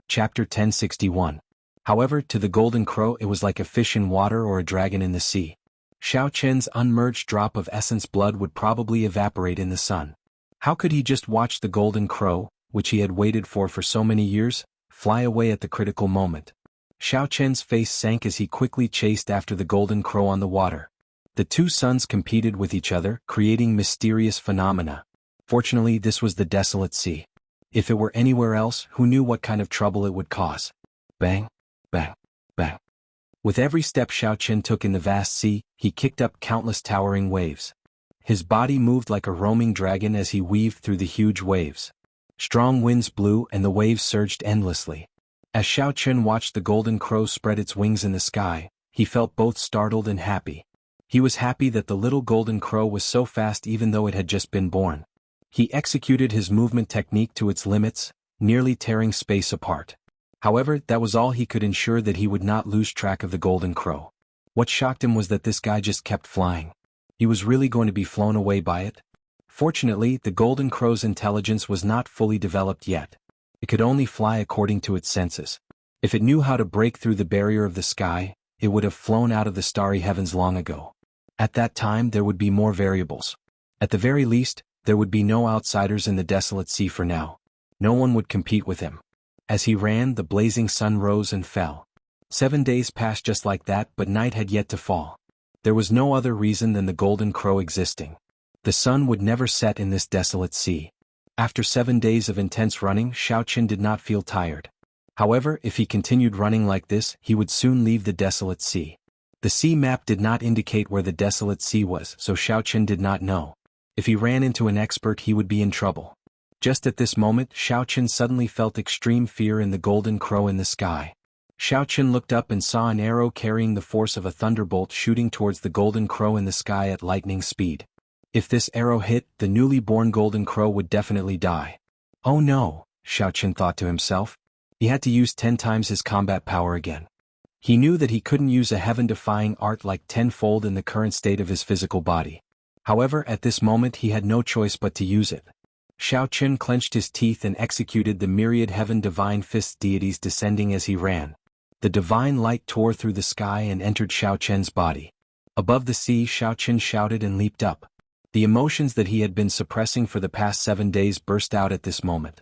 Chapter 1061. However, to the Golden Crow it was like a fish in water or a dragon in the sea. Xiao Qian's unmerged drop of essence blood would probably evaporate in the sun. How could he just watch the Golden Crow, which he had waited for so many years, fly away at the critical moment? Xiao Qian's face sank as he quickly chased after the Golden Crow on the water. The two suns competed with each other, creating mysterious phenomena. Fortunately, this was the desolate sea. If it were anywhere else, who knew what kind of trouble it would cause? Bang, bang, bang. With every step Xiao Qian took in the vast sea, he kicked up countless towering waves. His body moved like a roaming dragon as he weaved through the huge waves. Strong winds blew and the waves surged endlessly. As Xiao Qian watched the Golden Crow spread its wings in the sky, he felt both startled and happy. He was happy that the little Golden Crow was so fast even though it had just been born. He executed his movement technique to its limits, nearly tearing space apart. However, that was all he could ensure that he would not lose track of the Golden Crow. What shocked him was that this guy just kept flying. He was really going to be flown away by it? Fortunately, the Golden Crow's intelligence was not fully developed yet. It could only fly according to its senses. If it knew how to break through the barrier of the sky, it would have flown out of the starry heavens long ago. At that time there would be more variables. At the very least, there would be no outsiders in the desolate sea for now. No one would compete with him. As he ran, the blazing sun rose and fell. 7 days passed just like that, but night had yet to fall. There was no other reason than the Golden Crow existing. The sun would never set in this desolate sea. After 7 days of intense running, Xiao Qian did not feel tired. However, if he continued running like this, he would soon leave the desolate sea. The sea map did not indicate where the desolate sea was, so Xiao Qian did not know. If he ran into an expert, he would be in trouble. Just at this moment, Xiao Qian suddenly felt extreme fear in the Golden Crow in the sky. Xiao Qian looked up and saw an arrow carrying the force of a thunderbolt shooting towards the Golden Crow in the sky at lightning speed. If this arrow hit, the newly born Golden Crow would definitely die. Oh no, Xiao Qian thought to himself. He had to use 10 times his combat power again. He knew that he couldn't use a heaven-defying art like tenfold in the current state of his physical body. However, at this moment he had no choice but to use it. Xiao Qian clenched his teeth and executed the myriad heaven-divine fists deities descending as he ran. The divine light tore through the sky and entered Xiao Qian's body. Above the sea, Xiao Qian shouted and leaped up. The emotions that he had been suppressing for the past 7 days burst out at this moment.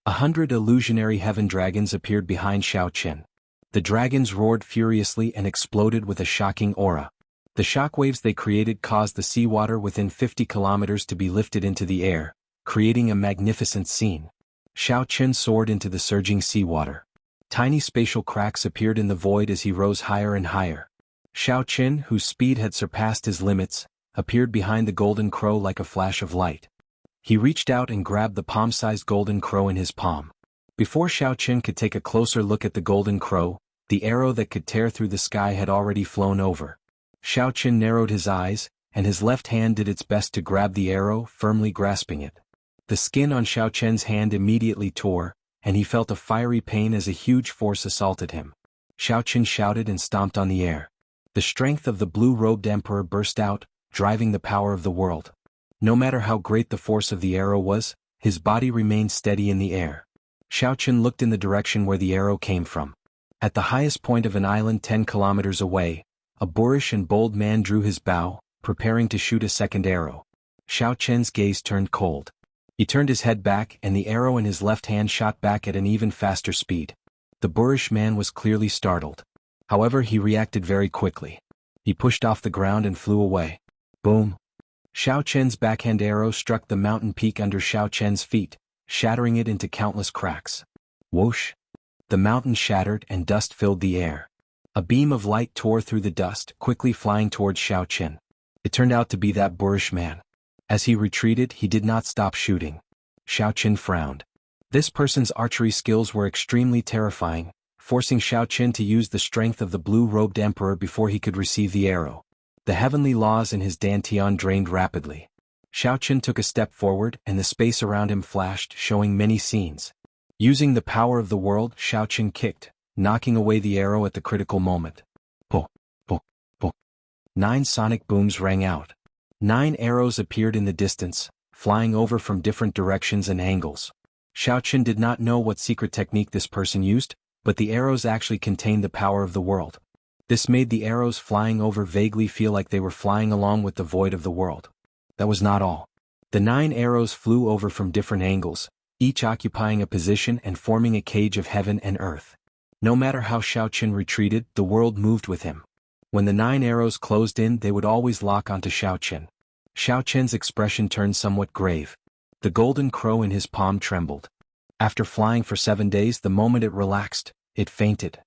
100 illusionary heaven dragons appeared behind Xiao Qian. The dragons roared furiously and exploded with a shocking aura. The shockwaves they created caused the seawater within 50 kilometers to be lifted into the air, creating a magnificent scene. Xiao Qian soared into the surging seawater. Tiny spatial cracks appeared in the void as he rose higher and higher. Xiao Qian, whose speed had surpassed his limits, appeared behind the Golden Crow like a flash of light. He reached out and grabbed the palm-sized Golden Crow in his palm. Before Xiao Qian could take a closer look at the Golden Crow, the arrow that could tear through the sky had already flown over. Xiao Qian narrowed his eyes, and his left hand did its best to grab the arrow, firmly grasping it. The skin on Xiao Qian's hand immediately tore, and he felt a fiery pain as a huge force assaulted him. Xiao Qian shouted and stomped on the air. The strength of the blue-robed emperor burst out, driving the power of the world. No matter how great the force of the arrow was, his body remained steady in the air. Xiao Qian looked in the direction where the arrow came from. At the highest point of an island 10 kilometers away, a boorish and bold man drew his bow, preparing to shoot a second arrow. Xiao Qian's gaze turned cold. He turned his head back and the arrow in his left hand shot back at an even faster speed. The boorish man was clearly startled. However, he reacted very quickly. He pushed off the ground and flew away. Boom! Xiao Qian's backhand arrow struck the mountain peak under Xiao Qian's feet, shattering it into countless cracks. Whoosh! The mountain shattered and dust filled the air. A beam of light tore through the dust, quickly flying towards Xiao Qian. It turned out to be that boorish man. As he retreated, he did not stop shooting. Xiao Qian frowned. This person's archery skills were extremely terrifying, forcing Xiao Qian to use the strength of the blue-robed emperor before he could receive the arrow. The heavenly laws in his dantian drained rapidly. Xiao Qian took a step forward and the space around him flashed, showing many scenes. Using the power of the world, Xiao Qian kicked, knocking away the arrow at the critical moment. Po, po, po. 9 sonic booms rang out. 9 arrows appeared in the distance, flying over from different directions and angles. Xiaoqin did not know what secret technique this person used, but the arrows actually contained the power of the world. This made the arrows flying over vaguely feel like they were flying along with the void of the world. That was not all. The 9 arrows flew over from different angles, each occupying a position and forming a cage of heaven and earth. No matter how Xiaoqin retreated, the world moved with him. When the 9 arrows closed in, they would always lock onto Xiaoqin. Xiaoqin's expression turned somewhat grave. The golden crow in his palm trembled. After flying for 7 days, the moment it relaxed, it fainted.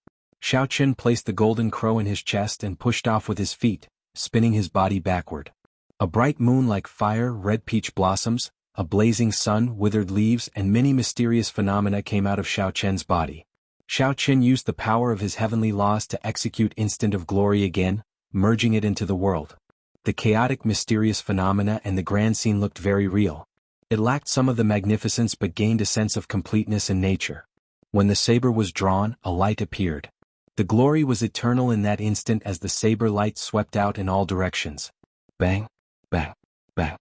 Xiaoqin placed the golden crow in his chest and pushed off with his feet, spinning his body backward. A bright moon like fire, red peach blossoms, a blazing sun, withered leaves, and many mysterious phenomena came out of Xiaoqin's body. Xiaoqin used the power of his heavenly laws to execute instant of glory again, merging it into the world. The chaotic mysterious phenomena and the grand scene looked very real. It lacked some of the magnificence but gained a sense of completeness in nature. When the saber was drawn, a light appeared. The glory was eternal in that instant as the saber light swept out in all directions. Bang, bang, bang.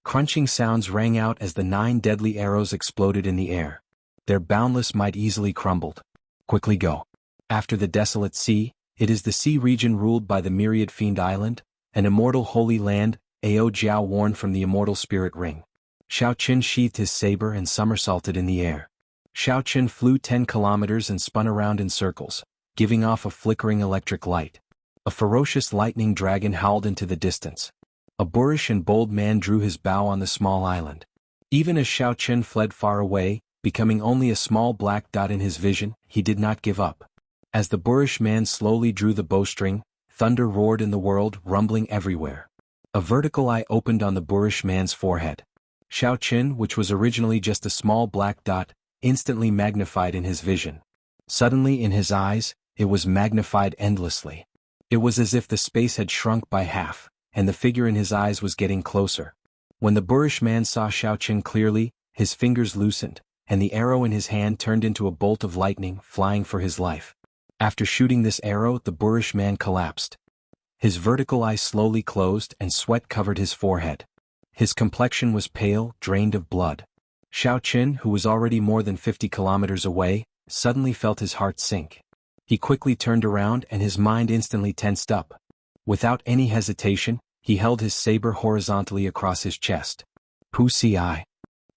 Crunching sounds rang out as the 9 deadly arrows exploded in the air. Their boundless might easily crumbled. Quickly go. After the desolate sea, it is the sea region ruled by the myriad fiend island, an immortal holy land, Ao Jiao warned from the immortal spirit ring. Xiaoqin sheathed his saber and somersaulted in the air. Xiaoqin flew 10 kilometers and spun around in circles, giving off a flickering electric light. A ferocious lightning dragon howled into the distance. A boorish and bold man drew his bow on the small island. Even as Xiaoqin fled far away, becoming only a small black dot in his vision, he did not give up. As the boorish man slowly drew the bowstring, thunder roared in the world, rumbling everywhere. A vertical eye opened on the boorish man's forehead. Xiaoqin, which was originally just a small black dot, instantly magnified in his vision. Suddenly in his eyes, it was magnified endlessly. It was as if the space had shrunk by half, and the figure in his eyes was getting closer. When the boorish man saw Xiaoqin clearly, his fingers loosened, and the arrow in his hand turned into a bolt of lightning, flying for his life. After shooting this arrow, the boorish man collapsed. His vertical eye slowly closed and sweat covered his forehead. His complexion was pale, drained of blood. Xiaoqin, who was already more than 50 kilometers away, suddenly felt his heart sink. He quickly turned around and his mind instantly tensed up. Without any hesitation, he held his saber horizontally across his chest. Wuxia.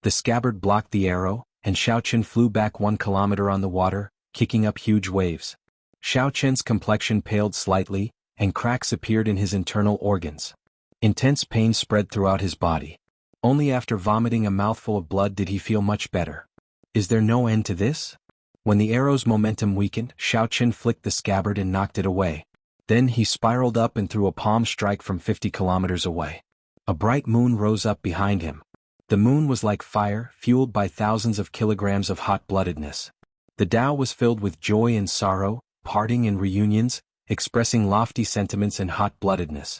The scabbard blocked the arrow, and Xiaoqin flew back 1 kilometer on the water, kicking up huge waves. Xiaoqin's complexion paled slightly, and cracks appeared in his internal organs. Intense pain spread throughout his body. Only after vomiting a mouthful of blood did he feel much better. Is there no end to this? When the arrow's momentum weakened, Xiaoqin flicked the scabbard and knocked it away. Then he spiraled up and threw a palm strike from 50 kilometers away. A bright moon rose up behind him. The moon was like fire, fueled by thousands of kilograms of hot-bloodedness. The Tao was filled with joy and sorrow, parting and reunions, expressing lofty sentiments and hot-bloodedness.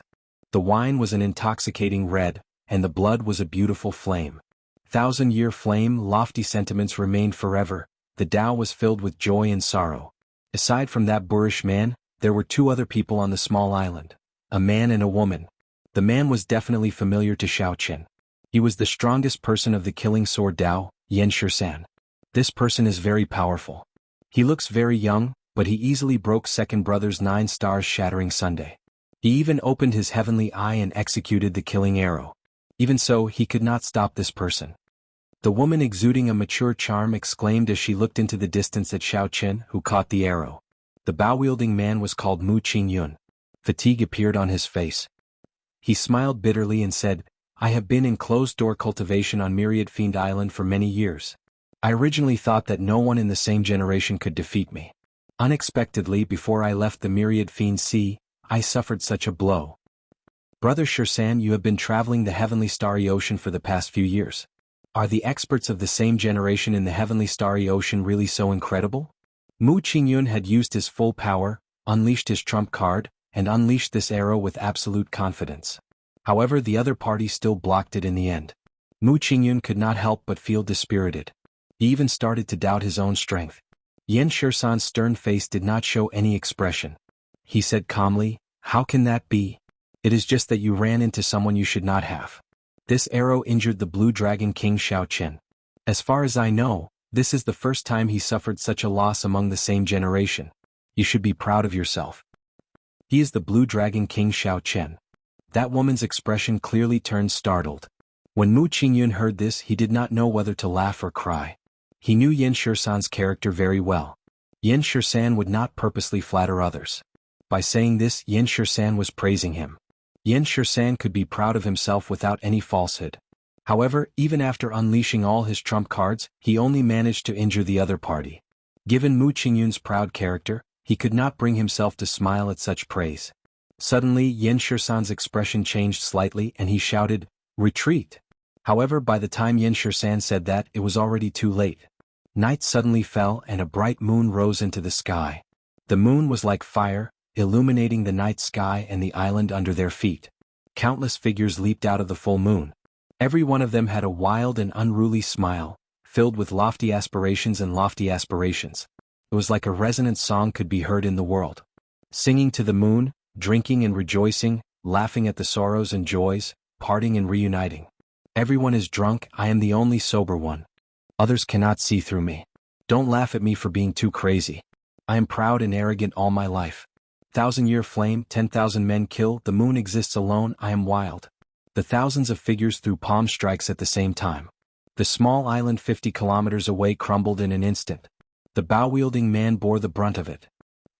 The wine was an intoxicating red, and the blood was a beautiful flame. 1,000-year flame, lofty sentiments remained forever. The Tao was filled with joy and sorrow. Aside from that boorish man, there were 2 other people on the small island. A man and a woman. The man was definitely familiar to Xiaoqin. He was the strongest person of the killing sword Tao, Yan Shisan. This person is very powerful. He looks very young, but he easily broke second brother's 9 stars shattering Sunday. He even opened his heavenly eye and executed the killing arrow. Even so, he could not stop this person. The woman exuding a mature charm exclaimed as she looked into the distance at Xiaoqin, who caught the arrow. The bow-wielding man was called Mu Qingyun. Fatigue appeared on his face. He smiled bitterly and said, I have been in closed-door cultivation on Myriad Fiend Island for many years. I originally thought that no one in the same generation could defeat me. Unexpectedly, before I left the Myriad Fiend Sea, I suffered such a blow. Brother Shirsan, you have been traveling the heavenly starry ocean for the past few years. Are the experts of the same generation in the heavenly starry ocean really so incredible? Mu Qingyun had used his full power, unleashed his trump card, and unleashed this arrow with absolute confidence. However, the other party still blocked it in the end. Mu Qingyun could not help but feel dispirited. He even started to doubt his own strength. Yan Shisan's stern face did not show any expression. He said calmly, How can that be? It is just that you ran into someone you should not have. This arrow injured the Blue Dragon King Xiaoqin. As far as I know, this is the first time he suffered such a loss among the same generation. You should be proud of yourself. He is the Blue Dragon King Xiao Chen. That woman's expression clearly turned startled. When Mu Qingyun heard this, he did not know whether to laugh or cry. He knew Yin Shisan's character very well. Yin Shisan would not purposely flatter others. By saying this, Yin Shisan was praising him. Yin Shisan could be proud of himself without any falsehood. However, even after unleashing all his trump cards, he only managed to injure the other party. Given Mu Qingyun's proud character, he could not bring himself to smile at such praise. Suddenly, Yin Shisan's expression changed slightly and he shouted, "Retreat!" However, by the time Yin Shisan said that, it was already too late. Night suddenly fell and a bright moon rose into the sky. The moon was like fire, illuminating the night sky and the island under their feet. Countless figures leaped out of the full moon. Every one of them had a wild and unruly smile, filled with lofty aspirations and lofty aspirations. It was like a resonant song could be heard in the world. Singing to the moon, drinking and rejoicing, laughing at the sorrows and joys, parting and reuniting. Everyone is drunk, I am the only sober one. Others cannot see through me. Don't laugh at me for being too crazy. I am proud and arrogant all my life. 1,000-year flame, 10,000 men kill, the moon exists alone, I am wild. The thousands of figures threw palm strikes at the same time. The small island 50 kilometers away crumbled in an instant. The bow-wielding man bore the brunt of it.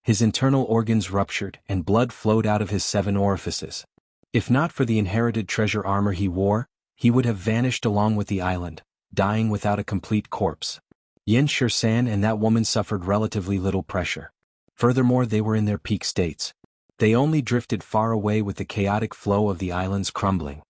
His internal organs ruptured and blood flowed out of his 7 orifices. If not for the inherited treasure armor he wore, he would have vanished along with the island, dying without a complete corpse. Yin Shisan and that woman suffered relatively little pressure. Furthermore, they were in their peak states. They only drifted far away with the chaotic flow of the island's crumbling.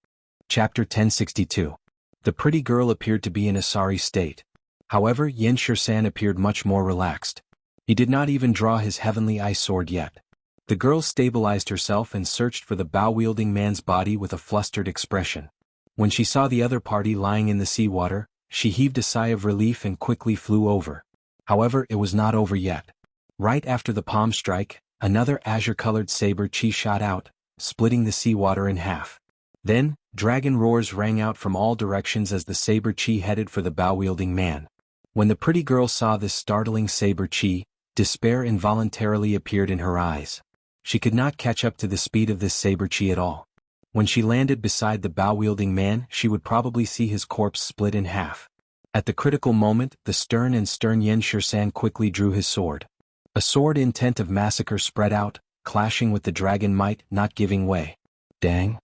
Chapter 1062. The pretty girl appeared to be in a sorry state. However, Yin Shisan appeared much more relaxed. He did not even draw his heavenly ice sword yet. The girl stabilized herself and searched for the bow-wielding man's body with a flustered expression. When she saw the other party lying in the seawater, she heaved a sigh of relief and quickly flew over. However, it was not over yet. Right after the palm strike, another azure-colored saber chi shot out, splitting the seawater in half. Then, dragon roars rang out from all directions as the saber chi headed for the bow-wielding man. When the pretty girl saw this startling saber chi, despair involuntarily appeared in her eyes. She could not catch up to the speed of this saber chi at all. When she landed beside the bow-wielding man, she would probably see his corpse split in half. At the critical moment, the stern Yin Shisan quickly drew his sword. A sword intent of massacre spread out, clashing with the dragon might, not giving way. Dang!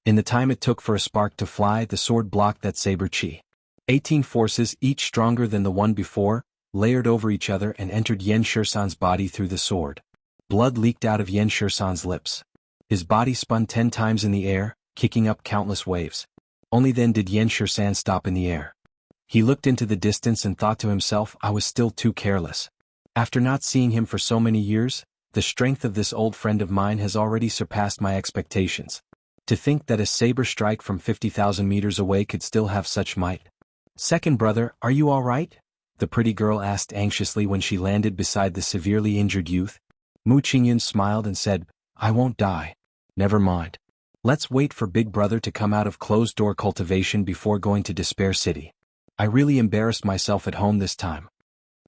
In the time it took for a spark to fly, the sword blocked that saber chi. 18 forces, each stronger than the one before, layered over each other and entered Yin Shisan's body through the sword. Blood leaked out of Yin Shisan's lips. His body spun 10 times in the air, kicking up countless waves. Only then did Yin Shisan stop in the air. He looked into the distance and thought to himself, I was still too careless. After not seeing him for so many years, the strength of this old friend of mine has already surpassed my expectations. To think that a saber strike from 50,000 meters away could still have such might. Second brother, are you all right? The pretty girl asked anxiously when she landed beside the severely injured youth. Mu Qingyun smiled and said, I won't die. Never mind. Let's wait for Big Brother to come out of closed-door cultivation before going to Despair City. I really embarrassed myself at home this time.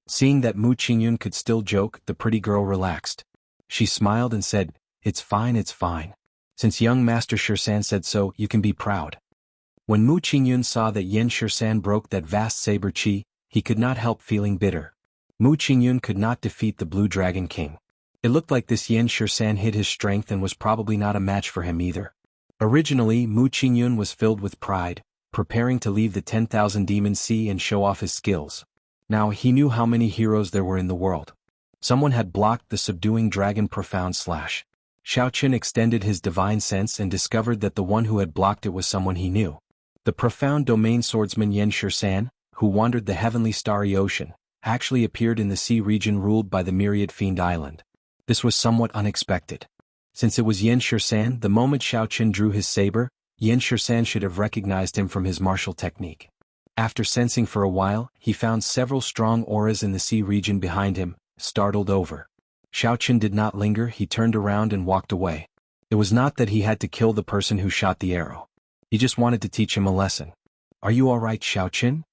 Seeing that Mu Qingyun could still joke, the pretty girl relaxed. She smiled and said, It's fine, it's fine. Since young Master Shisan said so, you can be proud. When Mu Qingyun saw that Yin Shisan broke that vast saber chi, he could not help feeling bitter. Mu Qingyun could not defeat the Blue Dragon King. It looked like this Yin Shisan hid his strength and was probably not a match for him either. Originally, Mu Qingyun was filled with pride, preparing to leave the 10,000 Demon Sea and show off his skills. Now he knew how many heroes there were in the world. Someone had blocked the subduing dragon profound slash. Xiaoqin extended his divine sense and discovered that the one who had blocked it was someone he knew. The profound domain swordsman Yin Shisan, who wandered the heavenly starry ocean, actually appeared in the sea region ruled by the myriad fiend island. This was somewhat unexpected. Since it was Yin Shisan, the moment Xiaoqin drew his saber, Yin Shisan should have recognized him from his martial technique. After sensing for a while, he found several strong auras in the sea region behind him, startled over. Xiaoqin did not linger, he turned around and walked away. It was not that he had to kill the person who shot the arrow. He just wanted to teach him a lesson. Are you all right, Xiaoqin?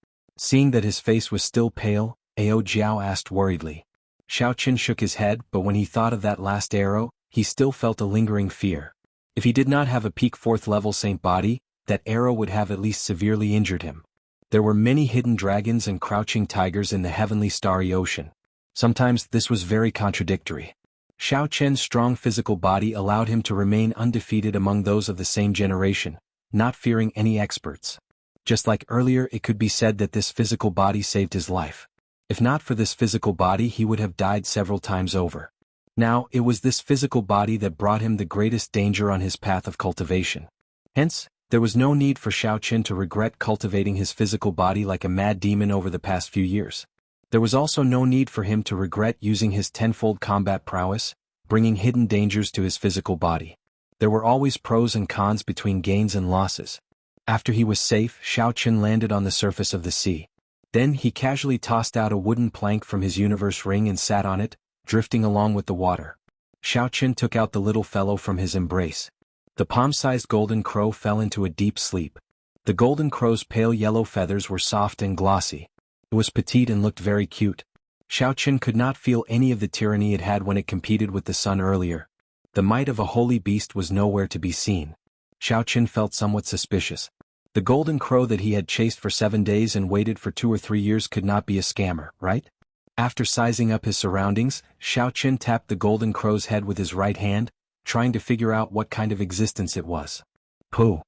Seeing that his face was still pale, Ao Jiao asked worriedly. Xiao Qin shook his head, but when he thought of that last arrow, he still felt a lingering fear. If he did not have a peak 4th level saint body, that arrow would have at least severely injured him. There were many hidden dragons and crouching tigers in the heavenly starry ocean. Sometimes this was very contradictory. Xiao Qian's strong physical body allowed him to remain undefeated among those of the same generation, not fearing any experts. Just like earlier, it could be said that this physical body saved his life. If not for this physical body, he would have died several times over. Now, it was this physical body that brought him the greatest danger on his path of cultivation. Hence, there was no need for Xiao Qin to regret cultivating his physical body like a mad demon over the past few years. There was also no need for him to regret using his tenfold combat prowess, bringing hidden dangers to his physical body. There were always pros and cons between gains and losses. After he was safe, Xiao Qin landed on the surface of the sea. Then he casually tossed out a wooden plank from his universe ring and sat on it, drifting along with the water. Xiao Qin took out the little fellow from his embrace. The palm-sized golden crow fell into a deep sleep. The golden crow's pale yellow feathers were soft and glossy. It was petite and looked very cute. Xiao Qin could not feel any of the tyranny it had when it competed with the sun earlier. The might of a holy beast was nowhere to be seen. Xiao Qin felt somewhat suspicious. The golden crow that he had chased for 7 days and waited for 2 or 3 years could not be a scammer, right? After sizing up his surroundings, Xiao Qin tapped the golden crow's head with his right hand, trying to figure out what kind of existence it was. Pooh!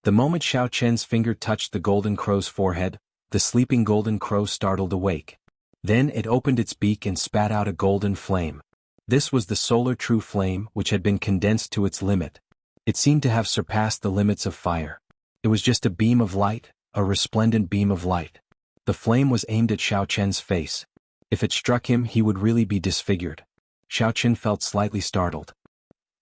The moment Xiao Qin's finger touched the golden crow's forehead, the sleeping golden crow startled awake. Then it opened its beak and spat out a golden flame. This was the solar true flame, which had been condensed to its limit. It seemed to have surpassed the limits of fire. It was just a beam of light, a resplendent beam of light. The flame was aimed at Xiao Qian's face. If it struck him, he would really be disfigured. Xiao Qin felt slightly startled.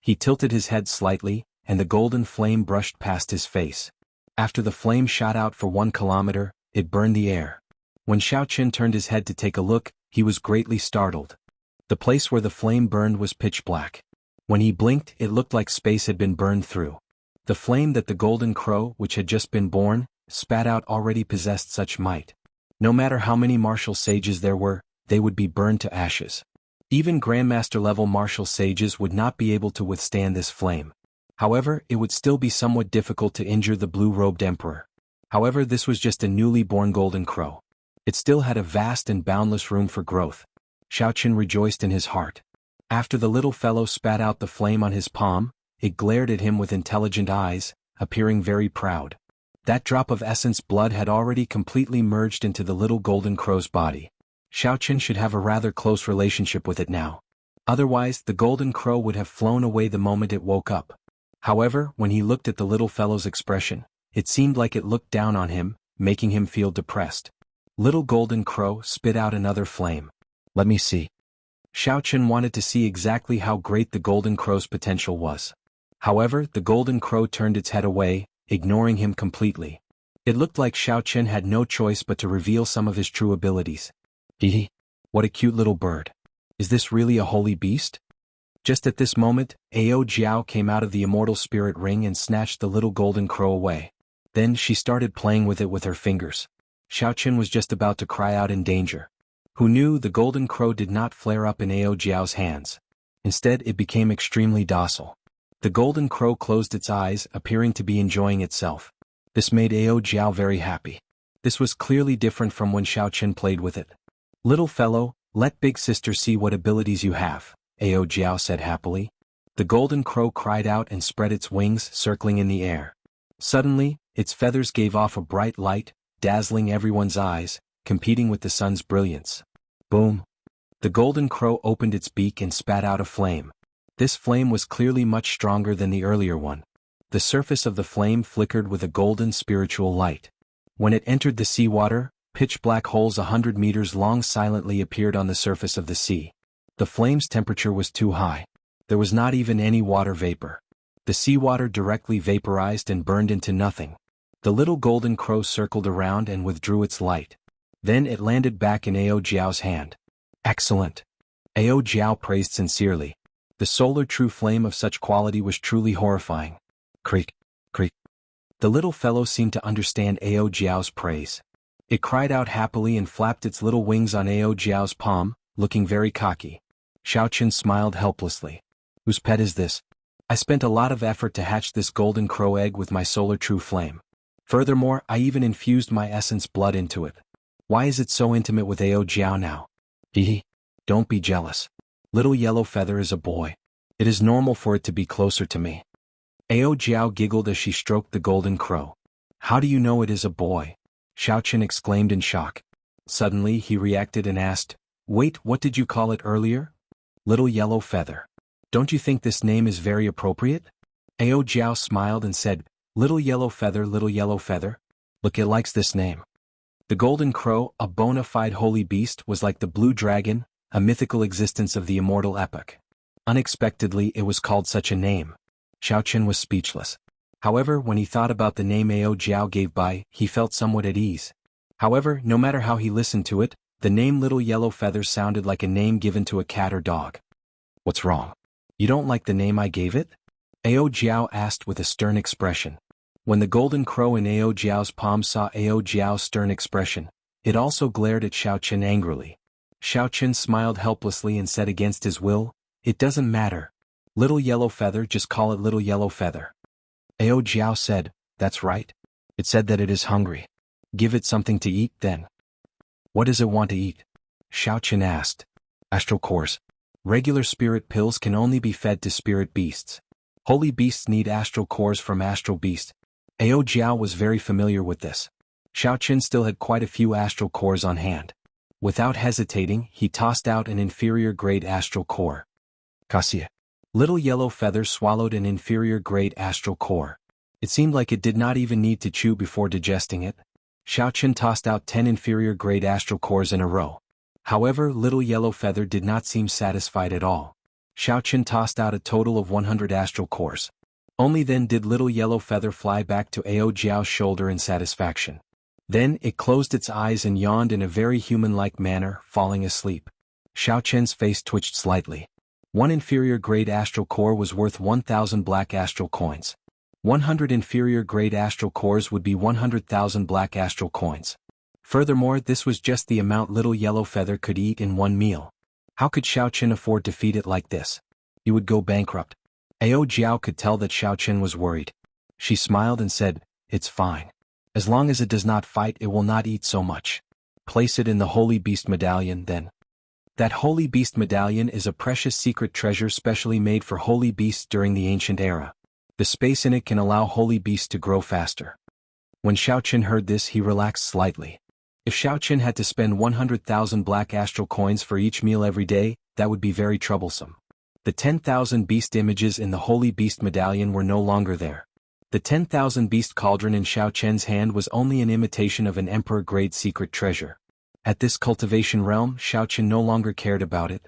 He tilted his head slightly, and the golden flame brushed past his face. After the flame shot out for 1 kilometer, it burned the air. When Xiao Qin turned his head to take a look, he was greatly startled. The place where the flame burned was pitch black. When he blinked, it looked like space had been burned through. The flame that the golden crow, which had just been born, spat out already possessed such might. No matter how many martial sages there were, they would be burned to ashes. Even Grandmaster-level martial sages would not be able to withstand this flame. However, it would still be somewhat difficult to injure the blue-robed emperor. However, this was just a newly born golden crow. It still had a vast and boundless room for growth. Xiao Qin rejoiced in his heart. After the little fellow spat out the flame on his palm, it glared at him with intelligent eyes, appearing very proud. That drop of essence blood had already completely merged into the little golden crow's body. Xiao Qin should have a rather close relationship with it now. Otherwise, the golden crow would have flown away the moment it woke up. However, when he looked at the little fellow's expression, it seemed like it looked down on him, making him feel depressed. Little golden crow spit out another flame. Let me see. Xiao Qin wanted to see exactly how great the golden crow's potential was. However, the golden crow turned its head away, ignoring him completely. It looked like Xiao Qin had no choice but to reveal some of his true abilities. Hee, what a cute little bird. Is this really a holy beast? Just at this moment, Ao Jiao came out of the immortal spirit ring and snatched the little golden crow away. Then she started playing with it with her fingers. Xiao Qin was just about to cry out in danger. Who knew the golden crow did not flare up in Ao Jiao's hands. Instead, it became extremely docile. The golden crow closed its eyes, appearing to be enjoying itself. This made Ao Jiao very happy. This was clearly different from when Xiao Qin played with it. Little fellow, let big sister see what abilities you have, Ao Jiao said happily. The golden crow cried out and spread its wings, circling in the air. Suddenly, its feathers gave off a bright light, dazzling everyone's eyes, competing with the sun's brilliance. Boom! The golden crow opened its beak and spat out a flame. This flame was clearly much stronger than the earlier one. The surface of the flame flickered with a golden spiritual light. When it entered the seawater, pitch-black holes 100 meters long silently appeared on the surface of the sea. The flame's temperature was too high. There was not even any water vapor. The seawater directly vaporized and burned into nothing. The little golden crow circled around and withdrew its light. Then it landed back in Ao Jiao's hand. Excellent! Ao Jiao praised sincerely. The solar true flame of such quality was truly horrifying. Creak, creak. The little fellow seemed to understand Ao Jiao's praise. It cried out happily and flapped its little wings on Ao Jiao's palm, looking very cocky. Xiaochen smiled helplessly. Whose pet is this? I spent a lot of effort to hatch this golden crow egg with my solar true flame. Furthermore, I even infused my essence blood into it. Why is it so intimate with Ao Jiao now? Hehe. Don't be jealous. Little Yellow Feather is a boy. It is normal for it to be closer to me. Ao Jiao giggled as she stroked the golden crow. How do you know it is a boy? Xiaochen exclaimed in shock. Suddenly he reacted and asked, Wait, what did you call it earlier? Little Yellow Feather. Don't you think this name is very appropriate? Ao Jiao smiled and said, Little Yellow Feather, Little Yellow Feather. Look, it likes this name. The golden crow, a bona fide holy beast, was like the blue dragon, a mythical existence of the immortal epoch. Unexpectedly, it was called such a name. Xiaochen was speechless. However, when he thought about the name Ao Jiao gave by, he felt somewhat at ease. However, no matter how he listened to it, the name Little Yellow Feather sounded like a name given to a cat or dog. What's wrong? You don't like the name I gave it? Ao Jiao asked with a stern expression. When the golden crow in Ao Jiao's palm saw Ao Jiao's stern expression, it also glared at Xiaochen angrily. Xiaochen smiled helplessly and said against his will, It doesn't matter. Little Yellow Feather, just call it Little Yellow Feather. Ao Jiao said, That's right. It said that it is hungry. Give it something to eat then. What does it want to eat? Xiaochen asked. Astral cores. Regular spirit pills can only be fed to spirit beasts. Holy beasts need astral cores from astral beast. Ao Jiao was very familiar with this. Xiaochen still had quite a few astral cores on hand. Without hesitating, he tossed out an inferior-grade astral core. Cassia. Little Yellow Feather swallowed an inferior-grade astral core. It seemed like it did not even need to chew before digesting it. Xiaochen tossed out 10 inferior-grade astral cores in a row. However, Little Yellow Feather did not seem satisfied at all. Xiaochen tossed out a total of 100 astral cores. Only then did Little Yellow Feather fly back to Ao Jiao's shoulder in satisfaction. Then it closed its eyes and yawned in a very human-like manner, falling asleep. Xiaochen's face twitched slightly. One inferior-grade astral core was worth 1,000 black astral coins. 100 inferior-grade astral cores would be 100,000 black astral coins. Furthermore, this was just the amount Little Yellow Feather could eat in one meal. How could Xiaochen afford to feed it like this? He would go bankrupt. Ao Jiao could tell that Xiaochen was worried. She smiled and said, It's fine. As long as it does not fight, it will not eat so much. Place it in the Holy Beast Medallion, then. That Holy Beast Medallion is a precious secret treasure specially made for holy beasts during the ancient era. The space in it can allow holy beasts to grow faster. When Xiaochen heard this, he relaxed slightly. If Xiaochen had to spend 100,000 black astral coins for each meal every day, that would be very troublesome. The 10,000 beast images in the Holy Beast Medallion were no longer there. The 10,000 beast cauldron in Xiaochen's hand was only an imitation of an emperor-grade secret treasure. At this cultivation realm, Xiaochen no longer cared about it.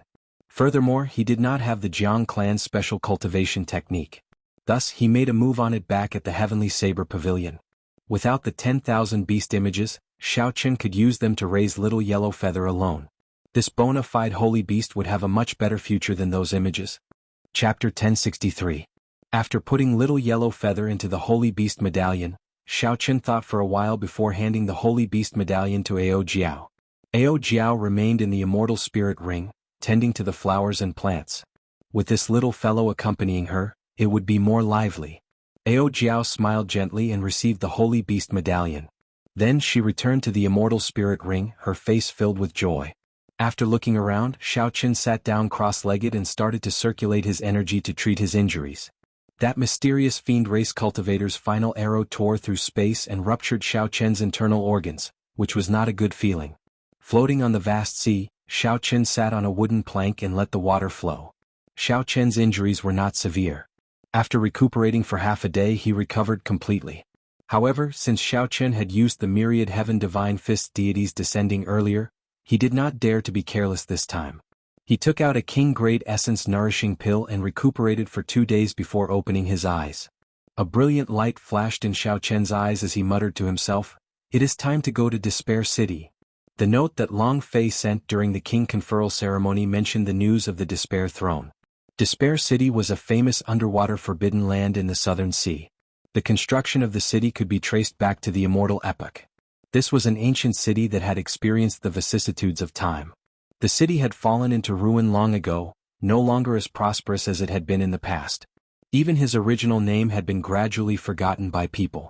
Furthermore, he did not have the Jiang clan's special cultivation technique. Thus, he made a move on it back at the Heavenly Saber Pavilion. Without the 10,000 beast images, Xiaochen could use them to raise Little Yellow Feather alone. This bona fide holy beast would have a much better future than those images. Chapter 1063. After putting Little Yellow Feather into the Holy Beast Medallion, Xiaochen thought for a while before handing the Holy Beast Medallion to Ao Jiao. Ao Jiao remained in the Immortal Spirit Ring, tending to the flowers and plants. With this little fellow accompanying her, it would be more lively. Ao Jiao smiled gently and received the Holy Beast Medallion. Then she returned to the Immortal Spirit Ring, her face filled with joy. After looking around, Xiaochen sat down cross-legged and started to circulate his energy to treat his injuries. That mysterious fiend race cultivator's final arrow tore through space and ruptured Xiaochen's internal organs, which was not a good feeling. Floating on the vast sea, Xiaochen sat on a wooden plank and let the water flow. Xiaochen's injuries were not severe. After recuperating for half a day, he recovered completely. However, since Xiaochen had used the myriad heaven divine fist deities descending earlier, he did not dare to be careless this time. He took out a king-grade essence nourishing pill and recuperated for 2 days before opening his eyes. A brilliant light flashed in Xiaochen's eyes as he muttered to himself, It is time to go to Despair City. The note that Long Fei sent during the king conferral ceremony mentioned the news of the Despair Throne. Despair City was a famous underwater forbidden land in the Southern Sea. The construction of the city could be traced back to the Immortal Epoch. This was an ancient city that had experienced the vicissitudes of time. The city had fallen into ruin long ago, no longer as prosperous as it had been in the past. Even his original name had been gradually forgotten by people.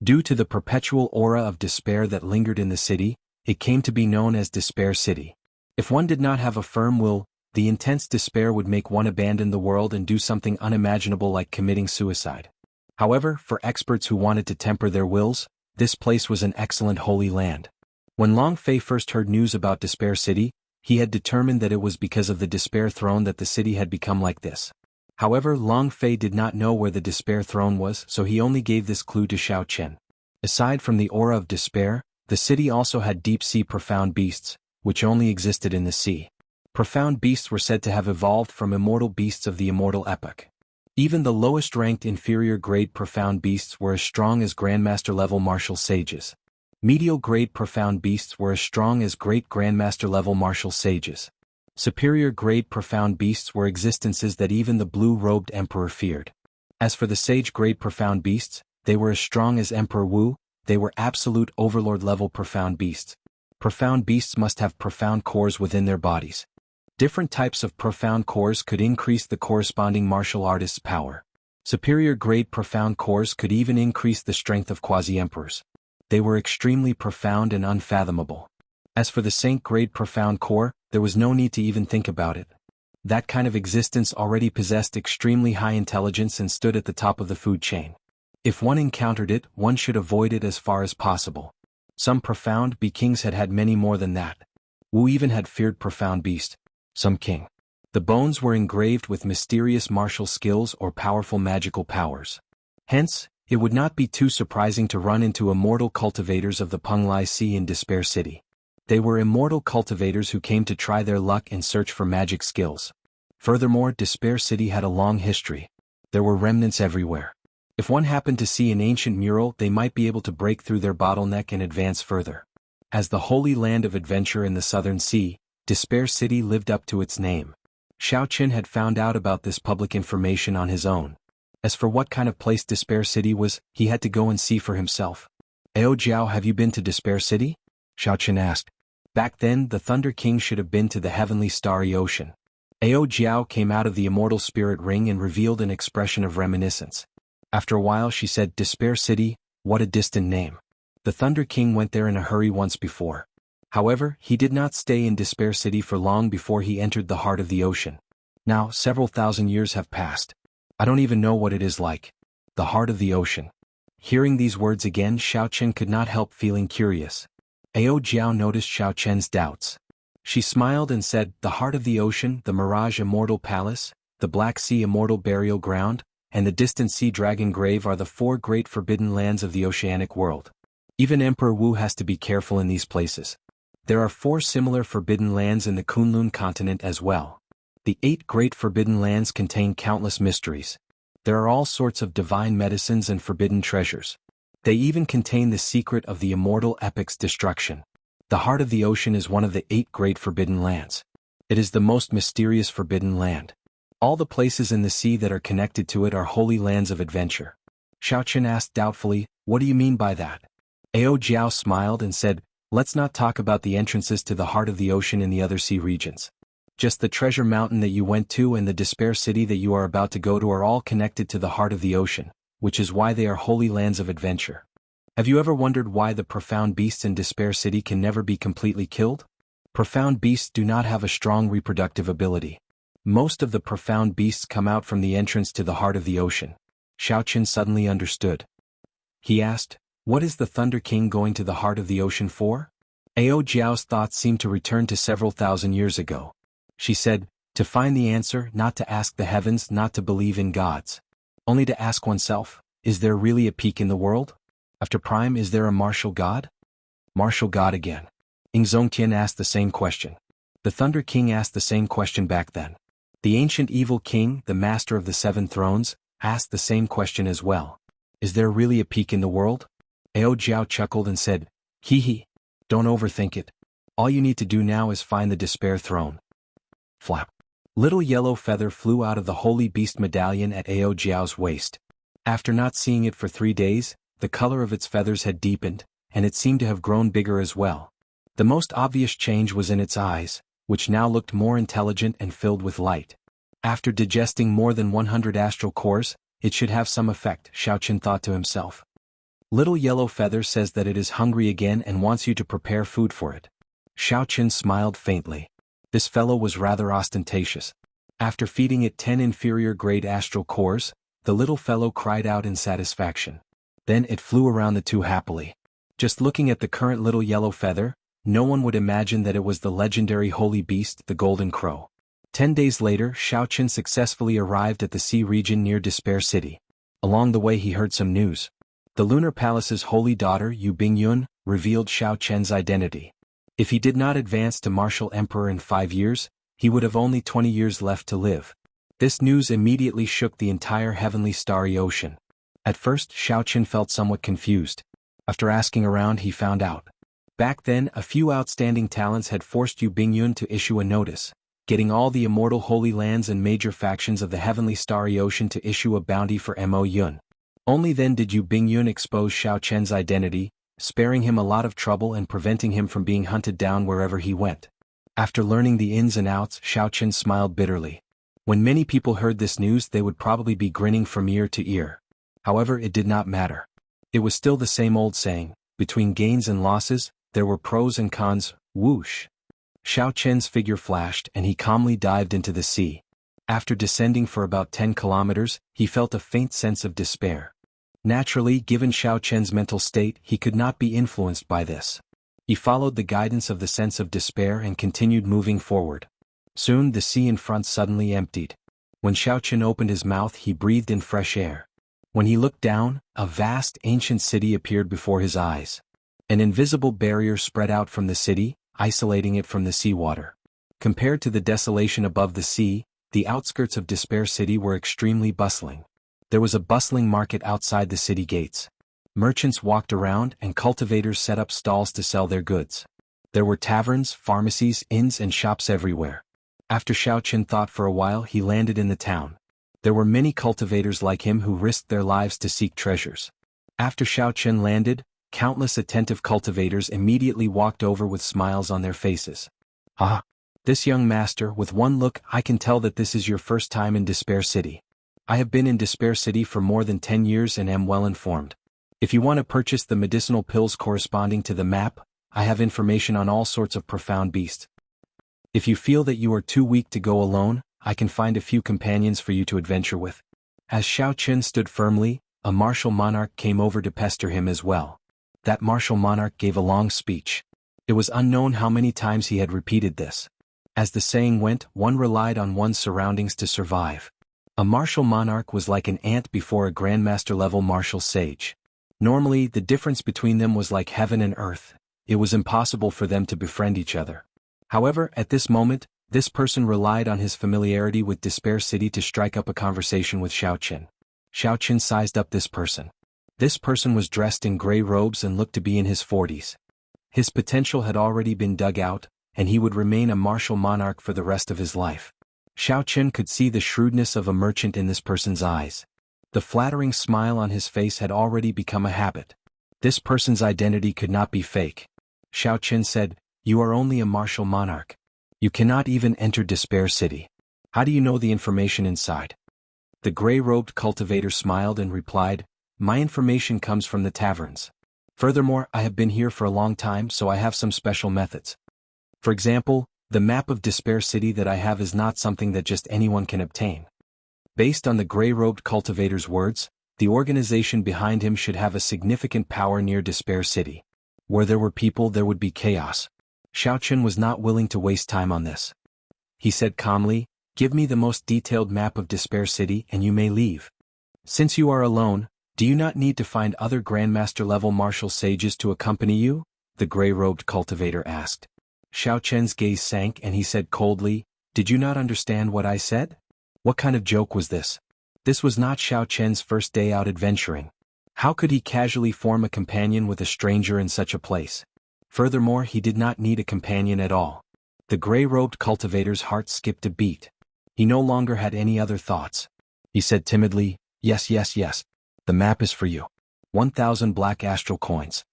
Due to the perpetual aura of despair that lingered in the city, it came to be known as Despair City. If one did not have a firm will, the intense despair would make one abandon the world and do something unimaginable like committing suicide. However, for experts who wanted to temper their wills, this place was an excellent holy land. When Long Fei first heard news about Despair City, he had determined that it was because of the Despair Throne that the city had become like this. However, Long Fei did not know where the Despair Throne was, so he only gave this clue to Xiao Chen. Aside from the aura of despair, the city also had deep-sea profound beasts, which only existed in the sea. Profound beasts were said to have evolved from immortal beasts of the immortal epoch. Even the lowest-ranked inferior-grade profound beasts were as strong as Grandmaster-level martial sages. Medial-grade profound beasts were as strong as great Grandmaster-level martial sages. Superior-grade profound beasts were existences that even the blue-robed emperor feared. As for the sage-grade profound beasts, they were as strong as Emperor Wu. They were absolute overlord-level profound beasts. Profound beasts must have profound cores within their bodies. Different types of profound cores could increase the corresponding martial artist's power. Superior-grade profound cores could even increase the strength of quasi-emperors. They were extremely profound and unfathomable. As for the saint-grade profound core, there was no need to even think about it. That kind of existence already possessed extremely high intelligence and stood at the top of the food chain. If one encountered it, one should avoid it as far as possible. Some profound kings had had many more than that. Wu even had feared profound beast. Some king. The bones were engraved with mysterious martial skills or powerful magical powers. Hence, it would not be too surprising to run into immortal cultivators of the Penglai Sea in Despair City. They were immortal cultivators who came to try their luck and search for magic skills. Furthermore, Despair City had a long history. There were remnants everywhere. If one happened to see an ancient mural, they might be able to break through their bottleneck and advance further. As the holy land of adventure in the Southern Sea, Despair City lived up to its name. Xiao Chen had found out about this public information on his own. As for what kind of place Despair City was, he had to go and see for himself. "Ao Jiao, have you been to Despair City?" Xiao Chen asked. Back then, the Thunder King should have been to the heavenly starry ocean. Ao Jiao came out of the immortal spirit ring and revealed an expression of reminiscence. After a while she said, "Despair City, what a distant name. The Thunder King went there in a hurry once before." However, he did not stay in Despair City for long before he entered the heart of the ocean. Now, several thousand years have passed. I don't even know what it is like. The heart of the ocean. Hearing these words again, Xiao Chen could not help feeling curious. Ao Jiao noticed Xiao Chen's doubts. She smiled and said, "The heart of the ocean, the Mirage Immortal Palace, the Black Sea Immortal Burial Ground, and the distant Sea Dragon Grave are the four great forbidden lands of the oceanic world. Even Emperor Wu has to be careful in these places. There are 4 similar forbidden lands in the Kunlun continent as well. The 8 great forbidden lands contain countless mysteries. There are all sorts of divine medicines and forbidden treasures. They even contain the secret of the immortal epic's destruction. The heart of the ocean is one of the 8 great forbidden lands. It is the most mysterious forbidden land. All the places in the sea that are connected to it are holy lands of adventure." Xiao Chen asked doubtfully, "What do you mean by that?" Ao Jiao smiled and said, "Let's not talk about the entrances to the heart of the ocean in the other sea regions. Just the treasure mountain that you went to and the Despair City that you are about to go to are all connected to the heart of the ocean, which is why they are holy lands of adventure. Have you ever wondered why the profound beasts in Despair City can never be completely killed? Profound beasts do not have a strong reproductive ability. Most of the profound beasts come out from the entrance to the heart of the ocean." Xiao Chen suddenly understood. He asked, "What is the Thunder King going to the heart of the ocean for?" Ao Jiao's thoughts seemed to return to several thousand years ago. She said, "To find the answer, not to ask the heavens, not to believe in gods. Only to ask oneself, is there really a peak in the world? After Prime, is there a martial god?" "Martial god again." Ing Zongtian asked the same question. The Thunder King asked the same question back then. The ancient evil king, the master of the 7 thrones, asked the same question as well. "Is there really a peak in the world?" Ao Jiao chuckled and said, "Hee hee. Don't overthink it. All you need to do now is find the Despair Throne." Flap. Little yellow feather flew out of the holy beast medallion at Ao Jiao's waist. After not seeing it for 3 days, the color of its feathers had deepened, and it seemed to have grown bigger as well. The most obvious change was in its eyes, which now looked more intelligent and filled with light. After digesting more than 100 astral cores, it should have some effect, Xiaoqin thought to himself. Little Yellow Feather says that it is hungry again and wants you to prepare food for it. Xiaoqin smiled faintly. This fellow was rather ostentatious. After feeding it 10 inferior-grade astral cores, the little fellow cried out in satisfaction. Then it flew around the two happily. Just looking at the current Little Yellow Feather, no one would imagine that it was the legendary holy beast, the Golden Crow. 10 days later, Xiaoqin successfully arrived at the sea region near Despair City. Along the way he heard some news. The Lunar Palace's holy daughter, Yu Bingyun, revealed Xiaoqian's identity. If he did not advance to Martial Emperor in 5 years, he would have only 20 years left to live. This news immediately shook the entire heavenly starry ocean. At first, Xiaoqin felt somewhat confused. After asking around he found out. Back then, a few outstanding talents had forced Yu Bingyun to issue a notice, getting all the immortal holy lands and major factions of the heavenly starry ocean to issue a bounty for Mo Yun. Only then did Yu Bingyun expose Xiaoqian's identity, sparing him a lot of trouble and preventing him from being hunted down wherever he went. After learning the ins and outs, Xiaoqin smiled bitterly. When many people heard this news they would probably be grinning from ear to ear. However, it did not matter. It was still the same old saying, between gains and losses, there were pros and cons. Whoosh! Xiaoqian's figure flashed and he calmly dived into the sea. After descending for about 10 kilometers, he felt a faint sense of despair. Naturally, given Xiaoqian's mental state, he could not be influenced by this. He followed the guidance of the sense of despair and continued moving forward. Soon the sea in front suddenly emptied. When Xiaoqian opened his mouth he breathed in fresh air. When he looked down, a vast ancient city appeared before his eyes. An invisible barrier spread out from the city, isolating it from the seawater. Compared to the desolation above the sea, the outskirts of Despair City were extremely bustling. There was a bustling market outside the city gates. Merchants walked around and cultivators set up stalls to sell their goods. There were taverns, pharmacies, inns and shops everywhere. After Xiaoqian thought for a while he landed in the town. There were many cultivators like him who risked their lives to seek treasures. After Xiaoqian landed, countless attentive cultivators immediately walked over with smiles on their faces. Ah! This young master, with one look I can tell that this is your first time in Despair City. I have been in Despair City for more than 10 years and am well informed. If you want to purchase the medicinal pills corresponding to the map, I have information on all sorts of profound beasts. If you feel that you are too weak to go alone, I can find a few companions for you to adventure with. As Xiaoqian stood firmly, a martial monarch came over to pester him as well. That martial monarch gave a long speech. It was unknown how many times he had repeated this. As the saying went, one relied on one's surroundings to survive. A martial monarch was like an ant before a grandmaster-level martial sage. Normally, the difference between them was like heaven and earth. It was impossible for them to befriend each other. However, at this moment, this person relied on his familiarity with Despair City to strike up a conversation with Xiaoqian. Xiaoqian sized up this person. This person was dressed in gray robes and looked to be in his 40s. His potential had already been dug out, and he would remain a martial monarch for the rest of his life. Xiaoqian could see the shrewdness of a merchant in this person's eyes. The flattering smile on his face had already become a habit. This person's identity could not be fake. Xiaoqian said, "You are only a martial monarch. You cannot even enter Despair City. How do you know the information inside?" The gray-robed cultivator smiled and replied, "My information comes from the taverns. Furthermore, I have been here for a long time, so I have some special methods. For example, the map of Despair City that I have is not something that just anyone can obtain." Based on the gray-robed cultivator's words, the organization behind him should have a significant power near Despair City. Where there were people there would be chaos. Xiaoqian was not willing to waste time on this. He said calmly, "Give me the most detailed map of Despair City and you may leave." "Since you are alone, do you not need to find other Grandmaster-level martial sages to accompany you?" the gray-robed cultivator asked. Xiaoqian's gaze sank and he said coldly, "Did you not understand what I said? What kind of joke was this?" This was not Xiaoqian's first day out adventuring. How could he casually form a companion with a stranger in such a place? Furthermore, he did not need a companion at all. The gray-robed cultivator's heart skipped a beat. He no longer had any other thoughts. He said timidly, "Yes, yes, yes. The map is for you. 1,000 black astral coins."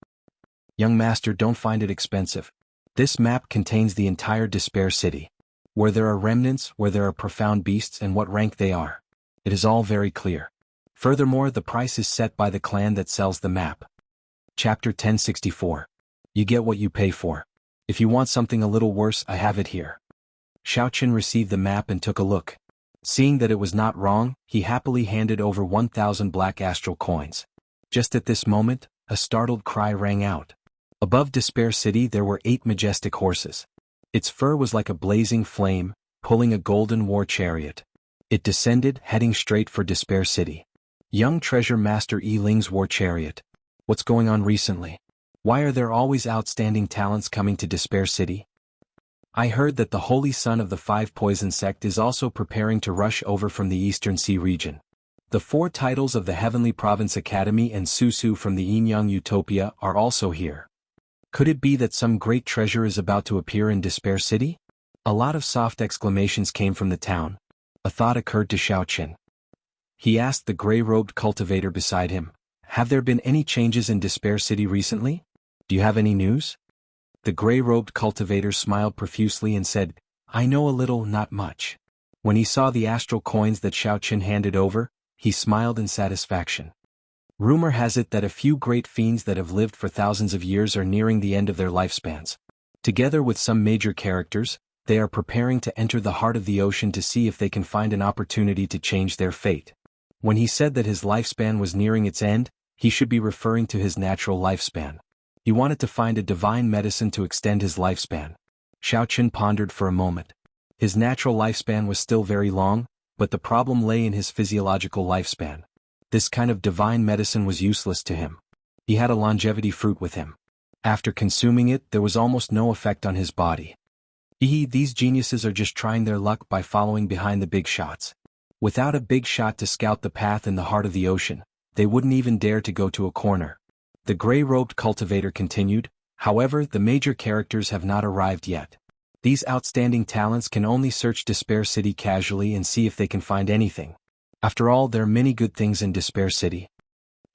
Young master, don't find it expensive. This map contains the entire Despair City. Where there are remnants, where there are profound beasts, and what rank they are. It is all very clear. Furthermore, the price is set by the clan that sells the map. Chapter 1064. You get what you pay for. If you want something a little worse, I have it here. Xiaoqin received the map and took a look. Seeing that it was not wrong, he happily handed over 1,000 black astral coins. Just at this moment, a startled cry rang out. Above Despair City there were 8 majestic horses. Its fur was like a blazing flame, pulling a golden war chariot. It descended, heading straight for Despair City. Young Treasure Master Yi Ling's war chariot. What's going on recently? Why are there always outstanding talents coming to Despair City? I heard that the Holy Son of the 5 Poison Sect is also preparing to rush over from the Eastern Sea region. The 4 titles of the Heavenly Province Academy and Susu from the Yin-Yang Utopia are also here. Could it be that some great treasure is about to appear in Despair City? A lot of soft exclamations came from the town. A thought occurred to Xiaoqin. He asked the gray-robed cultivator beside him, "Have there been any changes in Despair City recently? Do you have any news?" The gray-robed cultivator smiled profusely and said, "I know a little, not much." When he saw the astral coins that Xiaoqin handed over, he smiled in satisfaction. Rumor has it that a few great fiends that have lived for thousands of years are nearing the end of their lifespans. Together with some major characters, they are preparing to enter the heart of the ocean to see if they can find an opportunity to change their fate. When he said that his lifespan was nearing its end, he should be referring to his natural lifespan. He wanted to find a divine medicine to extend his lifespan. Xiaoqin pondered for a moment. His natural lifespan was still very long, but the problem lay in his physiological lifespan. This kind of divine medicine was useless to him. He had a longevity fruit with him. After consuming it, there was almost no effect on his body. These geniuses are just trying their luck by following behind the big shots. Without a big shot to scout the path in the heart of the ocean, they wouldn't even dare to go to a corner. The gray-robed cultivator continued, "However, the major characters have not arrived yet. These outstanding talents can only search Despair City casually and see if they can find anything. After all, there are many good things in Despair City."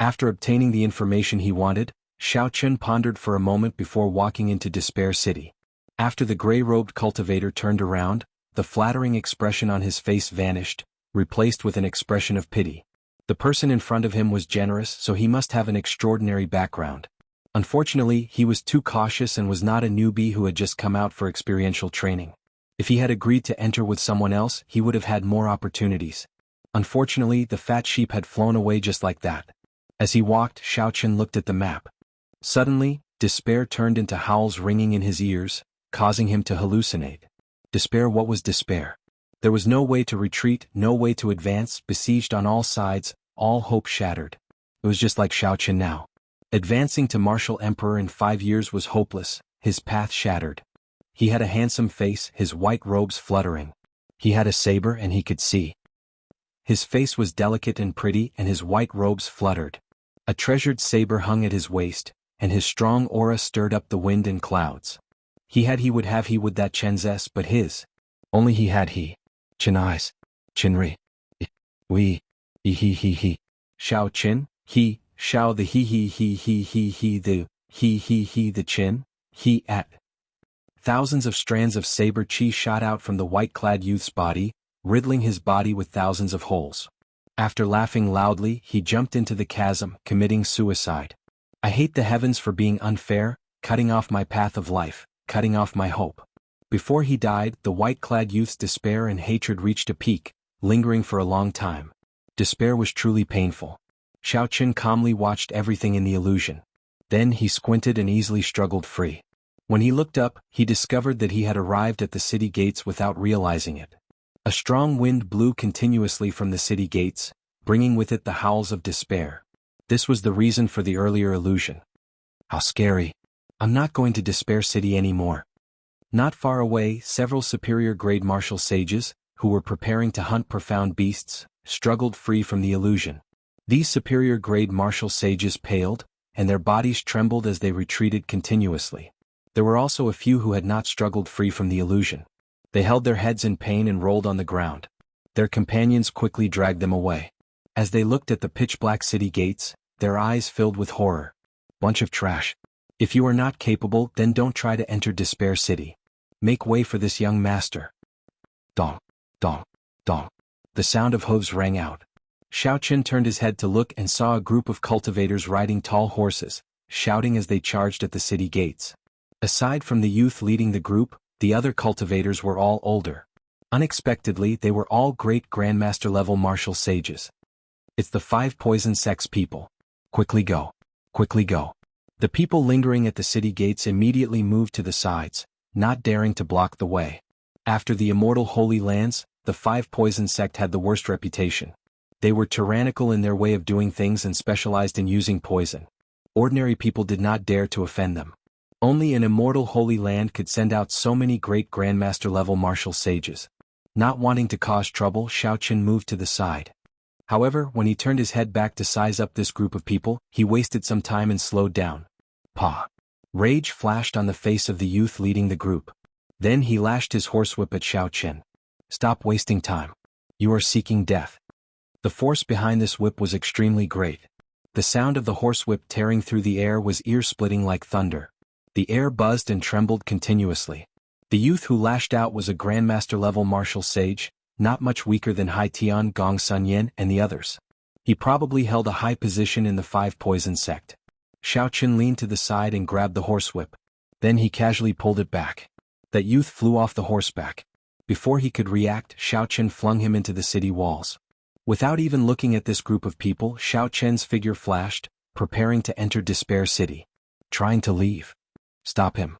After obtaining the information he wanted, Xiaoqin pondered for a moment before walking into Despair City. After the gray-robed cultivator turned around, the flattering expression on his face vanished, replaced with an expression of pity. The person in front of him was generous, so he must have an extraordinary background. Unfortunately, he was too cautious and was not a newbie who had just come out for experiential training. If he had agreed to enter with someone else, he would have had more opportunities. Unfortunately, the fat sheep had flown away just like that. As he walked, Xiaoqin looked at the map. Suddenly, despair turned into howls ringing in his ears, causing him to hallucinate. Despair? What was despair? There was no way to retreat, no way to advance, besieged on all sides, all hope shattered. It was just like Xiaoqin now. Advancing to martial emperor in 5 years was hopeless, his path shattered. He had a handsome face, his white robes fluttering. He had a saber and he could see. His face was delicate and pretty and his white robes fluttered. A treasured saber hung at his waist, and his strong aura stirred up the wind and clouds. He would that Chen's, but his. Only he had Chen eyes. Chenri. We. He. Xiaoqin, he, Xiao the the Qin, he at. Thousands of strands of saber chi shot out from the white-clad youth's body, riddling his body with thousands of holes. After laughing loudly, he jumped into the chasm, committing suicide. I hate the heavens for being unfair, cutting off my path of life, cutting off my hope. Before he died, the white-clad youth's despair and hatred reached a peak, lingering for a long time. Despair was truly painful. Xiaoqin calmly watched everything in the illusion. Then he squinted and easily struggled free. When he looked up, he discovered that he had arrived at the city gates without realizing it. A strong wind blew continuously from the city gates, bringing with it the howls of despair. This was the reason for the earlier illusion. How scary. I'm not going to Despair City anymore. Not far away, several superior-grade martial sages, who were preparing to hunt profound beasts, struggled free from the illusion. These superior-grade martial sages paled, and their bodies trembled as they retreated continuously. There were also a few who had not struggled free from the illusion. They held their heads in pain and rolled on the ground. Their companions quickly dragged them away. As they looked at the pitch-black city gates, their eyes filled with horror. Bunch of trash. If you are not capable, then don't try to enter Despair City. Make way for this young master. Dong, dong, dong. The sound of hooves rang out. Xiao Qin turned his head to look and saw a group of cultivators riding tall horses, shouting as they charged at the city gates. Aside from the youth leading the group, the other cultivators were all older. Unexpectedly, they were all great grandmaster-level martial sages. It's the 5 poison sects people. Quickly go. Quickly go. The people lingering at the city gates immediately moved to the sides, not daring to block the way. After the immortal Holy Lands, the 5 poison sect had the worst reputation. They were tyrannical in their way of doing things and specialized in using poison. Ordinary people did not dare to offend them. Only an immortal Holy Land could send out so many great grandmaster-level martial sages. Not wanting to cause trouble, Xiao Qin moved to the side. However, when he turned his head back to size up this group of people, he wasted some time and slowed down. Pa! Rage flashed on the face of the youth leading the group. Then he lashed his horsewhip at Xiao Qin. Stop wasting time. You are seeking death. The force behind this whip was extremely great. The sound of the horsewhip tearing through the air was ear-splitting like thunder. The air buzzed and trembled continuously. The youth who lashed out was a grandmaster-level martial sage, not much weaker than Hai Tian, Gong Sun Yin, and the others. He probably held a high position in the 5 poison sect. Xiao Qin leaned to the side and grabbed the horsewhip. Then he casually pulled it back. That youth flew off the horseback. Before he could react, Xiao Qin flung him into the city walls. Without even looking at this group of people, Xiao Qin's figure flashed, preparing to enter Despair City. Trying to leave. Stop him.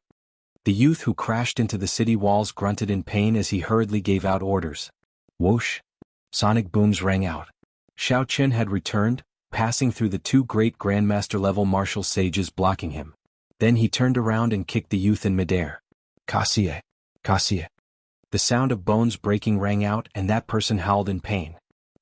The youth who crashed into the city walls grunted in pain as he hurriedly gave out orders. Whoosh! Sonic booms rang out. Xiao Qin had returned, passing through the 2 great grandmaster-level martial sages blocking him. Then he turned around and kicked the youth in midair. Cassie! Cassie! The sound of bones breaking rang out and that person howled in pain.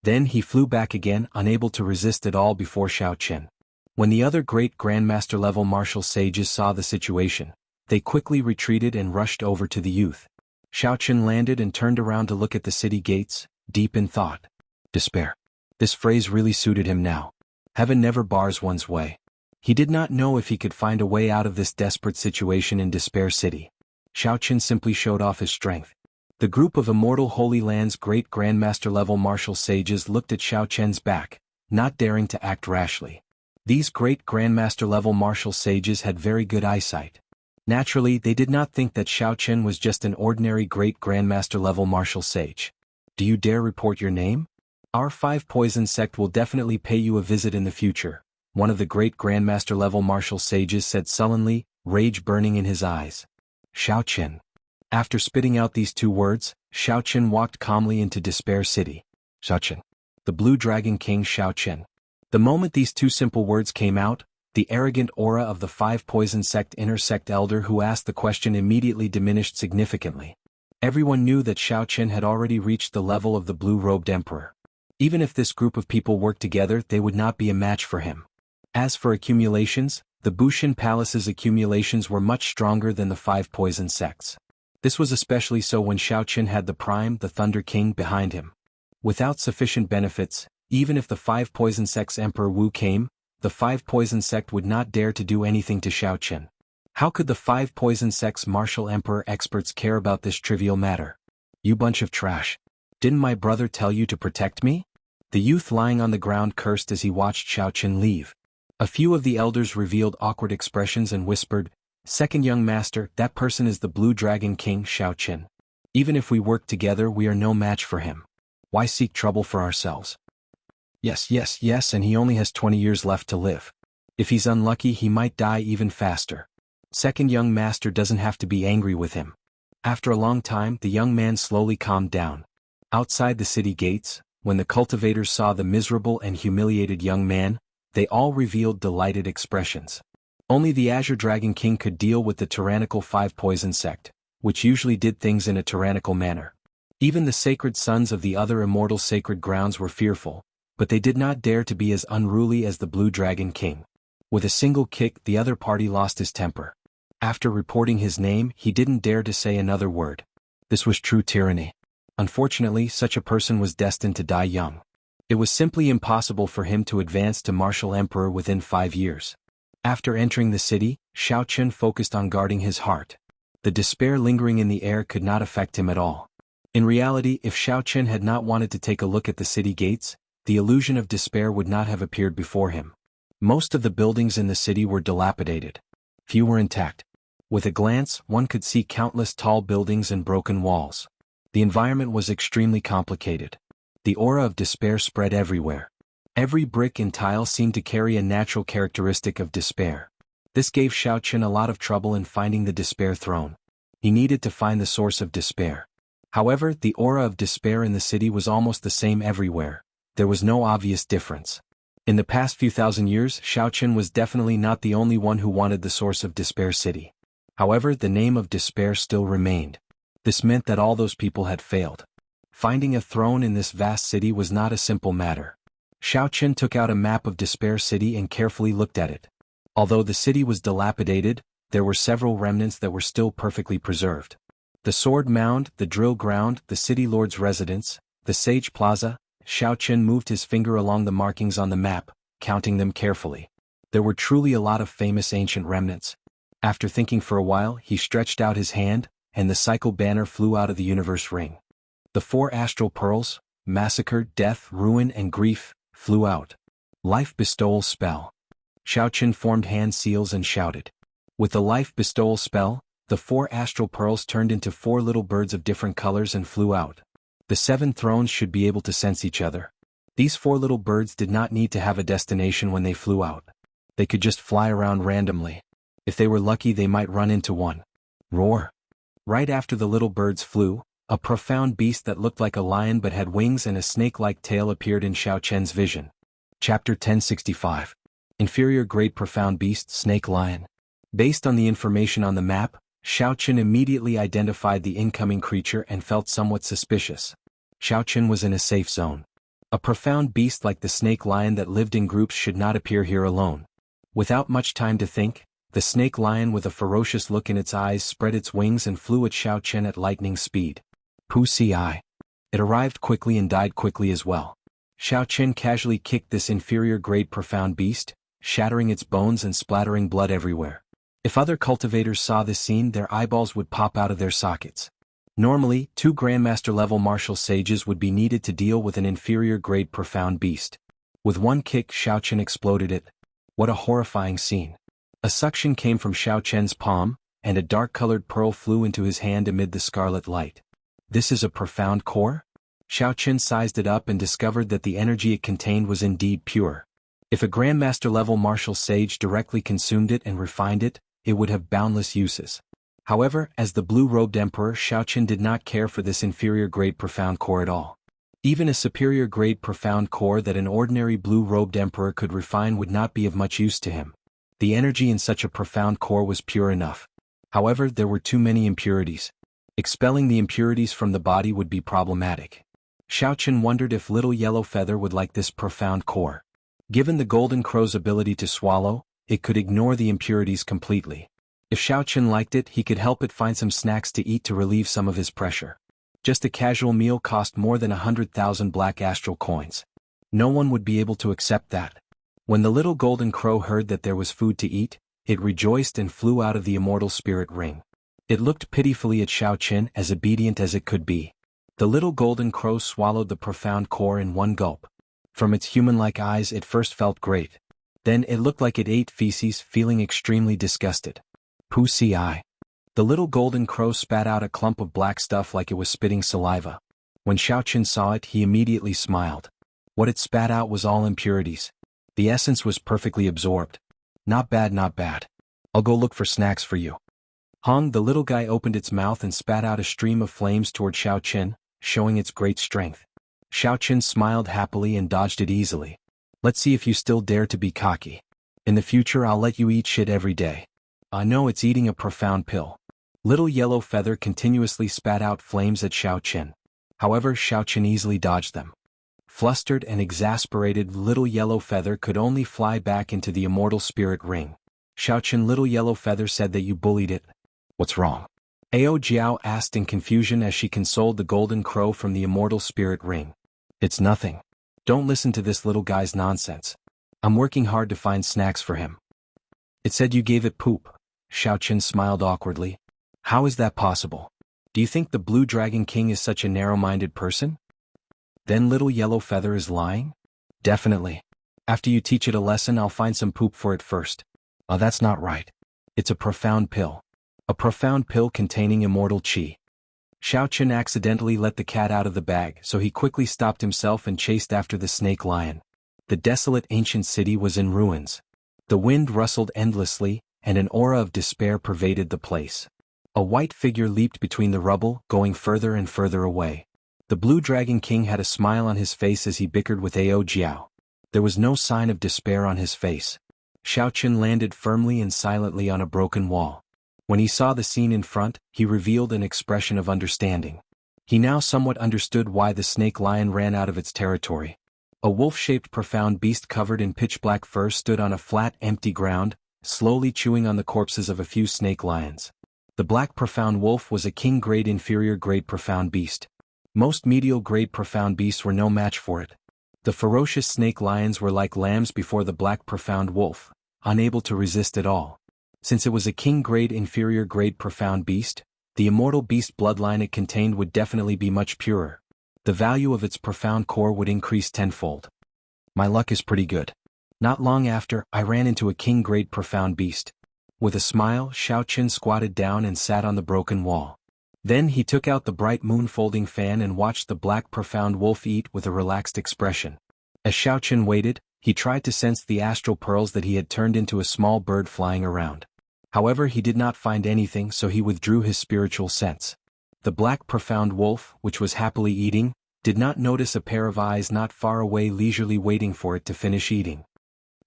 Then he flew back again, unable to resist at all before Xiao Qin. When the other great grandmaster-level martial sages saw the situation, they quickly retreated and rushed over to the youth. Xiao Qin landed and turned around to look at the city gates, deep in thought. Despair. This phrase really suited him now. Heaven never bars one's way. He did not know if he could find a way out of this desperate situation in Despair City. Xiao Qin simply showed off his strength. The group of immortal Holy Land's great grandmaster-level martial sages looked at Xiao Qin's back, not daring to act rashly. These great grandmaster-level martial sages had very good eyesight. Naturally, they did not think that Xiao Qin was just an ordinary great grandmaster-level martial sage. Do you dare report your name? Our 5 poison sect will definitely pay you a visit in the future, one of the great grandmaster-level martial sages said sullenly, rage burning in his eyes. Xiao Qin. After spitting out these 2 words, Xiao Qin walked calmly into Despair City. Xiao Qin. The Blue Dragon King Xiao Qin. The moment these 2 simple words came out, the arrogant aura of the 5 poison sect inner sect elder who asked the question immediately diminished significantly. Everyone knew that Xiao Qin had already reached the level of the blue-robed emperor. Even if this group of people worked together, they would not be a match for him. As for accumulations, the Bushin Palace's accumulations were much stronger than the 5 poison sects. This was especially so when Xiao Qin had the Prime, the Thunder King, behind him. Without sufficient benefits, even if the 5 poison sect's Emperor Wu came, the 5 poison sect would not dare to do anything to Xiao Qin. How could the 5 poison sect's martial emperor experts care about this trivial matter? You bunch of trash. Didn't my brother tell you to protect me? The youth lying on the ground cursed as he watched Xiao Qin leave. A few of the elders revealed awkward expressions and whispered, Second young master, that person is the Blue Dragon King Xiao Qin. Even if we work together, we are no match for him. Why seek trouble for ourselves? Yes, and he only has 20 years left to live. If he's unlucky, he might die even faster. Second young master doesn't have to be angry with him. After a long time, the young man slowly calmed down. Outside the city gates, when the cultivators saw the miserable and humiliated young man, they all revealed delighted expressions. Only the Azure Dragon King could deal with the tyrannical 5 poison sect, which usually did things in a tyrannical manner. Even the sacred sons of the other immortal sacred grounds were fearful, but they did not dare to be as unruly as the Blue Dragon King. With a single kick, the other party lost his temper. After reporting his name, he didn't dare to say another word. This was true tyranny. Unfortunately, such a person was destined to die young. It was simply impossible for him to advance to martial emperor within 5 years. After entering the city, Xiao Chen focused on guarding his heart. The despair lingering in the air could not affect him at all. In reality, if Xiao Chen had not wanted to take a look at the city gates, the illusion of despair would not have appeared before him. Most of the buildings in the city were dilapidated. Few were intact. With a glance, one could see countless tall buildings and broken walls. The environment was extremely complicated. The aura of despair spread everywhere. Every brick and tile seemed to carry a natural characteristic of despair. This gave Xiao Chen a lot of trouble in finding the despair throne. He needed to find the source of despair. However, the aura of despair in the city was almost the same everywhere. There was no obvious difference. In the past few thousand years, Xiao Chen was definitely not the only one who wanted the source of Despair City. However, the name of despair still remained. This meant that all those people had failed. Finding a throne in this vast city was not a simple matter. Xiao Chen took out a map of Despair City and carefully looked at it. Although the city was dilapidated, there were several remnants that were still perfectly preserved. The sword mound, the drill ground, the city lord's residence, the sage plaza. Xiao Chen moved his finger along the markings on the map, counting them carefully. There were truly a lot of famous ancient remnants. After thinking for a while, he stretched out his hand, and the cycle banner flew out of the universe ring. The 4 astral pearls, massacre, death, ruin, and grief, flew out. Life bestowal spell. Xiao Chen formed hand seals and shouted. With the life bestowal spell, the 4 astral pearls turned into 4 little birds of different colors and flew out. The 7 thrones should be able to sense each other. These 4 little birds did not need to have a destination when they flew out. They could just fly around randomly. If they were lucky, they might run into one. Roar! Right after the little birds flew, a profound beast that looked like a lion but had wings and a snake-like tail appeared in Xiao Chen's vision. Chapter 1065. Inferior Grade Profound Beast, Snake Lion. Based on the information on the map, Xiao Chen immediately identified the incoming creature and felt somewhat suspicious. Xiao Chen was in a safe zone. A profound beast like the snake lion that lived in groups should not appear here alone. Without much time to think, the snake lion with a ferocious look in its eyes spread its wings and flew at Xiao Chen at lightning speed. Wuxia. It arrived quickly and died quickly as well. Xiao Chen casually kicked this inferior grade profound beast, shattering its bones and splattering blood everywhere. If other cultivators saw this scene, their eyeballs would pop out of their sockets. Normally, 2 Grandmaster-level martial sages would be needed to deal with an inferior-grade profound beast. With one kick, Xiao Chen exploded it. What a horrifying scene. A suction came from Xiao Chen's palm, and a dark-colored pearl flew into his hand amid the scarlet light. This is a profound core? Xiao Chen sized it up and discovered that the energy it contained was indeed pure. If a Grandmaster-level martial sage directly consumed it and refined it, it would have boundless uses. However, as the blue-robed emperor, Xiao Chen did not care for this inferior-grade profound core at all. Even a superior-grade profound core that an ordinary blue-robed emperor could refine would not be of much use to him. The energy in such a profound core was pure enough. However, there were too many impurities. Expelling the impurities from the body would be problematic. Xiao Chen wondered if Little Yellow Feather would like this profound core. Given the Golden Crow's ability to swallow, it could ignore the impurities completely. If Xiao Chen liked it, he could help it find some snacks to eat to relieve some of his pressure. Just a casual meal cost more than 100,000 black astral coins. No one would be able to accept that. When the little golden crow heard that there was food to eat, it rejoiced and flew out of the immortal spirit ring. It looked pitifully at Xiao Chen, as obedient as it could be. The little golden crow swallowed the profound core in one gulp. From its human-like eyes, it first felt great. Then it looked like it ate feces, feeling extremely disgusted. Wuxia. The little golden crow spat out a clump of black stuff like it was spitting saliva. When Xiao Chen saw it, he immediately smiled. What it spat out was all impurities. The essence was perfectly absorbed. Not bad, not bad. I'll go look for snacks for you. Hong, the little guy, opened its mouth and spat out a stream of flames toward Xiao Chen, showing its great strength. Xiao Chen smiled happily and dodged it easily. Let's see if you still dare to be cocky. In the future, I'll let you eat shit every day. I know it's eating a profound pill. Little Yellow Feather continuously spat out flames at Xiao Chen. However, Xiao Chen easily dodged them. Flustered and exasperated, Little Yellow Feather could only fly back into the immortal spirit ring. Xiao Chen, Little Yellow Feather said that you bullied it. What's wrong? Ao Jiao asked in confusion as she consoled the golden crow from the immortal spirit ring. It's nothing. Don't listen to this little guy's nonsense. I'm working hard to find snacks for him. It said you gave it poop. Xiao Chen smiled awkwardly. How is that possible? Do you think the Blue Dragon King is such a narrow-minded person? Then Little Yellow Feather is lying? Definitely. After you teach it a lesson, I'll find some poop for it first. Oh, that's not right. It's a profound pill. A profound pill containing immortal qi. Xiao Chen accidentally let the cat out of the bag, so he quickly stopped himself and chased after the snake lion. The desolate ancient city was in ruins. The wind rustled endlessly, and an aura of despair pervaded the place. A white figure leaped between the rubble, going further and further away. The Blue Dragon King had a smile on his face as he bickered with Ao Jiao. There was no sign of despair on his face. Xiao Chen landed firmly and silently on a broken wall. When he saw the scene in front, he revealed an expression of understanding. He now somewhat understood why the snake lion ran out of its territory. A wolf-shaped profound beast covered in pitch-black fur stood on a flat, empty ground, slowly chewing on the corpses of a few snake lions. The black profound wolf was a king-grade inferior-grade profound beast. Most medial-grade profound beasts were no match for it. The ferocious snake lions were like lambs before the black profound wolf, unable to resist at all. Since it was a king-grade inferior-grade profound beast, the immortal beast bloodline it contained would definitely be much purer. The value of its profound core would increase tenfold. My luck is pretty good. Not long after, I ran into a king-grade profound beast. With a smile, Xiao Chen squatted down and sat on the broken wall. Then he took out the bright moon-folding fan and watched the black profound wolf eat with a relaxed expression. As Xiao Chen waited, he tried to sense the astral pearls that he had turned into a small bird flying around. However, he did not find anything, so he withdrew his spiritual sense. The black profound wolf, which was happily eating, did not notice a pair of eyes not far away leisurely waiting for it to finish eating.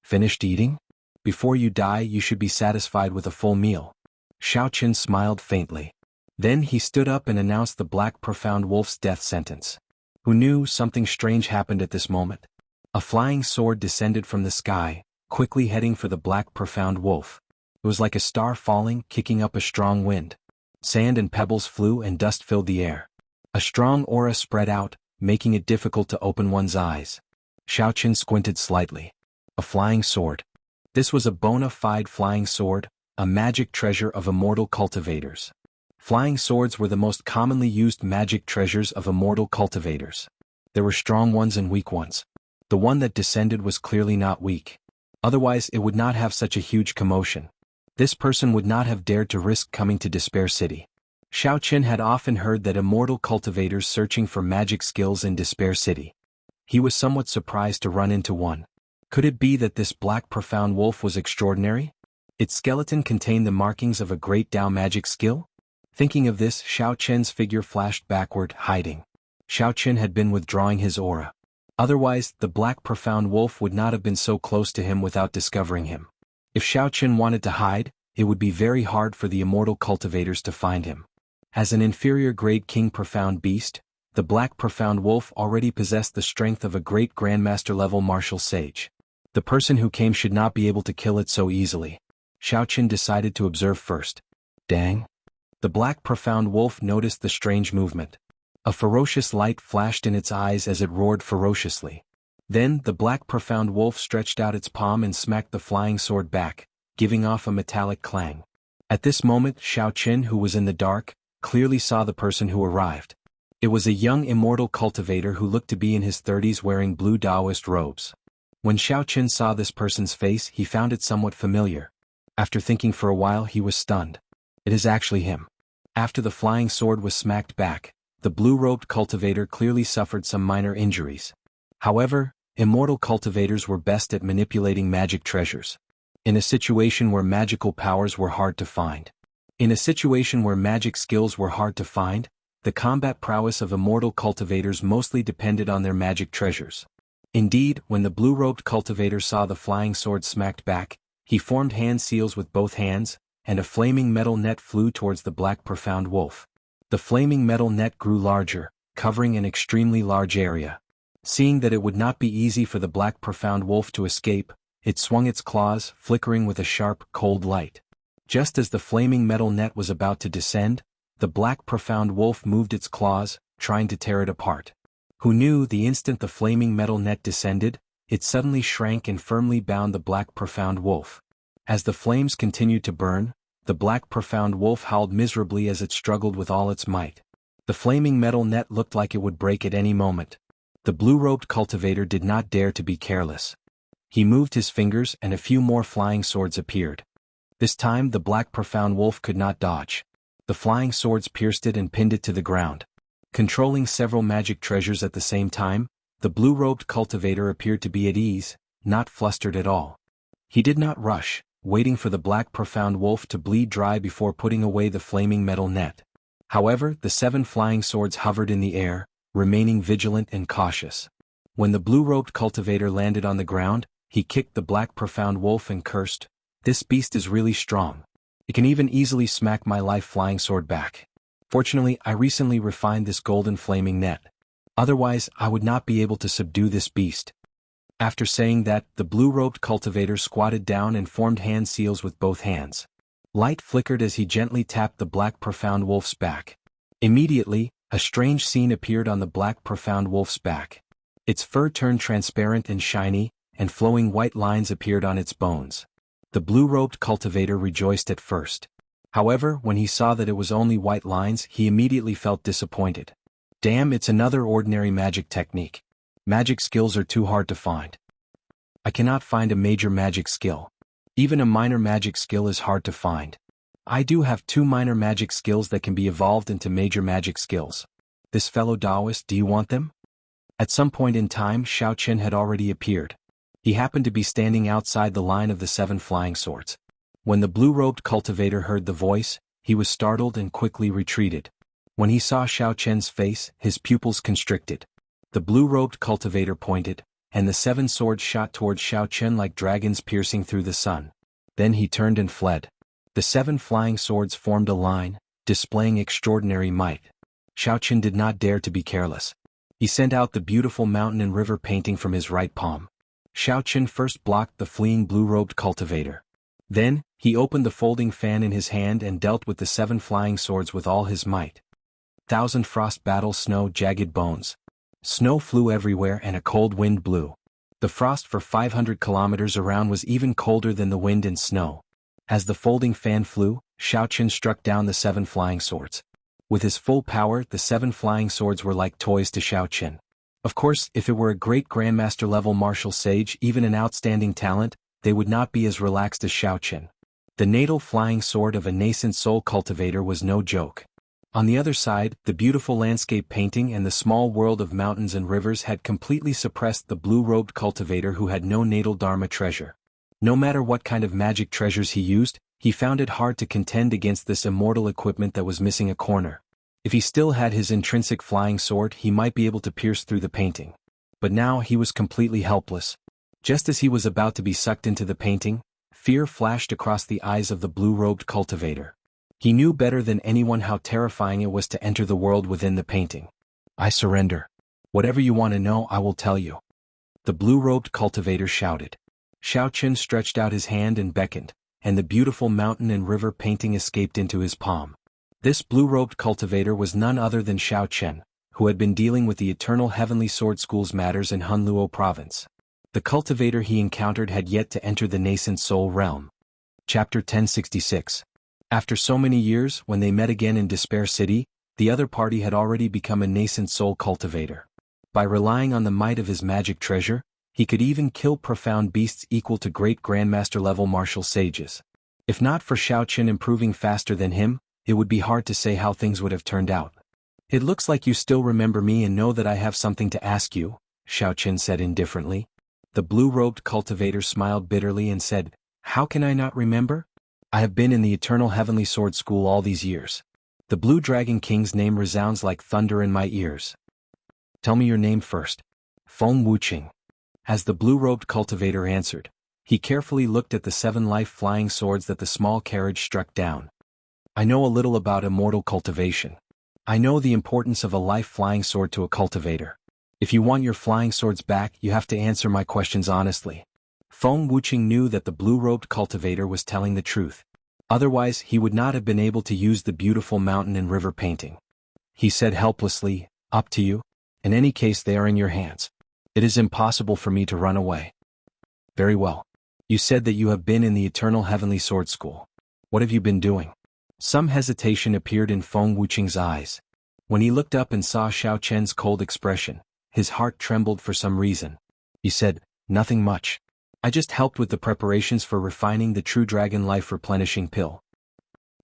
Finished eating? Before you die, you should be satisfied with a full meal. Xiao Chen smiled faintly. Then he stood up and announced the black profound wolf's death sentence. Who knew something strange happened at this moment? A flying sword descended from the sky, quickly heading for the black profound wolf. It was like a star falling, kicking up a strong wind. Sand and pebbles flew and dust filled the air. A strong aura spread out, making it difficult to open one's eyes. Xiao Chen squinted slightly. A flying sword. This was a bona fide flying sword, a magic treasure of immortal cultivators. Flying swords were the most commonly used magic treasures of immortal cultivators. There were strong ones and weak ones. The one that descended was clearly not weak. Otherwise it would not have such a huge commotion. This person would not have dared to risk coming to Despair City. Xiao Chen had often heard that immortal cultivators searching for magic skills in Despair City. He was somewhat surprised to run into one. Could it be that this black profound wolf was extraordinary? Its skeleton contained the markings of a great Dao magic skill? Thinking of this, Xiao Chen's figure flashed backward, hiding. Xiao Chen had been withdrawing his aura. Otherwise, the black profound wolf would not have been so close to him without discovering him. If Xiao Chen wanted to hide, it would be very hard for the immortal cultivators to find him. As an inferior-grade king profound beast, the black profound wolf already possessed the strength of a great grandmaster-level martial sage. The person who came should not be able to kill it so easily. Xiao Chen decided to observe first. Dang! The black profound wolf noticed the strange movement. A ferocious light flashed in its eyes as it roared ferociously. Then, the black profound wolf stretched out its palm and smacked the flying sword back, giving off a metallic clang. At this moment, Xiao Chen, who was in the dark, clearly saw the person who arrived. It was a young immortal cultivator who looked to be in his 30s wearing blue Taoist robes. When Xiao Chen saw this person's face, he found it somewhat familiar. After thinking for a while, he was stunned. It is actually him. After the flying sword was smacked back, the blue-robed cultivator clearly suffered some minor injuries. However, immortal cultivators were best at manipulating magic treasures. In a situation where magical powers were hard to find. In a situation where magic skills were hard to find, the combat prowess of immortal cultivators mostly depended on their magic treasures. Indeed, when the blue-robed cultivator saw the flying sword smacked back, he formed hand seals with both hands, and a flaming metal net flew towards the black profound wolf. The flaming metal net grew larger, covering an extremely large area. Seeing that it would not be easy for the black profound wolf to escape, it swung its claws, flickering with a sharp, cold light. Just as the flaming metal net was about to descend, the black profound wolf moved its claws, trying to tear it apart. Who knew the instant the flaming metal net descended, it suddenly shrank and firmly bound the black profound wolf. As the flames continued to burn, the black profound wolf howled miserably as it struggled with all its might. The flaming metal net looked like it would break at any moment. The blue-robed cultivator did not dare to be careless. He moved his fingers and a few more flying swords appeared. This time the black profound wolf could not dodge. The flying swords pierced it and pinned it to the ground. Controlling several magic treasures at the same time, the blue-robed cultivator appeared to be at ease, not flustered at all. He did not rush, waiting for the black profound wolf to bleed dry before putting away the flaming metal net. However, the 7 flying swords hovered in the air, remaining vigilant and cautious. When the blue-robed cultivator landed on the ground, he kicked the black profound wolf and cursed, "This beast is really strong. It can even easily smack my life flying sword back. Fortunately, I recently refined this golden flaming net. Otherwise, I would not be able to subdue this beast." After saying that, the blue-robed cultivator squatted down and formed hand seals with both hands. Light flickered as he gently tapped the black profound wolf's back. Immediately, a strange scene appeared on the black profound wolf's back. Its fur turned transparent and shiny, and flowing white lines appeared on its bones. The blue-robed cultivator rejoiced at first. However, when he saw that it was only white lines, he immediately felt disappointed. Damn, it's another ordinary magic technique. Magic skills are too hard to find. I cannot find a major magic skill. Even a minor magic skill is hard to find. I do have 2 minor magic skills that can be evolved into major magic skills. This fellow Taoist, do you want them? At some point in time, Xiao Qin had already appeared. He happened to be standing outside the line of the 7 flying swords. When the blue-robed cultivator heard the voice, he was startled and quickly retreated. When he saw Xiao Qian's face, his pupils constricted. The blue-robed cultivator pointed, and the 7 swords shot towards Xiao Qian like dragons piercing through the sun. Then he turned and fled. The 7 flying swords formed a line, displaying extraordinary might. Xiao Qian did not dare to be careless. He sent out the beautiful mountain and river painting from his right palm. Xiao Qian first blocked the fleeing blue-robed cultivator. Then, he opened the folding fan in his hand and dealt with the 7 flying swords with all his might. Thousand frost battle snow jagged bones. Snow flew everywhere and a cold wind blew. The frost for 500 kilometers around was even colder than the wind and snow. As the folding fan flew, Xiao Qian struck down the 7 flying swords. With his full power, the 7 flying swords were like toys to Xiao Qian. Of course, if it were a great grandmaster-level martial sage, even an outstanding talent, they would not be as relaxed as Xiao Qian. The natal flying sword of a nascent soul cultivator was no joke. On the other side, the beautiful landscape painting and the small world of mountains and rivers had completely suppressed the blue-robed cultivator who had no natal dharma treasure. No matter what kind of magic treasures he used, he found it hard to contend against this immortal equipment that was missing a corner. If he still had his intrinsic flying sword, he might be able to pierce through the painting. But now he was completely helpless. Just as he was about to be sucked into the painting, fear flashed across the eyes of the blue-robed cultivator. He knew better than anyone how terrifying it was to enter the world within the painting. "I surrender. Whatever you want to know, I will tell you," the blue-robed cultivator shouted. Xiao Qian stretched out his hand and beckoned, and the beautiful mountain and river painting escaped into his palm. This blue-robed cultivator was none other than Xiao Qian, who had been dealing with the Eternal Heavenly Sword School's matters in Hunluo province. The cultivator he encountered had yet to enter the nascent soul realm. Chapter 1066. After so many years, when they met again in Despair City, the other party had already become a nascent soul cultivator. By relying on the might of his magic treasure, he could even kill profound beasts equal to great grandmaster-level martial sages. If not for Xiao Qian improving faster than him, it would be hard to say how things would have turned out. "It looks like you still remember me and know that I have something to ask you," Xiao Qian said indifferently. The blue-robed cultivator smiled bitterly and said, "How can I not remember? I have been in the Eternal Heavenly Sword School all these years. The Blue Dragon King's name resounds like thunder in my ears." "Tell me your name first." "Feng Wuqing." As the blue-robed cultivator answered, he carefully looked at the 7 life-flying swords that the small carriage struck down. "I know a little about immortal cultivation. I know the importance of a life-flying sword to a cultivator. If you want your flying swords back, you have to answer my questions honestly." Feng Wuqing knew that the blue-robed cultivator was telling the truth. Otherwise, he would not have been able to use the beautiful mountain and river painting. He said helplessly, "Up to you. In any case, they are in your hands. It is impossible for me to run away." "Very well. You said that you have been in the Eternal Heavenly Sword School. What have you been doing? Some hesitation appeared in Feng Wuqing's eyes. When he looked up and saw Xiao Chen's cold expression, his heart trembled for some reason. He said, "Nothing much. I just helped with the preparations for refining the True Dragon Life Replenishing Pill."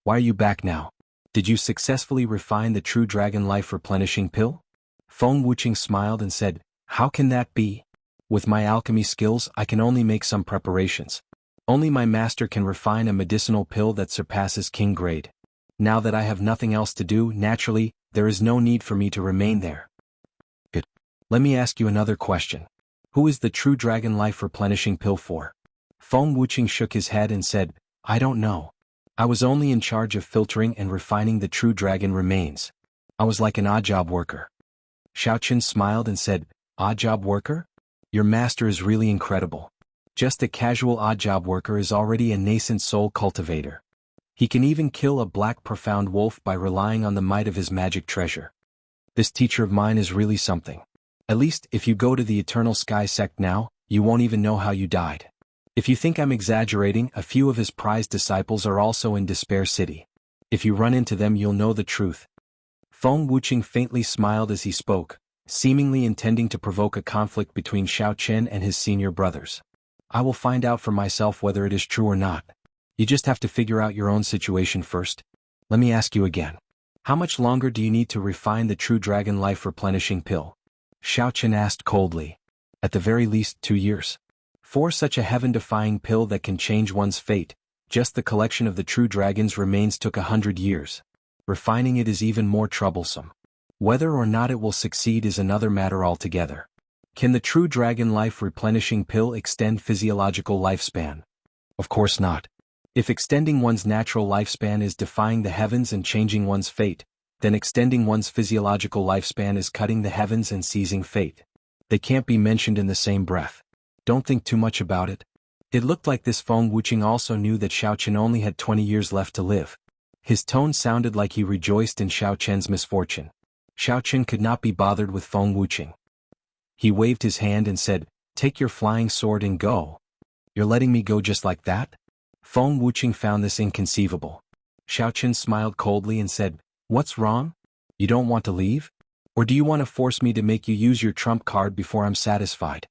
"Why are you back now? Did you successfully refine the True Dragon Life Replenishing Pill?" Feng Wuqing smiled and said, "How can that be? With my alchemy skills I can only make some preparations. Only my master can refine a medicinal pill that surpasses king grade. Now that I have nothing else to do, naturally, there is no need for me to remain there." "Good. Let me ask you another question. Who is the True Dragon Life Replenishing Pill for?" Feng Wuqing shook his head and said, "I don't know. I was only in charge of filtering and refining the True Dragon remains. I was like an odd job worker." Xiao Chen smiled and said, "Odd job worker? Your master is really incredible. Just a casual odd job worker is already a nascent soul cultivator. He can even kill a black profound wolf by relying on the might of his magic treasure. This teacher of mine is really something. At least, if you go to the Eternal Sky sect now, you won't even know how you died. If you think I'm exaggerating, a few of his prized disciples are also in Despair City. If you run into them you'll know the truth." Feng Wuqing faintly smiled as he spoke, seemingly intending to provoke a conflict between Xiao Chen and his senior brothers. "I will find out for myself whether it is true or not. You just have to figure out your own situation first. Let me ask you again. How much longer do you need to refine the True Dragon Life Replenishing Pill?" Xiao Chen asked coldly. "At the very least 2 years. For such a heaven-defying pill that can change one's fate, just the collection of the True Dragon's remains took 100 years. Refining it is even more troublesome. Whether or not it will succeed is another matter altogether. Can the True Dragon Life Replenishing Pill extend physiological lifespan? Of course not. If extending one's natural lifespan is defying the heavens and changing one's fate, then extending one's physiological lifespan is cutting the heavens and seizing fate. They can't be mentioned in the same breath. Don't think too much about it." It looked like this Feng Wuqing also knew that Xiao Chen only had 20 years left to live. His tone sounded like he rejoiced in Xiao Chen's misfortune. Xiao Chen could not be bothered with Feng Wuqing. He waved his hand and said, "Take your flying sword and go." "You're letting me go just like that?" Feng Wuqing found this inconceivable. Xiao Chen smiled coldly and said, "What's wrong? You don't want to leave? Or do you want to force me to make you use your trump card before I'm satisfied?"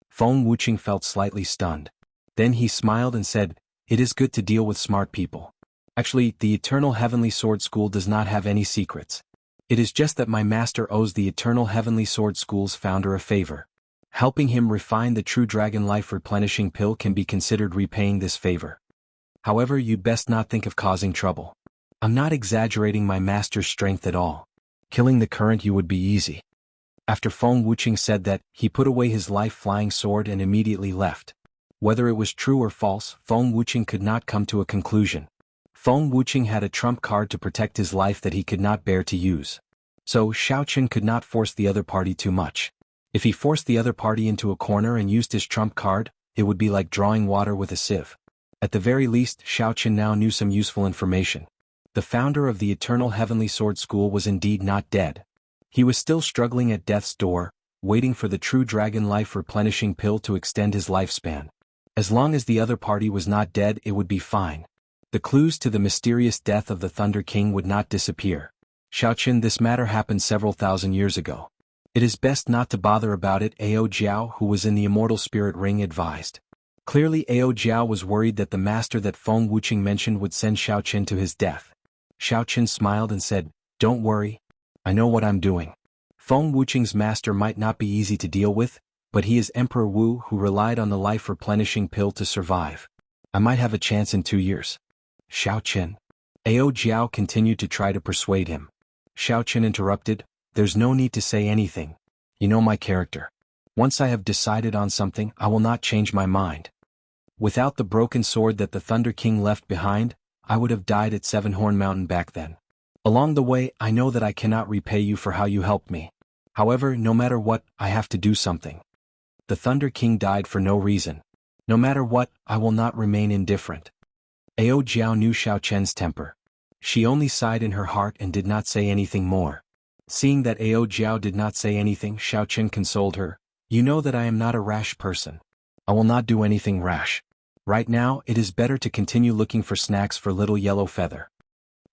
Feng Wuqing felt slightly stunned. Then he smiled and said, "It is good to deal with smart people. Actually, the Eternal Heavenly Sword School does not have any secrets. It is just that my master owes the Eternal Heavenly Sword School's founder a favor. Helping him refine the True Dragon Life Replenishing Pill can be considered repaying this favor. However, you'd best not think of causing trouble. I'm not exaggerating my master's strength at all. Killing the current you would be easy." After Feng Wuqing said that, he put away his life-flying sword and immediately left. Whether it was true or false, Feng Wuqing could not come to a conclusion. Feng Wuqing had a trump card to protect his life that he could not bear to use. So Xiao Chen could not force the other party too much. If he forced the other party into a corner and used his trump card, it would be like drawing water with a sieve. At the very least, Xiao Chen now knew some useful information. The founder of the Eternal Heavenly Sword School was indeed not dead. He was still struggling at death's door, waiting for the True Dragon Life Replenishing Pill to extend his lifespan. As long as the other party was not dead, it would be fine. The clues to the mysterious death of the Thunder King would not disappear. "Xiao Chen, this matter happened several thousand years ago. It is best not to bother about it," Ao Jiao, who was in the Immortal Spirit Ring, advised. Clearly Ao Jiao was worried that the master that Feng Wuqing mentioned would send Xiao Chen to his death. Xiao Chen smiled and said, "Don't worry. I know what I'm doing. Feng Wuqing's master might not be easy to deal with, but he is Emperor Wu who relied on the life replenishing pill to survive. I might have a chance in 2 years." "Xiao Chen." Ao Jiao continued to try to persuade him. Xiao Chen interrupted, "There's no need to say anything. You know my character. Once I have decided on something, I will not change my mind. Without the broken sword that the Thunder King left behind, I would have died at Sevenhorn Mountain back then. Along the way, I know that I cannot repay you for how you helped me. However, no matter what, I have to do something. The Thunder King died for no reason. No matter what, I will not remain indifferent." Ao Jiao knew Xiao Chen's temper. She only sighed in her heart and did not say anything more. Seeing that Ao Jiao did not say anything, Xiao Chen consoled her, "You know that I am not a rash person. I will not do anything rash. Right now, it is better to continue looking for snacks for little yellow feather.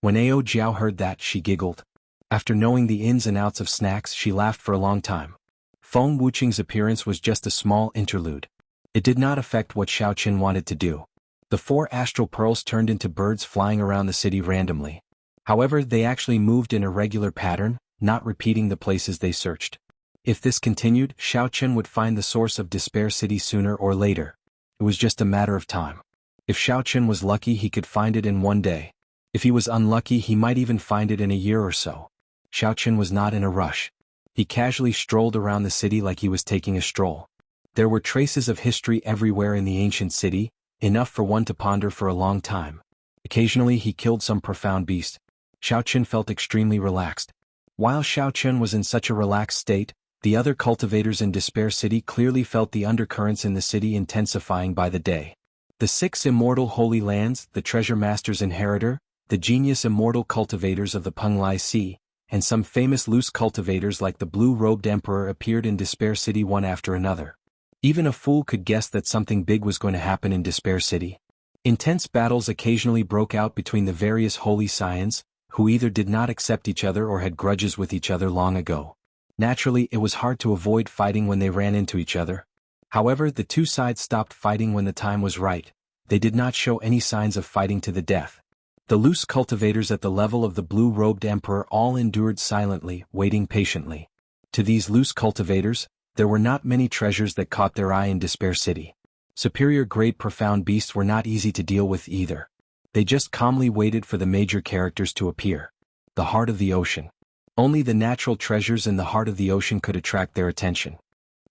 When Ao Jiao heard that, she giggled. After knowing the ins and outs of snacks, she laughed for a long time. Feng Wuqing's appearance was just a small interlude. It did not affect what Xiaoqin wanted to do. The 4 astral pearls turned into birds flying around the city randomly. However, they actually moved in a regular pattern, not repeating the places they searched. If this continued, Xiaoqin would find the source of Despair City sooner or later. It was just a matter of time. If Xiaoqin was lucky, he could find it in one day. If he was unlucky, he might even find it in a year or so. Xiaoqin was not in a rush. He casually strolled around the city like he was taking a stroll. There were traces of history everywhere in the ancient city, enough for one to ponder for a long time. Occasionally he killed some profound beast. Xiaoqin felt extremely relaxed. While Xiaoqin was in such a relaxed state, the other cultivators in Despair City clearly felt the undercurrents in the city intensifying by the day. The 6 immortal holy lands, the treasure master's inheritor, the genius immortal cultivators of the Penglai Sea, and some famous loose cultivators like the blue-robed emperor appeared in Despair City one after another. Even a fool could guess that something big was going to happen in Despair City. Intense battles occasionally broke out between the various holy scions, who either did not accept each other or had grudges with each other long ago. Naturally, it was hard to avoid fighting when they ran into each other. However, the 2 sides stopped fighting when the time was right. They did not show any signs of fighting to the death. The loose cultivators at the level of the blue-robed emperor all endured silently, waiting patiently. To these loose cultivators, there were not many treasures that caught their eye in Despair City. Superior-grade profound beasts were not easy to deal with either. They just calmly waited for the major characters to appear. The heart of the ocean. Only the natural treasures in the heart of the ocean could attract their attention.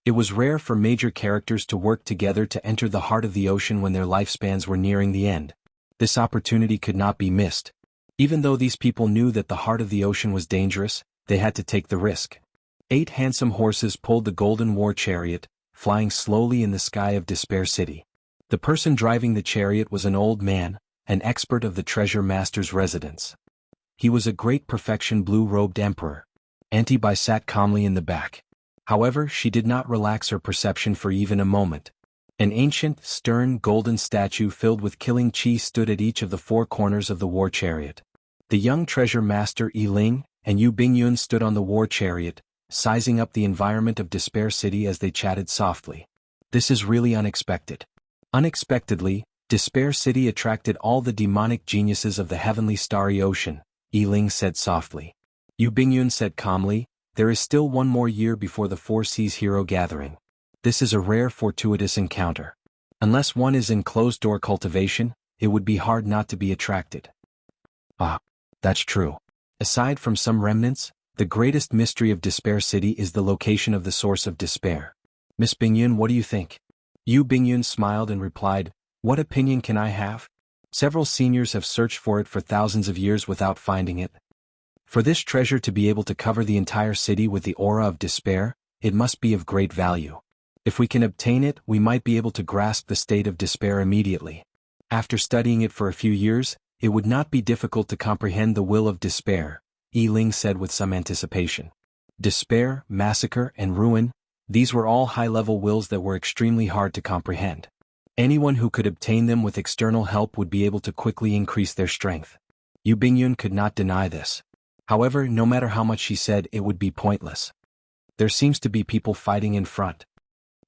It was rare for major characters to work together to enter the heart of the ocean when their lifespans were nearing the end. This opportunity could not be missed. Even though these people knew that the heart of the ocean was dangerous, they had to take the risk. 8 handsome horses pulled the golden war chariot, flying slowly in the sky of Despair City. The person driving the chariot was an old man, an expert of the treasure master's residence. He was a great perfection blue-robed emperor. Auntie Bai sat calmly in the back. However, she did not relax her perception for even a moment. An ancient, stern, golden statue filled with killing chi stood at each of the 4 corners of the war chariot. The young treasure master Yi Ling and Yu Bingyun stood on the war chariot, sizing up the environment of Despair City as they chatted softly. This is really unexpected. Unexpectedly, Despair City attracted all the demonic geniuses of the heavenly starry ocean, Yi Ling said softly. Yu Bingyun said calmly, there is still 1 more year before the 4 Seas hero gathering. This is a rare fortuitous encounter. Unless one is in closed-door cultivation, it would be hard not to be attracted. Ah, that's true. Aside from some remnants, the greatest mystery of Despair City is the location of the source of despair. Miss Bingyun, what do you think? Yu Bingyun smiled and replied, what opinion can I have? Several seniors have searched for it for thousands of years without finding it. For this treasure to be able to cover the entire city with the aura of despair, it must be of great value. If we can obtain it, we might be able to grasp the state of despair immediately. After studying it for a few years, it would not be difficult to comprehend the will of despair, Yi Ling said with some anticipation. Despair, massacre, and ruin, these were all high-level wills that were extremely hard to comprehend. Anyone who could obtain them with external help would be able to quickly increase their strength. Yu Bingyun could not deny this. However, no matter how much she said, it would be pointless. There seems to be people fighting in front.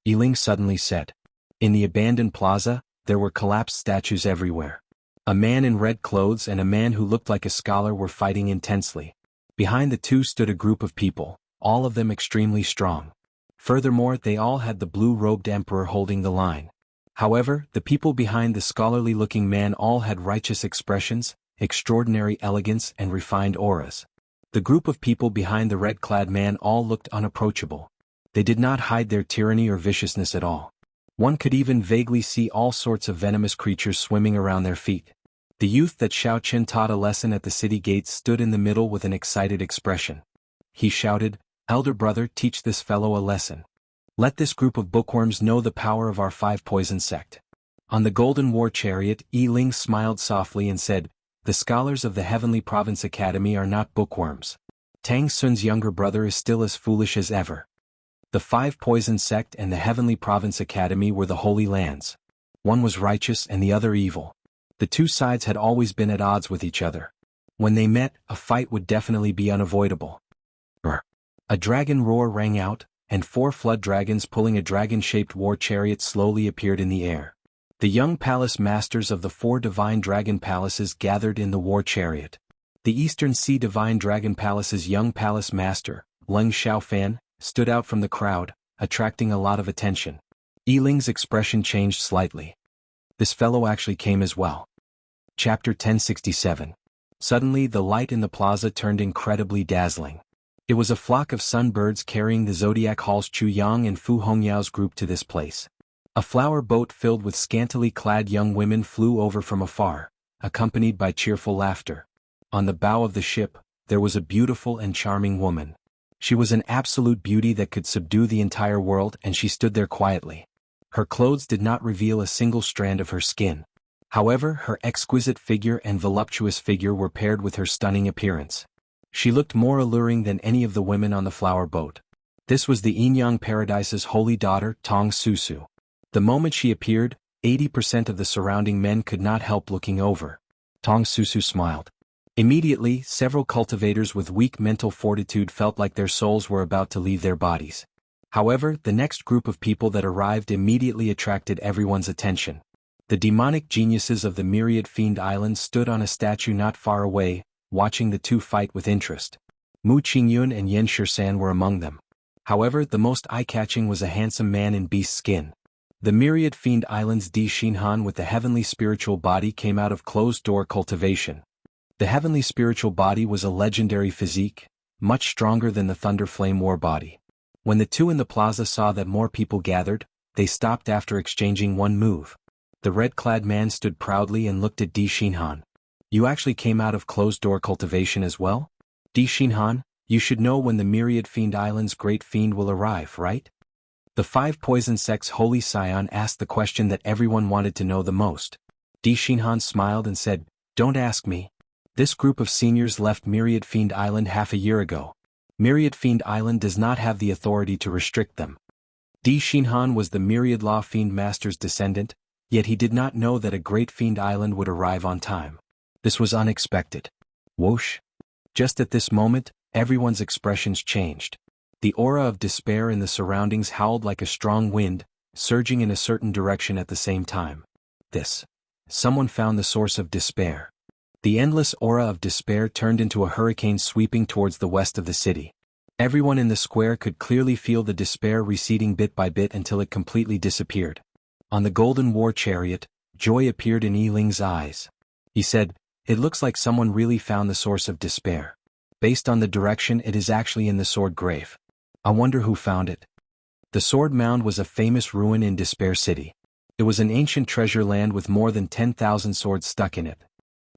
Yi Ling suddenly said. In the abandoned plaza, there were collapsed statues everywhere. A man in red clothes and a man who looked like a scholar were fighting intensely. Behind the 2 stood a group of people, all of them extremely strong. Furthermore, they all had the blue-robed emperor holding the line. However, the people behind the scholarly-looking man all had righteous expressions, extraordinary elegance, and refined auras. The group of people behind the red-clad man all looked unapproachable. They did not hide their tyranny or viciousness at all. One could even vaguely see all sorts of venomous creatures swimming around their feet. The youth that Xiaoqin taught a lesson at the city gates stood in the middle with an excited expression. He shouted, Elder brother, teach this fellow a lesson. Let this group of bookworms know the power of our 5 poison sect. On the golden war chariot, Yi Ling smiled softly and said, the scholars of the Heavenly Province Academy are not bookworms. Tang Sun's younger brother is still as foolish as ever. The 5 poison sect and the Heavenly Province Academy were the Holy Lands. One was righteous and the other evil. The two sides had always been at odds with each other. When they met, a fight would definitely be unavoidable. A dragon roar rang out, and 4 flood dragons pulling a dragon-shaped war chariot slowly appeared in the air. The young palace masters of the 4 divine dragon palaces gathered in the war chariot. The Eastern Sea Divine Dragon Palace's young palace master, Leng Xiaofan, stood out from the crowd, attracting a lot of attention. Yiling's expression changed slightly. This fellow actually came as well. Chapter 1067. Suddenly the light in the plaza turned incredibly dazzling. It was a flock of sunbirds carrying the Zodiac Hall's Chu Yang and Fu Hongyao's group to this place. A flower boat filled with scantily clad young women flew over from afar, accompanied by cheerful laughter. On the bow of the ship, there was a beautiful and charming woman. She was an absolute beauty that could subdue the entire world, and she stood there quietly. Her clothes did not reveal a single strand of her skin. However, her exquisite figure and voluptuous figure were paired with her stunning appearance. She looked more alluring than any of the women on the flower boat. This was the Yinyang Paradise's holy daughter, Tong Susu. The moment she appeared, 80% of the surrounding men could not help looking over. Tong Susu smiled. Immediately, several cultivators with weak mental fortitude felt like their souls were about to leave their bodies. However, the next group of people that arrived immediately attracted everyone's attention. The demonic geniuses of the Myriad Fiend Island stood on a statue not far away, watching the two fight with interest. Mu Qingyun and Yan Shisan were among them. However, the most eye-catching was a handsome man in beast skin. The Myriad Fiend Island's Di Xinhan with the heavenly spiritual body came out of closed-door cultivation. The heavenly spiritual body was a legendary physique, much stronger than the Thunder Flame War body. When the two in the plaza saw that more people gathered, they stopped after exchanging one move. The red-clad man stood proudly and looked at Di Xinhan. You actually came out of closed-door cultivation as well? Di Xinhan, you should know when the Myriad Fiend Island's great fiend will arrive, right? The 5 poison sect's holy scion asked the question that everyone wanted to know the most. Di Xinhan smiled and said, "Don't ask me. This group of seniors left Myriad Fiend Island half a year ago. Myriad Fiend Island does not have the authority to restrict them." Di Xinhan was the Myriad Law Fiend Master's descendant, yet he did not know that a great fiend island would arrive on time. This was unexpected. Whoosh! Just at this moment, everyone's expressions changed. The aura of despair in the surroundings howled like a strong wind, surging in a certain direction at the same time. Someone found the source of despair. The endless aura of despair turned into a hurricane sweeping towards the west of the city. Everyone in the square could clearly feel the despair receding bit by bit until it completely disappeared. On the golden war chariot, joy appeared in Yiling's eyes. He said, "It looks like someone really found the source of despair. Based on the direction, it is actually in the sword grave. I wonder who found it." The sword mound was a famous ruin in Despair City. It was an ancient treasure land with more than 10,000 swords stuck in it.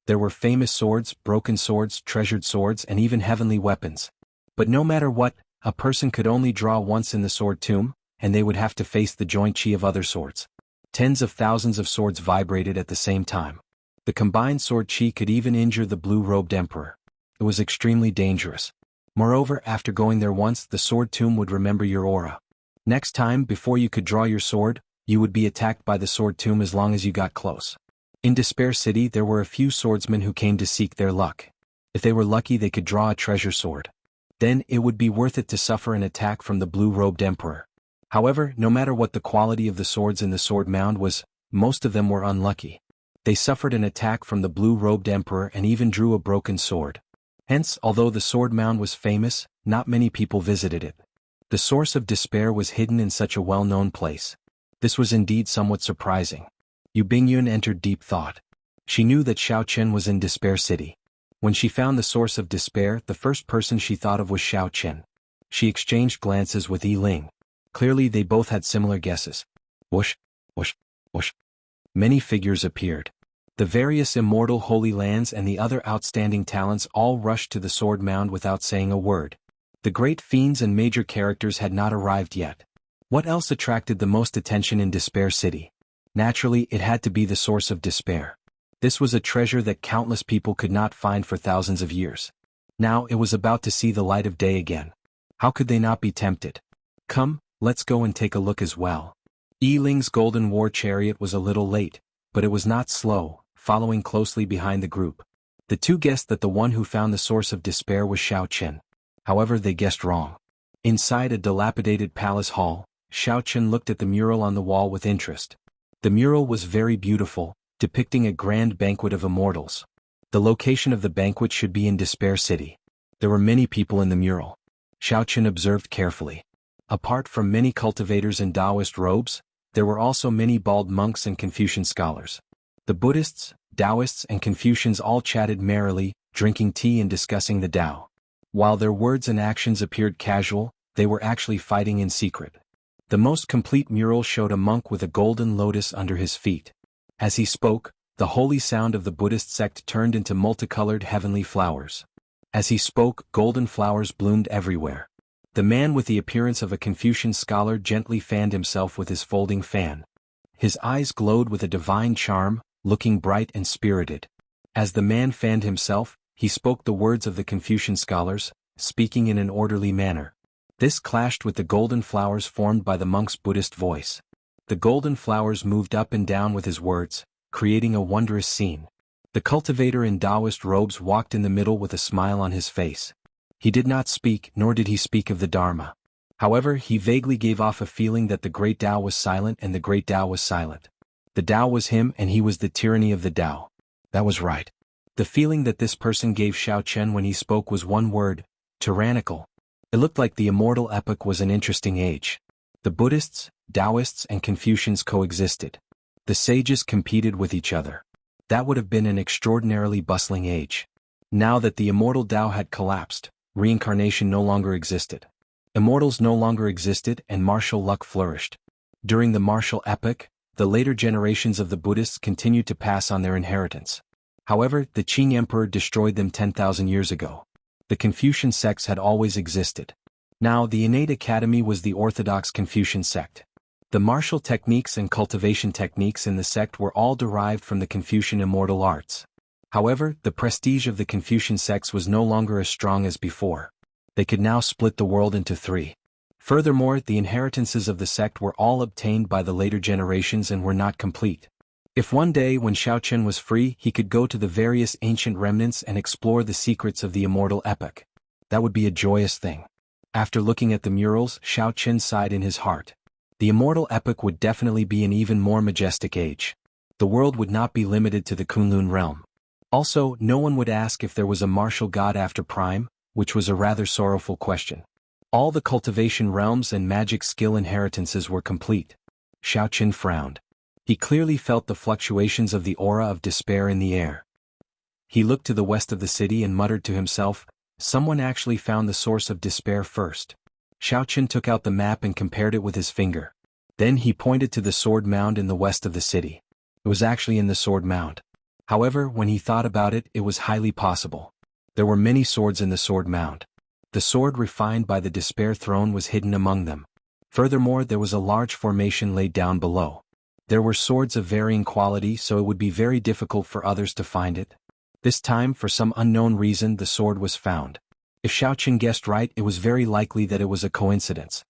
There were famous swords, broken swords, treasured swords, and even heavenly weapons. But no matter what, a person could only draw once in the sword tomb, and they would have to face the joint chi of other swords. Tens of thousands of swords vibrated at the same time. The combined sword chi could even injure the blue-robed emperor. It was extremely dangerous. Moreover, after going there once, the sword tomb would remember your aura. Next time, before you could draw your sword, you would be attacked by the sword tomb as long as you got close. In Despair City there were a few swordsmen who came to seek their luck. If they were lucky they could draw a treasure sword. Then it would be worth it to suffer an attack from the blue-robed emperor. However, no matter what the quality of the swords in the sword mound was, most of them were unlucky. They suffered an attack from the blue-robed emperor and even drew a broken sword. Hence, although the sword mound was famous, not many people visited it. The source of despair was hidden in such a well-known place. This was indeed somewhat surprising. Yu Bingyun entered deep thought. She knew that Xiao Chen was in Despair City. When she found the source of despair, the first person she thought of was Xiao Chen. She exchanged glances with Yiling. Clearly they both had similar guesses. Whoosh, whoosh, whoosh. Many figures appeared. The various immortal holy lands and the other outstanding talents all rushed to the sword mound without saying a word. The great fiends and major characters had not arrived yet. What else attracted the most attention in Despair City? Naturally, it had to be the source of despair. This was a treasure that countless people could not find for thousands of years. Now it was about to see the light of day again. How could they not be tempted? Come, let's go and take a look as well. Yi Ling's golden war chariot was a little late, but it was not slow, following closely behind the group. The two guessed that the one who found the source of despair was Xiao Chen. However, they guessed wrong. Inside a dilapidated palace hall, Xiao Chen looked at the mural on the wall with interest. The mural was very beautiful, depicting a grand banquet of immortals. The location of the banquet should be in Despair City. There were many people in the mural. Xiao Chen observed carefully. Apart from many cultivators in Taoist robes, there were also many bald monks and Confucian scholars. The Buddhists, Taoists and Confucians all chatted merrily, drinking tea and discussing the Tao. While their words and actions appeared casual, they were actually fighting in secret. The most complete mural showed a monk with a golden lotus under his feet. As he spoke, the holy sound of the Buddhist sect turned into multicolored heavenly flowers. As he spoke, golden flowers bloomed everywhere. The man with the appearance of a Confucian scholar gently fanned himself with his folding fan. His eyes glowed with a divine charm, looking bright and spirited. As the man fanned himself, he spoke the words of the Confucian scholars, speaking in an orderly manner. This clashed with the golden flowers formed by the monk's Buddhist voice. The golden flowers moved up and down with his words, creating a wondrous scene. The cultivator in Taoist robes walked in the middle with a smile on his face. He did not speak, nor did he speak of the Dharma. However, he vaguely gave off a feeling that the great Tao was silent and the great Tao was silent. The Tao was him and he was the tyranny of the Tao. That was right. The feeling that this person gave Xiao Chen when he spoke was one word: tyrannical. It looked like the immortal epoch was an interesting age. The Buddhists, Taoists and Confucians coexisted. The sages competed with each other. That would have been an extraordinarily bustling age. Now that the immortal Tao had collapsed, reincarnation no longer existed. Immortals no longer existed and martial luck flourished. During the martial epoch, the later generations of the Buddhists continued to pass on their inheritance. However, the Qing Emperor destroyed them 10,000 years ago. The Confucian sects had always existed. Now the innate academy was the orthodox Confucian sect. The martial techniques and cultivation techniques in the sect were all derived from the Confucian immortal arts. However, the prestige of the Confucian sects was no longer as strong as before. They could now split the world into three. Furthermore, the inheritances of the sect were all obtained by the later generations and were not complete. If one day when Xiao Chen was free he could go to the various ancient remnants and explore the secrets of the immortal epoch, that would be a joyous thing. After looking at the murals, Xiao Chen sighed in his heart. The immortal epoch would definitely be an even more majestic age. The world would not be limited to the Kunlun realm. Also, no one would ask if there was a martial god after Prime, which was a rather sorrowful question. All the cultivation realms and magic skill inheritances were complete. Xiao Chen frowned. He clearly felt the fluctuations of the aura of despair in the air. He looked to the west of the city and muttered to himself, someone actually found the source of despair first. Xiao Chen took out the map and compared it with his finger. Then he pointed to the sword mound in the west of the city. It was actually in the sword mound. However, when he thought about it, it was highly possible. There were many swords in the sword mound. The sword refined by the despair throne was hidden among them. Furthermore, there was a large formation laid down below. There were swords of varying quality, so it would be very difficult for others to find it. This time, for some unknown reason, the sword was found. If Xiao Chen guessed right, it was very likely that it was a coincidence.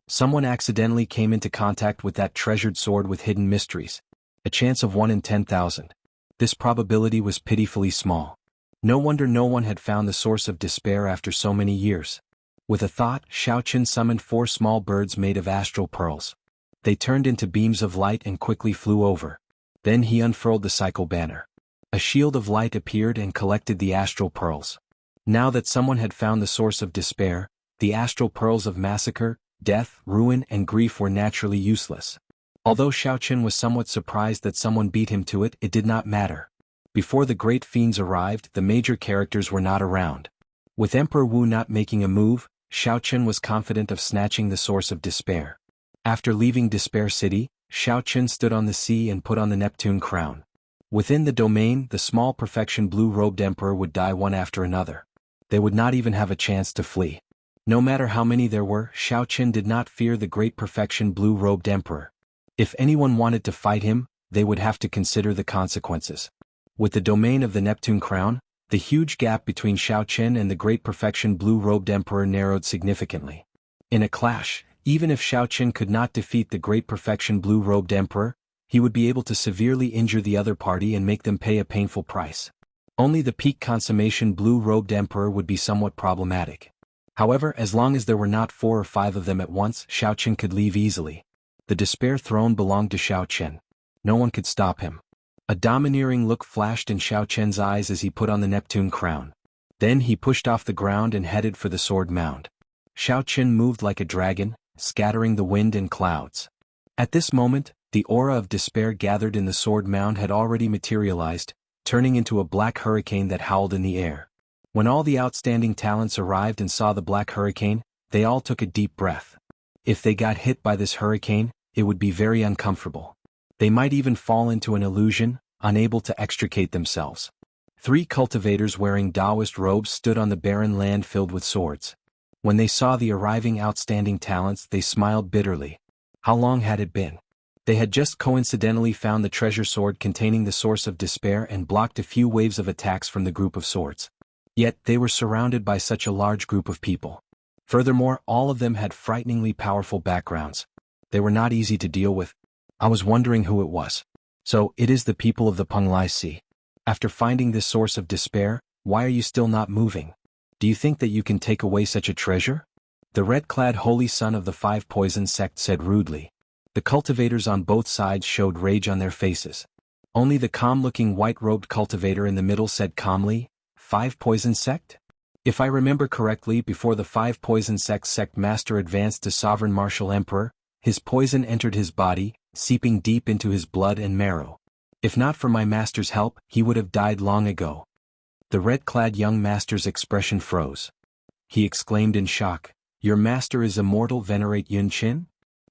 Someone accidentally came into contact with that treasured sword with hidden mysteries. A chance of 1 in 10,000. This probability was pitifully small. No wonder no one had found the source of despair after so many years. With a thought, Xiao Chen summoned 4 small birds made of astral pearls. They turned into beams of light and quickly flew over. Then he unfurled the cycle banner. A shield of light appeared and collected the astral pearls. Now that someone had found the source of despair, the astral pearls of massacre, death, ruin and grief were naturally useless. Although Xiao Chen was somewhat surprised that someone beat him to it, it did not matter. Before the great fiends arrived, the major characters were not around. With Emperor Wu not making a move, Xiao Chen was confident of snatching the source of despair. After leaving Despair City, Xiao Chen stood on the sea and put on the Neptune crown. Within the domain, the small perfection blue-robed emperor would die one after another. They would not even have a chance to flee. No matter how many there were, Xiao Chen did not fear the great perfection blue-robed emperor. If anyone wanted to fight him, they would have to consider the consequences. With the domain of the Neptune crown, the huge gap between Xiao Chen and the great perfection blue-robed emperor narrowed significantly. In a clash, Even if Xiaoqin could not defeat the great perfection blue-robed emperor, he would be able to severely injure the other party and make them pay a painful price. Only the peak consummation blue-robed emperor would be somewhat problematic. However, as long as there were not 4 or 5 of them at once, Xiaoqin could leave easily. The despair throne belonged to Xiaoqin. No one could stop him. A domineering look flashed in Xiaoqin's eyes as he put on the Neptune crown. Then he pushed off the ground and headed for the sword mound. Xiaoqin moved like a dragon, scattering the wind and clouds. At this moment, the aura of despair gathered in the sword mound had already materialized, turning into a black hurricane that howled in the air. When all the outstanding talents arrived and saw the black hurricane, they all took a deep breath. If they got hit by this hurricane, it would be very uncomfortable. They might even fall into an illusion, unable to extricate themselves. 3 cultivators wearing Taoist robes stood on the barren land filled with swords. When they saw the arriving outstanding talents, they smiled bitterly. How long had it been? They had just coincidentally found the treasure sword containing the source of despair and blocked a few waves of attacks from the group of swords. Yet, they were surrounded by such a large group of people. Furthermore, all of them had frighteningly powerful backgrounds. They were not easy to deal with. I was wondering who it was. So, it is the people of the Penglai Sea. After finding this source of despair, why are you still not moving? Do you think that you can take away such a treasure? The red-clad holy son of the 5 poison sect said rudely. The cultivators on both sides showed rage on their faces. Only the calm-looking white-robed cultivator in the middle said calmly, 5 poison sect? If I remember correctly, before the 5 poison sect master advanced to sovereign martial emperor, his poison entered his body, seeping deep into his blood and marrow. If not for my master's help, he would have died long ago. The red-clad young master's expression froze. He exclaimed in shock, "Your master is immortal venerate Yun Qin?"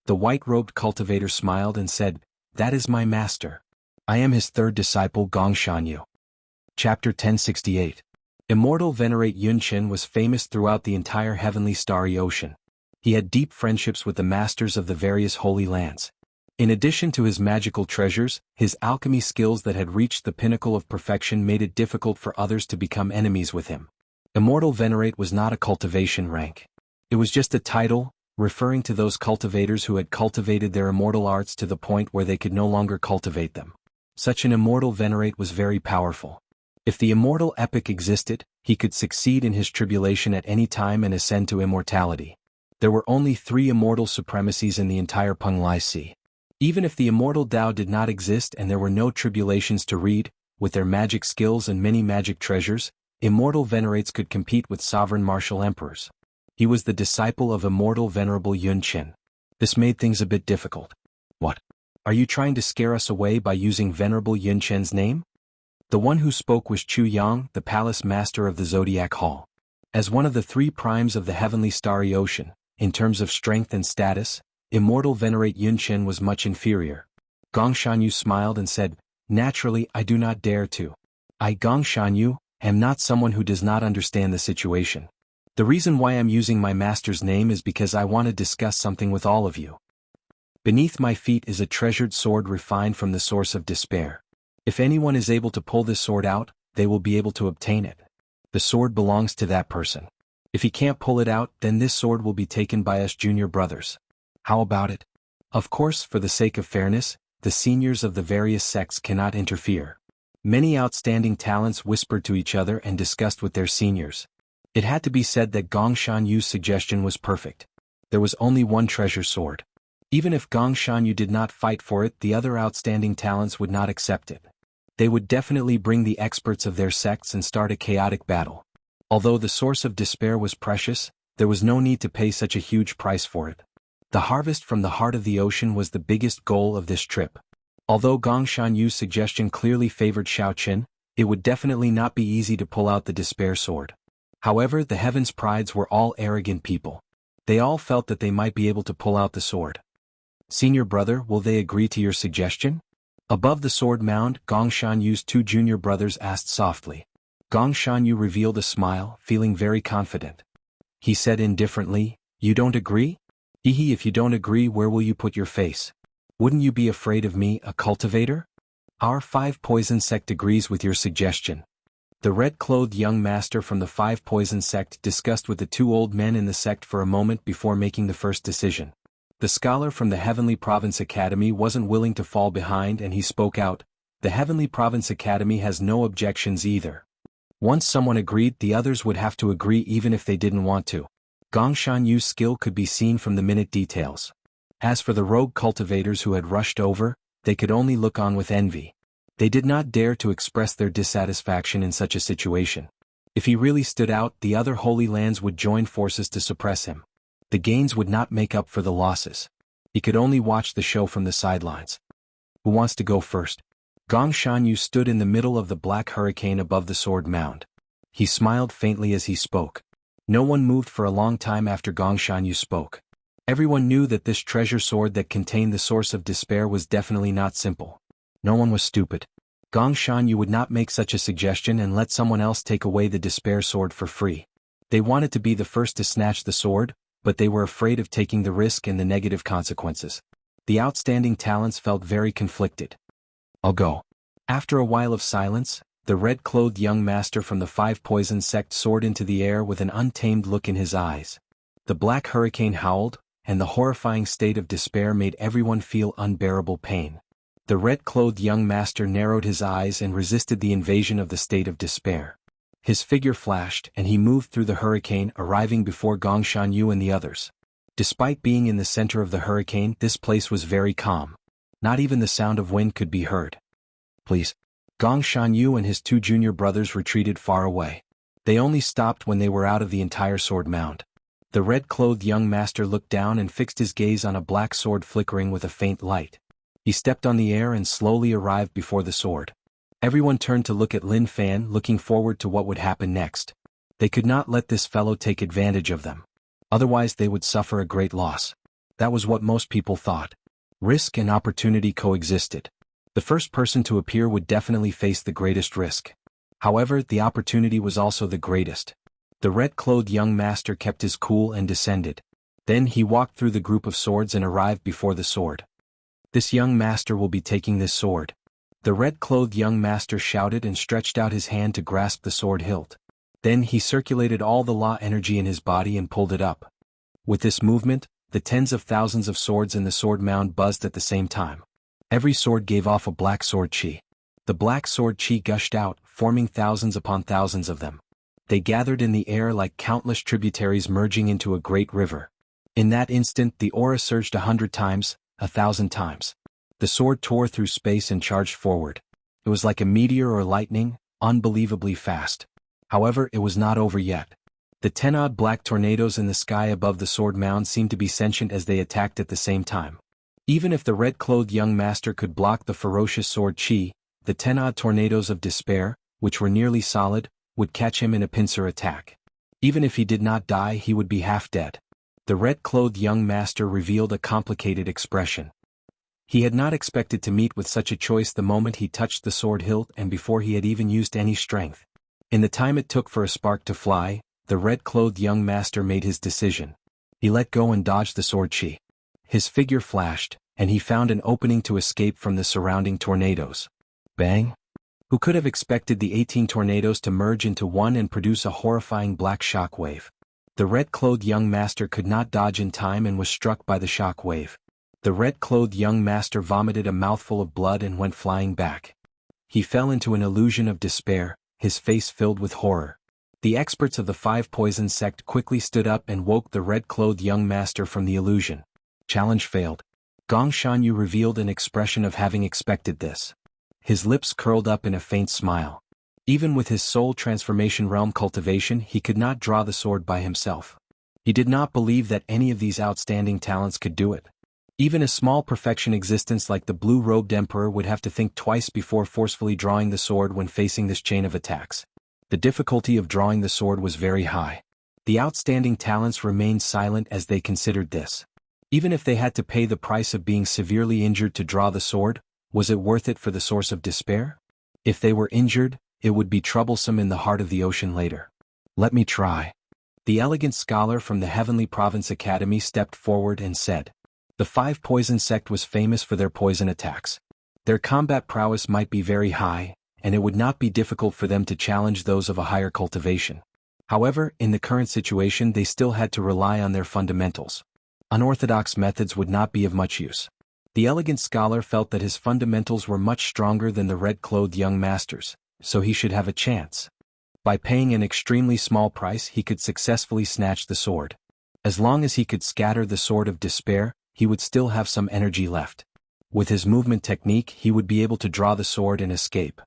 The white-robed cultivator smiled and said, "That is my master. I am his 3rd disciple Gong Shanyu." Chapter 1068. Immortal venerate Yun Qin was famous throughout the entire heavenly starry ocean. He had deep friendships with the masters of the various holy lands. In addition to his magical treasures, his alchemy skills that had reached the pinnacle of perfection made it difficult for others to become enemies with him. Immortal venerate was not a cultivation rank. It was just a title, referring to those cultivators who had cultivated their immortal arts to the point where they could no longer cultivate them. Such an immortal venerate was very powerful. If the immortal epic existed, he could succeed in his tribulation at any time and ascend to immortality. There were only 3 immortal supremacies in the entire Penglai Sea. Even if the immortal Tao did not exist and there were no tribulations to read, with their magic skills and many magic treasures, immortal venerates could compete with sovereign martial emperors. He was the disciple of immortal venerable Yun Qin. This made things a bit difficult. What? Are you trying to scare us away by using venerable Yun Qin's name? The one who spoke was Chu Yang, the palace master of the Zodiac Hall. As one of the 3 primes of the heavenly starry ocean, in terms of strength and status, immortal venerate Yun Qin was much inferior. Gong Shanyu smiled and said, "Naturally, I do not dare to. I, Gong Shanyu, am not someone who does not understand the situation. The reason why I'm using my master's name is because I want to discuss something with all of you. Beneath my feet is a treasured sword refined from the source of despair. If anyone is able to pull this sword out, they will be able to obtain it. The sword belongs to that person. If he can't pull it out, then this sword will be taken by us junior brothers. How about it? Of course, for the sake of fairness, the seniors of the various sects cannot interfere." Many outstanding talents whispered to each other and discussed with their seniors. It had to be said that Gong Shanyu's suggestion was perfect. There was only one treasure sword. Even if Gong Shanyu did not fight for it, the other outstanding talents would not accept it. They would definitely bring the experts of their sects and start a chaotic battle. Although the source of despair was precious, there was no need to pay such a huge price for it. The harvest from the heart of the ocean was the biggest goal of this trip. Although Gong Shanyu's suggestion clearly favored Xiaoqin, it would definitely not be easy to pull out the despair sword. However, the Heavens' prides were all arrogant people. They all felt that they might be able to pull out the sword. "Senior brother, will they agree to your suggestion?" Above the sword mound, Gong Shanyu's 2 junior brothers asked softly. Gong Shanyu revealed a smile, feeling very confident. He said indifferently, "You don't agree? Hehe, if you don't agree, where will you put your face? Wouldn't you be afraid of me, a cultivator? Our 5 poison sect agrees with your suggestion." The red-clothed young master from the 5 poison sect discussed with the 2 old men in the sect for a moment before making the first decision. The scholar from the Heavenly Province Academy wasn't willing to fall behind and he spoke out, "The Heavenly Province Academy has no objections either." Once someone agreed, the others would have to agree even if they didn't want to. Gong Shan-yu's skill could be seen from the minute details. As for the rogue cultivators who had rushed over, they could only look on with envy. They did not dare to express their dissatisfaction in such a situation. If he really stood out, the other Holy Lands would join forces to suppress him. The gains would not make up for the losses. He could only watch the show from the sidelines. Who wants to go first? Gong Shanyu stood in the middle of the black hurricane above the sword mound. He smiled faintly as he spoke. No one moved for a long time after Gong Shanyu spoke. Everyone knew that this treasure sword that contained the source of despair was definitely not simple. No one was stupid. Gong Shanyu would not make such a suggestion and let someone else take away the despair sword for free. They wanted to be the first to snatch the sword, but they were afraid of taking the risk and the negative consequences. The outstanding talents felt very conflicted. "I'll go." After a while of silence, the red-clothed young master from the Five Poison sect soared into the air with an untamed look in his eyes. The black hurricane howled, and the horrifying state of despair made everyone feel unbearable pain. The red-clothed young master narrowed his eyes and resisted the invasion of the state of despair. His figure flashed and he moved through the hurricane, arriving before Gong Shanyu and the others. Despite being in the center of the hurricane, this place was very calm. Not even the sound of wind could be heard. "Please." Gong Shanyu and his two junior brothers retreated far away. They only stopped when they were out of the entire sword mound. The red-clothed young master looked down and fixed his gaze on a black sword flickering with a faint light. He stepped on the air and slowly arrived before the sword. Everyone turned to look at Lin Fan, looking forward to what would happen next. They could not let this fellow take advantage of them. Otherwise they would suffer a great loss. That was what most people thought. Risk and opportunity coexisted. The first person to appear would definitely face the greatest risk. However, the opportunity was also the greatest. The red-clothed young master kept his cool and descended. Then he walked through the group of swords and arrived before the sword. "This young master will be taking this sword." The red-clothed young master shouted and stretched out his hand to grasp the sword hilt. Then he circulated all the law energy in his body and pulled it up. With this movement, the tens of thousands of swords in the sword mound buzzed at the same time. Every sword gave off a black sword chi. The black sword chi gushed out, forming thousands upon thousands of them. They gathered in the air like countless tributaries merging into a great river. In that instant the aura surged 100 times, 1,000 times. The sword tore through space and charged forward. It was like a meteor or lightning, unbelievably fast. However, it was not over yet. The 10-odd black tornadoes in the sky above the sword mound seemed to be sentient as they attacked at the same time. Even if the red-clothed young master could block the ferocious sword chi, the 10-odd tornadoes of despair, which were nearly solid, would catch him in a pincer attack. Even if he did not die, he would be half dead. The red-clothed young master revealed a complicated expression. He had not expected to meet with such a choice the moment he touched the sword hilt and before he had even used any strength. In the time it took for a spark to fly, the red-clothed young master made his decision. He let go and dodged the sword chi. His figure flashed, and he found an opening to escape from the surrounding tornadoes. Bang! Who could have expected the 18 tornadoes to merge into one and produce a horrifying black shock wave? The red-clothed young master could not dodge in time and was struck by the shock wave. The red-clothed young master vomited a mouthful of blood and went flying back. He fell into an illusion of despair, his face filled with horror. The experts of the Five Poison sect quickly stood up and woke the red-clothed young master from the illusion. Challenge failed. Gong Shanyu revealed an expression of having expected this. His lips curled up in a faint smile. Even with his soul transformation realm cultivation, he could not draw the sword by himself. He did not believe that any of these outstanding talents could do it. Even a small perfection existence like the blue-robed emperor would have to think twice before forcefully drawing the sword when facing this chain of attacks. The difficulty of drawing the sword was very high. The outstanding talents remained silent as they considered this. Even if they had to pay the price of being severely injured to draw the sword, was it worth it for the source of despair? If they were injured, it would be troublesome in the heart of the ocean later. "Let me try." The elegant scholar from the Heavenly Province Academy stepped forward and said. The Five Poison sect was famous for their poison attacks. Their combat prowess might be very high, and it would not be difficult for them to challenge those of a higher cultivation. However, in the current situation they still had to rely on their fundamentals. Unorthodox methods would not be of much use. The elegant scholar felt that his fundamentals were much stronger than the red-clothed young masters, so he should have a chance. By paying an extremely small price he could successfully snatch the sword. As long as he could scatter the sword of despair, he would still have some energy left. With his movement technique he would be able to draw the sword and escape.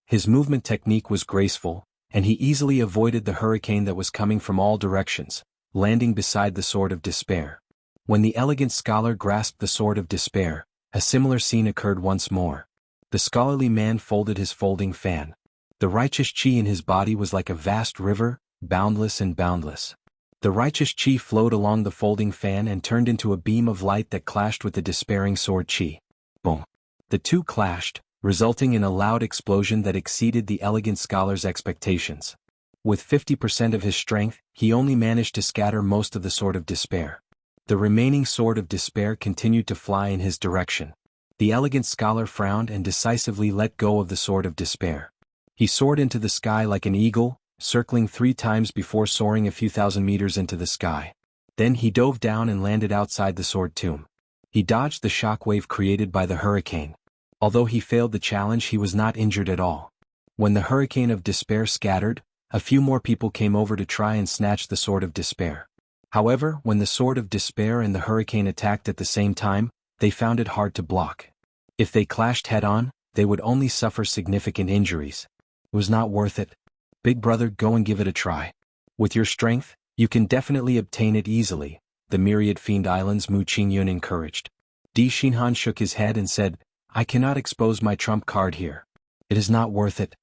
His movement technique was graceful, and he easily avoided the hurricane that was coming from all directions, landing beside the sword of despair. When the elegant scholar grasped the sword of despair, a similar scene occurred once more. The scholarly man folded his folding fan. The righteous chi in his body was like a vast river, boundless and boundless. The righteous chi flowed along the folding fan and turned into a beam of light that clashed with the despairing sword chi. Boom! The two clashed, resulting in a loud explosion that exceeded the elegant scholar's expectations. With 50% of his strength, he only managed to scatter most of the sword of despair. The remaining sword of despair continued to fly in his direction. The elegant scholar frowned and decisively let go of the sword of despair. He soared into the sky like an eagle, circling 3 times before soaring a few thousand meters into the sky. Then he dove down and landed outside the sword tomb. He dodged the shockwave created by the hurricane. Although he failed the challenge, he was not injured at all. When the hurricane of despair scattered, a few more people came over to try and snatch the sword of despair. However, when the sword of despair and the hurricane attacked at the same time, they found it hard to block. If they clashed head-on, they would only suffer significant injuries. It was not worth it. Big brother, go and give it a try. With your strength, you can definitely obtain it easily, the myriad fiend islands Mu Qingyun encouraged. Di Xinhan shook his head and said, I cannot expose my trump card here. It is not worth it.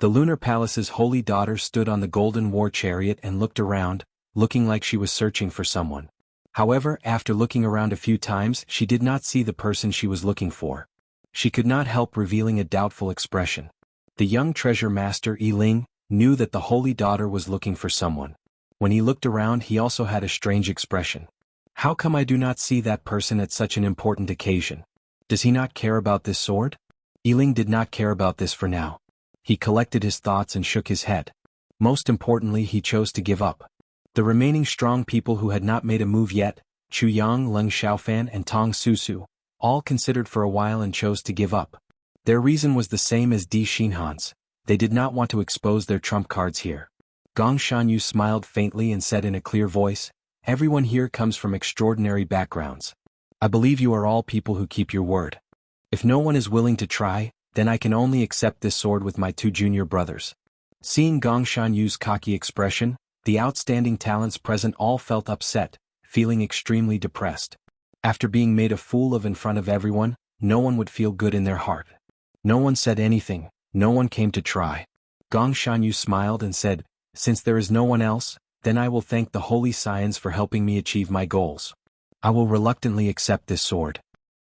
The lunar palace's holy daughter stood on the golden war chariot and looked around, looking like she was searching for someone. However, after looking around a few times, she did not see the person she was looking for. She could not help revealing a doubtful expression. The young treasure master Yiling knew that the holy daughter was looking for someone. When he looked around, he also had a strange expression. How come I do not see that person at such an important occasion? Does he not care about this sword? Yiling did not care about this for now. He collected his thoughts and shook his head. Most importantly, he chose to give up. The remaining strong people who had not made a move yet, Chu Yang, Leng Xiaofan and Tong Susu, all considered for a while and chose to give up. Their reason was the same as Di Xinhan's. They did not want to expose their trump cards here. Gong Shanyu smiled faintly and said in a clear voice, Everyone here comes from extraordinary backgrounds. I believe you are all people who keep your word. If no one is willing to try, then I can only accept this sword with my 2 junior brothers. Seeing Gong Shanyu's cocky expression, the outstanding talents present all felt upset, feeling extremely depressed. After being made a fool of in front of everyone, no one would feel good in their heart. No one said anything, no one came to try. Gong Shanyu smiled and said, Since there is no one else, then I will thank the holy scions for helping me achieve my goals. I will reluctantly accept this sword.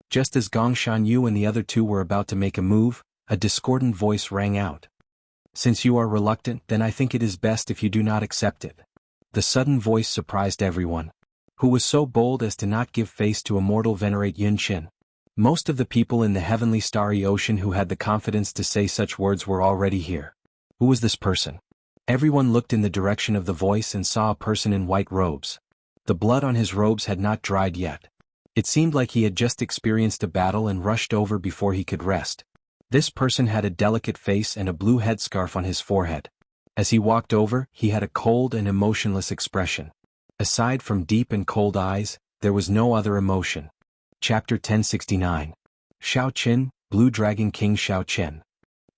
Just as Gong Shanyu and the other 2 were about to make a move, a discordant voice rang out. Since you are reluctant, then I think it is best if you do not accept it. The sudden voice surprised everyone. Who was so bold as to not give face to immortal venerate Yun Qin? Most of the people in the heavenly starry ocean who had the confidence to say such words were already here. Who was this person? Everyone looked in the direction of the voice and saw a person in white robes. The blood on his robes had not dried yet. It seemed like he had just experienced a battle and rushed over before he could rest. This person had a delicate face and a blue headscarf on his forehead. As he walked over, he had a cold and emotionless expression. Aside from deep and cold eyes, there was no other emotion. Chapter 1069. Shao Qin, Blue Dragon King Shao Qin.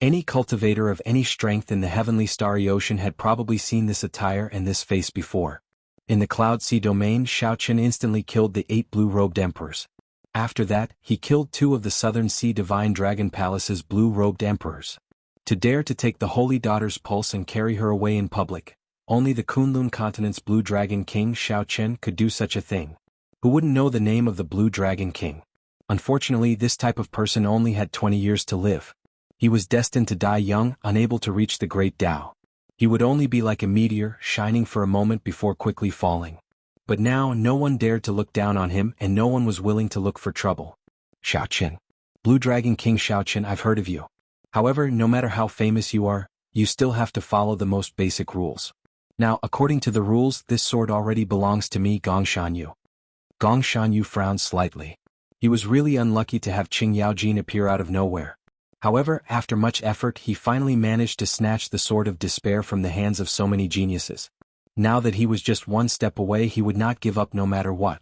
Any cultivator of any strength in the heavenly starry ocean had probably seen this attire and this face before. In the Cloud Sea domain, Shao Qin instantly killed the 8 blue-robed emperors. After that, he killed 2 of the Southern Sea Divine Dragon Palace's blue-robed emperors. To dare to take the Holy Daughter's pulse and carry her away in public, only the Kunlun continent's Blue Dragon King Shao Qin could do such a thing. Who wouldn't know the name of the Blue Dragon King? Unfortunately, this type of person only had 20 years to live. He was destined to die young, unable to reach the great Tao. He would only be like a meteor, shining for a moment before quickly falling. But now no one dared to look down on him and no one was willing to look for trouble. Shao Qin. Blue Dragon King Shao Qin, I've heard of you. However, no matter how famous you are, you still have to follow the most basic rules. Now, according to the rules, this sword already belongs to me, Gong Shanyu. Gong Shanyu frowned slightly. He was really unlucky to have Qing Yaojin appear out of nowhere. However, after much effort he finally managed to snatch the Sword of Despair from the hands of so many geniuses. Now that he was just one step away, he would not give up no matter what.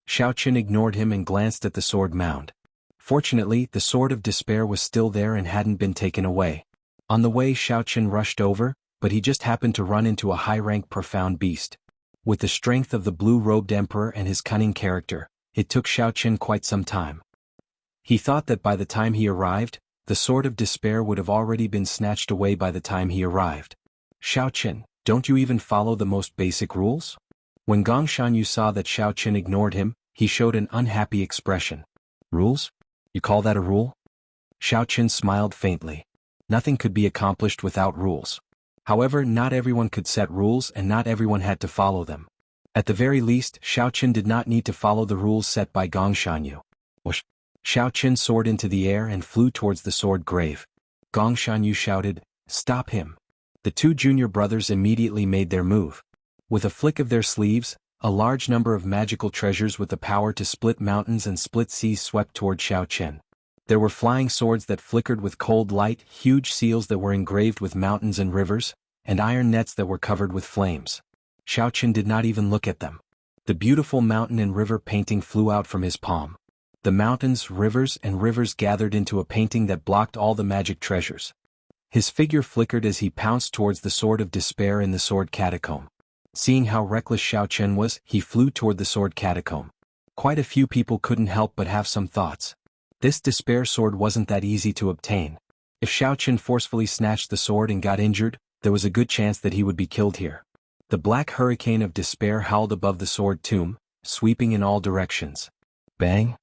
Xiaoqin ignored him and glanced at the sword mound. Fortunately, the Sword of Despair was still there and hadn't been taken away. On the way, Xiaoqin rushed over, but he just happened to run into a high-rank profound beast. With the strength of the blue-robed emperor and his cunning character, it took Xiaoqin quite some time. He thought that by the time he arrived, the Sword of Despair would have already been snatched away by the time he arrived. Xiaoqin, don't you even follow the most basic rules? When Gong Shanyu saw that Xiaoqin ignored him, he showed an unhappy expression. Rules? You call that a rule? Xiaoqin smiled faintly. Nothing could be accomplished without rules. However, not everyone could set rules and not everyone had to follow them. At the very least, Xiaoqin did not need to follow the rules set by Gong Shanyu. Whoosh! Xiaoqin soared into the air and flew towards the sword grave. Gong Shanyu shouted, "Stop him!" The two junior brothers immediately made their move. With a flick of their sleeves, a large number of magical treasures with the power to split mountains and split seas swept toward Xiaoqin. There were flying swords that flickered with cold light, huge seals that were engraved with mountains and rivers, and iron nets that were covered with flames. Xiaoqin did not even look at them. The beautiful mountain and river painting flew out from his palm. The mountains, rivers, and rivers gathered into a painting that blocked all the magic treasures. His figure flickered as he pounced towards the Sword of Despair in the sword catacomb. Seeing how reckless Xiaoqin was, he flew toward the sword catacomb. Quite a few people couldn't help but have some thoughts. This despair sword wasn't that easy to obtain. If Xiaoqin forcefully snatched the sword and got injured, there was a good chance that he would be killed here. The black hurricane of despair howled above the sword tomb, sweeping in all directions. Bang!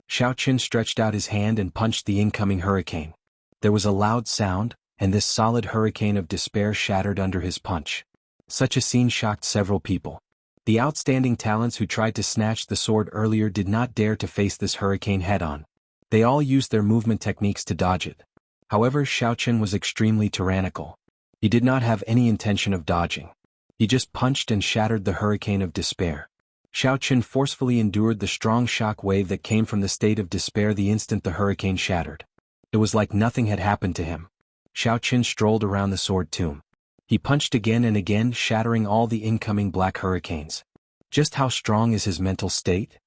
Xiaoqin stretched out his hand and punched the incoming hurricane. There was a loud sound, and this solid hurricane of despair shattered under his punch. Such a scene shocked several people. The outstanding talents who tried to snatch the sword earlier did not dare to face this hurricane head-on. They all used their movement techniques to dodge it. However, Xiaoqin was extremely tyrannical. He did not have any intention of dodging. He just punched and shattered the hurricane of despair. Xiaoqin forcefully endured the strong shock wave that came from the state of despair the instant the hurricane shattered. It was like nothing had happened to him. Xiaoqin strolled around the sword tomb. He punched again and again, shattering all the incoming black hurricanes. Just how strong is his mental state?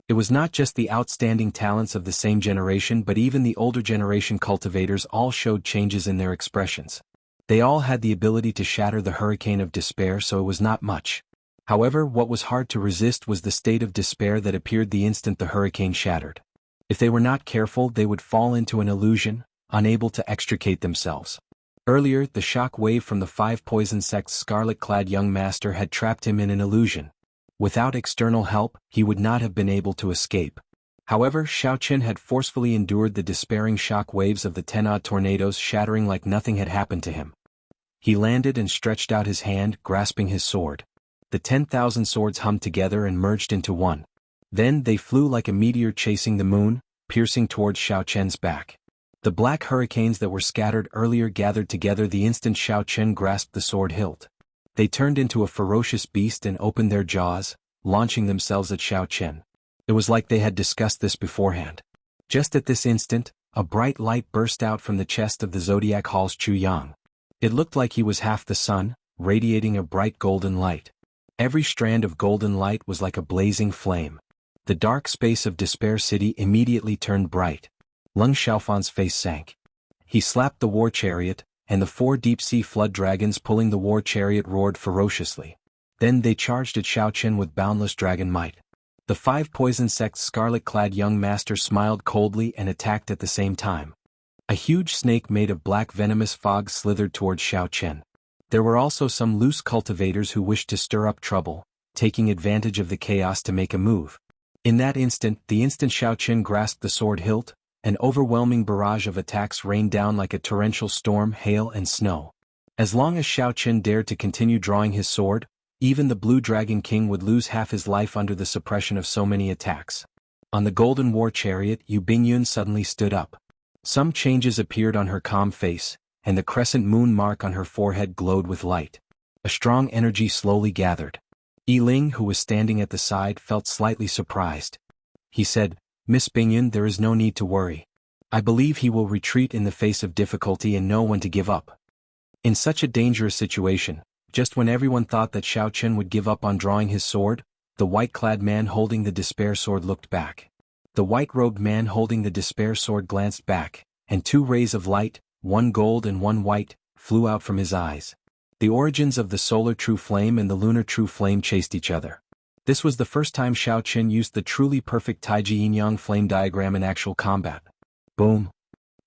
It was not just the outstanding talents of the same generation, but even the older generation cultivators all showed changes in their expressions. They all had the ability to shatter the hurricane of despair, so it was not much. However, what was hard to resist was the state of despair that appeared the instant the hurricane shattered. If they were not careful, they would fall into an illusion, unable to extricate themselves. Earlier, the shock wave from the 5 poison sect's scarlet-clad young master had trapped him in an illusion. Without external help, he would not have been able to escape. However, Xiaoqin had forcefully endured the despairing shock waves of the 10-odd tornadoes, shattering like nothing had happened to him. He landed and stretched out his hand, grasping his sword. The 10,000 swords hummed together and merged into one. Then they flew like a meteor chasing the moon, piercing towards Xiaoqin's back. The black hurricanes that were scattered earlier gathered together the instant Xiaoqin grasped the sword hilt. They turned into a ferocious beast and opened their jaws, launching themselves at Xiaoqin. It was like they had discussed this beforehand. Just at this instant, a bright light burst out from the chest of the Zodiac Hall's Chu Yang. It looked like he was half the sun, radiating a bright golden light. Every strand of golden light was like a blazing flame. The dark space of Despair City immediately turned bright. Lung Xiaofan's face sank. He slapped the war chariot, and the 4 deep-sea flood dragons pulling the war chariot roared ferociously. Then they charged at Xiaoqin with boundless dragon might. The 5 poison sect's scarlet-clad young master smiled coldly and attacked at the same time. A huge snake made of black venomous fog slithered towards Xiaoqin. There were also some loose cultivators who wished to stir up trouble, taking advantage of the chaos to make a move. In that instant, the instant Xiaoqin grasped the sword hilt, an overwhelming barrage of attacks rained down like a torrential storm, hail and snow. As long as Xiaoqin dared to continue drawing his sword, even the Blue Dragon King would lose half his life under the suppression of so many attacks. On the golden war chariot, Yu Bingyun suddenly stood up. Some changes appeared on her calm face, and the crescent moon mark on her forehead glowed with light. A strong energy slowly gathered. Ling, who was standing at the side, felt slightly surprised. He said, "Miss Bingyun, there is no need to worry. I believe he will retreat in the face of difficulty and know when to give up." In such a dangerous situation, just when everyone thought that Xiao Chen would give up on drawing his sword, the white-clad man holding the despair sword looked back. The white-robed man holding the despair sword glanced back, and two rays of light, one gold and one white, flew out from his eyes. The origins of the solar true flame and the lunar true flame chased each other. This was the first time Xiao Chen used the truly perfect Taiji Yin-Yang flame diagram in actual combat. Boom!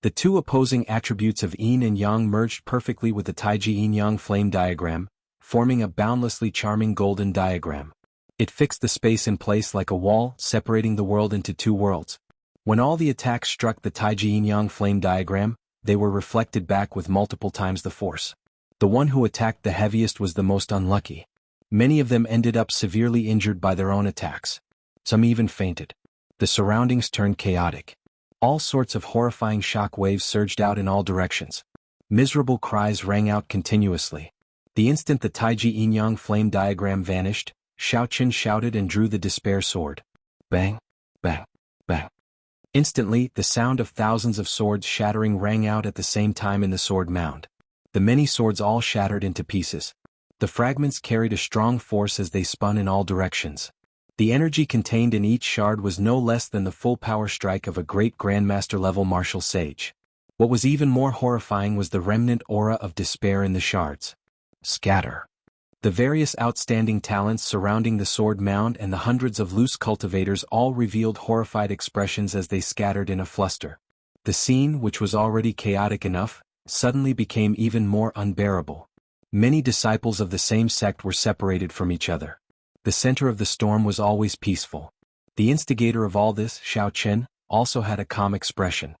The two opposing attributes of Yin and Yang merged perfectly with the Taiji Yin-Yang flame diagram, forming a boundlessly charming golden diagram. It fixed the space in place like a wall, separating the world into two worlds. When all the attacks struck the Taiji Yin-Yang flame diagram, they were reflected back with multiple times the force. The one who attacked the heaviest was the most unlucky. Many of them ended up severely injured by their own attacks. Some even fainted. The surroundings turned chaotic. All sorts of horrifying shock waves surged out in all directions. Miserable cries rang out continuously. The instant the Taiji Yin-Yang flame diagram vanished, Xiao Chen shouted and drew the despair sword. Bang! Bang! Bang! Instantly, the sound of thousands of swords shattering rang out at the same time in the sword mound. The many swords all shattered into pieces. The fragments carried a strong force as they spun in all directions. The energy contained in each shard was no less than the full power strike of a great grandmaster-level martial sage. What was even more horrifying was the remnant aura of despair in the shards. Scatter. The various outstanding talents surrounding the sword mound and the hundreds of loose cultivators all revealed horrified expressions as they scattered in a fluster. The scene, which was already chaotic enough, suddenly became even more unbearable. Many disciples of the same sect were separated from each other. The center of the storm was always peaceful. The instigator of all this, Xiao Chen, also had a calm expression.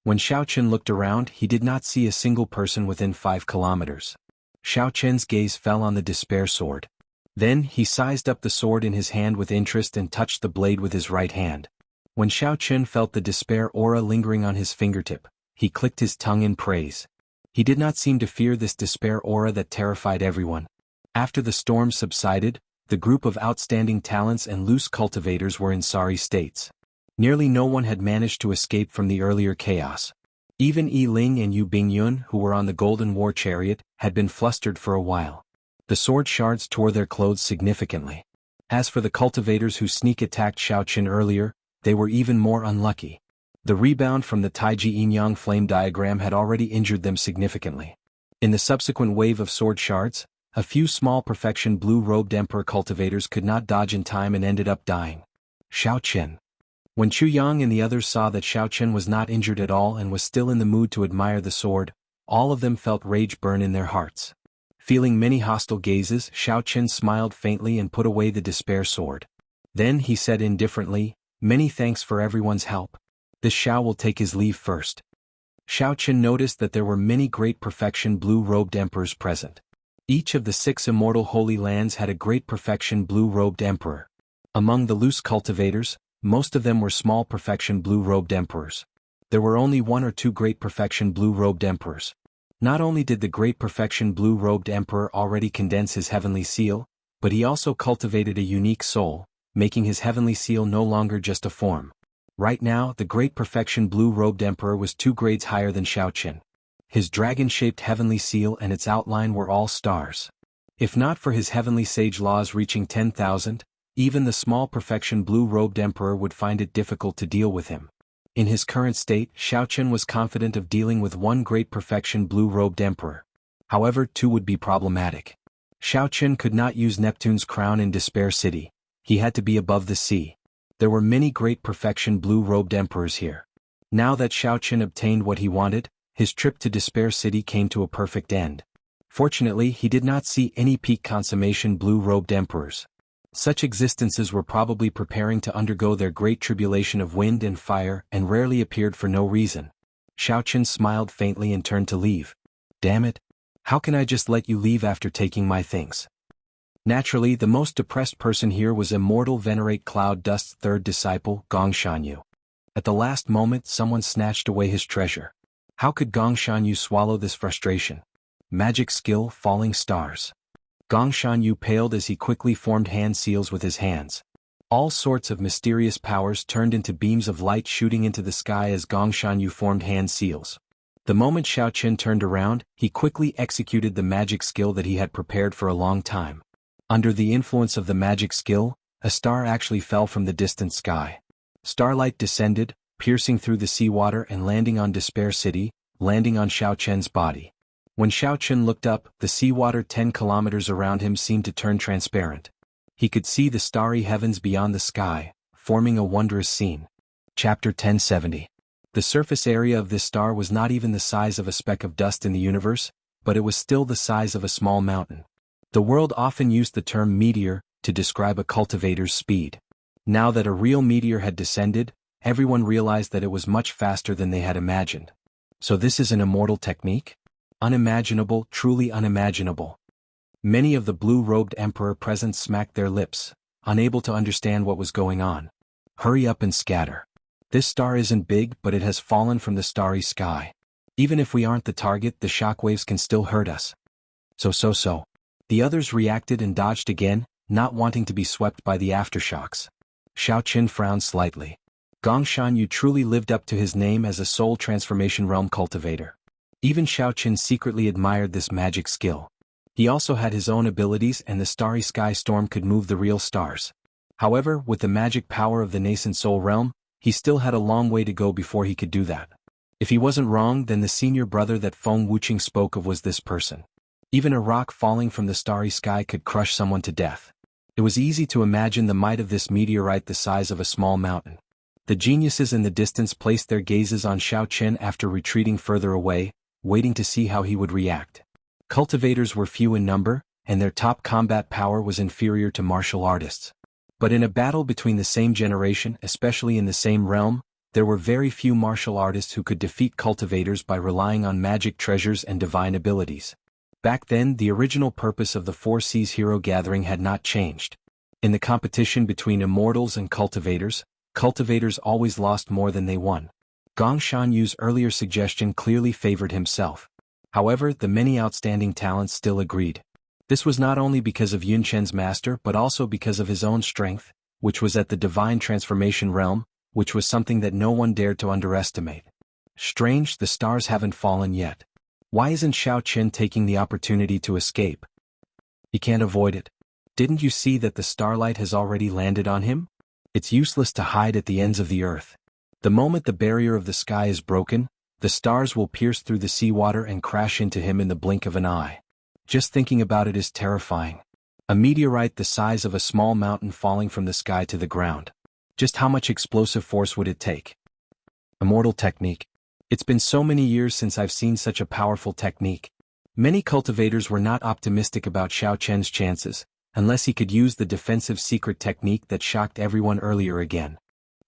When Xiao Chen looked around, he did not see a single person within 5 kilometers. Xiao Chen's gaze fell on the despair sword. Then, he sized up the sword in his hand with interest and touched the blade with his right hand. When Xiao Chen felt the despair aura lingering on his fingertip, he clicked his tongue in praise. He did not seem to fear this despair aura that terrified everyone. After the storm subsided, the group of outstanding talents and loose cultivators were in sorry states. Nearly no one had managed to escape from the earlier chaos. Even Ling and Yu Bingyun, who were on the Golden War Chariot, had been flustered for a while. The sword shards tore their clothes significantly. As for the cultivators who sneak-attacked Xiao Chen earlier, they were even more unlucky. The rebound from the Taiji Yin-Yang flame diagram had already injured them significantly. In the subsequent wave of sword shards, a few small perfection blue-robed emperor cultivators could not dodge in time and ended up dying. Xiao Chen. When Chu Yang and the others saw that Xiao Chen was not injured at all and was still in the mood to admire the sword, all of them felt rage burn in their hearts. Feeling many hostile gazes, Xiao Chen smiled faintly and put away the despair sword. Then he said indifferently, "Many thanks for everyone's help. This Xiao will take his leave first." Xiao Chen noticed that there were many great perfection blue-robed emperors present. Each of the 6 immortal holy lands had a great perfection blue-robed emperor. Among the loose cultivators, most of them were small perfection blue-robed emperors. There were only 1 or 2 great perfection blue-robed emperors. Not only did the great perfection blue-robed emperor already condense his heavenly seal, but he also cultivated a unique soul, making his heavenly seal no longer just a form. Right now, the great perfection blue-robed emperor was 2 grades higher than Xiao Chen. His dragon-shaped heavenly seal and its outline were all stars. If not for his heavenly sage laws reaching 10,000, even the small perfection blue-robed emperor would find it difficult to deal with him. In his current state, Xiao Chen was confident of dealing with 1 great perfection blue-robed emperor. However, 2 would be problematic. Xiao Chen could not use Neptune's crown in Despair City. He had to be above the sea. There were many great perfection blue-robed emperors here. Now that Xiao Chen obtained what he wanted, his trip to Despair City came to a perfect end. Fortunately, he did not see any peak consummation blue-robed emperors. Such existences were probably preparing to undergo their great tribulation of wind and fire and rarely appeared for no reason. Xiao Chen smiled faintly and turned to leave. "Damn it! How can I just let you leave after taking my things?" Naturally, the most depressed person here was Immortal Venerate Cloud Dust's 3rd disciple, Gong Shanyu. At the last moment, someone snatched away his treasure. How could Gong Shanyu swallow this frustration? Magic skill, Falling Stars. Gongshan Yu paled as he quickly formed hand seals with his hands. All sorts of mysterious powers turned into beams of light shooting into the sky as Gongshan Yu formed hand seals. The moment Xiao Qin turned around, he quickly executed the magic skill that he had prepared for a long time. Under the influence of the magic skill, a star actually fell from the distant sky. Starlight descended, piercing through the seawater and landing on Despair City, landing on Xiao Qian's body. When Xiao Qian looked up, the seawater 10 kilometers around him seemed to turn transparent. He could see the starry heavens beyond the sky, forming a wondrous scene. Chapter 1070. The surface area of this star was not even the size of a speck of dust in the universe, but it was still the size of a small mountain. The world often used the term meteor to describe a cultivator's speed. Now that a real meteor had descended, everyone realized that it was much faster than they had imagined. So this is an immortal technique? Unimaginable, truly unimaginable. Many of the blue-robed emperor present smacked their lips, unable to understand what was going on. Hurry up and scatter. This star isn't big, but it has fallen from the starry sky. Even if we aren't the target, the shockwaves can still hurt us. So. The others reacted and dodged again, not wanting to be swept by the aftershocks. Xiao Qin frowned slightly. Gongshan Yu truly lived up to his name as a soul transformation realm cultivator. Even Xiao Qin secretly admired this magic skill. He also had his own abilities and the starry sky storm could move the real stars. However, with the magic power of the nascent soul realm, he still had a long way to go before he could do that. If he wasn't wrong, then the senior brother that Feng Wuqing spoke of was this person. Even a rock falling from the starry sky could crush someone to death. It was easy to imagine the might of this meteorite the size of a small mountain. The geniuses in the distance placed their gazes on Xiao Qin after retreating further away, waiting to see how he would react. Cultivators were few in number, and their top combat power was inferior to martial artists. But in a battle between the same generation, especially in the same realm, there were very few martial artists who could defeat cultivators by relying on magic treasures and divine abilities. Back then, the original purpose of the Four Seas Hero Gathering had not changed. In the competition between immortals and cultivators always lost more than they won. Gongshan Yu's earlier suggestion clearly favored himself. However, the many outstanding talents still agreed. This was not only because of Yun Chen's master but also because of his own strength, which was at the divine transformation realm, which was something that no one dared to underestimate. Strange, the stars haven't fallen yet. Why isn't Xiao Qin taking the opportunity to escape? He can't avoid it. Didn't you see that the starlight has already landed on him? It's useless to hide at the ends of the earth. The moment the barrier of the sky is broken, the stars will pierce through the seawater and crash into him in the blink of an eye. Just thinking about it is terrifying. A meteorite the size of a small mountain falling from the sky to the ground. Just how much explosive force would it take? Immortal technique. It's been so many years since I've seen such a powerful technique. Many cultivators were not optimistic about Xiao Qian's chances, unless he could use the defensive secret technique that shocked everyone earlier again.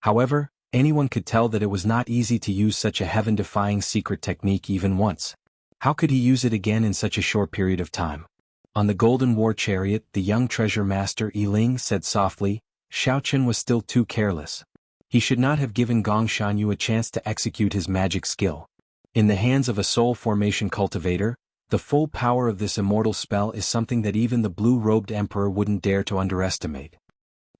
However, anyone could tell that it was not easy to use such a heaven-defying secret technique even once. How could he use it again in such a short period of time? On the golden war chariot, the young treasure master Yiling said softly, Xiao Qin was still too careless. He should not have given Gongshan Yu a chance to execute his magic skill. In the hands of a soul formation cultivator, the full power of this immortal spell is something that even the blue-robed emperor wouldn't dare to underestimate.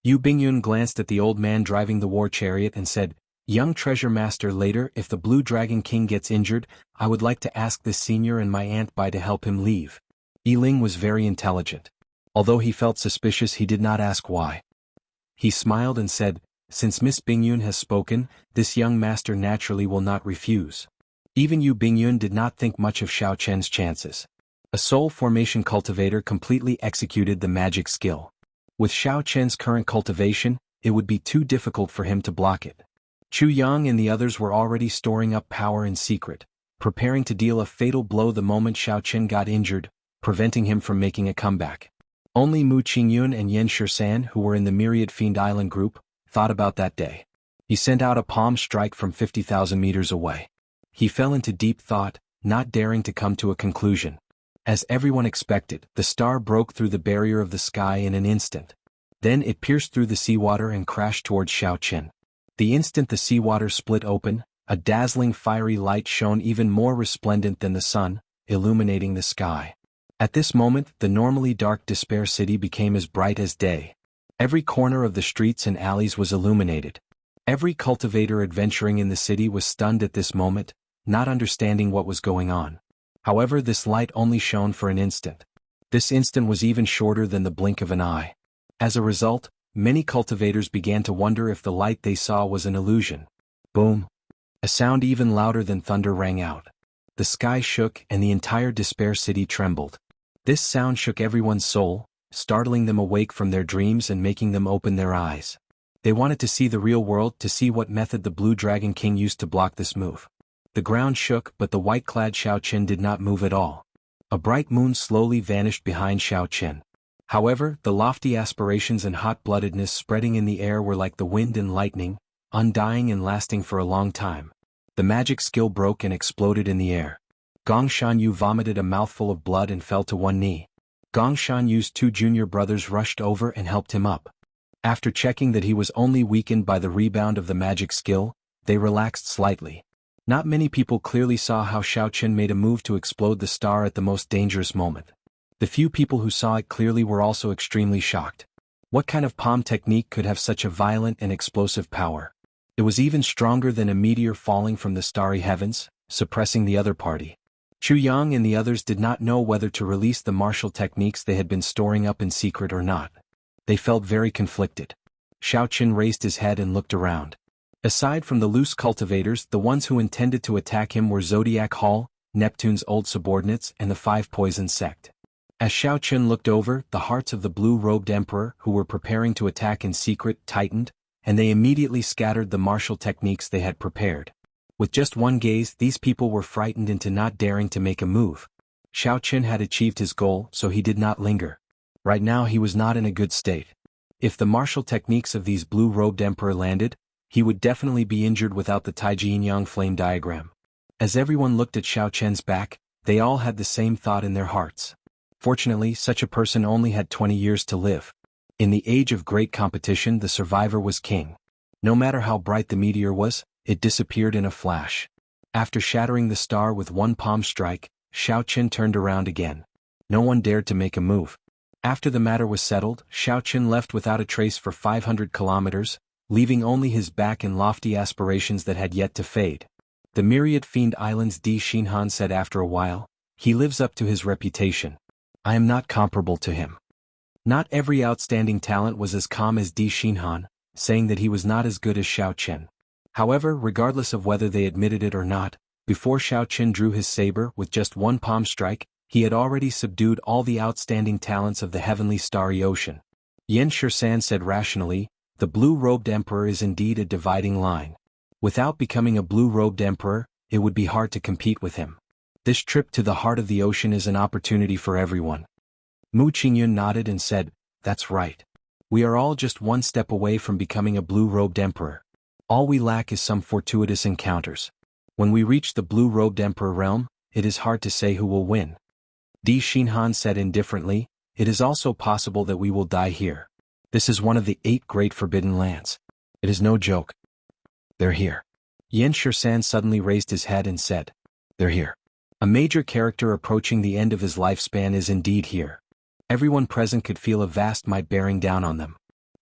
Yu Bingyun glanced at the old man driving the war chariot and said, Young treasure master, later if the Blue Dragon King gets injured, I would like to ask this senior and my aunt Bai to help him leave. Yiling was very intelligent. Although he felt suspicious, he did not ask why. He smiled and said, Since Miss Bingyun has spoken, this young master naturally will not refuse. Even Yu Bingyun did not think much of Xiao Qian's chances. A soul formation cultivator completely executed the magic skill. With Xiao Qian's current cultivation, it would be too difficult for him to block it. Chu Yang and the others were already storing up power in secret, preparing to deal a fatal blow the moment Xiao Qin got injured, preventing him from making a comeback. Only Mu Qingyun and Yan Shisan, who were in the Myriad Fiend Island group, thought about that day. He sent out a palm strike from 50,000 meters away. He fell into deep thought, not daring to come to a conclusion. As everyone expected, the star broke through the barrier of the sky in an instant. Then it pierced through the seawater and crashed towards Xiao Qin. The instant the seawater split open, a dazzling fiery light shone even more resplendent than the sun, illuminating the sky. At this moment, the normally dark Despair City became as bright as day. Every corner of the streets and alleys was illuminated. Every cultivator adventuring in the city was stunned at this moment, not understanding what was going on. However, this light only shone for an instant. This instant was even shorter than the blink of an eye. As a result, many cultivators began to wonder if the light they saw was an illusion. Boom! A sound even louder than thunder rang out. The sky shook and the entire Despair City trembled. This sound shook everyone's soul, startling them awake from their dreams and making them open their eyes. They wanted to see the real world, to see what method the Blue Dragon King used to block this move. The ground shook, but the white-clad Xiao Qin did not move at all. A bright moon slowly vanished behind Xiao Qin. However, the lofty aspirations and hot-bloodedness spreading in the air were like the wind and lightning, undying and lasting for a long time. The magic skill broke and exploded in the air. Gong Shanyu vomited a mouthful of blood and fell to one knee. Gong Shanyu's two junior brothers rushed over and helped him up. After checking that he was only weakened by the rebound of the magic skill, they relaxed slightly. Not many people clearly saw how Xiao Qin made a move to explode the star at the most dangerous moment. The few people who saw it clearly were also extremely shocked. What kind of palm technique could have such a violent and explosive power? It was even stronger than a meteor falling from the starry heavens, suppressing the other party. Chu Yang and the others did not know whether to release the martial techniques they had been storing up in secret or not. They felt very conflicted. Xiao Qin raised his head and looked around. Aside from the loose cultivators, the ones who intended to attack him were Zodiac Hall, Neptune's old subordinates, and the Five Poison Sect. As Xiao Qin looked over, the hearts of the blue-robed emperor, who were preparing to attack in secret, tightened, and they immediately scattered the martial techniques they had prepared. With just one gaze, these people were frightened into not daring to make a move. Xiao Qin had achieved his goal, so he did not linger. Right now he was not in a good state. If the martial techniques of these blue-robed emperor landed, he would definitely be injured without the Taiji Yin-Yang flame diagram. As everyone looked at Xiao Qin's back, they all had the same thought in their hearts. Fortunately, such a person only had 20 years to live. In the age of great competition, the survivor was king. No matter how bright the meteor was, it disappeared in a flash. After shattering the star with one palm strike, Xiao Qin turned around again. No one dared to make a move. After the matter was settled, Xiao Qin left without a trace for 500 kilometers, leaving only his back and lofty aspirations that had yet to fade. The myriad fiend islands Di Xinhan said after a while, he lives up to his reputation. I am not comparable to him. Not every outstanding talent was as calm as Di Xinhan, saying that he was not as good as Xiao Qin. However, regardless of whether they admitted it or not, before Xiao Qin drew his saber with just one palm strike, he had already subdued all the outstanding talents of the heavenly starry ocean. Yen Shursan said rationally, the blue-robed emperor is indeed a dividing line. Without becoming a blue-robed emperor, it would be hard to compete with him. This trip to the heart of the ocean is an opportunity for everyone. Mu Qingyun nodded and said, that's right. We are all just one step away from becoming a blue-robed emperor. All we lack is some fortuitous encounters. When we reach the blue-robed emperor realm, it is hard to say who will win. Di Xinhan said indifferently, it is also possible that we will die here. This is one of the 8 great forbidden lands. It is no joke. They're here. Yen Shursan suddenly raised his head and said, they're here. A major character approaching the end of his lifespan is indeed here. Everyone present could feel a vast might bearing down on them.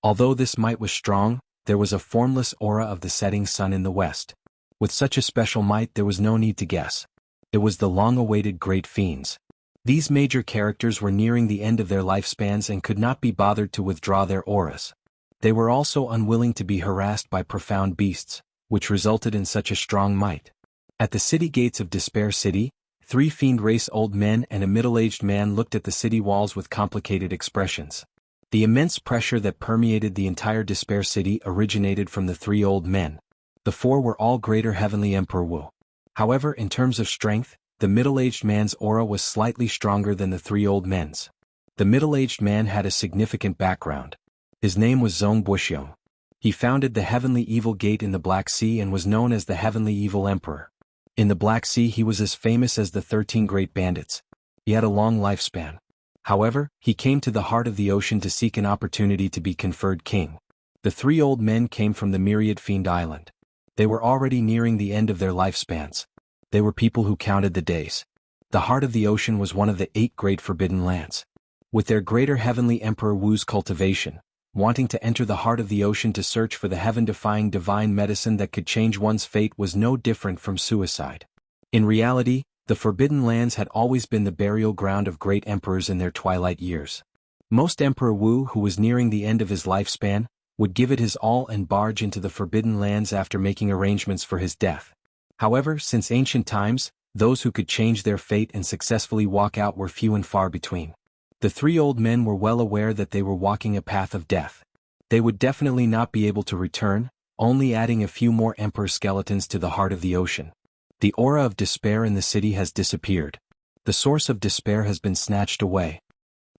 Although this might was strong, there was a formless aura of the setting sun in the west. With such a special might there was no need to guess. It was the long-awaited great fiends. These major characters were nearing the end of their lifespans and could not be bothered to withdraw their auras. They were also unwilling to be harassed by profound beasts, which resulted in such a strong might. At the city gates of Despair City, 3 fiend race old men and a middle-aged man looked at the city walls with complicated expressions. The immense pressure that permeated the entire Despair City originated from the 3 old men. The 4 were all greater heavenly Emperor Wu. However, in terms of strength, the middle-aged man's aura was slightly stronger than the 3 old men's. The middle-aged man had a significant background. His name was Zong Buxiong. He founded the Heavenly Evil Gate in the Black Sea and was known as the Heavenly Evil Emperor. In the Black Sea he was as famous as the 13 Great Bandits. He had a long lifespan. However, he came to the heart of the ocean to seek an opportunity to be conferred king. The 3 old men came from the Myriad Fiend Island. They were already nearing the end of their lifespans. They were people who counted the days. The heart of the ocean was one of the 8 great forbidden lands. With their greater heavenly Emperor Wu's cultivation, wanting to enter the heart of the ocean to search for the heaven-defying divine medicine that could change one's fate was no different from suicide. In reality, the Forbidden Lands had always been the burial ground of great emperors in their twilight years. Most Emperor Wu, who was nearing the end of his lifespan, would give it his all and barge into the Forbidden Lands after making arrangements for his death. However, since ancient times, those who could change their fate and successfully walk out were few and far between. The 3 old men were well aware that they were walking a path of death. They would definitely not be able to return, only adding a few more emperor skeletons to the heart of the ocean. The aura of despair in the city has disappeared. The source of despair has been snatched away,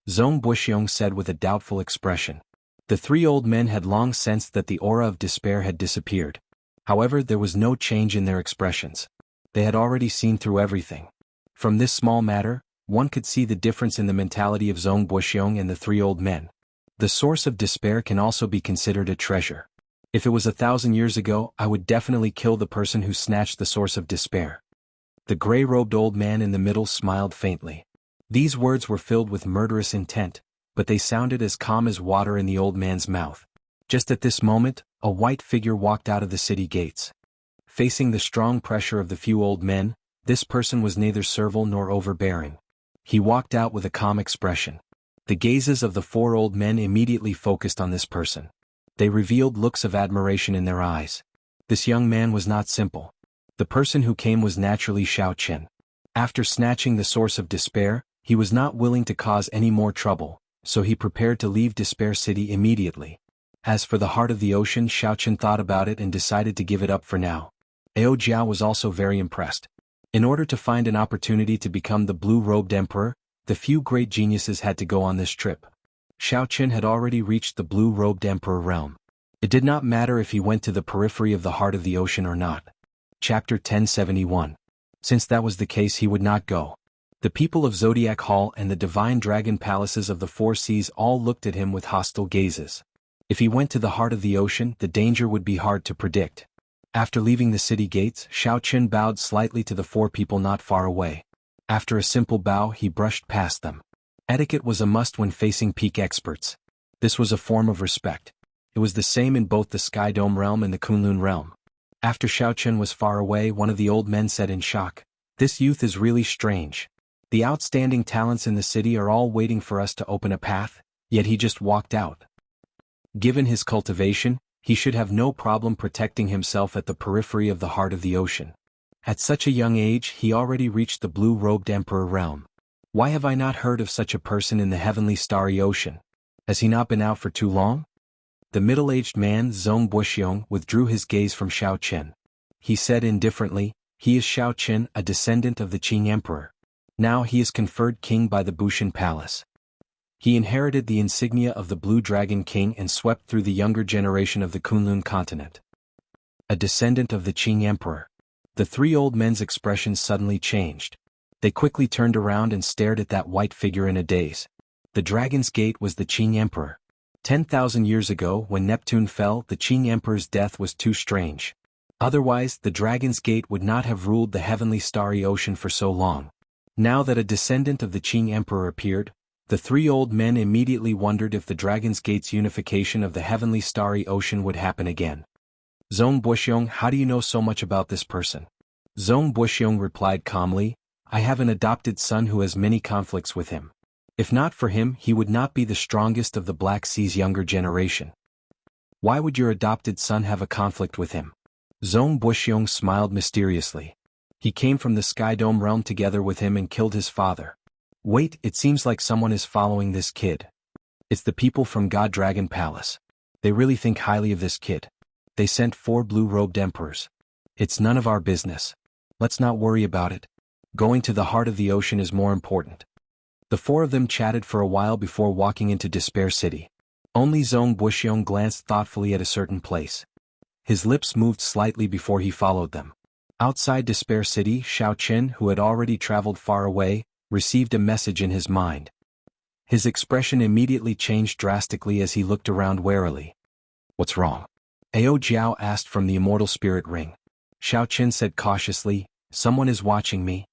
Zhong Buxiong said with a doubtful expression. The 3 old men had long sensed that the aura of despair had disappeared. However, there was no change in their expressions. They had already seen through everything. From this small matter, one could see the difference in the mentality of Zhong Buxiong and the 3 old men. The source of despair can also be considered a treasure. If it was 1,000 years ago, I would definitely kill the person who snatched the source of despair. The gray-robed old man in the middle smiled faintly. These words were filled with murderous intent, but they sounded as calm as water in the old man's mouth. Just at this moment, a white figure walked out of the city gates. Facing the strong pressure of the few old men, this person was neither servile nor overbearing. He walked out with a calm expression. The gazes of the 4 old men immediately focused on this person. They revealed looks of admiration in their eyes. This young man was not simple. The person who came was naturally Xiao Qin. After snatching the source of despair, he was not willing to cause any more trouble, so he prepared to leave Despair City immediately. As for the heart of the ocean, Xiao Qin thought about it and decided to give it up for now. Ao Jiao was also very impressed. In order to find an opportunity to become the blue-robed emperor, the few great geniuses had to go on this trip. Xiao Qin had already reached the blue-robed emperor realm. It did not matter if he went to the periphery of the heart of the ocean or not. Chapter 1071. Since that was the case, he would not go. The people of Zodiac Hall and the divine dragon palaces of the 4 seas all looked at him with hostile gazes. If he went to the heart of the ocean, the danger would be hard to predict. After leaving the city gates, Xiao Qin bowed slightly to the 4 people not far away. After a simple bow, he brushed past them. Etiquette was a must when facing peak experts. This was a form of respect. It was the same in both the Sky Dome realm and the Kunlun realm. After Xiao Qin was far away, one of the old men said in shock, "This youth is really strange. The outstanding talents in the city are all waiting for us to open a path, yet he just walked out. Given his cultivation, he should have no problem protecting himself at the periphery of the heart of the ocean. At such a young age, he already reached the blue-robed emperor realm. Why have I not heard of such a person in the heavenly starry ocean? Has he not been out for too long?" The middle-aged man, Zhong Buxiong, withdrew his gaze from Xiao Qin. He said indifferently, "He is Xiao Qin, a descendant of the Qing emperor. Now he is conferred king by the Bushan Palace. He inherited the insignia of the Blue Dragon King and swept through the younger generation of the Kunlun continent. A descendant of the Qing emperor." The 3 old men's expressions suddenly changed. They quickly turned around and stared at that white figure in a daze. The Dragon's Gate was the Qing emperor. 10,000 years ago, when Neptune fell, the Qing emperor's death was too strange. Otherwise, the Dragon's Gate would not have ruled the heavenly starry ocean for so long. Now that a descendant of the Qing emperor appeared, the 3 old men immediately wondered if the Dragon's Gate's unification of the heavenly starry ocean would happen again. "Zhong Buxiong, how do you know so much about this person?" Zhong Buxiong replied calmly, "I have an adopted son who has many conflicts with him. If not for him, he would not be the strongest of the Black Sea's younger generation." "Why would your adopted son have a conflict with him?" Zhong Buxiong smiled mysteriously. "He came from the Sky Dome realm together with him and killed his father." "Wait, it seems like someone is following this kid. It's the people from God Dragon Palace. They really think highly of this kid. They sent 4 blue-robed emperors. It's none of our business. Let's not worry about it. Going to the heart of the ocean is more important." The 4 of them chatted for a while before walking into Despair City. Only Zhong Buxiong glanced thoughtfully at a certain place. His lips moved slightly before he followed them. Outside Despair City, Xiao Qin, who had already traveled far away, received a message in his mind. His expression immediately changed drastically as he looked around warily. "What's wrong?" Ao Jiao asked from the immortal spirit ring. Xiao Qin said cautiously, "Someone is watching me."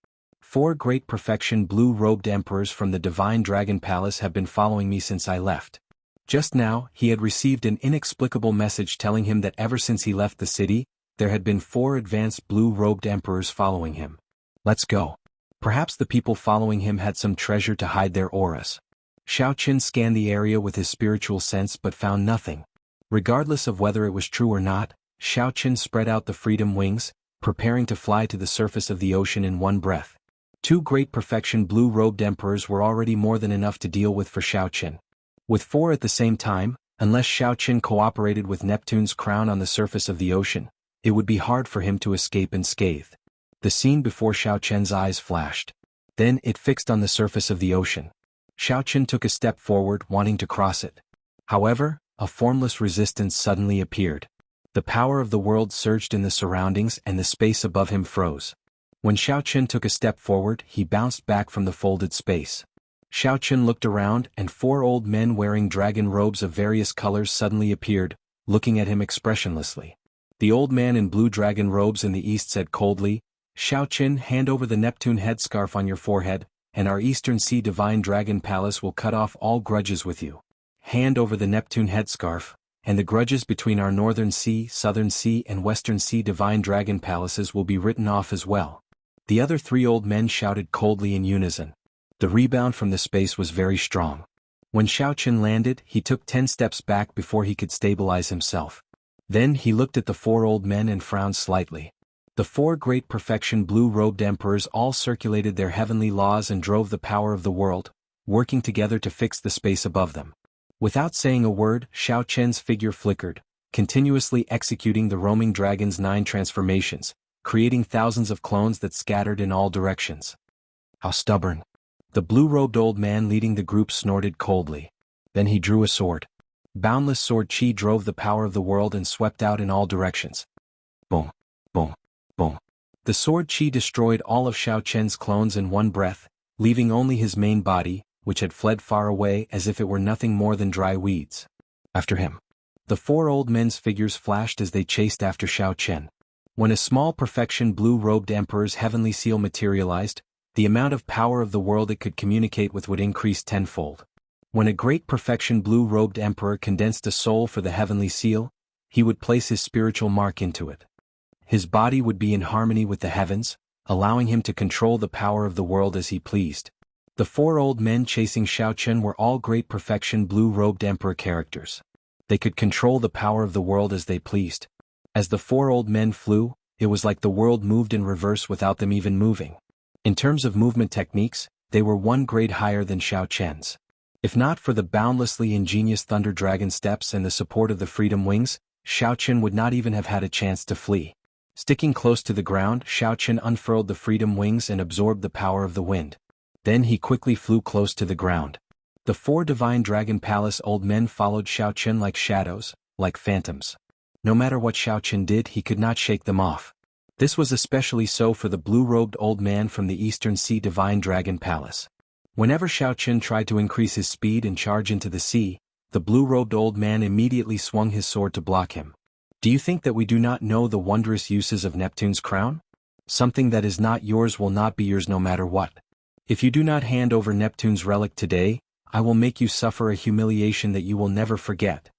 4 great perfection blue-robed emperors from the Divine Dragon Palace have been following me since I left. Just now, he had received an inexplicable message telling him that ever since he left the city, there had been 4 advanced blue-robed emperors following him. Let's go. Perhaps the people following him had some treasure to hide their auras. Xiao Qin scanned the area with his spiritual sense but found nothing. Regardless of whether it was true or not, Xiao Qin spread out the freedom wings, preparing to fly to the surface of the ocean in one breath. 2 great perfection blue-robed emperors were already more than enough to deal with for Xiao Qin. With 4 at the same time, unless Xiao Qin cooperated with Neptune's crown on the surface of the ocean, it would be hard for him to escape unscathed. The scene before Xiao Qin's eyes flashed. Then it fixed on the surface of the ocean. Xiao Qin took a step forward, wanting to cross it. However, a formless resistance suddenly appeared. The power of the world surged in the surroundings and the space above him froze. When Xiao Qin took a step forward, he bounced back from the folded space. Xiao Qin looked around and 4 old men wearing dragon robes of various colors suddenly appeared, looking at him expressionlessly. The old man in blue dragon robes in the east said coldly, "Xiao Qin, hand over the Neptune headscarf on your forehead, and our Eastern Sea Divine Dragon Palace will cut off all grudges with you. Hand over the Neptune headscarf, and the grudges between our Northern Sea, Southern Sea and Western Sea Divine Dragon Palaces will be written off as well." The other 3 old men shouted coldly in unison. The rebound from the space was very strong. When Xiao Qin landed, he took 10 steps back before he could stabilize himself. Then he looked at the 4 old men and frowned slightly. The 4 great perfection blue-robed emperors all circulated their heavenly laws and drove the power of the world, working together to fix the space above them. Without saying a word, Xiao Qin's figure flickered, continuously executing the roaming dragon's 9 transformations, creating thousands of clones that scattered in all directions. How stubborn. The blue-robed old man leading the group snorted coldly. Then he drew a sword. Boundless sword chi drove the power of the world and swept out in all directions. Boom, boom, boom. The sword chi destroyed all of Xiao Qin's clones in one breath, leaving only his main body, which had fled far away as if it were nothing more than dry weeds. After him. The 4 old men's figures flashed as they chased after Xiao Qin. When a small perfection blue-robed emperor's heavenly seal materialized, the amount of power of the world it could communicate with would increase tenfold. When a great perfection blue-robed emperor condensed a soul for the heavenly seal, he would place his spiritual mark into it. His body would be in harmony with the heavens, allowing him to control the power of the world as he pleased. The 4 old men chasing Xiao Qin were all great perfection blue-robed emperor characters. They could control the power of the world as they pleased. As the 4 old men flew, it was like the world moved in reverse without them even moving. In terms of movement techniques, they were 1 grade higher than Xiao Qin's. If not for the boundlessly ingenious thunder dragon steps and the support of the freedom wings, Xiao Qin would not even have had a chance to flee. Sticking close to the ground, Xiao Qin unfurled the freedom wings and absorbed the power of the wind. Then he quickly flew close to the ground. The 4 Divine Dragon Palace old men followed Xiao Qin like shadows, like phantoms. No matter what Xiao Qin did, he could not shake them off. This was especially so for the blue-robed old man from the Eastern Sea Divine Dragon Palace. Whenever Xiao Qin tried to increase his speed and charge into the sea, the blue-robed old man immediately swung his sword to block him. Do you think that we do not know the wondrous uses of Neptune's crown? Something that is not yours will not be yours no matter what. If you do not hand over Neptune's relic today, I will make you suffer a humiliation that you will never forget.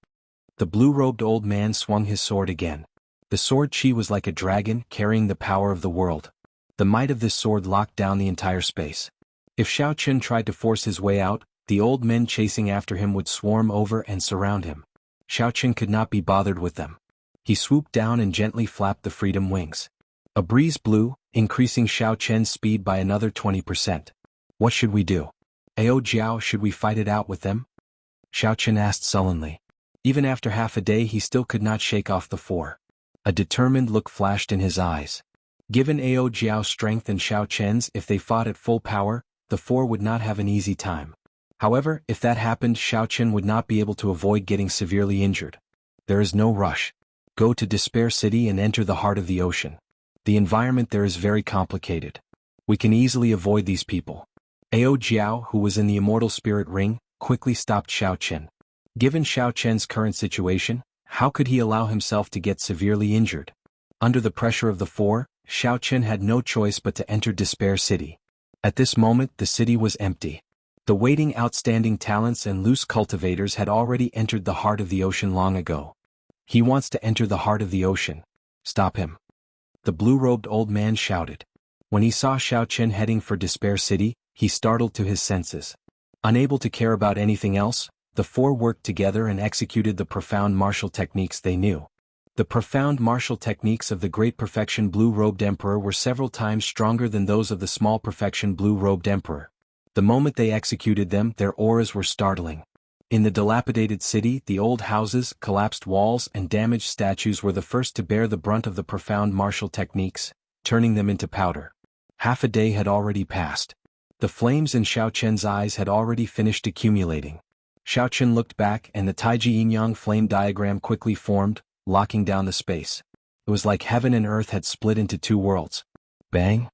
The blue-robed old man swung his sword again. The sword chi was like a dragon carrying the power of the world. The might of this sword locked down the entire space. If Xiao Qin tried to force his way out, the old men chasing after him would swarm over and surround him. Xiao Qin could not be bothered with them. He swooped down and gently flapped the freedom wings. A breeze blew, increasing Xiao Qin's speed by another 20%. What should we do? Ao Jiao, should we fight it out with them? Xiao Qin asked sullenly. Even after half a day he still could not shake off the 4. A determined look flashed in his eyes. Given Ao Jiao's strength and Xiao Qin's, if they fought at full power, the 4 would not have an easy time. However, if that happened, Xiao Qin would not be able to avoid getting severely injured. There is no rush. Go to Despair City and enter the heart of the ocean. The environment there is very complicated. We can easily avoid these people. Ao Jiao, who was in the immortal spirit ring, quickly stopped Xiao Qin. Given Xiao Qin's current situation, how could he allow himself to get severely injured? Under the pressure of the 4, Xiao Qin had no choice but to enter Despair City. At this moment the city was empty. The waiting outstanding talents and loose cultivators had already entered the heart of the ocean long ago. He wants to enter the heart of the ocean. Stop him. The blue-robed old man shouted. When he saw Xiao Chen heading for Despair City, he startled to his senses. Unable to care about anything else, the four worked together and executed the profound martial techniques they knew. The profound martial techniques of the Great Perfection Blue-Robed Emperor were several times stronger than those of the Small Perfection Blue-Robed Emperor. The moment they executed them, their auras were startling. In the dilapidated city, the old houses, collapsed walls, and damaged statues were the first to bear the brunt of the profound martial techniques, turning them into powder. Half a day had already passed. The flames in Xiao Chen's eyes had already finished accumulating. Xiao Chen looked back and the Taiji Yin-Yang flame diagram quickly formed, locking down the space. It was like heaven and earth had split into two worlds. Bang!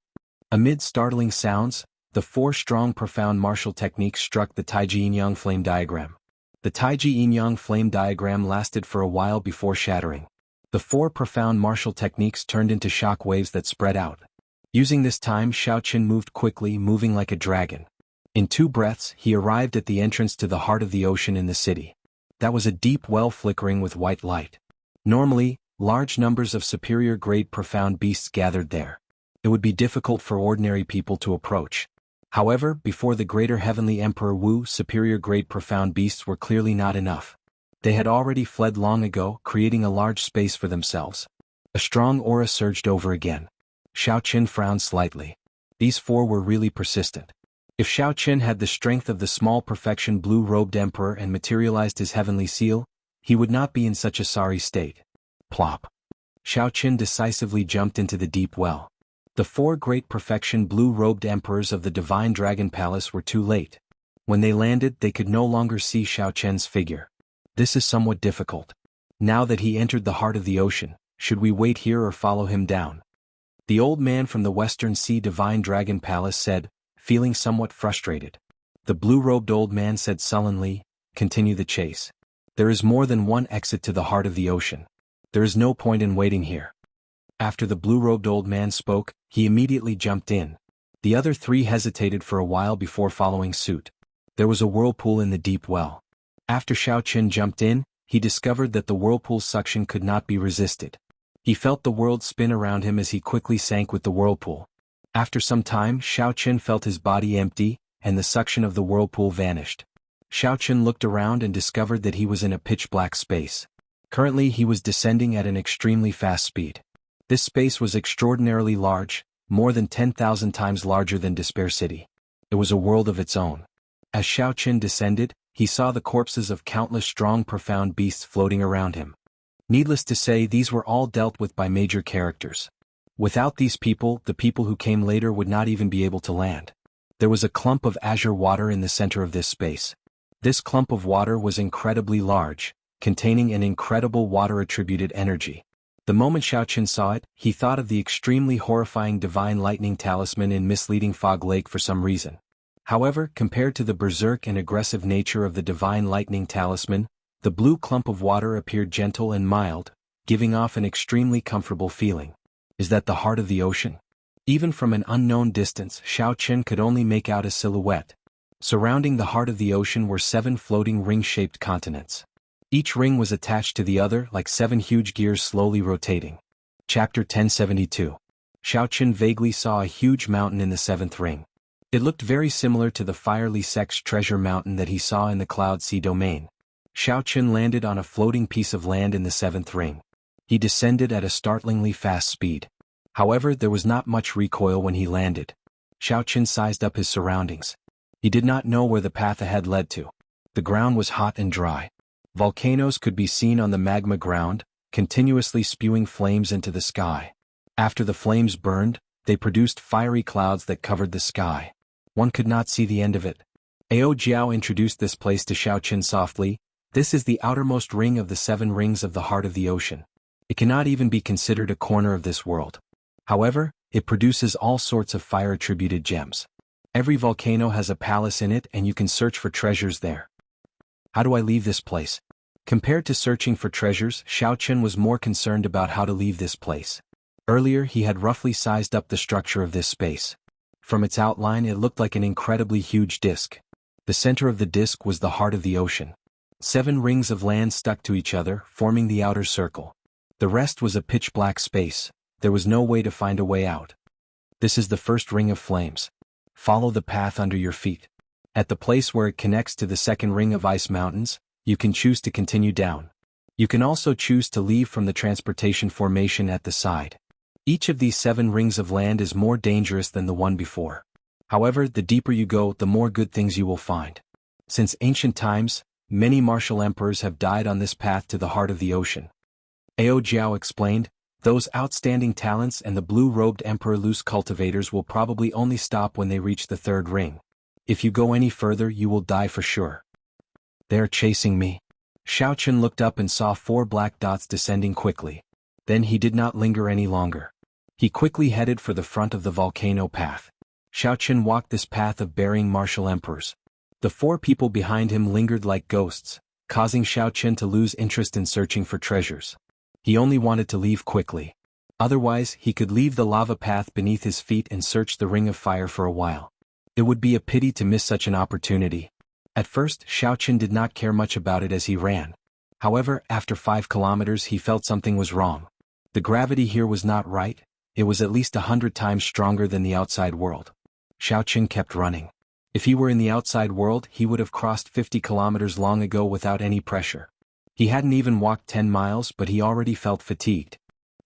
Amid startling sounds, the four strong profound martial techniques struck the Taiji Yin-Yang flame diagram. The Taiji Yin-Yang flame diagram lasted for a while before shattering. The four profound martial techniques turned into shock waves that spread out. Using this time, Xiao Chen moved quickly, moving like a dragon. In 2 breaths, he arrived at the entrance to the heart of the ocean in the city. That was a deep well flickering with white light. Normally, large numbers of superior-grade profound beasts gathered there. It would be difficult for ordinary people to approach. However, before the greater heavenly Emperor Wu, superior-grade profound beasts were clearly not enough. They had already fled long ago, creating a large space for themselves. A strong aura surged over again. Xiao Chen frowned slightly. These four were really persistent. If Xiao Chen had the strength of the Small Perfection Blue-Robed Emperor and materialized his heavenly seal, he would not be in such a sorry state. Plop. Xiao Chen decisively jumped into the deep well. The 4 Great Perfection Blue-Robed Emperors of the Divine Dragon Palace were too late. When they landed, they could no longer see Xiao Chen's figure. This is somewhat difficult. Now that he entered the heart of the ocean, should we wait here or follow him down? The old man from the Western Sea Divine Dragon Palace said, feeling somewhat frustrated. The blue-robed old man said sullenly, continue the chase. There is more than one exit to the heart of the ocean. There is no point in waiting here. After the blue-robed old man spoke, he immediately jumped in. The other 3 hesitated for a while before following suit. There was a whirlpool in the deep well. After Xiao Chen jumped in, he discovered that the whirlpool's suction could not be resisted. He felt the world spin around him as he quickly sank with the whirlpool. After some time, Xiao Chen felt his body empty, and the suction of the whirlpool vanished. Xiao Chen looked around and discovered that he was in a pitch-black space. Currently he was descending at an extremely fast speed. This space was extraordinarily large, more than 10,000 times larger than Despair City. It was a world of its own. As Xiao Chen descended, he saw the corpses of countless strong profound beasts floating around him. Needless to say, these were all dealt with by major characters. Without these people, the people who came later would not even be able to land. There was a clump of azure water in the center of this space. This clump of water was incredibly large, containing an incredible water-attributed energy. The moment Xiao Chen saw it, he thought of the extremely horrifying Divine Lightning Talisman in Misleading Fog Lake for some reason. However, compared to the berserk and aggressive nature of the Divine Lightning Talisman, the blue clump of water appeared gentle and mild, giving off an extremely comfortable feeling. Is that the heart of the ocean? Even from an unknown distance, Xiao Chen could only make out a silhouette. Surrounding the heart of the ocean were 7 floating ring-shaped continents. Each ring was attached to the other like 7 huge gears slowly rotating. Chapter 1072. Xiao Chen vaguely saw a huge mountain in the 7th ring. It looked very similar to the Firely Sex treasure mountain that he saw in the Cloud Sea domain. Xiao Chen landed on a floating piece of land in the 7th ring. He descended at a startlingly fast speed. However, there was not much recoil when he landed. Xiao Chen sized up his surroundings. He did not know where the path ahead led to. The ground was hot and dry. Volcanoes could be seen on the magma ground, continuously spewing flames into the sky. After the flames burned, they produced fiery clouds that covered the sky. One could not see the end of it. Ao Jiao introduced this place to Xiao Chen softly. This is the outermost ring of the 7 rings of the heart of the ocean. It cannot even be considered a corner of this world. However, it produces all sorts of fire-attributed gems. Every volcano has a palace in it and you can search for treasures there. How do I leave this place? Compared to searching for treasures, Xiao Chen was more concerned about how to leave this place. Earlier he had roughly sized up the structure of this space. From its outline it looked like an incredibly huge disk. The center of the disk was the heart of the ocean. 7 rings of land stuck to each other, forming the outer circle. The rest was a pitch-black space. There was no way to find a way out. This is the first ring of flames. Follow the path under your feet. At the place where it connects to the second ring of ice mountains, you can choose to continue down. You can also choose to leave from the transportation formation at the side. Each of these 7 rings of land is more dangerous than the one before. However, the deeper you go, the more good things you will find. Since ancient times, many martial emperors have died on this path to the heart of the ocean. Ao Jiao explained, those outstanding talents and the blue-robed Emperor Lu's cultivators will probably only stop when they reach the 3rd ring. If you go any further you will die for sure. They are chasing me. Xiaochen looked up and saw 4 black dots descending quickly. Then he did not linger any longer. He quickly headed for the front of the volcano path. Xiaochen walked this path of burying martial emperors. The 4 people behind him lingered like ghosts, causing Xiaochen to lose interest in searching for treasures. He only wanted to leave quickly. Otherwise, he could leave the lava path beneath his feet and search the ring of fire for a while. It would be a pity to miss such an opportunity. At first, Xiaochen did not care much about it as he ran. However, after 5 kilometers he felt something was wrong. The gravity here was not right. It was at least 100 times stronger than the outside world. Xiaochen kept running. If he were in the outside world, he would have crossed 50 kilometers long ago without any pressure. He hadn't even walked 10 miles, but he already felt fatigued.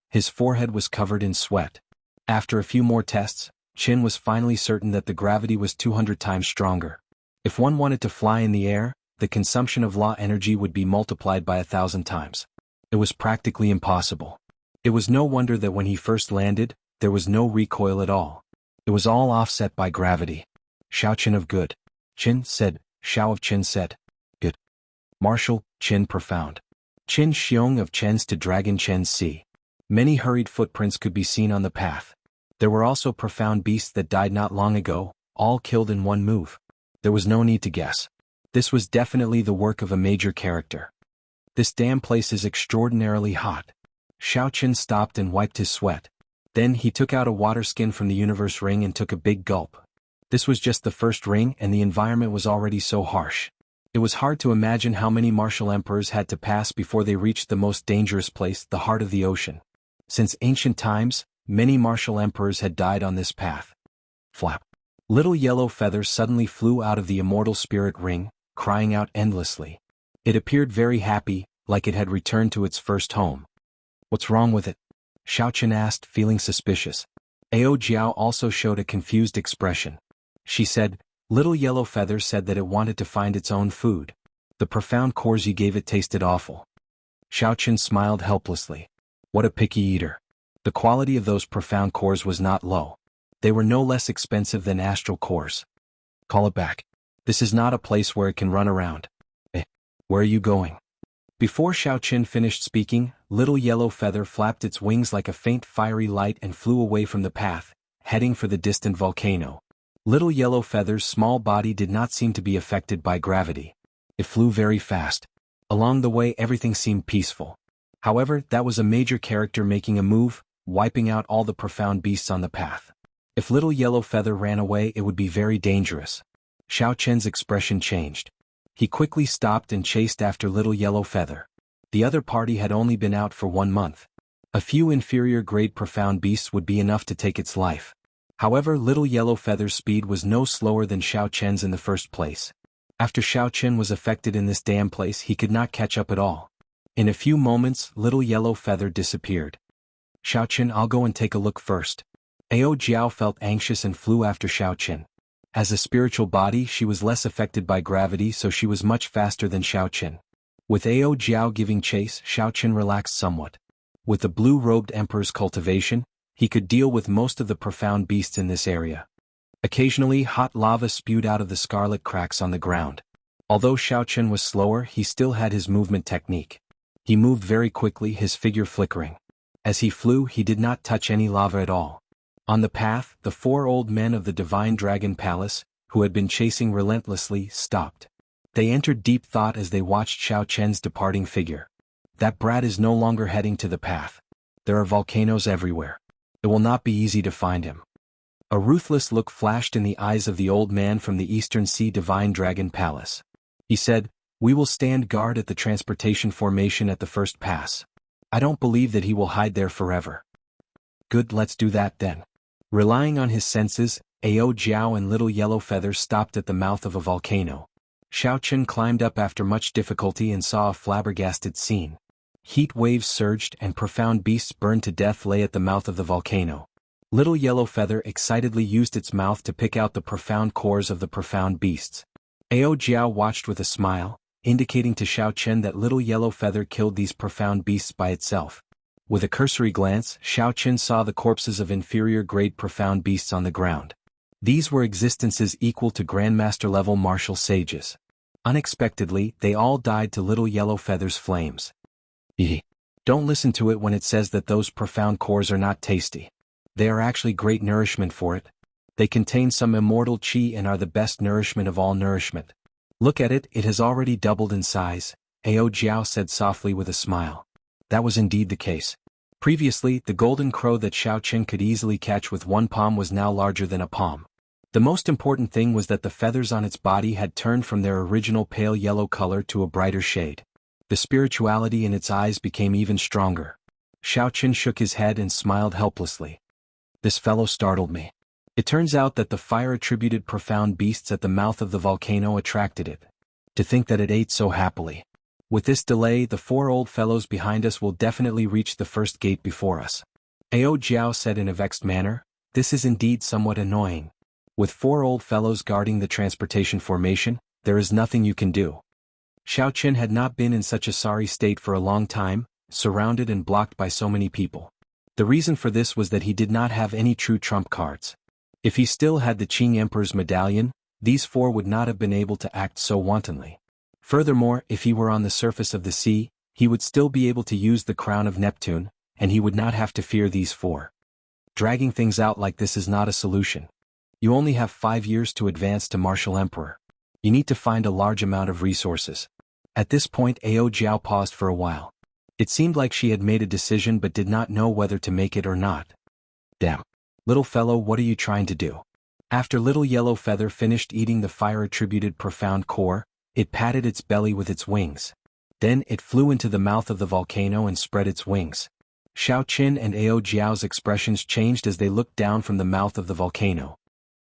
His forehead was covered in sweat. After a few more tests, Qin was finally certain that the gravity was 200 times stronger. If one wanted to fly in the air, the consumption of law energy would be multiplied by 1,000 times. It was practically impossible. It was no wonder that when he first landed, there was no recoil at all. It was all offset by gravity. Xiaochen of good. Qin said. Xiao of Qin said. Good. Martial, Qin profound. Qin Xiong of Chen's to Dragon Chen's sea. Many hurried footprints could be seen on the path. There were also profound beasts that died not long ago, all killed in one move. There was no need to guess. This was definitely the work of a major character. This damn place is extraordinarily hot. Xiaochen stopped and wiped his sweat. Then he took out a water skin from the universe ring and took a big gulp. This was just the first ring and the environment was already so harsh. It was hard to imagine how many martial emperors had to pass before they reached the most dangerous place, the heart of the ocean. Since ancient times, many martial emperors had died on this path. Flap. Little yellow feathers suddenly flew out of the immortal spirit ring, crying out endlessly. It appeared very happy, like it had returned to its first home. What's wrong with it? Xiaochen asked, feeling suspicious. Ao Jiao also showed a confused expression. She said, Little yellow feather said that it wanted to find its own food. The profound cores you gave it tasted awful. Xiaochen smiled helplessly. What a picky eater. The quality of those profound cores was not low. They were no less expensive than astral cores. Call it back. This is not a place where it can run around. Where are you going? Before Xiaochen finished speaking, little yellow feather flapped its wings like a faint fiery light and flew away from the path, heading for the distant volcano. Little yellow feather's small body did not seem to be affected by gravity. It flew very fast. Along the way everything seemed peaceful. However, that was a major character making a move, wiping out all the profound beasts on the path. If little yellow feather ran away it would be very dangerous. Xiaochen's expression changed. He quickly stopped and chased after little yellow feather. The other party had only been out for 1 month. A few inferior grade profound beasts would be enough to take its life. However, little yellow feather's speed was no slower than Xiaochen's in the first place. After Xiaochen was affected in this damn place he could not catch up at all. In a few moments little yellow feather disappeared. Xiaochen, I'll go and take a look first. Ao Jiao felt anxious and flew after Xiaochen. As a spiritual body she was less affected by gravity so she was much faster than Xiaochen. With Ao Jiao giving chase, Xiaochen relaxed somewhat. With the blue-robed emperor's cultivation, he could deal with most of the profound beasts in this area. Occasionally hot lava spewed out of the scarlet cracks on the ground. Although Xiaochen was slower he still had his movement technique. He moved very quickly, his figure flickering. As he flew he did not touch any lava at all. On the path, the 4 old men of the Divine Dragon Palace, who had been chasing relentlessly, stopped. They entered deep thought as they watched Xiaochen's departing figure. That brat is no longer heading to the path. There are volcanoes everywhere. It will not be easy to find him. A ruthless look flashed in the eyes of the old man from the Eastern Sea Divine Dragon Palace. He said, "We will stand guard at the transportation formation at the first pass. I don't believe that he will hide there forever." "Good, let's do that then." Relying on his senses, Ao Jiao and Little Yellow Feather stopped at the mouth of a volcano. Xiao Chen climbed up after much difficulty and saw a flabbergasted scene. Heat waves surged and profound beasts burned to death lay at the mouth of the volcano. Little Yellow Feather excitedly used its mouth to pick out the profound cores of the profound beasts. Ao Jiao watched with a smile, indicating to Xiao Chen that Little Yellow Feather killed these profound beasts by itself. With a cursory glance, Xiao Chen saw the corpses of inferior-grade profound beasts on the ground. These were existences equal to Grandmaster-level martial sages. Unexpectedly, they all died to Little Yellow Feather's flames. Don't listen to it when it says that those profound cores are not tasty. They are actually great nourishment for it. They contain some immortal qi and are the best nourishment of all nourishment. Look at it, it has already doubled in size, Ao Jiao said softly with a smile. That was indeed the case. Previously, the golden crow that Xiao Chen could easily catch with one palm was now larger than a palm. The most important thing was that the feathers on its body had turned from their original pale yellow color to a brighter shade. The spirituality in its eyes became even stronger. Xiao Chen shook his head and smiled helplessly. This fellow startled me. It turns out that the fire-attributed profound beasts at the mouth of the volcano attracted it. To think that it ate so happily. With this delay, the 4 old fellows behind us will definitely reach the first gate before us. Ao Jiao said in a vexed manner, "This is indeed somewhat annoying. With 4 old fellows guarding the transportation formation, there is nothing you can do." Xiao Chen had not been in such a sorry state for a long time, surrounded and blocked by so many people. The reason for this was that he did not have any true trump cards. If he still had the Qing Emperor's medallion, these 4 would not have been able to act so wantonly. Furthermore, if he were on the surface of the sea, he would still be able to use the crown of Neptune, and he would not have to fear these 4. Dragging things out like this is not a solution. You only have 5 years to advance to Martial Emperor. You need to find a large amount of resources. At this point Ao Jiao paused for a while. It seemed like she had made a decision but did not know whether to make it or not. "Damn. Little fellow, what are you trying to do?" After Little Yellow Feather finished eating the fire-attributed profound core, it patted its belly with its wings. Then it flew into the mouth of the volcano and spread its wings. Xiao Chen and Ao Jiao's expressions changed as they looked down from the mouth of the volcano.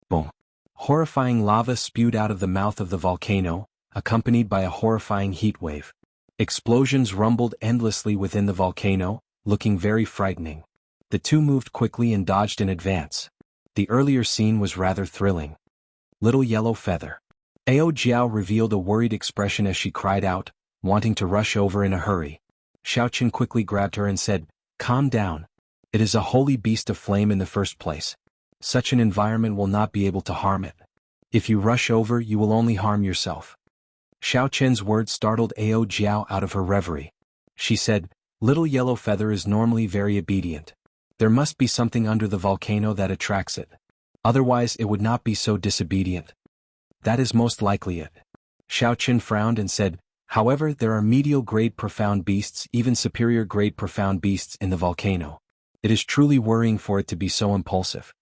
Boom. Horrifying lava spewed out of the mouth of the volcano, accompanied by a horrifying heat wave. Explosions rumbled endlessly within the volcano, looking very frightening. The 2 moved quickly and dodged in advance. The earlier scene was rather thrilling. Little Yellow Feather. Ao Jiao revealed a worried expression as she cried out, wanting to rush over in a hurry. Xiao Chen quickly grabbed her and said, "Calm down. It is a holy beast of flame in the first place. Such an environment will not be able to harm it. If you rush over, you will only harm yourself." Xiao Chen's words startled Ao Jiao out of her reverie. She said, "Little Yellow Feather is normally very obedient. There must be something under the volcano that attracts it. Otherwise it would not be so disobedient." "That is most likely it." Xiao Chen frowned and said, "However, there are medial-grade profound beasts, even superior-grade profound beasts in the volcano. It is truly worrying for it to be so impulsive.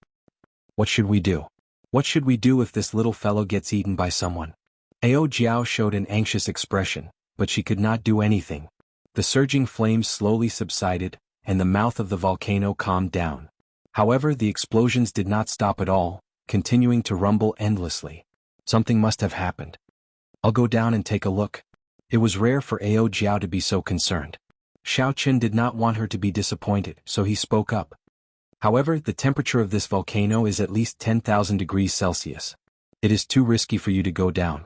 What should we do? What should we do if this little fellow gets eaten by someone?" Ao Jiao showed an anxious expression, but she could not do anything. The surging flames slowly subsided, and the mouth of the volcano calmed down. However, the explosions did not stop at all, continuing to rumble endlessly. Something must have happened. "I'll go down and take a look." It was rare for Ao Jiao to be so concerned. Xiao Chen did not want her to be disappointed, so he spoke up. "However, the temperature of this volcano is at least 10,000 degrees Celsius. It is too risky for you to go down."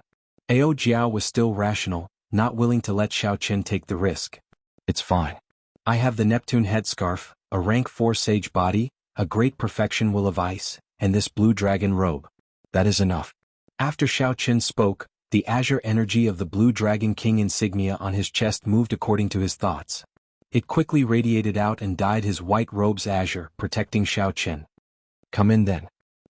Ao Jiao was still rational, not willing to let Xiao Chen take the risk. "It's fine. I have the Neptune headscarf, a rank 4 sage body, a great perfection will of ice, and this blue dragon robe. That is enough." After Xiao Chen spoke, the azure energy of the blue dragon king insignia on his chest moved according to his thoughts. It quickly radiated out and dyed his white robe's azure, protecting Xiao Chen. "Come in then."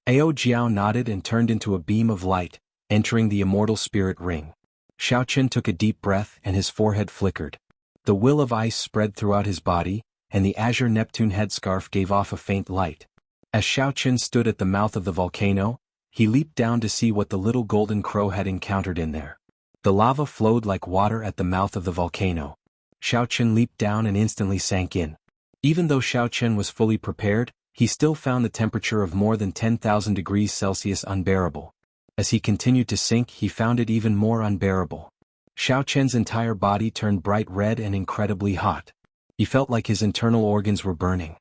Ao Jiao nodded and turned into a beam of light, entering the immortal spirit ring. Xiao Chen took a deep breath and his forehead flickered. The will of ice spread throughout his body, and the azure Neptune headscarf gave off a faint light. As Xiao Chen stood at the mouth of the volcano, he leaped down to see what the little golden crow had encountered in there. The lava flowed like water at the mouth of the volcano. Xiao Chen leaped down and instantly sank in. Even though Xiao Chen was fully prepared, he still found the temperature of more than 10,000 degrees Celsius unbearable. As he continued to sink, he found it even more unbearable. Xiao Chen's entire body turned bright red and incredibly hot. He felt like his internal organs were burning.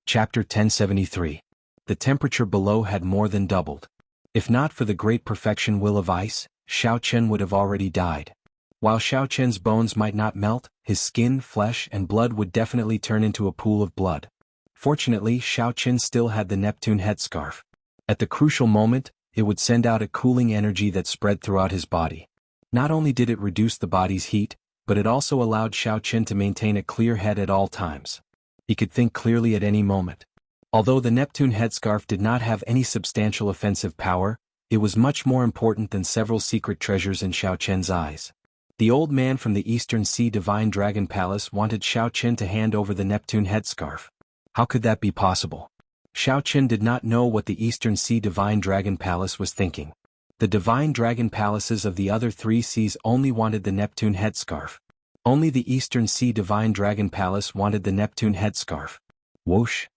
Chapter 1073. The temperature below had more than doubled. If not for the great perfection will of ice, Xiao Chen would have already died. While Xiao Chen's bones might not melt, his skin, flesh, and blood would definitely turn into a pool of blood. Fortunately, Xiao Chen still had the Neptune headscarf. At the crucial moment, it would send out a cooling energy that spread throughout his body. Not only did it reduce the body's heat, but it also allowed Xiao Chen to maintain a clear head at all times. He could think clearly at any moment. Although the Neptune headscarf did not have any substantial offensive power, it was much more important than several secret treasures in Xiao Chen's eyes. The old man from the Eastern Sea Divine Dragon Palace wanted Xiao Chen to hand over the Neptune headscarf. How could that be possible? Xiao Chen did not know what the Eastern Sea Divine Dragon Palace was thinking. The Divine Dragon Palaces of the other three seas only wanted the Neptune headscarf. Only the Eastern Sea Divine Dragon Palace wanted the Neptune headscarf. Whoosh!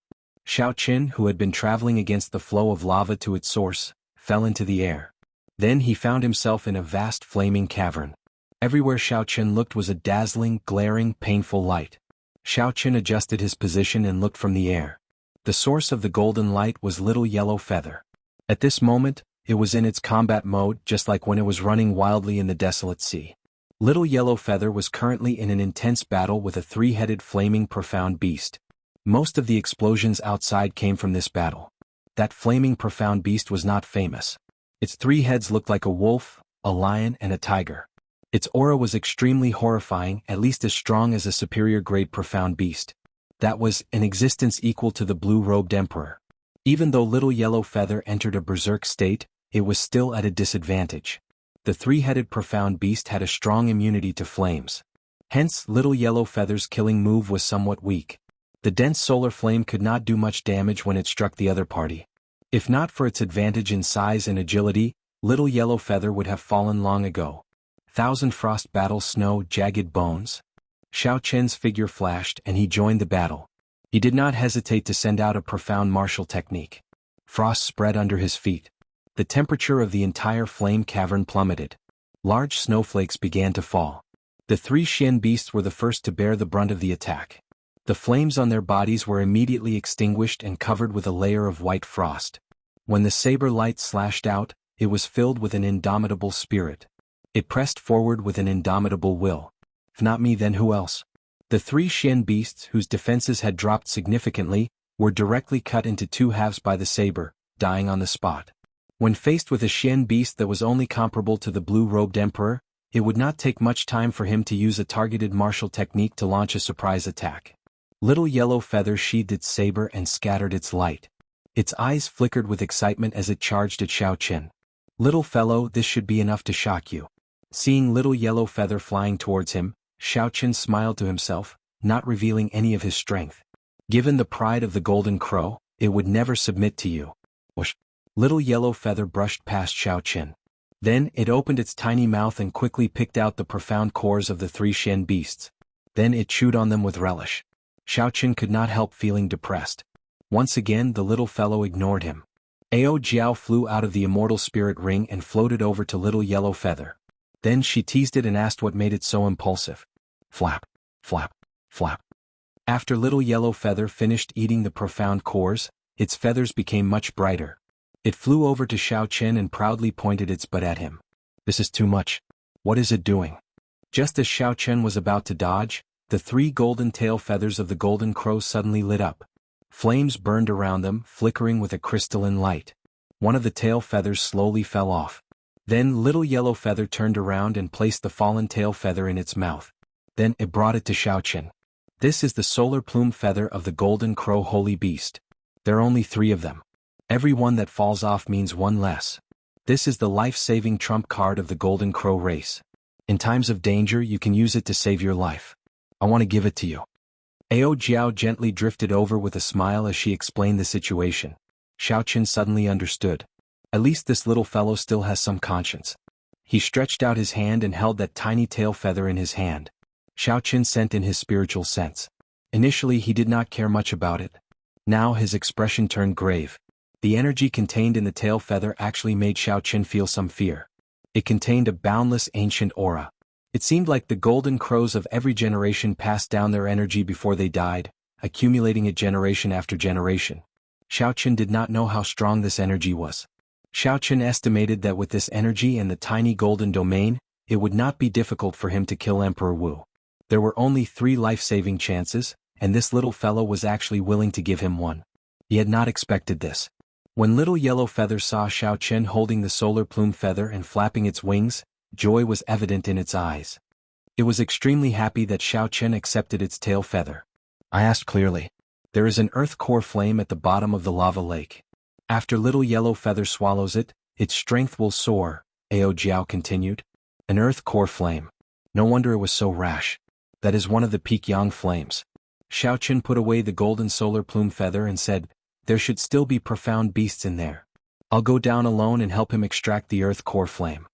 Xiao Chen, who had been traveling against the flow of lava to its source, fell into the air. Then he found himself in a vast flaming cavern. Everywhere Xiao Chen looked was a dazzling, glaring, painful light. Xiao Chen adjusted his position and looked from the air. The source of the golden light was Little Yellow Feather. At this moment, it was in its combat mode, just like when it was running wildly in the desolate sea. Little Yellow Feather was currently in an intense battle with a three-headed flaming profound beast. Most of the explosions outside came from this battle. That flaming profound beast was not famous. Its three heads looked like a wolf, a lion, and a tiger. Its aura was extremely horrifying, at least as strong as a superior-grade profound beast. That was an existence equal to the blue-robed emperor. Even though Little Yellow Feather entered a berserk state, it was still at a disadvantage. The three-headed profound beast had a strong immunity to flames. Hence, Little Yellow Feather's killing move was somewhat weak. The dense solar flame could not do much damage when it struck the other party. If not for its advantage in size and agility, Little Yellow Feather would have fallen long ago. Thousand Frost Battle Snow Jagged Bones. Xiao Chen's figure flashed and he joined the battle. He did not hesitate to send out a profound martial technique. Frost spread under his feet. The temperature of the entire flame cavern plummeted. Large snowflakes began to fall. The three Xian beasts were the first to bear the brunt of the attack. The flames on their bodies were immediately extinguished and covered with a layer of white frost. When the saber light slashed out, it was filled with an indomitable spirit. It pressed forward with an indomitable will. If not me, then who else? The three Xian beasts, whose defenses had dropped significantly, were directly cut into two halves by the saber, dying on the spot. When faced with a Xian beast that was only comparable to the blue-robed emperor, it would not take much time for him to use a targeted martial technique to launch a surprise attack. Little Yellow Feather sheathed its saber and scattered its light. Its eyes flickered with excitement as it charged at Xiao Chen. Little fellow, this should be enough to shock you. Seeing Little Yellow Feather flying towards him, Xiao Chen smiled to himself, not revealing any of his strength. Given the pride of the Golden Crow, it would never submit to you. Whoosh! Little Yellow Feather brushed past Xiao Chen. Then it opened its tiny mouth and quickly picked out the profound cores of the three Xian beasts. Then it chewed on them with relish. Xiao Chen could not help feeling depressed. Once again the little fellow ignored him. Ao Jiao flew out of the immortal spirit ring and floated over to Little Yellow Feather. Then she teased it and asked what made it so impulsive. Flap, flap, flap. After Little Yellow Feather finished eating the profound cores, its feathers became much brighter. It flew over to Xiao Chen and proudly pointed its butt at him. This is too much. What is it doing? Just as Xiao Chen was about to dodge, the three golden tail feathers of the Golden Crow suddenly lit up. Flames burned around them, flickering with a crystalline light. One of the tail feathers slowly fell off. Then Little Yellow Feather turned around and placed the fallen tail feather in its mouth. Then it brought it to Xiao Chen. This is the solar plume feather of the Golden Crow Holy Beast. There are only 3 of them. Every one that falls off means one less. This is the life-saving trump card of the Golden Crow race. In times of danger you can use it to save your life. I want to give it to you. Ao Jiao gently drifted over with a smile as she explained the situation. Xiao Qin suddenly understood. At least this little fellow still has some conscience. He stretched out his hand and held that tiny tail feather in his hand. Xiao Qin sent in his spiritual sense. Initially he did not care much about it. Now his expression turned grave. The energy contained in the tail feather actually made Xiao Qin feel some fear. It contained a boundless ancient aura. It seemed like the golden crows of every generation passed down their energy before they died, accumulating it generation after generation. Xiao Qin did not know how strong this energy was. Xiao Qin estimated that with this energy and the tiny golden domain, it would not be difficult for him to kill Emperor Wu. There were only 3 life-saving chances, and this little fellow was actually willing to give him one. He had not expected this. When Little Yellow Feather saw Xiao Qin holding the solar plume feather and flapping its wings, joy was evident in its eyes. It was extremely happy that Xiao Qin accepted its tail feather. I asked clearly. There is an earth core flame at the bottom of the lava lake. After Little Yellow Feather swallows it, its strength will soar, Ao Jiao continued. An earth core flame. No wonder it was so rash. That is one of the peak yang flames. Xiao Qin put away the golden solar plume feather and said, there should still be profound beasts in there. I'll go down alone and help him extract the earth core flame.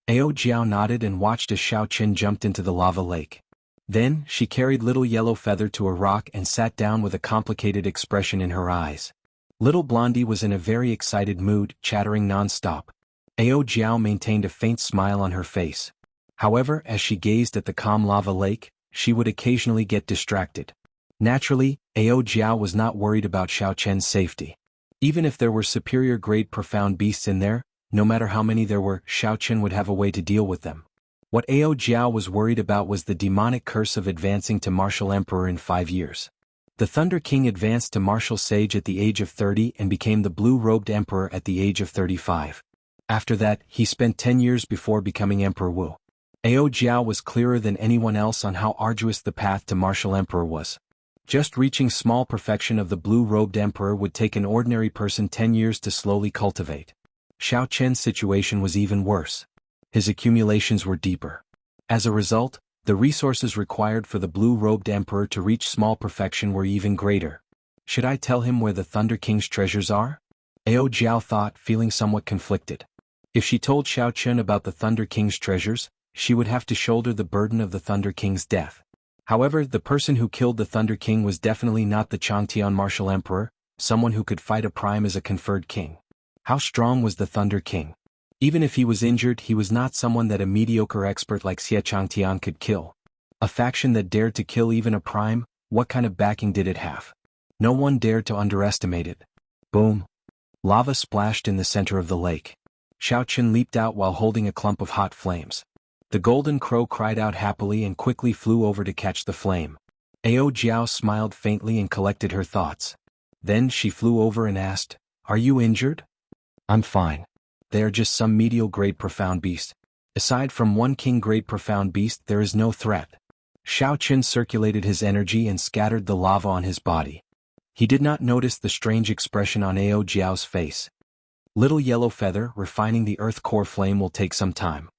Ao Jiao nodded and watched as Xiao Qin jumped into the lava lake. Then, she carried Little Yellow Feather to a rock and sat down with a complicated expression in her eyes. Little Blondie was in a very excited mood, chattering non-stop. Ao Jiao maintained a faint smile on her face. However, as she gazed at the calm lava lake, she would occasionally get distracted. Naturally, Ao Jiao was not worried about Xiao Qin's safety. Even if there were superior-grade profound beasts in there, no matter how many there were, Xiao Qin would have a way to deal with them. What Ao Jiao was worried about was the demonic curse of advancing to Martial Emperor in 5 years. The Thunder King advanced to Martial Sage at the age of 30 and became the Blue-Robed Emperor at the age of 35. After that, he spent 10 years before becoming Emperor Wu. Ao Jiao was clearer than anyone else on how arduous the path to Martial Emperor was. Just reaching small perfection of the Blue-Robed Emperor would take an ordinary person 10 years to slowly cultivate. Xiao Qin's situation was even worse. His accumulations were deeper. As a result, the resources required for the Blue-Robed Emperor to reach small perfection were even greater. Should I tell him where the Thunder King's treasures are? Ao Jiao thought, feeling somewhat conflicted. If she told Xiao Qin about the Thunder King's treasures, she would have to shoulder the burden of the Thunder King's death. However, the person who killed the Thunder King was definitely not the Changtian Martial Emperor, someone who could fight a prime as a conferred king. How strong was the Thunder King? Even if he was injured, he was not someone that a mediocre expert like Xie Changtian could kill. A faction that dared to kill even a prime, what kind of backing did it have? No one dared to underestimate it. Boom! Lava splashed in the center of the lake. Xiao Qin leaped out while holding a clump of hot flames. The golden crow cried out happily and quickly flew over to catch the flame. Ao Jiao smiled faintly and collected her thoughts. Then she flew over and asked, "Are you injured?" "I'm fine. They are just some medial-grade profound beast. Aside from one king-grade profound beast, there is no threat." Xiao Qin circulated his energy and scattered the lava on his body. He did not notice the strange expression on Ao Jiao's face. Little Yellow Feather, refining the earth core flame will take some time.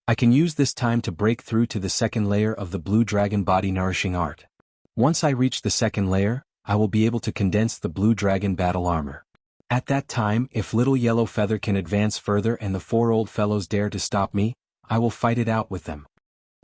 I can use this time to break through to the second layer of the Blue Dragon Body Nourishing Art. Once I reach the second layer, I will be able to condense the Blue Dragon Battle Armor. At that time, if Little Yellow Feather can advance further and the 4 old fellows dare to stop me, I will fight it out with them.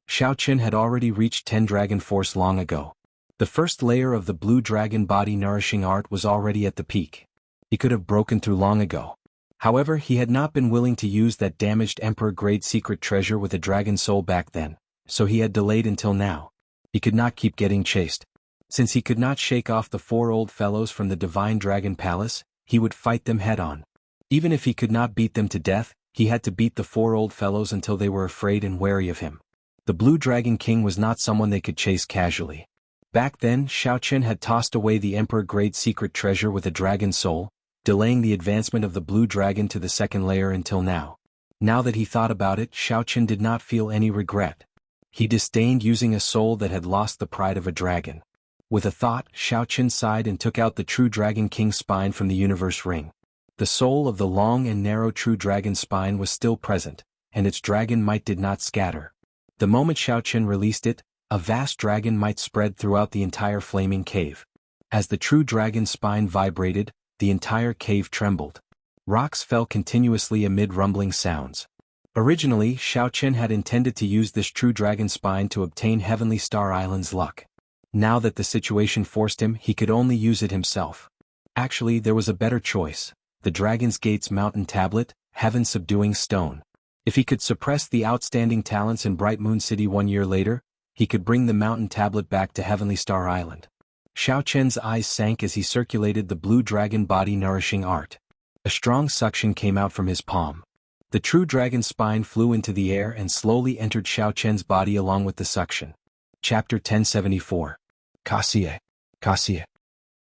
Xiao Qin had already reached 10 Dragon Force long ago. The first layer of the Blue Dragon Body Nourishing Art was already at the peak. He could have broken through long ago. However, he had not been willing to use that damaged Emperor-grade secret treasure with a dragon soul back then, so he had delayed until now. He could not keep getting chased. Since he could not shake off the 4 old fellows from the Divine Dragon Palace, he would fight them head-on. Even if he could not beat them to death, he had to beat the 4 old fellows until they were afraid and wary of him. The Blue Dragon King was not someone they could chase casually. Back then, Xiao Qin had tossed away the Emperor-grade secret treasure with a dragon soul, delaying the advancement of the Blue Dragon to the second layer until now. Now that he thought about it, Xiao Qin did not feel any regret. He disdained using a soul that had lost the pride of a dragon. With a thought, Xiao Qin sighed and took out the True Dragon King's spine from the Universe Ring. The soul of the long and narrow True Dragon spine was still present, and its dragon might did not scatter. The moment Xiao Qin released it, a vast dragon might spread throughout the entire flaming cave. As the True Dragon spine vibrated, the entire cave trembled. Rocks fell continuously amid rumbling sounds. Originally, Xiao Chen had intended to use this true dragon spine to obtain Heavenly Star Island's luck. Now that the situation forced him, he could only use it himself. Actually, there was a better choice: the Dragon's Gate's mountain tablet, heaven-subduing stone. If he could suppress the outstanding talents in Bright Moon City 1 year later, he could bring the mountain tablet back to Heavenly Star Island. Xiao Chen's eyes sank as he circulated the blue dragon body nourishing art. A strong suction came out from his palm. The true dragon spine flew into the air and slowly entered Xiao Chen's body along with the suction. Chapter 1074. Kaxie. Kaxie.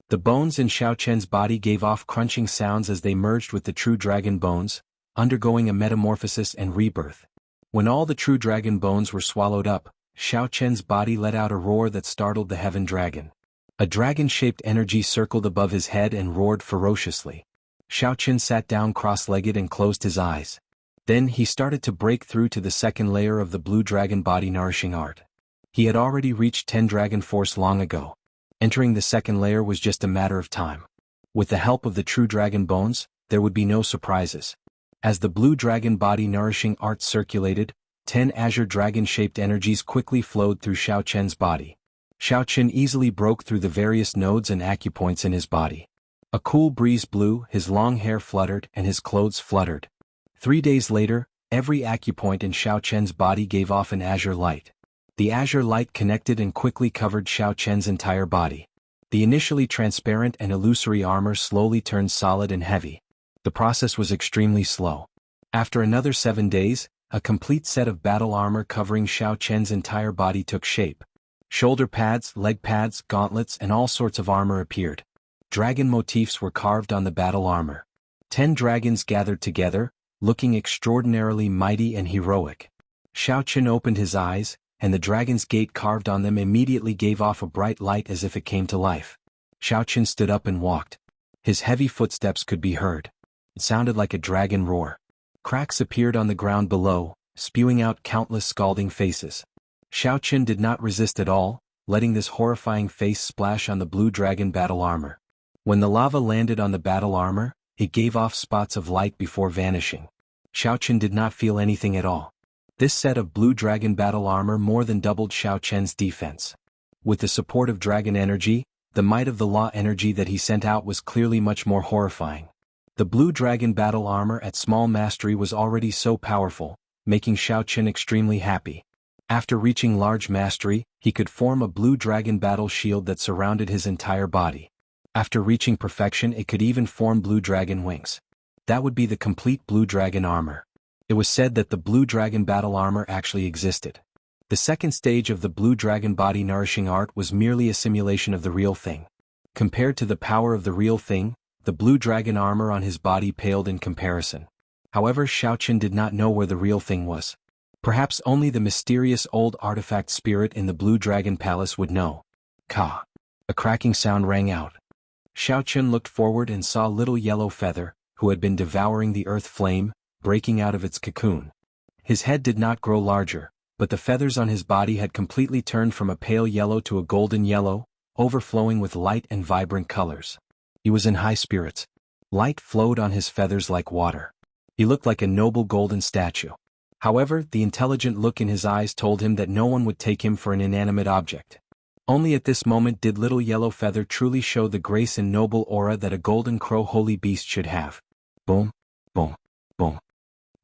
The bones in Xiao Chen's body gave off crunching sounds as they merged with the true dragon bones, undergoing a metamorphosis and rebirth. When all the true dragon bones were swallowed up, Xiao Chen's body let out a roar that startled the heaven dragon. A dragon-shaped energy circled above his head and roared ferociously. Xiao Chen sat down cross-legged and closed his eyes. Then he started to break through to the second layer of the blue dragon body nourishing art. He had already reached 10 dragon force long ago. Entering the second layer was just a matter of time. With the help of the true dragon bones, there would be no surprises. As the blue dragon body nourishing art circulated, 10 azure dragon-shaped energies quickly flowed through Xiao Chen's body. Xiao Chen easily broke through the various nodes and acupoints in his body. A cool breeze blew, his long hair fluttered, and his clothes fluttered. 3 days later, every acupoint in Xiao Chen's body gave off an azure light. The azure light connected and quickly covered Xiao Chen's entire body. The initially transparent and illusory armor slowly turned solid and heavy. The process was extremely slow. After another 7 days, a complete set of battle armor covering Xiao Chen's entire body took shape. Shoulder pads, leg pads, gauntlets, and all sorts of armor appeared. Dragon motifs were carved on the battle armor. 10 dragons gathered together, looking extraordinarily mighty and heroic. Xiao Chen opened his eyes, and the dragon's gate carved on them immediately gave off a bright light as if it came to life. Xiao Chen stood up and walked. His heavy footsteps could be heard. It sounded like a dragon roar. Cracks appeared on the ground below, spewing out countless scalding faces. Xiao Chen did not resist at all, letting this horrifying face splash on the blue dragon battle armor. When the lava landed on the battle armor, it gave off spots of light before vanishing. Xiao Chen did not feel anything at all. This set of blue dragon battle armor more than doubled Xiao Chen's defense. With the support of dragon energy, the might of the law energy that he sent out was clearly much more horrifying. The blue dragon battle armor at small mastery was already so powerful, making Xiao Chen extremely happy. After reaching large mastery, he could form a blue dragon battle shield that surrounded his entire body. After reaching perfection, it could even form blue dragon wings. That would be the complete blue dragon armor. It was said that the blue dragon battle armor actually existed. The second stage of the blue dragon body nourishing art was merely a simulation of the real thing. Compared to the power of the real thing, the blue dragon armor on his body paled in comparison. However, Xiao Chen did not know where the real thing was. Perhaps only the mysterious old artifact spirit in the blue dragon palace would know. Ka! A cracking sound rang out. Xiao Chen looked forward and saw little yellow feather, who had been devouring the earth flame, breaking out of its cocoon. His head did not grow larger, but the feathers on his body had completely turned from a pale yellow to a golden yellow, overflowing with light and vibrant colors. He was in high spirits. Light flowed on his feathers like water. He looked like a noble golden statue. However, the intelligent look in his eyes told him that no one would take him for an inanimate object. Only at this moment did little yellow feather truly show the grace and noble aura that a golden crow holy beast should have. Boom, boom, boom.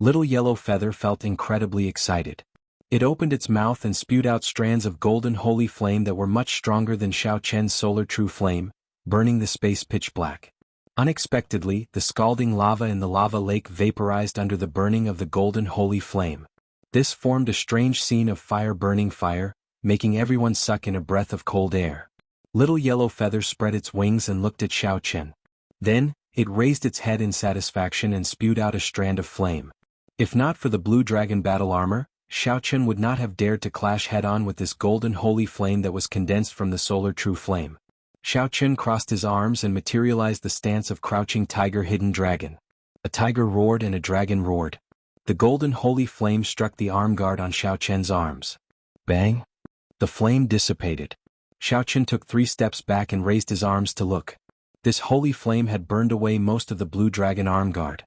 Little yellow feather felt incredibly excited. It opened its mouth and spewed out strands of golden holy flame that were much stronger than Xiao Chen's solar true flame, burning the space pitch black. Unexpectedly, the scalding lava in the lava lake vaporized under the burning of the golden holy flame. This formed a strange scene of fire burning fire, making everyone suck in a breath of cold air. Little yellow feather spread its wings and looked at Xiao Chen. Then, it raised its head in satisfaction and spewed out a strand of flame. If not for the blue dragon battle armor, Xiao Chen would not have dared to clash head-on with this golden holy flame that was condensed from the solar true flame. Xiao Chen crossed his arms and materialized the stance of crouching tiger hidden dragon. A tiger roared and a dragon roared. The golden holy flame struck the arm guard on Xiao Chen's arms. Bang! The flame dissipated. Xiao Chen took 3 steps back and raised his arms to look. This holy flame had burned away most of the blue dragon arm guard.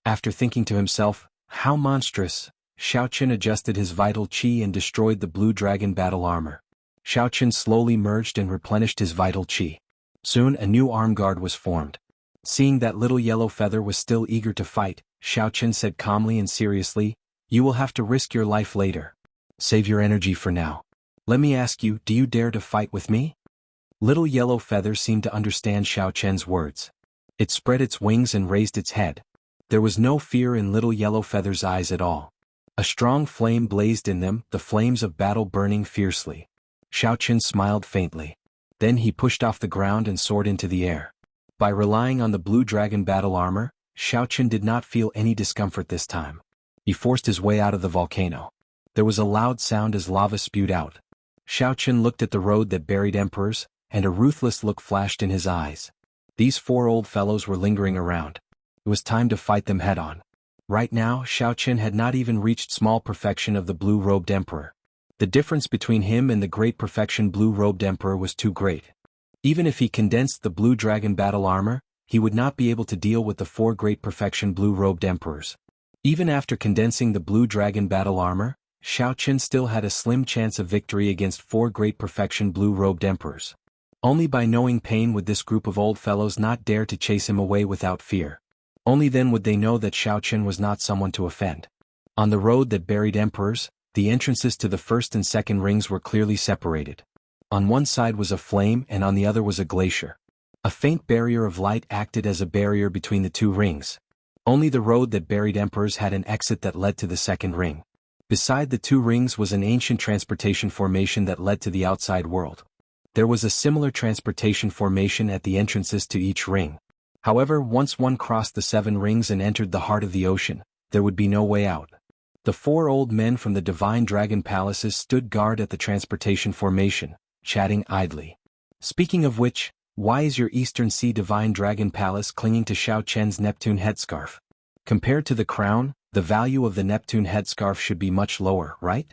After thinking to himself, how monstrous, Xiaoqin adjusted his vital qi and destroyed the blue dragon battle armor. Xiaoqin slowly merged and replenished his vital qi. Soon a new arm guard was formed. Seeing that little yellow feather was still eager to fight, Xiaoqin said calmly and seriously, "You will have to risk your life later. Save your energy for now. Let me ask you, do you dare to fight with me?" Little yellow feather seemed to understand Xiaoqian's words. It spread its wings and raised its head. There was no fear in little yellow feather's eyes at all. A strong flame blazed in them, the flames of battle burning fiercely. Xiaoqin smiled faintly. Then he pushed off the ground and soared into the air. By relying on the blue dragon battle armor, Xiaoqin did not feel any discomfort this time. He forced his way out of the volcano. There was a loud sound as lava spewed out. Xiaoqin looked at the road that buried emperors, and a ruthless look flashed in his eyes. These four old fellows were lingering around. It was time to fight them head-on. Right now, Xiaoqin had not even reached small perfection of the blue-robed emperor. The difference between him and the great perfection blue-robed emperor was too great. Even if he condensed the blue dragon battle armor, he would not be able to deal with the four great perfection blue-robed emperors. Even after condensing the blue dragon battle armor, Xiaoqin still had a slim chance of victory against four great perfection blue-robed emperors. Only by knowing pain would this group of old fellows not dare to chase him away without fear. Only then would they know that Xiaoqin was not someone to offend. On the road that buried emperors, the entrances to the first and second rings were clearly separated. On one side was a flame and on the other was a glacier. A faint barrier of light acted as a barrier between the two rings. Only the road that buried emperors had an exit that led to the second ring. Beside the two rings was an ancient transportation formation that led to the outside world. There was a similar transportation formation at the entrances to each ring. However, once one crossed the 7 rings and entered the heart of the ocean, there would be no way out. The 4 old men from the Divine Dragon Palaces stood guard at the transportation formation, chatting idly. Speaking of which, why is your Eastern Sea Divine Dragon Palace clinging to Xiaoqian's Neptune headscarf? Compared to the crown, the value of the Neptune headscarf should be much lower, right?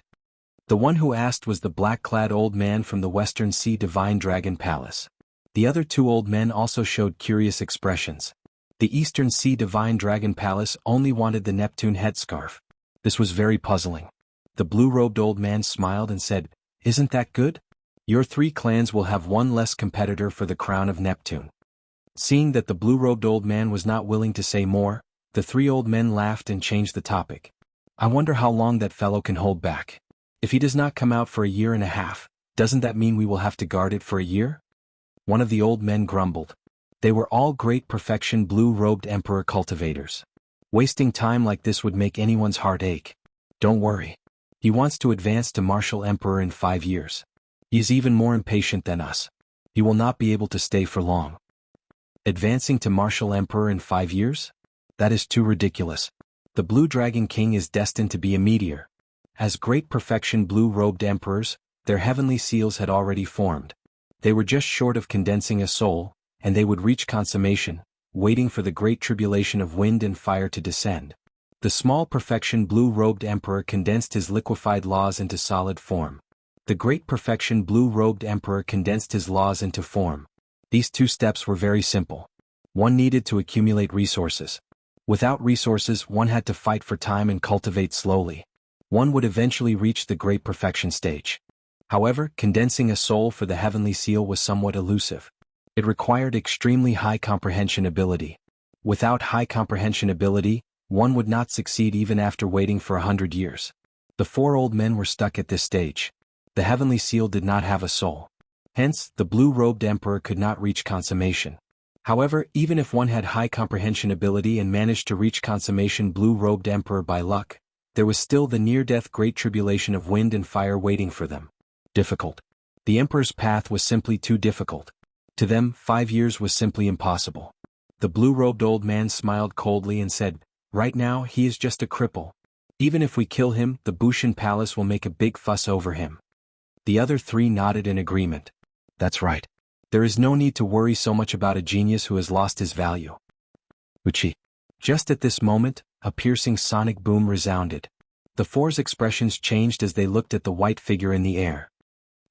The one who asked was the black-clad old man from the Western Sea Divine Dragon Palace. The other 2 old men also showed curious expressions. The Eastern Sea Divine Dragon Palace only wanted the Neptune headscarf. This was very puzzling. The blue-robed old man smiled and said, "Isn't that good? Your 3 clans will have one less competitor for the crown of Neptune." Seeing that the blue-robed old man was not willing to say more, the 3 old men laughed and changed the topic. "I wonder how long that fellow can hold back. If he does not come out for a year and a half, doesn't that mean we will have to guard it for a year?" One of the old men grumbled. They were all great perfection blue-robed emperor cultivators. Wasting time like this would make anyone's heart ache. Don't worry. He wants to advance to martial emperor in 5 years. He is even more impatient than us. He will not be able to stay for long. Advancing to martial emperor in 5 years? That is too ridiculous. The Blue Dragon King is destined to be a meteor. As great perfection blue-robed emperors, their heavenly seals had already formed. They were just short of condensing a soul, and they would reach consummation, waiting for the great tribulation of wind and fire to descend. The small perfection blue-robed emperor condensed his liquefied laws into solid form. The great perfection blue-robed emperor condensed his laws into form. These 2 steps were very simple. One needed to accumulate resources. Without resources, one had to fight for time and cultivate slowly. One would eventually reach the great perfection stage. However, condensing a soul for the heavenly seal was somewhat elusive. It required extremely high comprehension ability. Without high comprehension ability, one would not succeed even after waiting for 100 years. The 4 old men were stuck at this stage. The heavenly seal did not have a soul. Hence, the blue-robed emperor could not reach consummation. However, even if one had high comprehension ability and managed to reach consummation blue-robed emperor by luck, there was still the near-death great tribulation of wind and fire waiting for them. Difficult. The emperor's path was simply too difficult. To them, 5 years was simply impossible. The blue-robed old man smiled coldly and said, "Right now, he is just a cripple. Even if we kill him, the Bushan Palace will make a big fuss over him." The other 3 nodded in agreement. That's right. There is no need to worry so much about a genius who has lost his value. Uchi. Just at this moment, a piercing sonic boom resounded. The 4's expressions changed as they looked at the white figure in the air.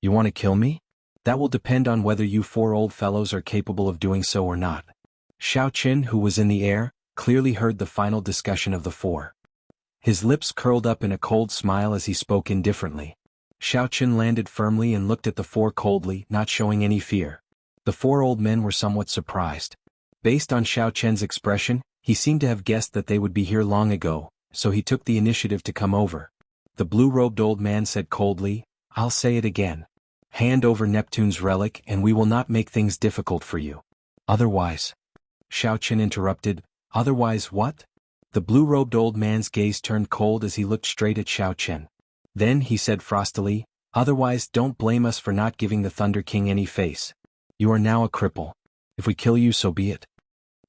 "You want to kill me?" That will depend on whether you four old fellows are capable of doing so or not. Xiao Qin, who was in the air, clearly heard the final discussion of the four. His lips curled up in a cold smile as he spoke indifferently. Xiao Qin landed firmly and looked at the four coldly, not showing any fear. The four old men were somewhat surprised. Based on Xiao Qian's expression, he seemed to have guessed that they would be here long ago, so he took the initiative to come over. The blue-robed old man said coldly, "I'll say it again. Hand over Neptune's relic and we will not make things difficult for you. Otherwise—" Xiao Qin interrupted, "Otherwise what?" The blue-robed old man's gaze turned cold as he looked straight at Xiao Qin. Then he said frostily, "Otherwise don't blame us for not giving the Thunder King any face. You are now a cripple. If we kill you, so be it."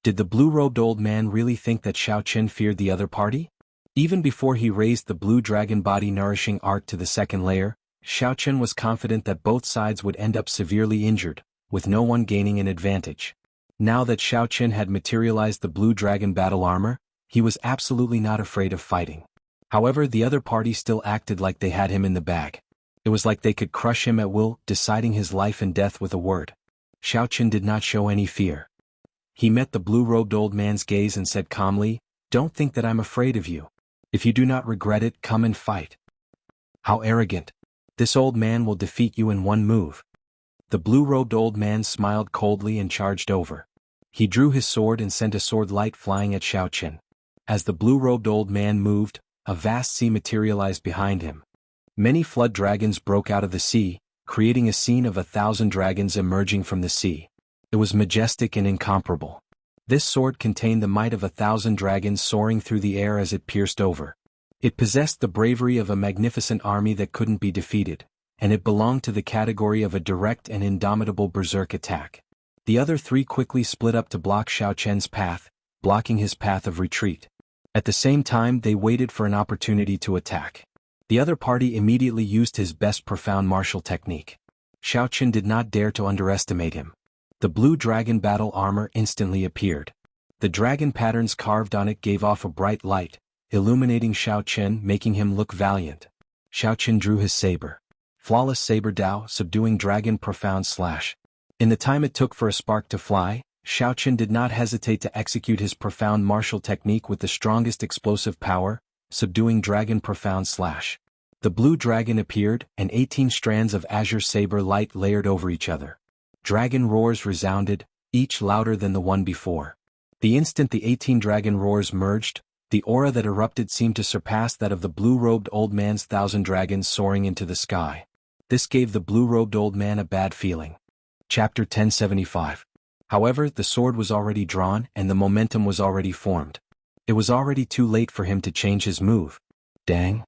Did the blue-robed old man really think that Xiao Qin feared the other party? Even before he raised the blue dragon body nourishing art to the second layer, Xiao Qin was confident that both sides would end up severely injured, with no one gaining an advantage. Now that Xiao Qin had materialized the blue dragon battle armor, he was absolutely not afraid of fighting. However, the other party still acted like they had him in the bag. It was like they could crush him at will, deciding his life and death with a word. Xiao Qin did not show any fear. He met the blue-robed old man's gaze and said calmly, "Don't think that I'm afraid of you. If you do not regret it, come and fight." How arrogant. This old man will defeat you in one move. The blue-robed old man smiled coldly and charged over. He drew his sword and sent a sword light flying at Xiao Qin. As the blue-robed old man moved, a vast sea materialized behind him. Many flood dragons broke out of the sea, creating a scene of 1,000 dragons emerging from the sea. It was majestic and incomparable. This sword contained the might of 1,000 dragons soaring through the air as it pierced over. It possessed the bravery of a magnificent army that couldn't be defeated, and it belonged to the category of a direct and indomitable berserk attack. The other three quickly split up to block Xiao Qian's path, blocking his path of retreat. At the same time, they waited for an opportunity to attack. The other party immediately used his best profound martial technique. Xiao Qin did not dare to underestimate him. The blue dragon battle armor instantly appeared. The dragon patterns carved on it gave off a bright light, illuminating Xiao Qin, making him look valiant. Xiao Qin drew his saber. Flawless saber Dao, subduing dragon profound slash. In the time it took for a spark to fly, Xiao Qin did not hesitate to execute his profound martial technique with the strongest explosive power, subduing dragon profound slash. The blue dragon appeared, and 18 strands of azure saber light layered over each other. Dragon roars resounded, each louder than the one before. The instant the 18 dragon roars merged, the aura that erupted seemed to surpass that of the blue-robed old man's 1,000 dragons soaring into the sky. This gave the blue-robed old man a bad feeling. Chapter 1075. However, the sword was already drawn and the momentum was already formed. It was already too late for him to change his move. Dang.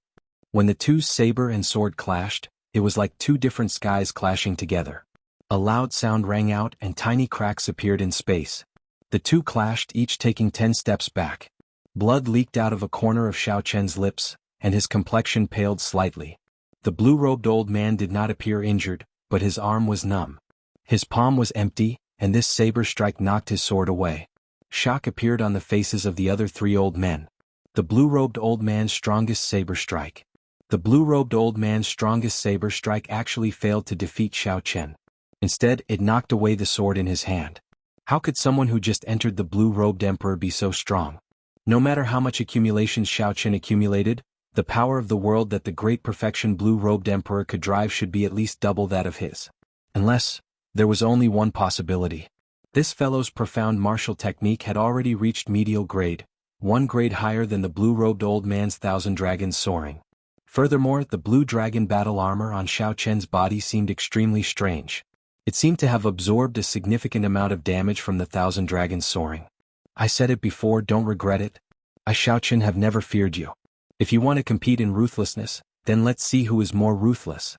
When the two saber and sword clashed, it was like two different skies clashing together. A loud sound rang out and tiny cracks appeared in space. The two clashed, each taking 10 steps back. Blood leaked out of a corner of Xiao Qian's lips, and his complexion paled slightly. The blue-robed old man did not appear injured, but his arm was numb. His palm was empty, and this saber strike knocked his sword away. Shock appeared on the faces of the other three old men. The blue-robed old man's strongest saber strike. The blue-robed old man's strongest saber strike actually failed to defeat Xiao Qin. Instead, it knocked away the sword in his hand. How could someone who just entered the blue-robed emperor be so strong? No matter how much accumulations Xiao Qin accumulated, the power of the world that the great perfection blue-robed emperor could drive should be at least double that of his. Unless, there was only one possibility. This fellow's profound martial technique had already reached medial grade, one grade higher than the blue-robed old man's 1,000 dragons soaring. Furthermore, the blue dragon battle armor on Xiao Qian's body seemed extremely strange. It seemed to have absorbed a significant amount of damage from the 1,000 dragons soaring. I said it before, don't regret it. I, Xiao Qin, have never feared you. If you want to compete in ruthlessness, then let's see who is more ruthless.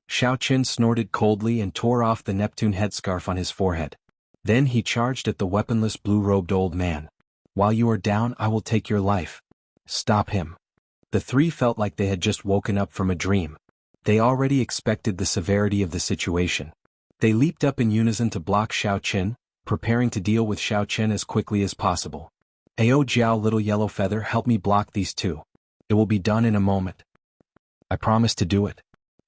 Xiao Qin snorted coldly and tore off the Neptune headscarf on his forehead. Then he charged at the weaponless blue-robed old man. While you are down, I will take your life. Stop him. The three felt like they had just woken up from a dream. They already expected the severity of the situation. They leaped up in unison to block Xiao Qin, preparing to deal with Xiao Qin as quickly as possible. Ao Jiao, little yellow feather, help me block these two. It will be done in a moment. I promise to do it.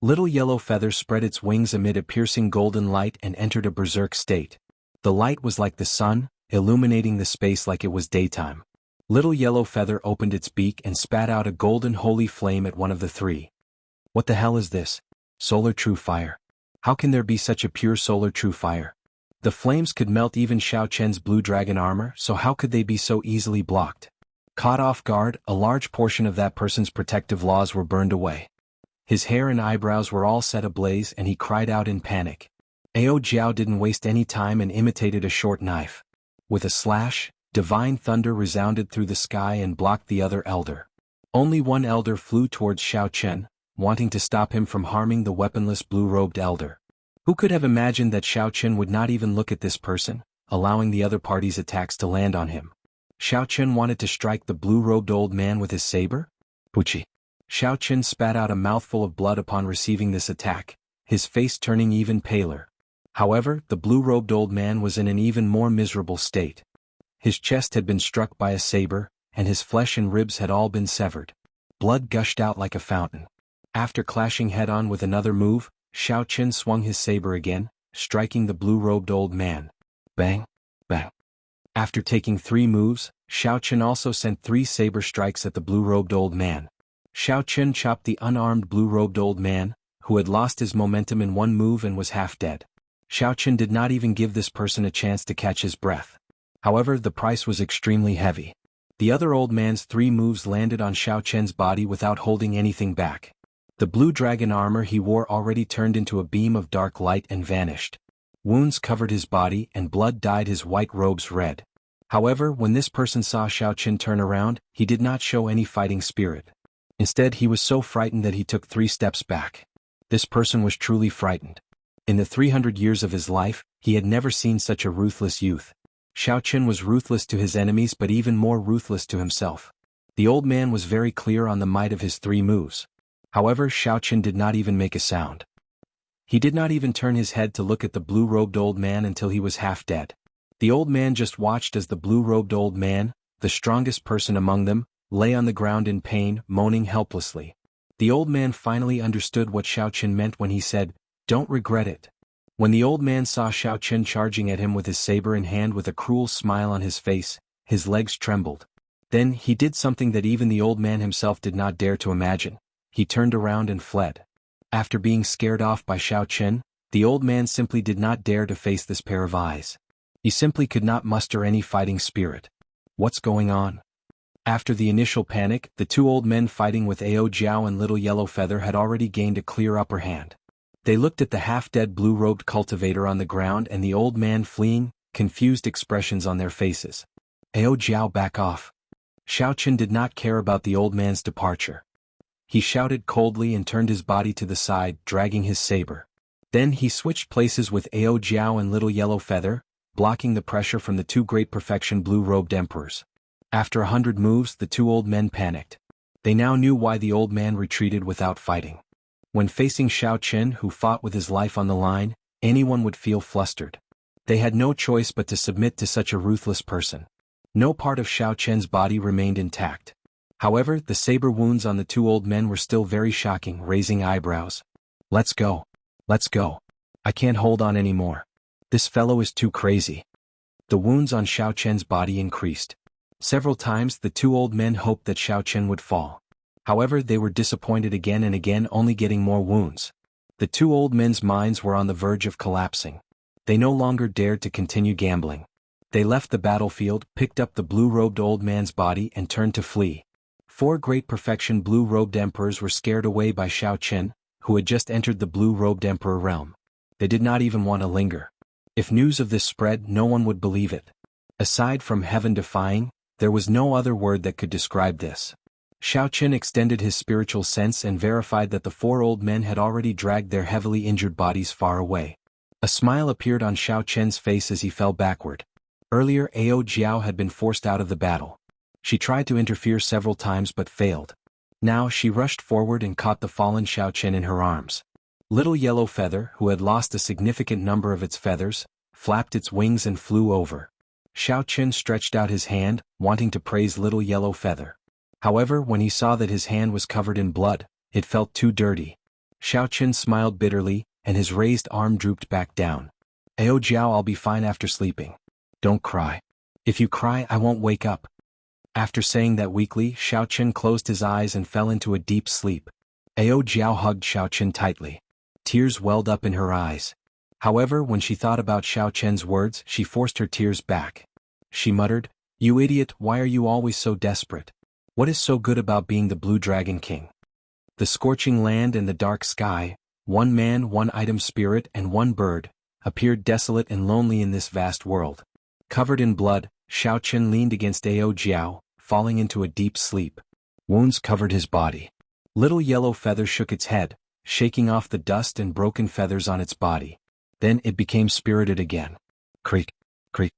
Little Yellow Feather spread its wings amid a piercing golden light and entered a berserk state. The light was like the sun, illuminating the space like it was daytime. Little Yellow Feather opened its beak and spat out a golden holy flame at one of the three. What the hell is this? Solar true fire. How can there be such a pure solar true fire? The flames could melt even Xiao Chen's blue dragon armor, so how could they be so easily blocked? Caught off guard, a large portion of that person's protective laws were burned away. His hair and eyebrows were all set ablaze and he cried out in panic. Ao Jiao didn't waste any time and imitated a short knife. With a slash, divine thunder resounded through the sky and blocked the other elder. Only one elder flew towards Xiao Chen, wanting to stop him from harming the weaponless blue-robed elder. Who could have imagined that Xiao Chen would not even look at this person, allowing the other party's attacks to land on him? Xiao Chen wanted to strike the blue-robed old man with his saber? Puchi. Xiao Chen spat out a mouthful of blood upon receiving this attack, his face turning even paler. However, the blue-robed old man was in an even more miserable state. His chest had been struck by a saber, and his flesh and ribs had all been severed. Blood gushed out like a fountain. After clashing head-on with another move, Xiao Chen swung his saber again, striking the blue-robed old man. Bang! Bang! After taking 3 moves, Xiao Chen also sent 3 saber strikes at the blue-robed old man. Xiao Chen chopped the unarmed blue-robed old man, who had lost his momentum in one move and was half dead. Xiao Chen did not even give this person a chance to catch his breath. However, the price was extremely heavy. The other old man's 3 moves landed on Xiao Chen's body without holding anything back. The blue dragon armor he wore already turned into a beam of dark light and vanished. Wounds covered his body and blood dyed his white robes red. However, when this person saw Xiao Chen turn around, he did not show any fighting spirit. Instead, he was so frightened that he took 3 steps back. This person was truly frightened. In the 300 years of his life, he had never seen such a ruthless youth. Xiao Chen was ruthless to his enemies but even more ruthless to himself. The old man was very clear on the might of his 3 moves. However, Xiao Chen did not even make a sound. He did not even turn his head to look at the blue-robed old man until he was half dead. The old man just watched as the blue-robed old man, the strongest person among them, lay on the ground in pain, moaning helplessly. The old man finally understood what Xiao Chen meant when he said, "Don't regret it." When the old man saw Xiao Chen charging at him with his saber in hand with a cruel smile on his face, his legs trembled. Then he did something that even the old man himself did not dare to imagine. He turned around and fled. After being scared off by Xiao Chen, the old man simply did not dare to face this pair of eyes. He simply could not muster any fighting spirit. What's going on? After the initial panic, the 2 old men fighting with Ao Jiao and Little Yellow Feather had already gained a clear upper hand. They looked at the half-dead blue-robed cultivator on the ground and the old man fleeing, confused expressions on their faces. Ao Jiao, back off. Xiao Chen did not care about the old man's departure. He shouted coldly and turned his body to the side, dragging his saber. Then he switched places with Ao Jiao and Little Yellow Feather, blocking the pressure from the 2 great perfection blue-robed emperors. After 100 moves, the 2 old men panicked. They now knew why the old man retreated without fighting. When facing Xiao Chen, who fought with his life on the line, anyone would feel flustered. They had no choice but to submit to such a ruthless person. No part of Xiao Chen's body remained intact. However, the saber wounds on the 2 old men were still very shocking, raising eyebrows. Let's go. Let's go. I can't hold on anymore. This fellow is too crazy. The wounds on Xiao Chen's body increased. Several times the 2 old men hoped that Xiao Chen would fall. However, they were disappointed again and again, only getting more wounds. The 2 old men's minds were on the verge of collapsing. They no longer dared to continue gambling. They left the battlefield, picked up the blue-robed old man's body and turned to flee. 4 great perfection blue-robed emperors were scared away by Xiao Chen, who had just entered the blue-robed emperor realm. They did not even want to linger. If news of this spread, no one would believe it. Aside from heaven-defying, there was no other word that could describe this. Xiao Chen extended his spiritual sense and verified that the 4 old men had already dragged their heavily injured bodies far away. A smile appeared on Xiao Chen's face as he fell backward. Earlier, Ao Jiao had been forced out of the battle. She tried to interfere several times but failed. Now she rushed forward and caught the fallen Xiao Chen in her arms. Little Yellow Feather, who had lost a significant number of its feathers, flapped its wings and flew over. Xiao Chen stretched out his hand, wanting to praise Little Yellow Feather. However, when he saw that his hand was covered in blood, it felt too dirty. Xiao Chen smiled bitterly, and his raised arm drooped back down. Ao Jiao, I'll be fine after sleeping. Don't cry. If you cry, I won't wake up. After saying that weakly, Xiao Chen closed his eyes and fell into a deep sleep. Ao Jiao hugged Xiao Chen tightly. Tears welled up in her eyes. However, when she thought about Xiao Chen's words, she forced her tears back. She muttered, "You idiot, why are you always so desperate? What is so good about being the Blue Dragon King?" The scorching land and the dark sky, one man, one item spirit and one bird, appeared desolate and lonely in this vast world. Covered in blood, Xiao Chen leaned against Ao Jiao, falling into a deep sleep. Wounds covered his body. Little Yellow Feather shook its head, shaking off the dust and broken feathers on its body. Then it became spirited again. Creak, creak.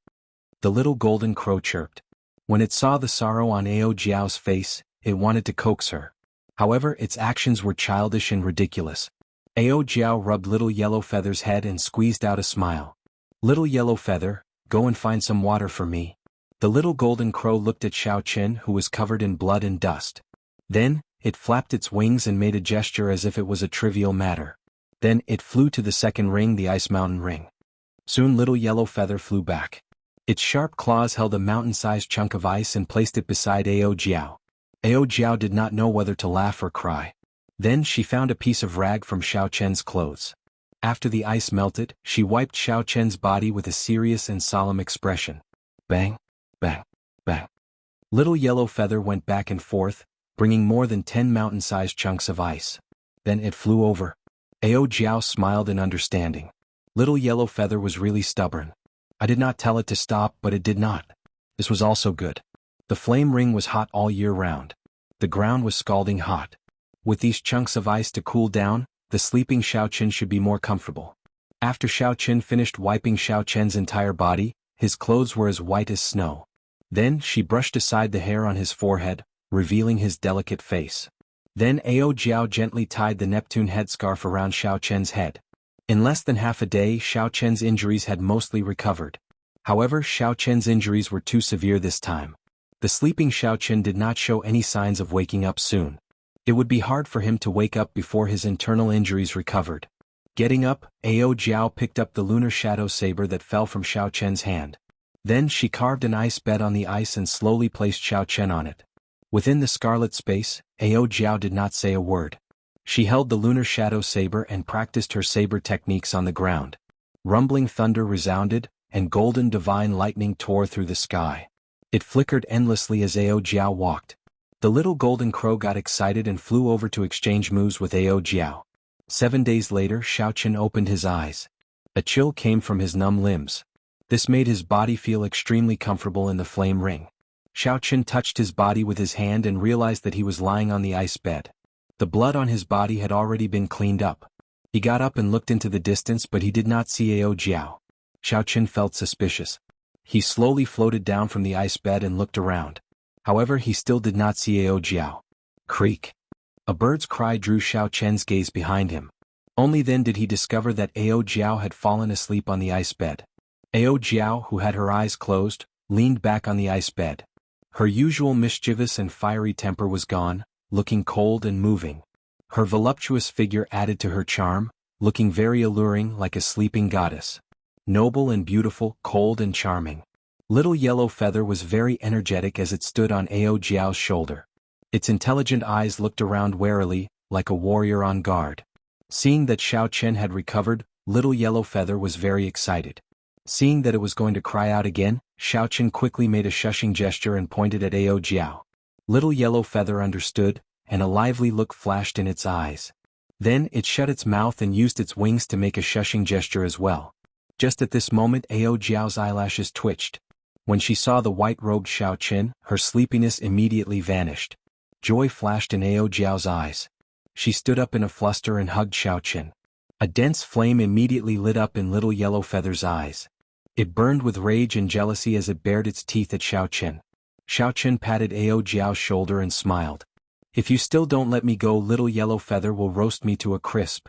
The little golden crow chirped. When it saw the sorrow on Ao Jiao's face, it wanted to coax her. However, its actions were childish and ridiculous. Ao Jiao rubbed Little Yellow Feather's head and squeezed out a smile. "Little Yellow Feather, go and find some water for me." The little golden crow looked at Xiao Chen, who was covered in blood and dust. Then, it flapped its wings and made a gesture as if it was a trivial matter. Then it flew to the second ring, the Ice Mountain Ring. Soon Little Yellow Feather flew back. Its sharp claws held a mountain-sized chunk of ice and placed it beside Ao Jiao. Ao Jiao did not know whether to laugh or cry. Then she found a piece of rag from Xiao Chen's clothes. After the ice melted, she wiped Xiao Chen's body with a serious and solemn expression. Bang, bang, bang. Little Yellow Feather went back and forth, bringing more than 10 mountain-sized chunks of ice. Then it flew over. Ao Jiao smiled in understanding. Little Yellow Feather was really stubborn. I did not tell it to stop, but it did not. This was also good. The flame ring was hot all year round. The ground was scalding hot. With these chunks of ice to cool down, the sleeping Xiao Chen should be more comfortable. After Xiao Chen finished wiping Xiao Chen's entire body, his clothes were as white as snow. Then she brushed aside the hair on his forehead, revealing his delicate face. Then Ao Jiao gently tied the Neptune headscarf around Xiao Chen's head. In less than half a day, Xiao Chen's injuries had mostly recovered. However, Xiao Chen's injuries were too severe this time. The sleeping Xiao Chen did not show any signs of waking up soon. It would be hard for him to wake up before his internal injuries recovered. Getting up, Ao Jiao picked up the lunar shadow saber that fell from Xiao Chen's hand. Then she carved an ice bed on the ice and slowly placed Xiao Chen on it. Within the scarlet space, Ao Jiao did not say a word. She held the lunar shadow saber and practiced her saber techniques on the ground. Rumbling thunder resounded, and golden divine lightning tore through the sky. It flickered endlessly as Ao Jiao walked. The little golden crow got excited and flew over to exchange moves with Ao Jiao. 7 days later, Xiao Chen opened his eyes. A chill came from his numb limbs. This made his body feel extremely comfortable in the flame ring. Xiao Chen touched his body with his hand and realized that he was lying on the ice bed. The blood on his body had already been cleaned up. He got up and looked into the distance, but he did not see Ao Jiao. Xiao Chen felt suspicious. He slowly floated down from the ice bed and looked around. However, he still did not see Ao Jiao. Creak. A bird's cry drew Xiao Chen's gaze behind him. Only then did he discover that Ao Jiao had fallen asleep on the ice bed. Ao Jiao, who had her eyes closed, leaned back on the ice bed. Her usual mischievous and fiery temper was gone, looking cold and moving. Her voluptuous figure added to her charm, looking very alluring like a sleeping goddess. Noble and beautiful, cold and charming. Little Yellow Feather was very energetic as it stood on Ao Jiao's shoulder. Its intelligent eyes looked around warily, like a warrior on guard. Seeing that Xiao Chen had recovered, Little Yellow Feather was very excited. Seeing that it was going to cry out again, Xiao Chen quickly made a shushing gesture and pointed at Ao Jiao. Little Yellow Feather understood, and a lively look flashed in its eyes. Then it shut its mouth and used its wings to make a shushing gesture as well. Just at this moment, Ao Jiao's eyelashes twitched. When she saw the white-robed Xiao Chen, her sleepiness immediately vanished. Joy flashed in Ao Jiao's eyes. She stood up in a fluster and hugged Xiao Chen. A dense flame immediately lit up in Little Yellow Feather's eyes. It burned with rage and jealousy as it bared its teeth at Xiao Chen. Xiao Chen patted Ao Jiao's shoulder and smiled. "If you still don't let me go, Little Yellow Feather will roast me to a crisp."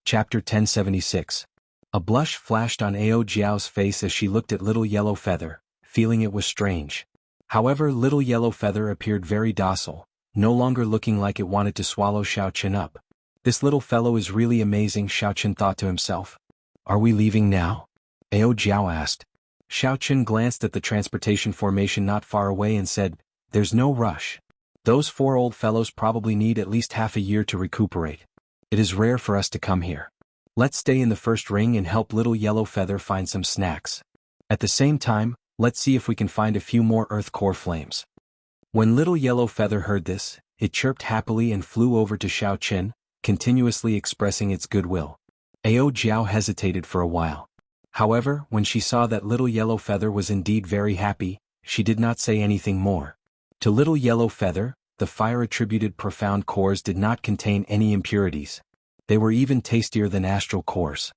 Chapter 1076. A blush flashed on Ao Jiao's face as she looked at Little Yellow Feather, feeling it was strange. However, Little Yellow Feather appeared very docile, no longer looking like it wanted to swallow Xiao Chen up. This little fellow is really amazing, Xiaochen thought to himself. Are we leaving now? Ao Jiao asked. Xiaochen glanced at the transportation formation not far away and said, there's no rush. Those 4 old fellows probably need at least half a year to recuperate. It is rare for us to come here. Let's stay in the first ring and help little Yellow Feather find some snacks. At the same time, let's see if we can find a few more earth core flames. When little Yellow Feather heard this, it chirped happily and flew over to Xiaochen, continuously expressing its goodwill. Ao Jiao hesitated for a while. However, when she saw that little Yellow Feather was indeed very happy, she did not say anything more. To little Yellow Feather, the fire-attributed profound cores did not contain any impurities. They were even tastier than astral cores.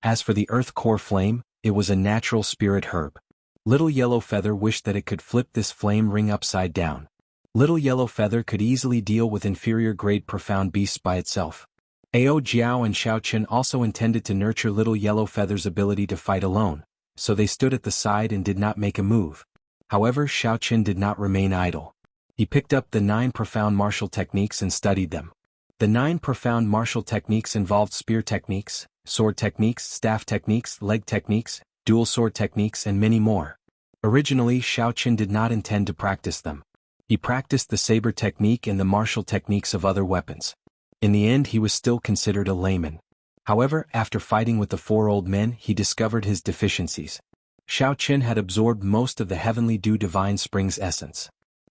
As for the earth core flame, it was a natural spirit herb. Little Yellow Feather wished that it could flip this flame ring upside down. Little Yellow Feather could easily deal with inferior-grade profound beasts by itself. Ao Jiao and Xiaochen also intended to nurture little Yellow Feather's ability to fight alone, so they stood at the side and did not make a move. However, Xiaochen did not remain idle. He picked up the 9 profound martial techniques and studied them. The 9 profound martial techniques involved spear techniques, sword techniques, staff techniques, leg techniques, dual sword techniques and many more. Originally, Xiaochen did not intend to practice them. He practiced the saber technique and the martial techniques of other weapons. In the end, he was still considered a layman. However, after fighting with the 4 old men, he discovered his deficiencies. Xiaochen had absorbed most of the Heavenly Dew Divine Spring's essence.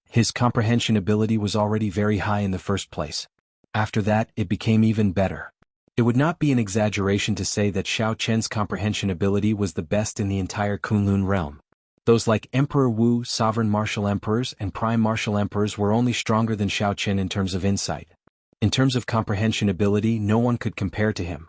His comprehension ability was already very high in the first place. After that, it became even better. It would not be an exaggeration to say that Xiaochen's comprehension ability was the best in the entire Kunlun realm. Those like Emperor Wu, Sovereign Martial Emperors and Prime Martial Emperors were only stronger than Xiaochen in terms of insight. In terms of comprehension ability, no one could compare to him.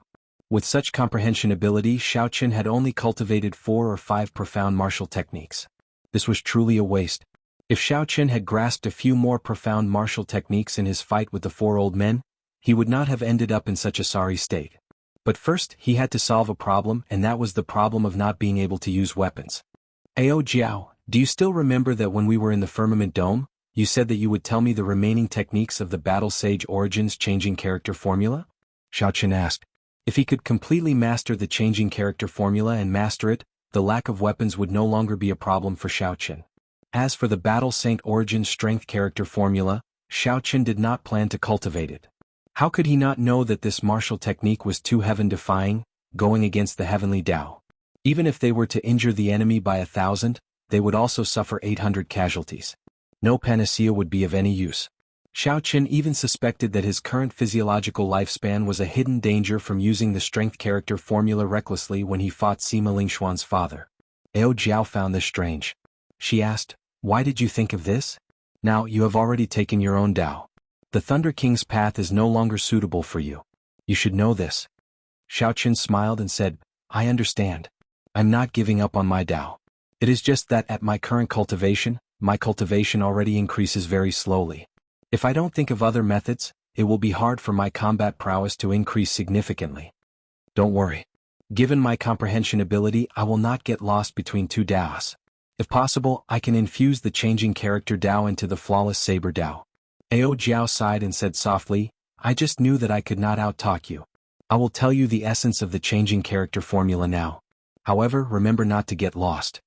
With such comprehension ability, Xiaochen had only cultivated 4 or 5 profound martial techniques. This was truly a waste. If Xiaochen had grasped a few more profound martial techniques in his fight with the 4 old men, he would not have ended up in such a sorry state. But first, he had to solve a problem, and that was the problem of not being able to use weapons. Ao Jiao, do you still remember that when we were in the Firmament Dome, you said that you would tell me the remaining techniques of the Battle Sage Origins changing character formula? Xiaochen asked. If he could completely master the changing character formula and master it, the lack of weapons would no longer be a problem for Xiaochen. As for the Battle Saint Origins strength character formula, Xiaochen did not plan to cultivate it. How could he not know that this martial technique was too heaven-defying, going against the heavenly Tao? Even if they were to injure the enemy by 1,000, they would also suffer 800 casualties. No panacea would be of any use. Xiaochen even suspected that his current physiological lifespan was a hidden danger from using the strength character formula recklessly when he fought Sima Lingshuan's father. Ao Jiao found this strange. She asked, why did you think of this? Now you have already taken your own Tao. The Thunder King's path is no longer suitable for you. You should know this. Xiaochen smiled and said, I understand. I'm not giving up on my Tao. It is just that at my current cultivation, my cultivation already increases very slowly. If I don't think of other methods, it will be hard for my combat prowess to increase significantly. Don't worry. Given my comprehension ability, I will not get lost between 2 Taos. If possible, I can infuse the changing character Tao into the flawless saber Tao. Ao Jiao sighed and said softly, I just knew that I could not outtalk you. I will tell you the essence of the changing character formula now. However, remember not to get lost.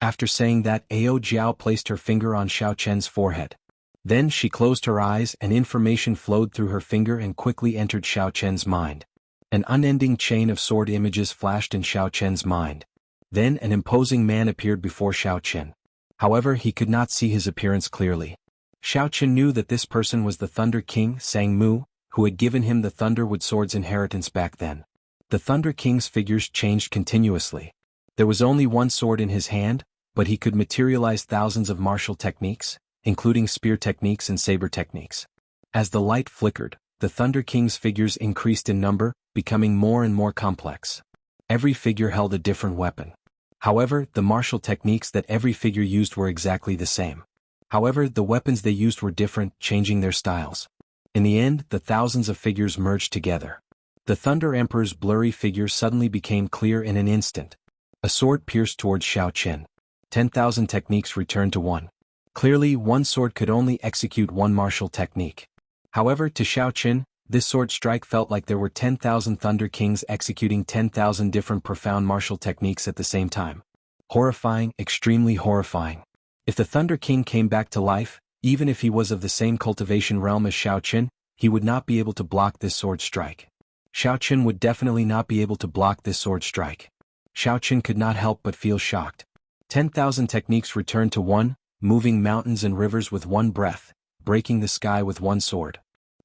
After saying that, Ao Jiao placed her finger on Xiaochen's forehead. Then she closed her eyes and information flowed through her finger and quickly entered Xiaochen's mind. An unending chain of sword images flashed in Xiaochen's mind. Then an imposing man appeared before Xiaochen. However, he could not see his appearance clearly. Xiaochen knew that this person was the Thunder King, Sang Mu, who had given him the Thunderwood Sword's inheritance back then. The Thunder King's figures changed continuously. There was only one sword in his hand, but he could materialize thousands of martial techniques, including spear techniques and saber techniques. As the light flickered, the Thunder King's figures increased in number, becoming more and more complex. Every figure held a different weapon. However, the martial techniques that every figure used were exactly the same. However, the weapons they used were different, changing their styles. In the end, the thousands of figures merged together. The Thunder Emperor's blurry figure suddenly became clear in an instant. A sword pierced towards Xiaochen. 10,000 techniques returned to 1. Clearly, one sword could only execute one martial technique. However, to Xiaochen, This sword strike felt like there were 10,000 Thunder Kings executing 10,000 different profound martial techniques at the same time. Horrifying, extremely horrifying. If the Thunder King came back to life, even if he was of the same cultivation realm as Xiao Qin, he would not be able to block this sword strike. Xiao Qin would definitely not be able to block this sword strike. Xiao Qin could not help but feel shocked. 10,000 techniques returned to one, moving mountains and rivers with one breath, breaking the sky with one sword.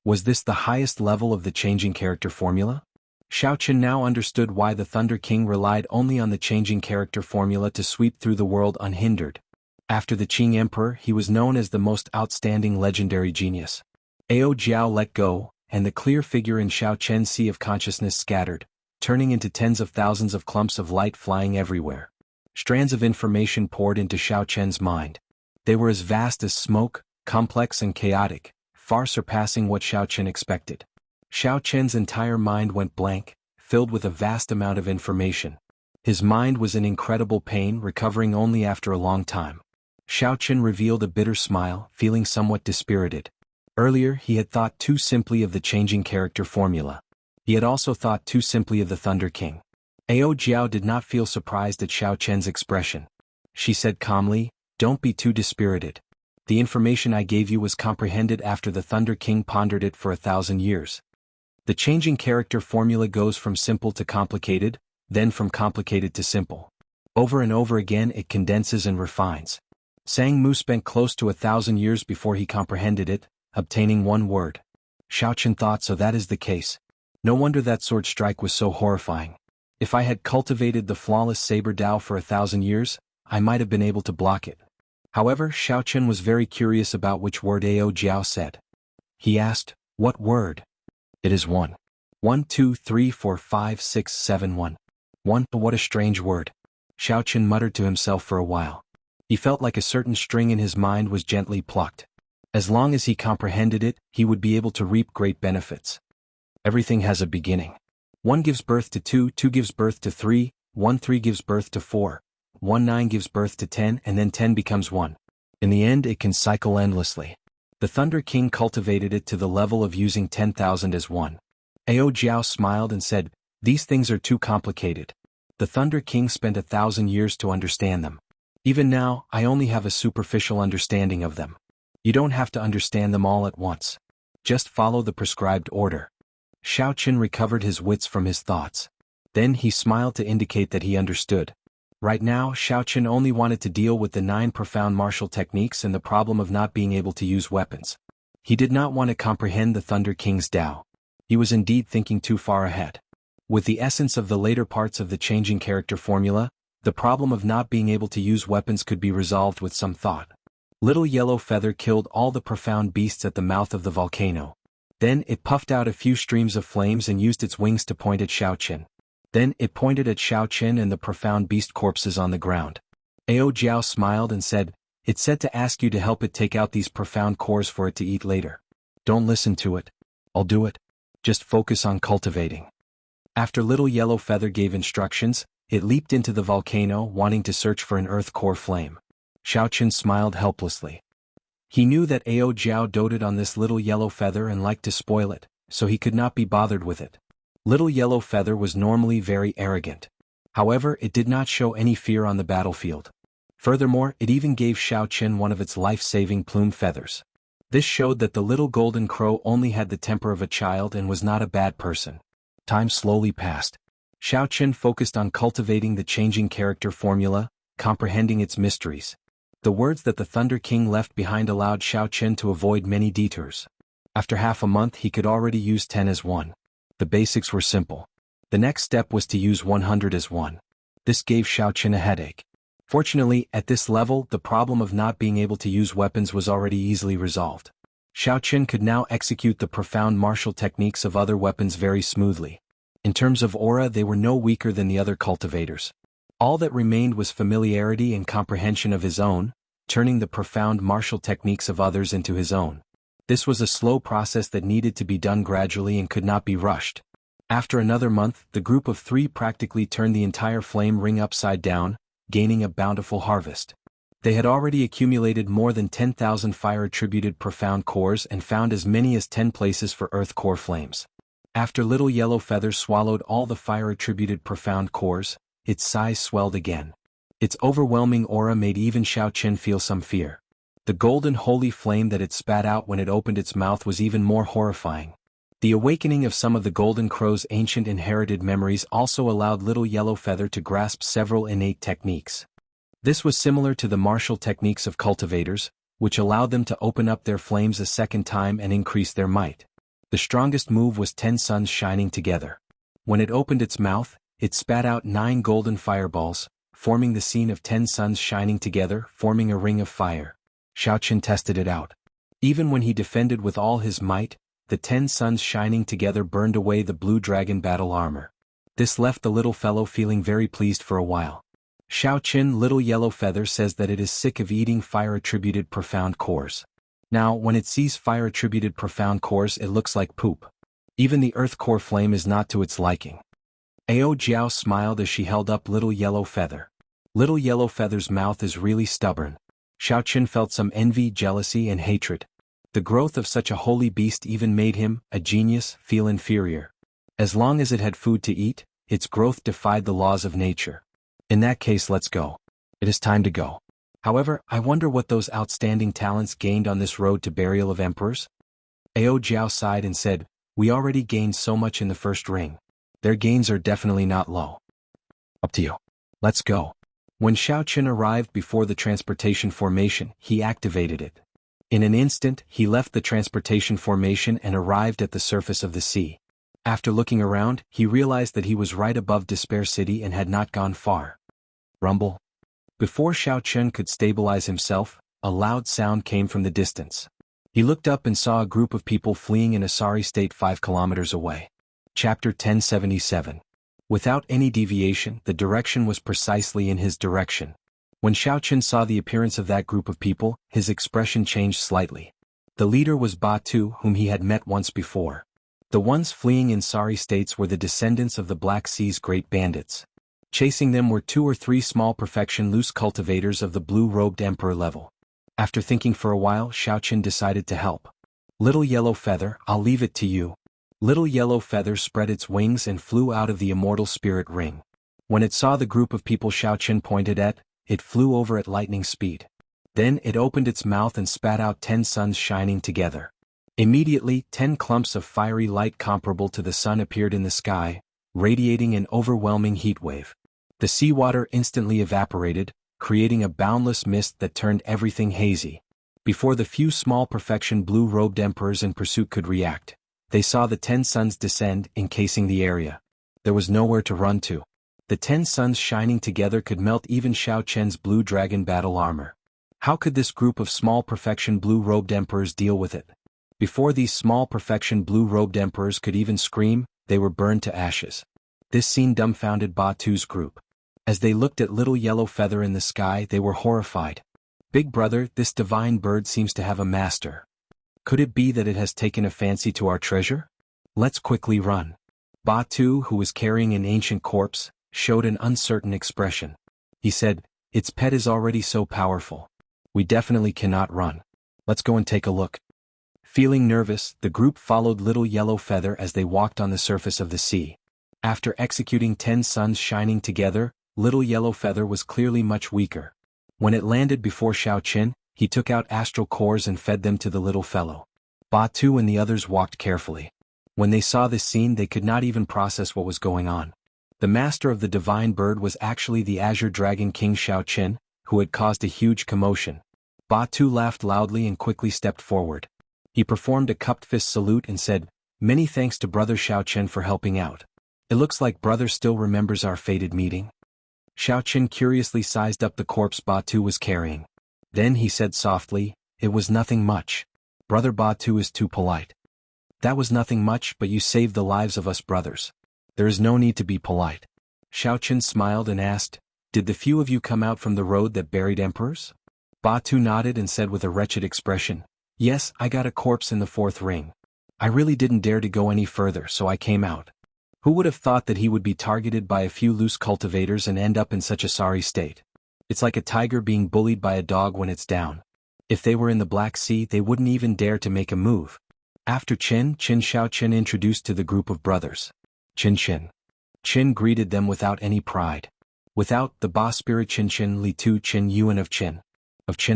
Was this the highest level of the changing character formula? Xiao Qin now understood why the Thunder King relied only on the changing character formula to sweep through the world unhindered. After the Qing Emperor, he was known as the most outstanding legendary genius. Ao Jiao let go, and the clear figure in Xiao Qian's sea of consciousness scattered, turning into tens of thousands of clumps of light flying everywhere. Strands of information poured into Xiao Qian's mind. They were as vast as smoke, complex and chaotic, far surpassing what Xiao Qian expected. Xiao Qian's entire mind went blank, filled with a vast amount of information. His mind was in incredible pain, recovering only after a long time. Xiao Qian revealed a bitter smile, feeling somewhat dispirited. Earlier he had thought too simply of the changing character formula. He had also thought too simply of the Thunder King. Ao Jiao did not feel surprised at Xiao Qian's expression. She said calmly, "Don't be too dispirited. The information I gave you was comprehended after the Thunder King pondered it for 1,000 years. The changing character formula goes from simple to complicated, then from complicated to simple. Over and over again it condenses and refines. Sang Mu spent close to 1,000 years before he comprehended it, obtaining one word." Xiao Qian thought, so that is the case. No wonder that sword strike was so horrifying. If I had cultivated the flawless saber Dao for 1,000 years, I might have been able to block it. However, Xiao Qian was very curious about which word Ao Jiao said. He asked, "What word?" "It is one. 1, 2, 3, 4, 5, 6, 7, 1. 1. What a strange word." Xiao Qian muttered to himself for a while. He felt like a certain string in his mind was gently plucked. As long as he comprehended it, he would be able to reap great benefits. Everything has a beginning. 1 gives birth to 2, 2 gives birth to 3, 1, 3 gives birth to 4, 1, 9 gives birth to 10, and then 10 becomes 1. In the end it can cycle endlessly. The Thunder King cultivated it to the level of using 10,000 as 1. Ao Jiao smiled and said, "These things are too complicated. The Thunder King spent 1,000 years to understand them. Even now, I only have a superficial understanding of them. You don't have to understand them all at once. Just follow the prescribed order." Xiao Qin recovered his wits from his thoughts. Then he smiled to indicate that he understood. Right now, Xiao Qin only wanted to deal with the 9 profound martial techniques and the problem of not being able to use weapons. He did not want to comprehend the Thunder King's Dao. He was indeed thinking too far ahead. With the essence of the later parts of the changing character formula, the problem of not being able to use weapons could be resolved with some thought. Little Yellow Feather killed all the profound beasts at the mouth of the volcano. Then it puffed out a few streams of flames and used its wings to point at Xiao Qin. Then it pointed at Xiao Qin and the profound beast corpses on the ground. Ao Jiao smiled and said, "It said to ask you to help it take out these profound cores for it to eat later. Don't listen to it. I'll do it. Just focus on cultivating." After Little Yellow Feather gave instructions, it leaped into the volcano, wanting to search for an earth core flame. Xiao Qin smiled helplessly. He knew that Ao Jiao doted on this Little Yellow Feather and liked to spoil it, so he could not be bothered with it. Little Yellow Feather was normally very arrogant. However, it did not show any fear on the battlefield. Furthermore, it even gave Xiao Qin one of its life-saving plume feathers. This showed that the little golden crow only had the temper of a child and was not a bad person. Time slowly passed. Xiao Qin focused on cultivating the changing character formula, comprehending its mysteries. The words that the Thunder King left behind allowed Xiao Qin to avoid many detours. After half a month he could already use 10 as 1. The basics were simple. The next step was to use 100 as 1. This gave Xiao Qin a headache. Fortunately, at this level the problem of not being able to use weapons was already easily resolved. Xiao Qin could now execute the profound martial techniques of other weapons very smoothly. In terms of aura they were no weaker than the other cultivators. All that remained was familiarity and comprehension of his own, turning the profound martial techniques of others into his own. This was a slow process that needed to be done gradually and could not be rushed. After another month, the group of 3 practically turned the entire flame ring upside down, gaining a bountiful harvest. They had already accumulated more than 10,000 fire-attributed profound cores and found as many as 10 places for earth core flames. After Little Yellow Feather swallowed all the fire-attributed profound cores, its size swelled again. Its overwhelming aura made even Xiao Chen feel some fear. The golden holy flame that it spat out when it opened its mouth was even more horrifying. The awakening of some of the Golden Crow's ancient inherited memories also allowed Little Yellow Feather to grasp several innate techniques. This was similar to the martial techniques of cultivators, which allowed them to open up their flames a second time and increase their might. The strongest move was 10 suns shining together. When it opened its mouth, it spat out 9 golden fireballs, forming the scene of 10 suns shining together, forming a ring of fire. Xiao Chen tested it out. Even when he defended with all his might, the 10 suns shining together burned away the blue dragon battle armor. This left the little fellow feeling very pleased for a while. Xiao Chen Little Yellow Feather says that it is sick of eating fire-attributed profound cores. Now, when it sees fire-attributed profound cores, it looks like poop. Even the earth core flame is not to its liking. Ao Jiao smiled as she held up Little Yellow Feather. Little Yellow Feather's mouth is really stubborn. Xiao Chen felt some envy, jealousy, and hatred. The growth of such a holy beast even made him, a genius, feel inferior. As long as it had food to eat, its growth defied the laws of nature. In that case, let's go. It is time to go. However, I wonder what those outstanding talents gained on this road to burial of emperors? Ao Jiao sighed and said, we already gained so much in the first ring. Their gains are definitely not low. Up to you. Let's go. When Xiao Chen arrived before the transportation formation, he activated it. In an instant, he left the transportation formation and arrived at the surface of the sea. After looking around, he realized that he was right above Despair City and had not gone far. Rumble. Before Xiao Chen could stabilize himself, a loud sound came from the distance. He looked up and saw a group of people fleeing in a sorry state 5 kilometers away. Chapter 1077. Without any deviation, the direction was precisely in his direction. When Xiao Chen saw the appearance of that group of people, his expression changed slightly. The leader was Ba Tu, whom he had met once before. The ones fleeing in sorry states were the descendants of the Black Sea's great bandits. Chasing them were 2 or 3 small perfection loose cultivators of the blue-robed emperor level. After thinking for a while, Xiao Chen decided to help. Little Yellow Feather, I'll leave it to you. Little Yellow Feather spread its wings and flew out of the immortal spirit ring. When it saw the group of people Xiao Chen pointed at, it flew over at lightning speed. Then it opened its mouth and spat out 10 suns shining together. Immediately, 10 clumps of fiery light comparable to the sun appeared in the sky, radiating an overwhelming heat wave. The seawater instantly evaporated, creating a boundless mist that turned everything hazy. Before the few small perfection blue-robed emperors in pursuit could react, they saw the 10 suns descend, encasing the area. There was nowhere to run to. The 10 suns shining together could melt even Xiao Chen's blue dragon battle armor. How could this group of small perfection blue-robed emperors deal with it? Before these small perfection blue-robed emperors could even scream, they were burned to ashes. This scene dumbfounded Ba Tu's group. As they looked at Little Yellow Feather in the sky, they were horrified. Big brother, this divine bird seems to have a master. Could it be that it has taken a fancy to our treasure? Let's quickly run. Ba Tu, who was carrying an ancient corpse, showed an uncertain expression. He said, its pet is already so powerful. We definitely cannot run. Let's go and take a look. Feeling nervous, the group followed Little Yellow Feather as they walked on the surface of the sea. After executing 10 suns shining together, Little Yellow Feather was clearly much weaker. When it landed before Xiao Chen, he took out astral cores and fed them to the little fellow. Ba Tu and the others walked carefully. When they saw this scene, they could not even process what was going on. The master of the divine bird was actually the Azure Dragon King Xiao Chen, who had caused a huge commotion. Ba Tu laughed loudly and quickly stepped forward. He performed a cupped fist salute and said, many thanks to Brother Xiao Chen for helping out. It looks like Brother still remembers our fated meeting. Xiao Chen curiously sized up the corpse Ba Tu was carrying. Then he said softly, it was nothing much. Brother Ba Tu is too polite. That was nothing much, but you saved the lives of us brothers. There is no need to be polite. Xiao Chen smiled and asked, did the few of you come out from the road that buried emperors? Ba Tu nodded and said with a wretched expression, yes, I got a corpse in the 4th ring. I really didn't dare to go any further, so I came out. Who would have thought that he would be targeted by a few loose cultivators and end up in such a sorry state? It's like a tiger being bullied by a dog when it's down. If they were in the Black Sea, they wouldn't even dare to make a move. After Qin Xiaoqian introduced to the group of brothers. Qin greeted them without any pride. Without the Ba spirit Qin Li Tu Qin Yuan of Qin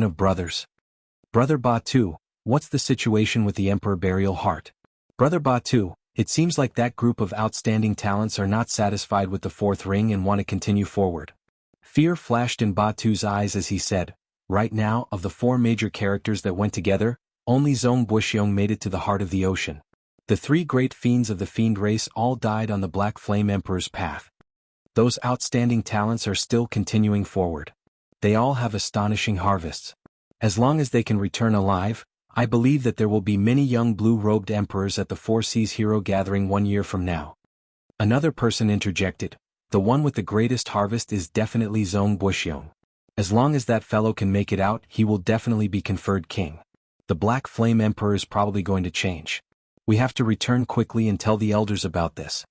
of brothers. Brother Ba Tu, what's the situation with the Emperor Burial Heart? Brother Ba Tu, it seems like that group of outstanding talents are not satisfied with the fourth ring and want to continue forward. Fear flashed in Ba Tu's eyes as he said, right now, of the four major characters that went together, only Zhong Buxiong made it to the heart of the ocean. The three great fiends of the fiend race all died on the Black Flame Emperor's path. Those outstanding talents are still continuing forward. They all have astonishing harvests. As long as they can return alive, I believe that there will be many young blue-robed emperors at the Four Seas Hero Gathering 1 year from now. Another person interjected, the one with the greatest harvest is definitely Zhong Buxiong. As long as that fellow can make it out, he will definitely be conferred king. The Black Flame Emperor is probably going to change. We have to return quickly and tell the elders about this.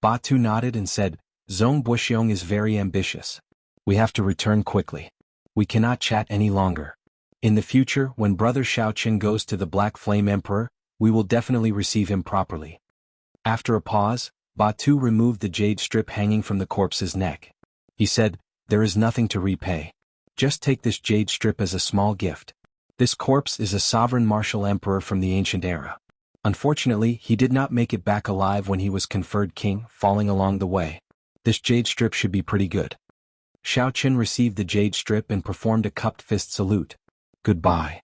Ba Tu nodded and said, Zhong Buxiong is very ambitious. We have to return quickly. We cannot chat any longer. In the future, when Brother Xiaoqin goes to the Black Flame Emperor, we will definitely receive him properly. After a pause, Ba Tu removed the jade strip hanging from the corpse's neck. He said, there is nothing to repay. Just take this jade strip as a small gift. This corpse is a sovereign martial emperor from the ancient era. Unfortunately, he did not make it back alive when he was conferred king, falling along the way. This jade strip should be pretty good. Xiaoqin received the jade strip and performed a cupped fist salute. Goodbye.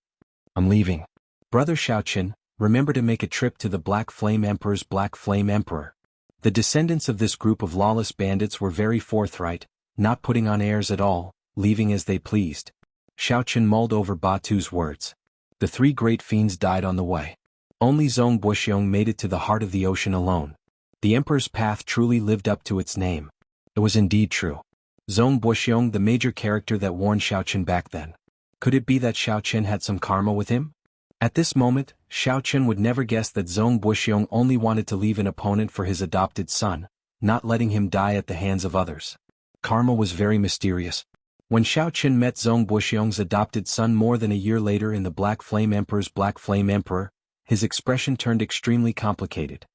I'm leaving. Brother Xiaoqin, remember to make a trip to the Black Flame Emperor's Black Flame Emperor. The descendants of this group of lawless bandits were very forthright, not putting on airs at all, leaving as they pleased. Xiaoqin mulled over Ba Tu's words. The three great fiends died on the way. Only Zhong Buxiong made it to the heart of the ocean alone. The Emperor's path truly lived up to its name. It was indeed true. Zhong Buxiong, the major character that warned Xiaoqin back then. Could it be that Xiaoqin had some karma with him? At this moment, Xiaoqin would never guess that Zhong Buxiong only wanted to leave an opponent for his adopted son, not letting him die at the hands of others. Karma was very mysterious. When Xiaoqin met Zhong Buxiong's adopted son more than a year later in the Black Flame Emperor's Black Flame Emperor, his expression turned extremely complicated.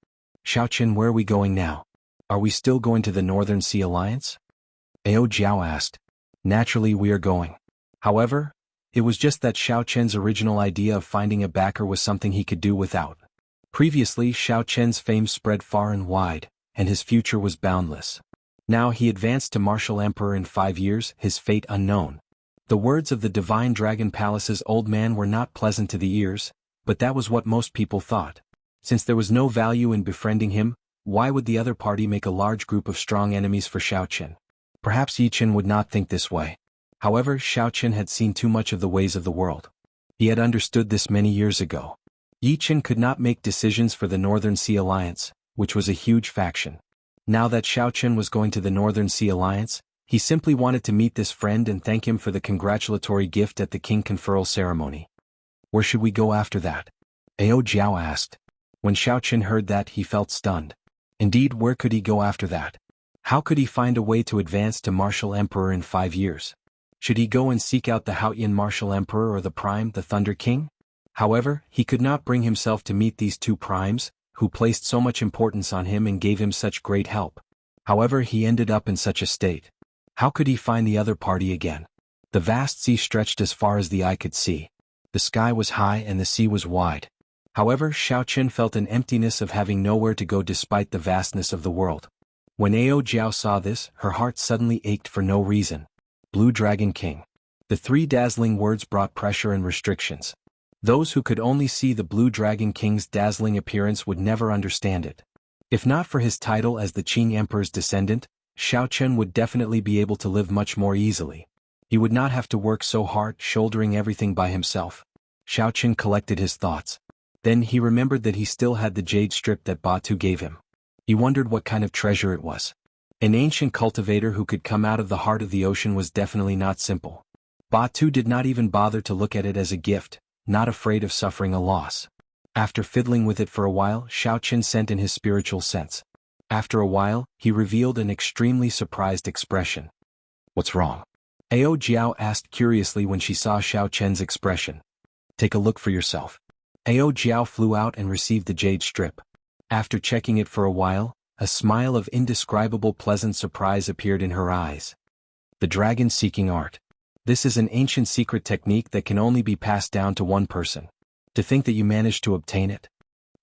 Xiaoqin, where are we going now? Are we still going to the Northern Sea Alliance? Ao Jiao asked. Naturally we are going. However, it was just that Xiaoqin's original idea of finding a backer was something he could do without. Previously, Xiaoqin's fame spread far and wide, and his future was boundless. Now he advanced to Martial Emperor in 5 years, his fate unknown. The words of the Divine Dragon Palace's old man were not pleasant to the ears, but that was what most people thought. Since there was no value in befriending him, why would the other party make a large group of strong enemies for Xiaoqin? Perhaps Yiqin would not think this way. However, Xiaoqin had seen too much of the ways of the world. He had understood this many years ago. Yiqin could not make decisions for the Northern Sea Alliance, which was a huge faction. Now that Xiaoqin was going to the Northern Sea Alliance, he simply wanted to meet this friend and thank him for the congratulatory gift at the king conferral ceremony. Where should we go after that? Ao Jiao asked. When Xiaoqin heard that, he felt stunned. Indeed, where could he go after that? How could he find a way to advance to Martial Emperor in 5 years? Should he go and seek out the Haotian Martial Emperor or the Prime, the Thunder King? However, he could not bring himself to meet these two primes, who placed so much importance on him and gave him such great help. However, he ended up in such a state. How could he find the other party again? The vast sea stretched as far as the eye could see. The sky was high and the sea was wide. However, Xiaoqin felt an emptiness of having nowhere to go despite the vastness of the world. When Ao Jiao saw this, her heart suddenly ached for no reason. Blue Dragon King. The 3 dazzling words brought pressure and restrictions. Those who could only see the Blue Dragon King's dazzling appearance would never understand it. If not for his title as the Qing Emperor's descendant, Xiaoqin would definitely be able to live much more easily. He would not have to work so hard, shouldering everything by himself. Xiaoqin collected his thoughts. Then he remembered that he still had the jade strip that Ba Tu gave him. He wondered what kind of treasure it was. An ancient cultivator who could come out of the heart of the ocean was definitely not simple. Ba Tu did not even bother to look at it as a gift, not afraid of suffering a loss. After fiddling with it for a while, Xiaoqin sent in his spiritual sense. After a while, he revealed an extremely surprised expression. What's wrong? Ao Jiao asked curiously when she saw Xiao Chen's expression. Take a look for yourself. Ao Jiao flew out and received the jade strip. After checking it for a while, a smile of indescribable pleasant surprise appeared in her eyes. The dragon-seeking art. This is an ancient secret technique that can only be passed down to one person. To think that you managed to obtain it?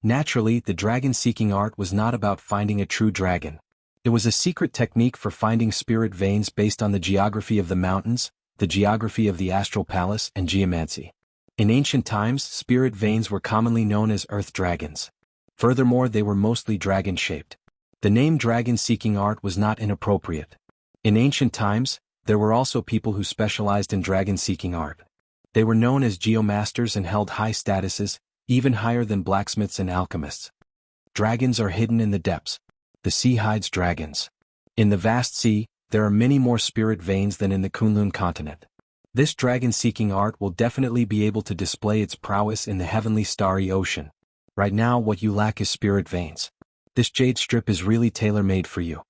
Naturally, the dragon-seeking art was not about finding a true dragon. It was a secret technique for finding spirit veins based on the geography of the mountains, the geography of the astral palace, and geomancy. In ancient times, spirit veins were commonly known as earth dragons. Furthermore, they were mostly dragon-shaped. The name dragon-seeking art was not inappropriate. In ancient times, there were also people who specialized in dragon-seeking art. They were known as geomasters and held high statuses, even higher than blacksmiths and alchemists. Dragons are hidden in the depths. The sea hides dragons. In the vast sea, there are many more spirit veins than in the Kunlun continent. This dragon-seeking art will definitely be able to display its prowess in the heavenly starry ocean. Right now, what you lack is spirit veins. This jade strip is really tailor-made for you.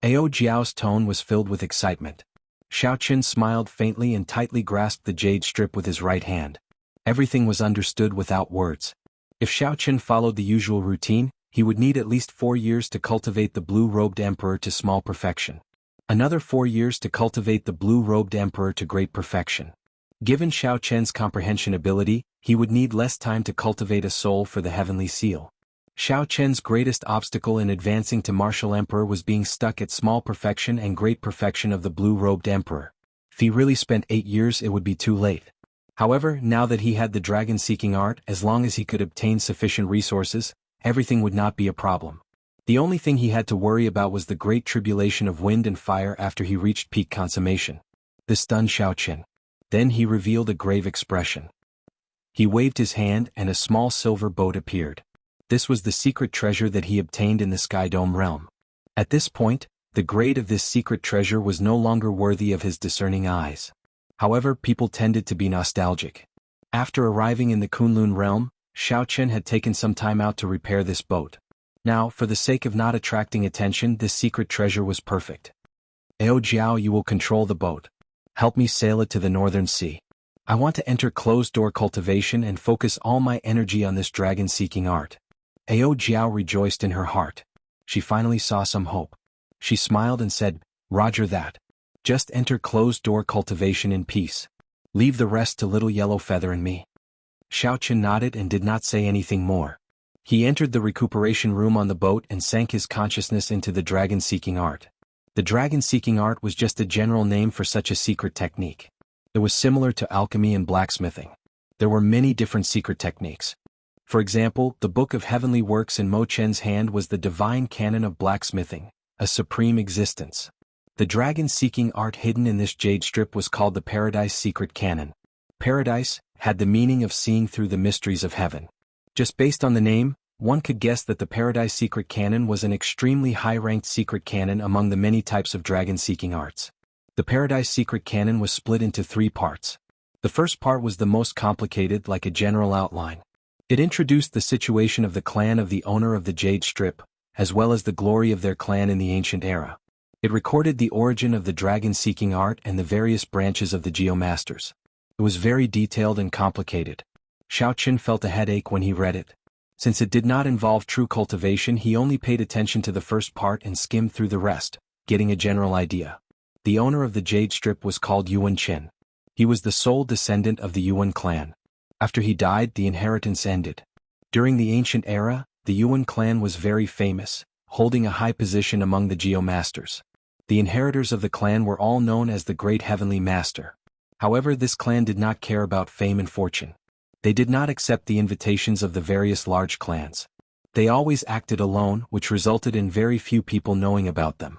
Ao Jiao's tone was filled with excitement. Xiao Chen smiled faintly and tightly grasped the jade strip with his right hand. Everything was understood without words. If Xiao Chen followed the usual routine, he would need at least 4 years to cultivate the blue-robed emperor to small perfection. Another 4 years to cultivate the blue-robed emperor to great perfection. Given Xiao Chen's comprehension ability, he would need less time to cultivate a soul for the heavenly seal. Xiao Chen's greatest obstacle in advancing to martial emperor was being stuck at small perfection and great perfection of the blue-robed emperor. If he really spent 8 years, it would be too late. However, now that he had the dragon-seeking art, as long as he could obtain sufficient resources, everything would not be a problem. The only thing he had to worry about was the great tribulation of wind and fire after he reached peak consummation. This stunned Xiao Chen. Then he revealed a grave expression. He waved his hand and a small silver boat appeared. This was the secret treasure that he obtained in the Sky Dome realm. At this point, the grade of this secret treasure was no longer worthy of his discerning eyes. However, people tended to be nostalgic. After arriving in the Kunlun realm, Xiao Chen had taken some time out to repair this boat. Now, for the sake of not attracting attention, this secret treasure was perfect. Ao Jiao, you will control the boat. Help me sail it to the northern sea. I want to enter closed-door cultivation and focus all my energy on this dragon-seeking art. Ao Jiao rejoiced in her heart. She finally saw some hope. She smiled and said, Roger that. Just enter closed-door cultivation in peace. Leave the rest to Little Yellow Feather and me. Xiao Chen nodded and did not say anything more. He entered the recuperation room on the boat and sank his consciousness into the dragon-seeking art. The dragon-seeking art was just a general name for such a secret technique. It was similar to alchemy and blacksmithing. There were many different secret techniques. For example, the Book of Heavenly Works in Mo Chen's hand was the divine canon of blacksmithing, a supreme existence. The dragon-seeking art hidden in this jade strip was called the Paradise Secret Canon. Paradise had the meaning of seeing through the mysteries of heaven. Just based on the name, one could guess that the Paradise Secret Canon was an extremely high-ranked secret canon among the many types of dragon-seeking arts. The Paradise Secret Canon was split into 3 parts. The first part was the most complicated, like a general outline. It introduced the situation of the clan of the owner of the Jade Strip, as well as the glory of their clan in the ancient era. It recorded the origin of the dragon-seeking art and the various branches of the Geomasters. It was very detailed and complicated. Xiao Chen felt a headache when he read it. Since it did not involve true cultivation, he only paid attention to the first part and skimmed through the rest, getting a general idea. The owner of the Jade Strip was called Yuan Qin. He was the sole descendant of the Yuan clan. After he died, the inheritance ended. During the ancient era, the Yuan clan was very famous, holding a high position among the Geomasters. The inheritors of the clan were all known as the Great Heavenly Master. However, this clan did not care about fame and fortune. They did not accept the invitations of the various large clans. They always acted alone, which resulted in very few people knowing about them.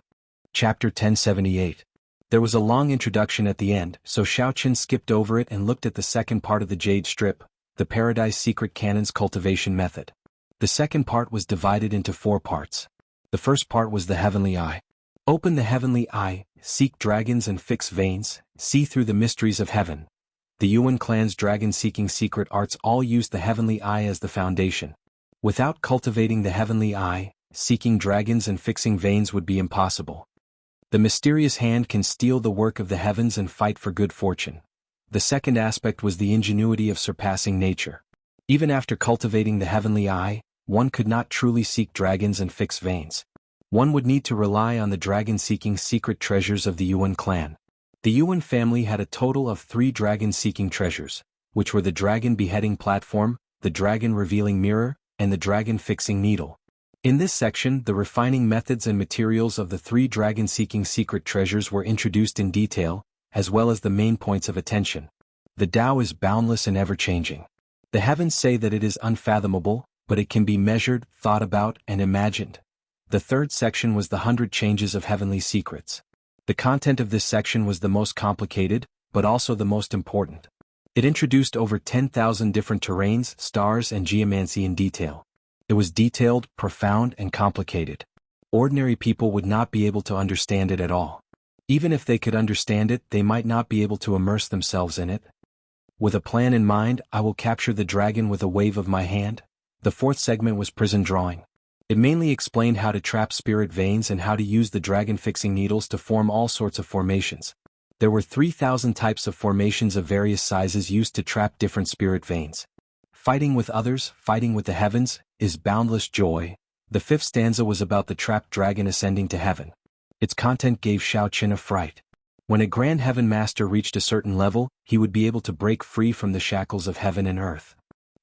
Chapter 1078. There was a long introduction at the end, so Xiao Chen skipped over it and looked at the second part of the Jade Strip, the Paradise Secret Canon's cultivation method. The second part was divided into 4 parts. The first part was the Heavenly Eye. Open the Heavenly Eye, seek dragons and fix veins, see through the mysteries of heaven. The Yuan clan's dragon-seeking secret arts all used the Heavenly Eye as the foundation. Without cultivating the Heavenly Eye, seeking dragons and fixing veins would be impossible. The mysterious hand can steal the work of the heavens and fight for good fortune. The second aspect was the ingenuity of surpassing nature. Even after cultivating the heavenly eye, one could not truly seek dragons and fix veins. One would need to rely on the dragon-seeking secret treasures of the Yuan clan. The Yuan family had a total of 3 dragon-seeking treasures, which were the dragon beheading platform, the dragon revealing mirror, and the dragon fixing needle. In this section, the refining methods and materials of the 3 dragon-seeking secret treasures were introduced in detail, as well as the main points of attention. The Tao is boundless and ever-changing. The heavens say that it is unfathomable, but it can be measured, thought about, and imagined. The third section was the 100 changes of heavenly secrets. The content of this section was the most complicated, but also the most important. It introduced over 10,000 different terrains, stars, and geomancy in detail. It was detailed, profound, and complicated. Ordinary people would not be able to understand it at all. Even if they could understand it, they might not be able to immerse themselves in it. With a plan in mind, I will capture the dragon with a wave of my hand. The fourth segment was prison drawing. It mainly explained how to trap spirit veins and how to use the dragon-fixing needles to form all sorts of formations. There were 3,000 types of formations of various sizes used to trap different spirit veins. Fighting with others, fighting with the heavens, is boundless joy. The fifth stanza was about the trapped dragon ascending to heaven. Its content gave Xiaoqin a fright. When a Grand Heaven Master reached a certain level, he would be able to break free from the shackles of heaven and earth.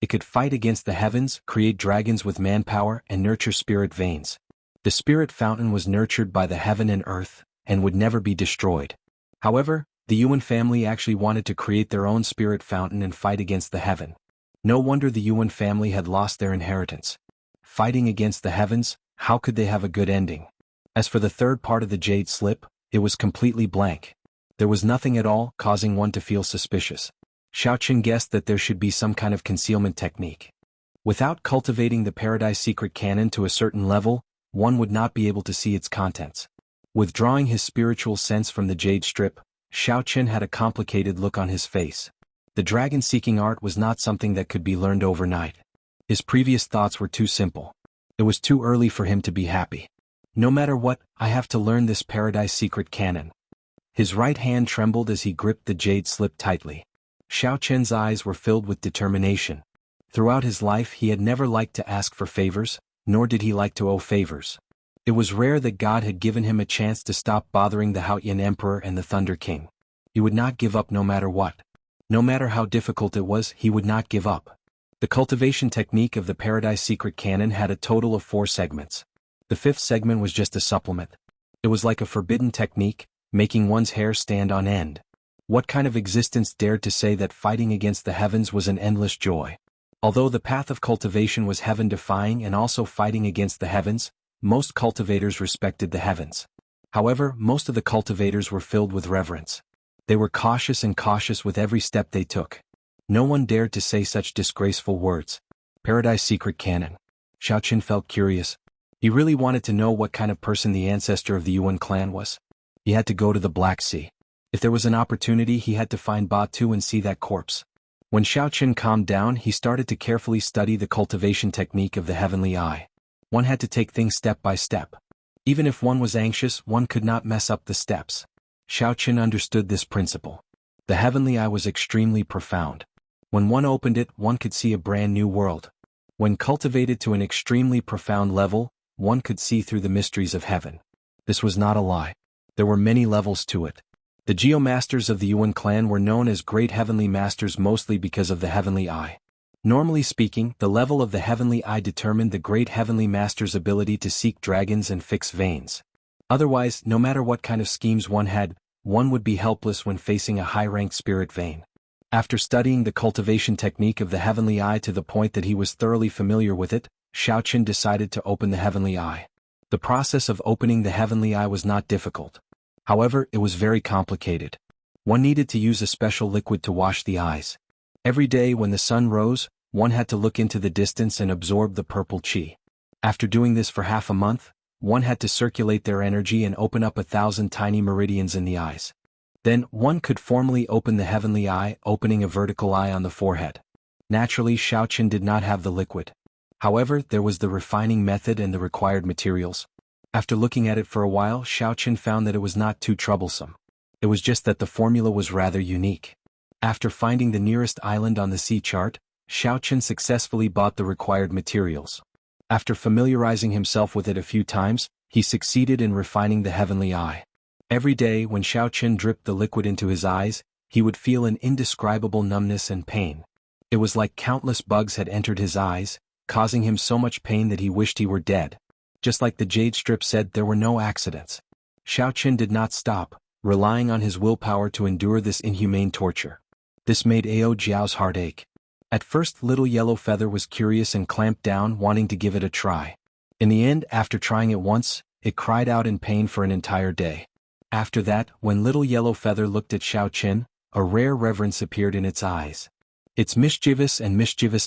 It could fight against the heavens, create dragons with manpower, and nurture spirit veins. The spirit fountain was nurtured by the heaven and earth, and would never be destroyed. However, the Yuan family actually wanted to create their own spirit fountain and fight against the heaven. No wonder the Yuan family had lost their inheritance. Fighting against the heavens, how could they have a good ending? As for the third part of the jade slip, it was completely blank. There was nothing at all, causing one to feel suspicious. Xiaoqin guessed that there should be some kind of concealment technique. Without cultivating the Paradise Secret Canon to a certain level, one would not be able to see its contents. Withdrawing his spiritual sense from the jade strip, Xiaoqin had a complicated look on his face. The dragon-seeking art was not something that could be learned overnight. His previous thoughts were too simple. It was too early for him to be happy. No matter what, I have to learn this Paradise Secret Canon. His right hand trembled as he gripped the jade slip tightly. Xiaoqin's eyes were filled with determination. Throughout his life he had never liked to ask for favors, nor did he like to owe favors. It was rare that God had given him a chance to stop bothering the Haotian Emperor and the Thunder King. He would not give up no matter what. No matter how difficult it was, he would not give up. The cultivation technique of the Paradise Secret Canon had a total of 4 segments. The 5th segment was just a supplement. It was like a forbidden technique, making one's hair stand on end. What kind of existence dared to say that fighting against the heavens was an endless joy? Although the path of cultivation was heaven-defying and also fighting against the heavens, most cultivators respected the heavens. However, most of the cultivators were filled with reverence. They were cautious with every step they took. No one dared to say such disgraceful words. Paradise Secret Canon. Xiaoqin felt curious. He really wanted to know what kind of person the ancestor of the Yuan clan was. He had to go to the Black Sea. If there was an opportunity, he had to find Batu and see that corpse. When Xiaoqin calmed down, he started to carefully study the cultivation technique of the heavenly eye. One had to take things step by step. Even if one was anxious, one could not mess up the steps. Xiaoqin understood this principle. The heavenly eye was extremely profound. When one opened it, one could see a brand new world. When cultivated to an extremely profound level, one could see through the mysteries of heaven. This was not a lie. There were many levels to it. The Geomasters of the Yuan clan were known as Great Heavenly Masters mostly because of the heavenly eye. Normally speaking, the level of the heavenly eye determined the Great Heavenly Master's ability to seek dragons and fix veins. Otherwise, no matter what kind of schemes one had, one would be helpless when facing a high-ranked spirit vein. After studying the cultivation technique of the heavenly eye to the point that he was thoroughly familiar with it, Xiaoqin decided to open the heavenly eye. The process of opening the heavenly eye was not difficult. However, it was very complicated. One needed to use a special liquid to wash the eyes. Every day when the sun rose, one had to look into the distance and absorb the purple qi. After doing this for half a month, one had to circulate their energy and open up 1,000 tiny meridians in the eyes. Then, one could formally open the heavenly eye, opening a vertical eye on the forehead. Naturally, Xiaoqin did not have the liquid. However, there was the refining method and the required materials. After looking at it for a while, Xiaoqin found that it was not too troublesome. It was just that the formula was rather unique. After finding the nearest island on the sea chart, Xiaoqin successfully bought the required materials. After familiarizing himself with it a few times, he succeeded in refining the heavenly eye. Every day when Xiaoqin dripped the liquid into his eyes, he would feel an indescribable numbness and pain. It was like countless bugs had entered his eyes, causing him so much pain that he wished he were dead. Just like the jade strip said, there were no accidents. Xiaoqin did not stop, relying on his willpower to endure this inhumane torture. This made Ao Jiao's heart ache. At first, little yellow feather was curious and clamped down, wanting to give it a try. In the end, after trying it once, it cried out in pain for an entire day. After that, when little yellow feather looked at Xiaoqin, a rare reverence appeared in its eyes. Its mischievous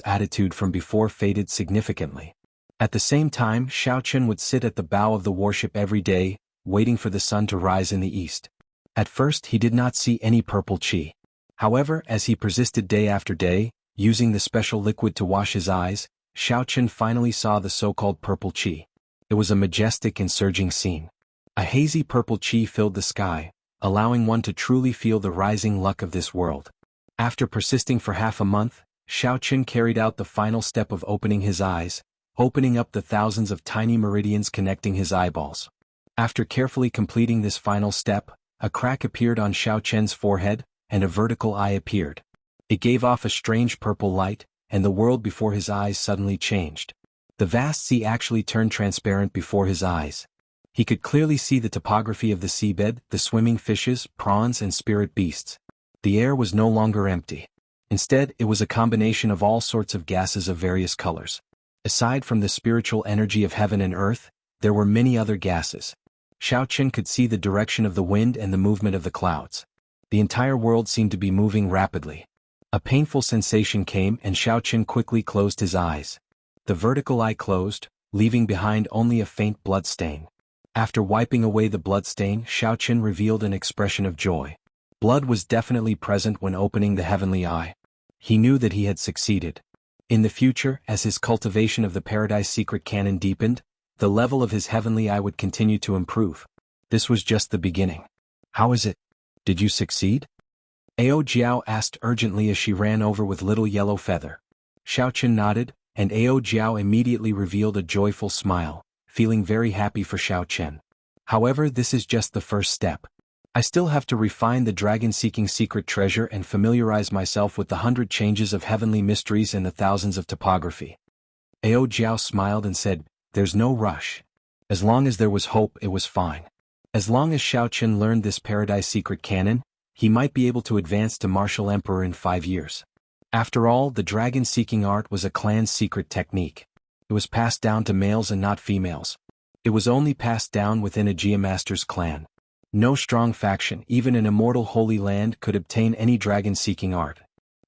attitude from before faded significantly. At the same time, Xiaoqin would sit at the bow of the warship every day, waiting for the sun to rise in the east. At first, he did not see any purple qi. However, as he persisted day after day, using the special liquid to wash his eyes, Xiaoqin finally saw the so-called purple qi. It was a majestic and surging scene. A hazy purple qi filled the sky, allowing one to truly feel the rising luck of this world. After persisting for half a month, Xiaoqin carried out the final step of opening his eyes, opening up the thousands of tiny meridians connecting his eyeballs. After carefully completing this final step, a crack appeared on Xiaoqin's forehead, and a vertical eye appeared. It gave off a strange purple light, and the world before his eyes suddenly changed. The vast sea actually turned transparent before his eyes. He could clearly see the topography of the seabed, the swimming fishes, prawns and spirit beasts. The air was no longer empty. Instead, it was a combination of all sorts of gases of various colors. Aside from the spiritual energy of heaven and earth, there were many other gases. Xiaoqin could see the direction of the wind and the movement of the clouds. The entire world seemed to be moving rapidly. A painful sensation came and Xiaoqin quickly closed his eyes. The vertical eye closed, leaving behind only a faint blood stain. After wiping away the blood stain, Xiaoqin revealed an expression of joy. Blood was definitely present when opening the heavenly eye. He knew that he had succeeded. In the future, as his cultivation of the Paradise Secret Canon deepened, the level of his heavenly eye would continue to improve. This was just the beginning. How is it? Did you succeed? Ao Jiao asked urgently as she ran over with little yellow feather. Xiaoqin nodded, and Ao Jiao immediately revealed a joyful smile, feeling very happy for Xiaoqin. However, this is just the first step. I still have to refine the dragon-seeking secret treasure and familiarize myself with the 100 changes of heavenly mysteries and the thousands of topography. Ao Jiao smiled and said, "There's no rush. As long as there was hope, it was fine." As long as Xiaoqin learned this Paradise Secret Canon, he might be able to advance to Martial Emperor in 5 years. After all, the dragon-seeking art was a clan's secret technique. It was passed down to males and not females. It was only passed down within a Geomaster's clan. No strong faction, even an immortal Holy Land, could obtain any dragon-seeking art.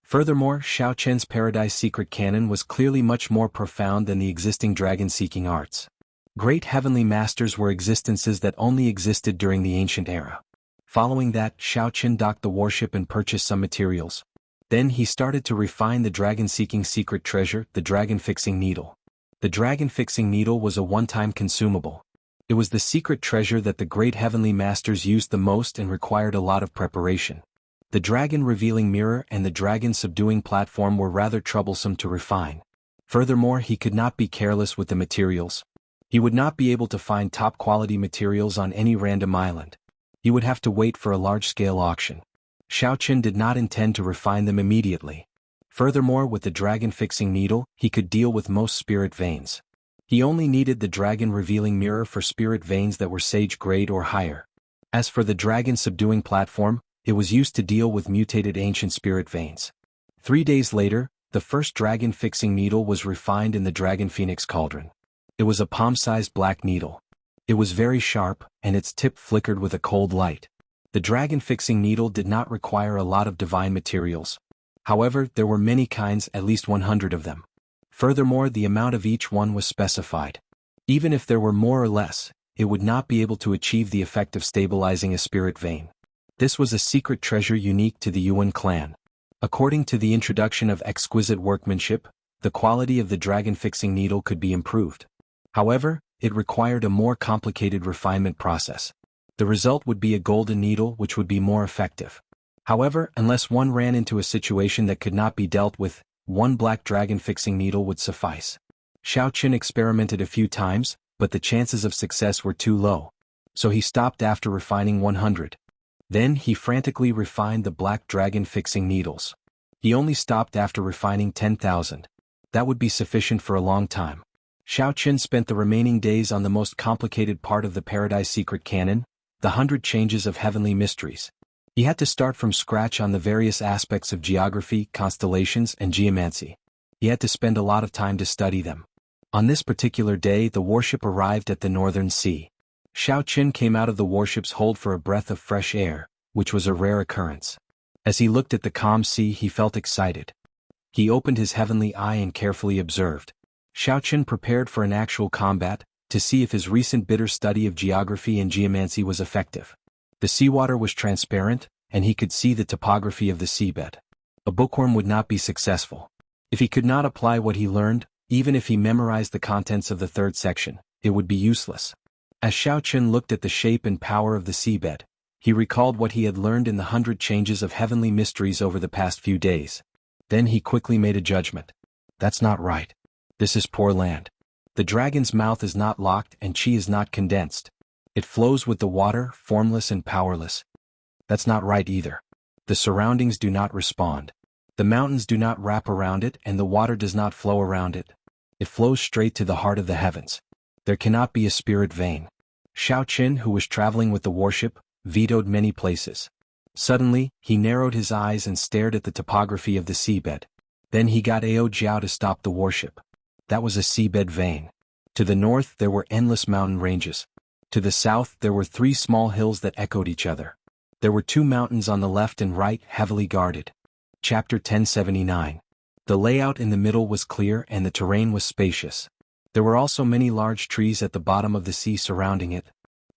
Furthermore, Xiaoqin's Paradise Secret Canon was clearly much more profound than the existing dragon-seeking arts. Great heavenly masters were existences that only existed during the ancient era. Following that, Xiaoqin docked the warship and purchased some materials. Then he started to refine the dragon-seeking secret treasure, the dragon-fixing needle. The dragon-fixing needle was a one-time consumable. It was the secret treasure that the great heavenly masters used the most and required a lot of preparation. The dragon-revealing mirror and the dragon-subduing platform were rather troublesome to refine. Furthermore, he could not be careless with the materials. He would not be able to find top-quality materials on any random island. He would have to wait for a large-scale auction. Xiaoqin did not intend to refine them immediately. Furthermore, with the dragon-fixing needle, he could deal with most spirit veins. He only needed the dragon-revealing mirror for spirit veins that were sage grade or higher. As for the dragon-subduing platform, it was used to deal with mutated ancient spirit veins. 3 days later, the first dragon-fixing needle was refined in the Dragon Phoenix Cauldron. It was a palm-sized black needle. It was very sharp, and its tip flickered with a cold light. The dragon-fixing needle did not require a lot of divine materials. However, there were many kinds, at least 100 of them. Furthermore, the amount of each one was specified. Even if there were more or less, it would not be able to achieve the effect of stabilizing a spirit vein. This was a secret treasure unique to the Yuan clan. According to the introduction of exquisite workmanship, the quality of the dragon-fixing needle could be improved. However, it required a more complicated refinement process. The result would be a golden needle which would be more effective. However, unless one ran into a situation that could not be dealt with, one black dragon fixing needle would suffice. Xiao Qin experimented a few times, but the chances of success were too low. So he stopped after refining 100. Then he frantically refined the black dragon fixing needles. He only stopped after refining 10,000. That would be sufficient for a long time. Xiao Qin spent the remaining days on the most complicated part of the Paradise Secret Canon, the 100 Changes of Heavenly Mysteries. He had to start from scratch on the various aspects of geography, constellations, and geomancy. He had to spend a lot of time to study them. On this particular day the warship arrived at the northern sea. Xiao Qin came out of the warship's hold for a breath of fresh air, which was a rare occurrence. As he looked at the calm sea he felt excited. He opened his heavenly eye and carefully observed. Xiao Qin prepared for an actual combat, to see if his recent bitter study of geography and geomancy was effective. The seawater was transparent, and he could see the topography of the seabed. A bookworm would not be successful. If he could not apply what he learned, even if he memorized the contents of the third section, it would be useless. As Xiao Qin looked at the shape and power of the seabed, he recalled what he had learned in the 100 Changes of Heavenly Mysteries over the past few days. Then he quickly made a judgment. That's not right. This is poor land. The dragon's mouth is not locked and chi is not condensed. It flows with the water, formless and powerless. That's not right either. The surroundings do not respond. The mountains do not wrap around it and the water does not flow around it. It flows straight to the heart of the heavens. There cannot be a spirit vein. Xiao Qin, who was traveling with the warship, vetoed many places. Suddenly, he narrowed his eyes and stared at the topography of the seabed. Then he got Ao Jiao to stop the warship. That was a seabed vein. To the north there were endless mountain ranges. To the south there were 3 small hills that echoed each other. There were 2 mountains on the left and right, heavily guarded. Chapter 1079. The layout in the middle was clear and the terrain was spacious. There were also many large trees at the bottom of the sea surrounding it.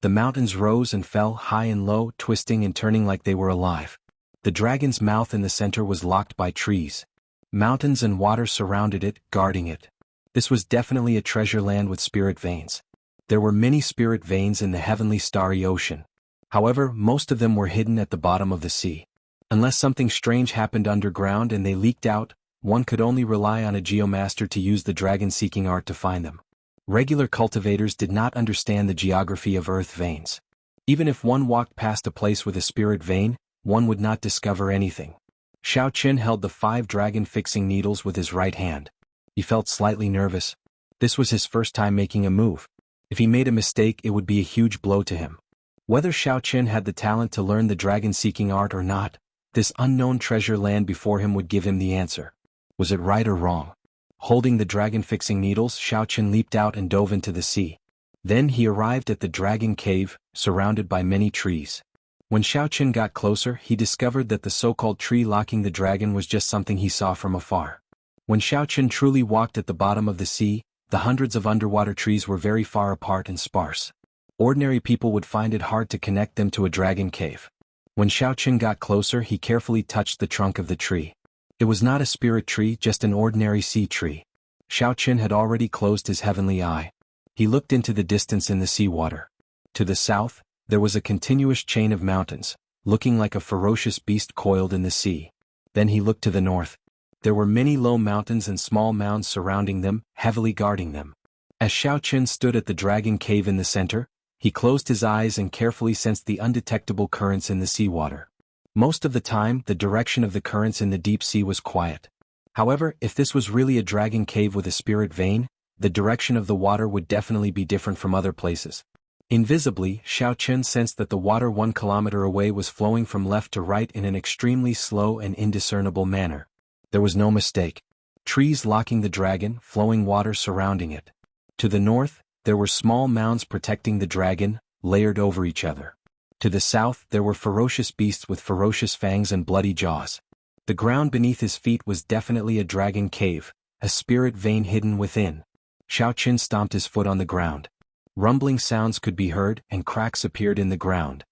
The mountains rose and fell high and low, twisting and turning like they were alive. The dragon's mouth in the center was locked by trees. Mountains and water surrounded it, guarding it. This was definitely a treasure land with spirit veins. There were many spirit veins in the heavenly starry ocean. However, most of them were hidden at the bottom of the sea. Unless something strange happened underground and they leaked out, one could only rely on a geomaster to use the dragon-seeking art to find them. Regular cultivators did not understand the geography of earth veins. Even if one walked past a place with a spirit vein, one would not discover anything. Xiao Qin held the 5 dragon-fixing needles with his right hand. He felt slightly nervous. This was his first time making a move. If he made a mistake it would be a huge blow to him. Whether Xiao Qin had the talent to learn the dragon-seeking art or not, this unknown treasure land before him would give him the answer. Was it right or wrong? Holding the dragon-fixing needles, Xiao Qin leaped out and dove into the sea. Then he arrived at the dragon cave, surrounded by many trees. When Xiao Qin got closer he discovered that the so-called tree locking the dragon was just something he saw from afar. When Xiao Qin truly walked at the bottom of the sea, the hundreds of underwater trees were very far apart and sparse. Ordinary people would find it hard to connect them to a dragon cave. When Xiao Qin got closer he carefully touched the trunk of the tree. It was not a spirit tree, just an ordinary sea tree. Xiao Qin had already closed his heavenly eye. He looked into the distance in the seawater. To the south, there was a continuous chain of mountains, looking like a ferocious beast coiled in the sea. Then he looked to the north. There were many low mountains and small mounds surrounding them, heavily guarding them. As Xiao Qin stood at the dragon cave in the center, he closed his eyes and carefully sensed the undetectable currents in the seawater. Most of the time, the direction of the currents in the deep sea was quiet. However, if this was really a dragon cave with a spirit vein, the direction of the water would definitely be different from other places. Invisibly, Xiao Qin sensed that the water 1 kilometer away was flowing from left to right in an extremely slow and indiscernible manner. There was no mistake. Trees locking the dragon, flowing water surrounding it. To the north, there were small mounds protecting the dragon, layered over each other. To the south there were ferocious beasts with ferocious fangs and bloody jaws. The ground beneath his feet was definitely a dragon cave, a spirit vein hidden within. Xiao Qin stomped his foot on the ground. Rumbling sounds could be heard and cracks appeared in the ground.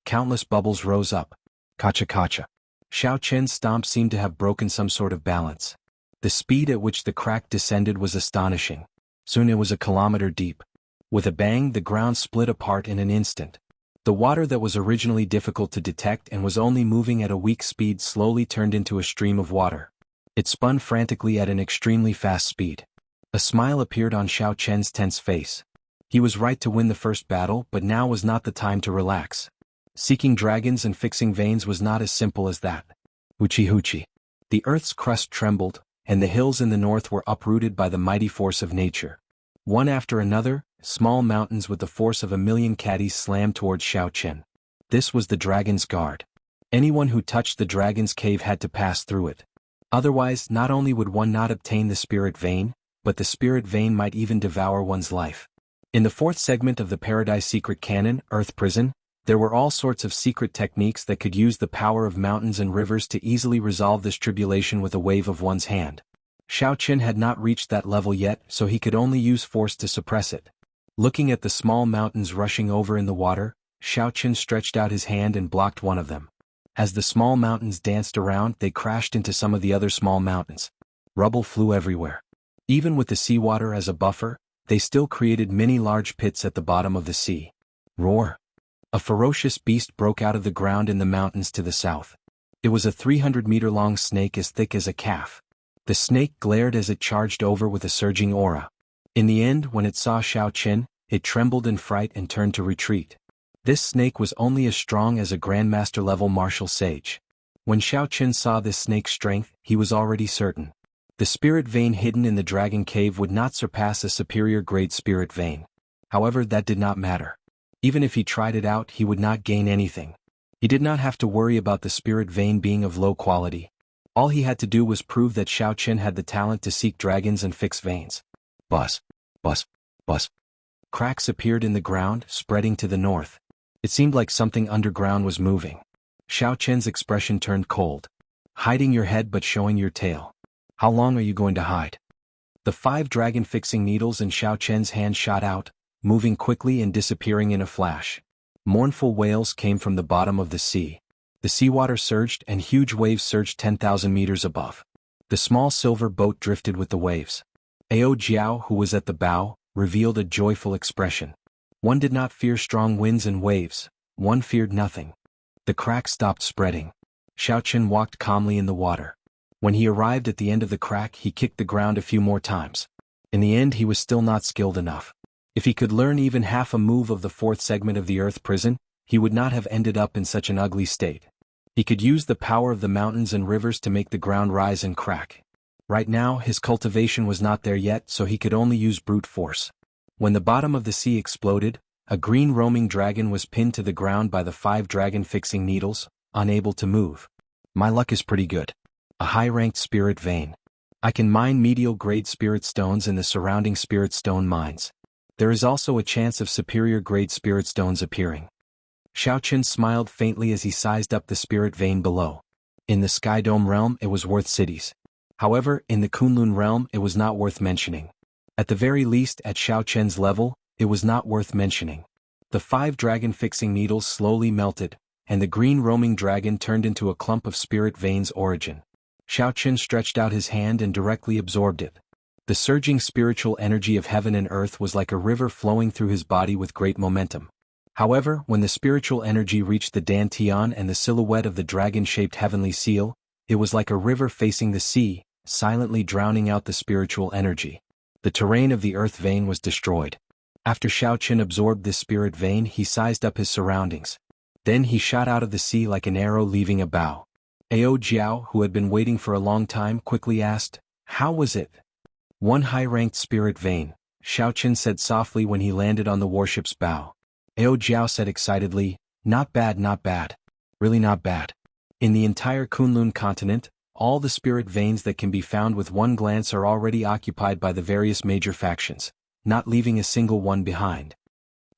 Countless bubbles rose up. Kacha-kacha. Xiao Qin's stomp seemed to have broken some sort of balance. The speed at which the crack descended was astonishing. Soon it was a kilometer deep. With a bang, the ground split apart in an instant. The water that was originally difficult to detect and was only moving at a weak speed slowly turned into a stream of water. It spun frantically at an extremely fast speed. A smile appeared on Xiao Chen's tense face. He was right to win the first battle, but now was not the time to relax. Seeking dragons and fixing veins was not as simple as that. Huchi. The earth's crust trembled, and the hills in the north were uprooted by the mighty force of nature. One after another, small mountains with the force of 1,000,000 caddies slammed towards Xiao Chen. This was the dragon's guard. Anyone who touched the dragon's cave had to pass through it. Otherwise, not only would one not obtain the spirit vein, but the spirit vein might even devour one's life. In the fourth segment of the Paradise Secret Canon, Earth Prison, there were all sorts of secret techniques that could use the power of mountains and rivers to easily resolve this tribulation with a wave of one's hand. Xiao Chen had not reached that level yet, so he could only use force to suppress it. Looking at the small mountains rushing over in the water, Xiao Chen stretched out his hand and blocked one of them. As the small mountains danced around, they crashed into some of the other small mountains. Rubble flew everywhere. Even with the seawater as a buffer, they still created many large pits at the bottom of the sea. Roar! A ferocious beast broke out of the ground in the mountains to the south. It was a 300-meter-long snake as thick as a calf. The snake glared as it charged over with a surging aura. In the end, when it saw Xiao Chen, it trembled in fright and turned to retreat. This snake was only as strong as a Grandmaster-level martial sage. When Xiao Chen saw this snake's strength, he was already certain. The spirit vein hidden in the dragon cave would not surpass a superior-grade spirit vein. However, that did not matter. Even if he tried it out, he would not gain anything. He did not have to worry about the spirit vein being of low quality. All he had to do was prove that Xiao Chen had the talent to seek dragons and fix veins. Buzz. Buzz. Buzz. Cracks appeared in the ground, spreading to the north. It seemed like something underground was moving. Xiao Chen's expression turned cold. Hiding your head but showing your tail. How long are you going to hide? The 5 dragon-fixing needles in Xiao Chen's hand shot out, moving quickly and disappearing in a flash. Mournful wails came from the bottom of the sea. The seawater surged and huge waves surged 10,000 meters above. The small silver boat drifted with the waves. Ao Jiao, who was at the bow, revealed a joyful expression. One did not fear strong winds and waves, one feared nothing. The crack stopped spreading. Xiao Chen walked calmly in the water. When he arrived at the end of the crack, he kicked the ground a few more times. In the end, he was still not skilled enough. If he could learn even half a move of the fourth segment of the Earth Prison, he would not have ended up in such an ugly state. He could use the power of the mountains and rivers to make the ground rise and crack. Right now, his cultivation was not there yet, so he could only use brute force. When the bottom of the sea exploded, a green roaming dragon was pinned to the ground by the 5 dragon-fixing needles, unable to move. My luck is pretty good. A high-ranked spirit vein. I can mine medial-grade spirit stones in the surrounding spirit stone mines. There is also a chance of superior-grade spirit stones appearing. Xiao Chen smiled faintly as he sized up the spirit vein below. In the Sky Dome realm, it was worth cities. However, in the Kunlun realm, it was not worth mentioning. At the very least, at Xiao Chen's level, it was not worth mentioning. The 5 dragon-fixing needles slowly melted, and the green roaming dragon turned into a clump of spirit veins origin. Xiao Chen stretched out his hand and directly absorbed it. The surging spiritual energy of heaven and earth was like a river flowing through his body with great momentum. However, when the spiritual energy reached the dantian and the silhouette of the dragon-shaped heavenly seal, it was like a river facing the sea, silently drowning out the spiritual energy. The terrain of the earth vein was destroyed. After Xiao Chen absorbed this spirit vein, he sized up his surroundings. Then he shot out of the sea like an arrow leaving a bow. Ao Jiao, who had been waiting for a long time, quickly asked, "How was it?" "One high-ranked spirit vein," Xiao Chen said softly when he landed on the warship's bow. Ao Jiao said excitedly, "Not bad, not bad. Really not bad. In the entire Kunlun continent, all the spirit veins that can be found with one glance are already occupied by the various major factions, not leaving a single one behind.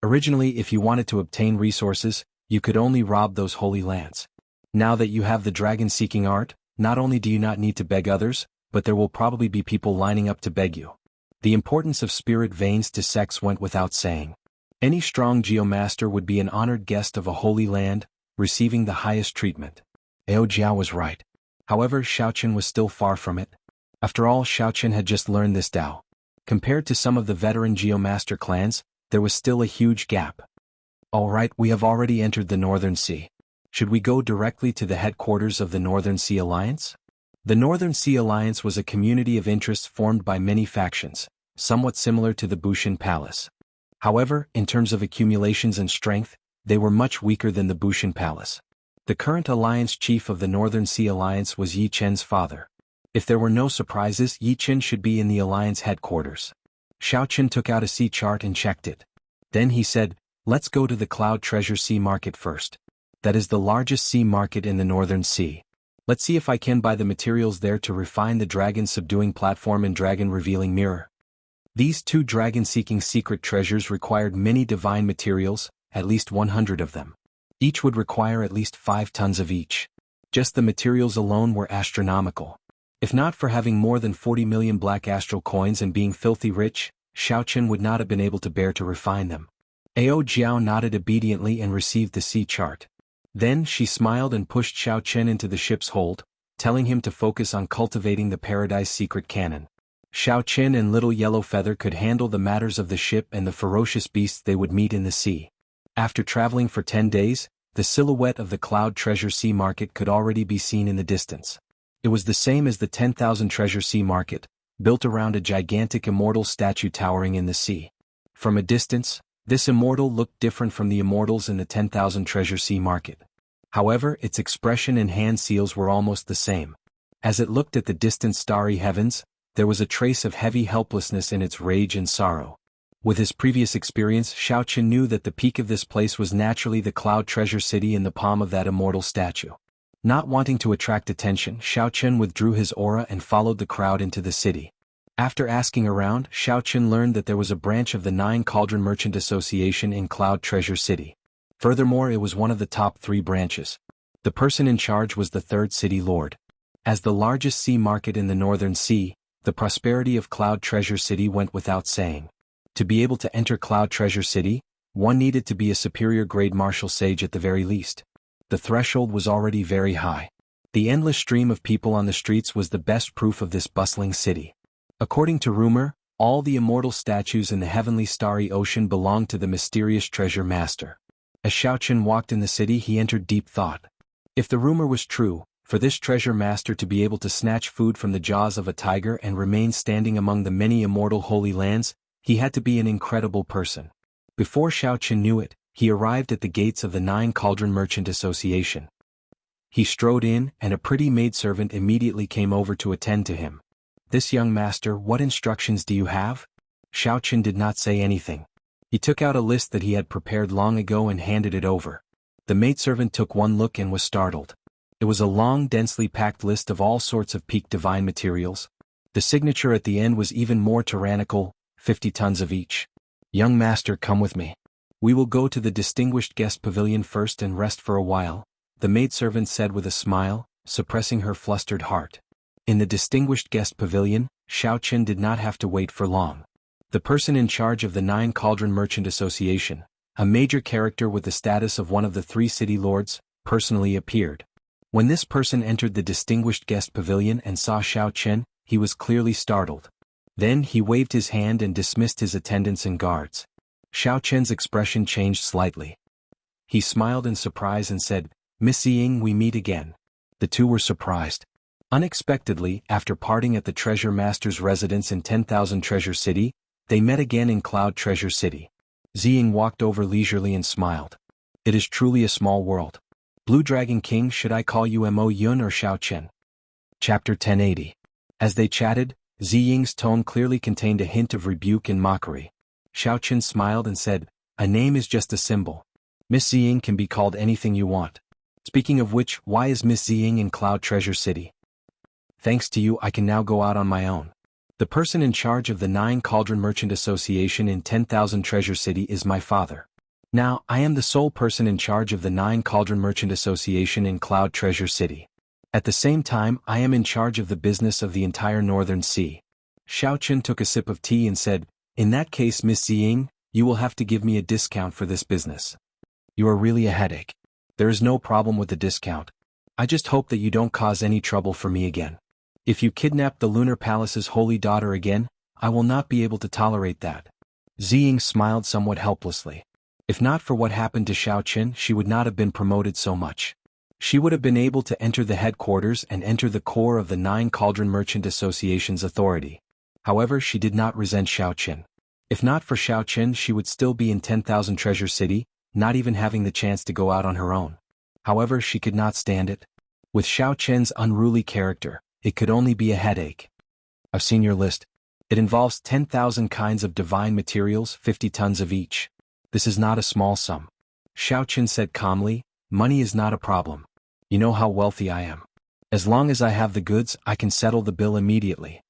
Originally, if you wanted to obtain resources, you could only rob those holy lands. Now that you have the dragon-seeking art, not only do you not need to beg others, but there will probably be people lining up to beg you." The importance of spirit veins to sects went without saying. Any strong geomaster would be an honored guest of a holy land, receiving the highest treatment. Ao Jiao was right. However, Xiao Chen was still far from it. After all, Xiao Chen had just learned this Dao. Compared to some of the veteran geomaster clans, there was still a huge gap. All right, we have already entered the Northern Sea. Should we go directly to the headquarters of the Northern Sea Alliance? The Northern Sea Alliance was a community of interest formed by many factions, somewhat similar to the Bushan Palace. However, in terms of accumulations and strength, they were much weaker than the Bushan Palace. The current alliance chief of the Northern Sea Alliance was Yi Chen's father. If there were no surprises, Yi Chen should be in the alliance headquarters. Xiao Chen took out a sea chart and checked it. Then he said, "Let's go to the Cloud Treasure Sea Market first. That is the largest sea market in the Northern Sea. Let's see if I can buy the materials there to refine the dragon subduing platform and dragon revealing mirror." These two dragon-seeking secret treasures required many divine materials, at least 100 of them. Each would require at least 5 tons of each. Just the materials alone were astronomical. If not for having more than 40 million black astral coins and being filthy rich, Xiao Chen would not have been able to bear to refine them. Ao Jiao nodded obediently and received the sea chart. Then she smiled and pushed Xiao Chen into the ship's hold, telling him to focus on cultivating the Paradise secret cannon. Xiao Chen and Little Yellow Feather could handle the matters of the ship and the ferocious beasts they would meet in the sea. After traveling for 10 days, the silhouette of the Cloud Treasure Sea Market could already be seen in the distance. It was the same as the 10,000 Treasure Sea Market, built around a gigantic immortal statue towering in the sea. From a distance, this immortal looked different from the immortals in the 10,000 Treasure Sea Market. However, its expression and hand seals were almost the same. As it looked at the distant starry heavens, there was a trace of heavy helplessness in its rage and sorrow. With his previous experience, Xiao Chen knew that the peak of this place was naturally the Cloud Treasure City in the palm of that immortal statue. Not wanting to attract attention, Xiao Chen withdrew his aura and followed the crowd into the city. After asking around, Xiao Chen learned that there was a branch of the Nine Cauldron Merchant Association in Cloud Treasure City. Furthermore, it was one of the top 3 branches. The person in charge was the third city lord. As the largest sea market in the Northern Sea, the prosperity of Cloud Treasure City went without saying. To be able to enter Cloud Treasure City, one needed to be a superior grade martial sage at the very least. The threshold was already very high. The endless stream of people on the streets was the best proof of this bustling city. According to rumor, all the immortal statues in the heavenly starry ocean belonged to the mysterious treasure master. As Xiao Chen walked in the city, he entered deep thought. If the rumor was true, for this treasure master to be able to snatch food from the jaws of a tiger and remain standing among the many immortal holy lands, he had to be an incredible person. Before Xiao Chen knew it, he arrived at the gates of the Nine Cauldron Merchant Association. He strode in, and a pretty maidservant immediately came over to attend to him. "This young master, what instructions do you have?" Xiao Chen did not say anything. He took out a list that he had prepared long ago and handed it over. The maidservant took one look and was startled. It was a long, densely packed list of all sorts of peak divine materials. The signature at the end was even more tyrannical, 50 tons of each. "Young master, come with me. We will go to the distinguished guest pavilion first and rest for a while," the maidservant said with a smile, suppressing her flustered heart. In the distinguished guest pavilion, Xiao Chen did not have to wait for long. The person in charge of the Nine Cauldron Merchant Association, a major character with the status of one of the 3 city lords, personally appeared. When this person entered the distinguished guest pavilion and saw Xiao Chen, he was clearly startled. Then he waved his hand and dismissed his attendants and guards. Xiao Chen's expression changed slightly. He smiled in surprise and said, "Miss Ying, we meet again." The two were surprised. Unexpectedly, after parting at the treasure master's residence in 10,000 Treasure City, they met again in Cloud Treasure City. Ziying walked over leisurely and smiled. "It is truly a small world. Blue Dragon King, should I call you Mo Yun or Xiao Chen?" Chapter 1080. As they chatted, Ziying's tone clearly contained a hint of rebuke and mockery. Xiao Chen smiled and said, "A name is just a symbol. Miss Ziying can be called anything you want. Speaking of which, why is Miss Ziying in Cloud Treasure City?" "Thanks to you, I can now go out on my own. The person in charge of the Nine Cauldron Merchant Association in 10,000 Treasure City is my father. Now, I am the sole person in charge of the Nine Cauldron Merchant Association in Cloud Treasure City. At the same time, I am in charge of the business of the entire Northern Sea." Xiao Chen took a sip of tea and said, "In that case, Miss Ziying, you will have to give me a discount for this business. You are really a headache. There is no problem with the discount. I just hope that you don't cause any trouble for me again. If you kidnap the Lunar Palace's holy daughter again, I will not be able to tolerate that." Ziying smiled somewhat helplessly. If not for what happened to Xiaoqin, she would not have been promoted so much. She would have been able to enter the headquarters and enter the core of the 9 Cauldron Merchant Association's authority. However, she did not resent Xiaoqin. If not for Xiaoqin, she would still be in 10,000 Treasure City, not even having the chance to go out on her own. However, she could not stand it. With Xiaoqin's unruly character, it could only be a headache. I've seen your list. It involves 10,000 kinds of divine materials, 50 tons of each. This is not a small sum. Xiaoqin said calmly, money is not a problem. You know how wealthy I am. As long as I have the goods, I can settle the bill immediately.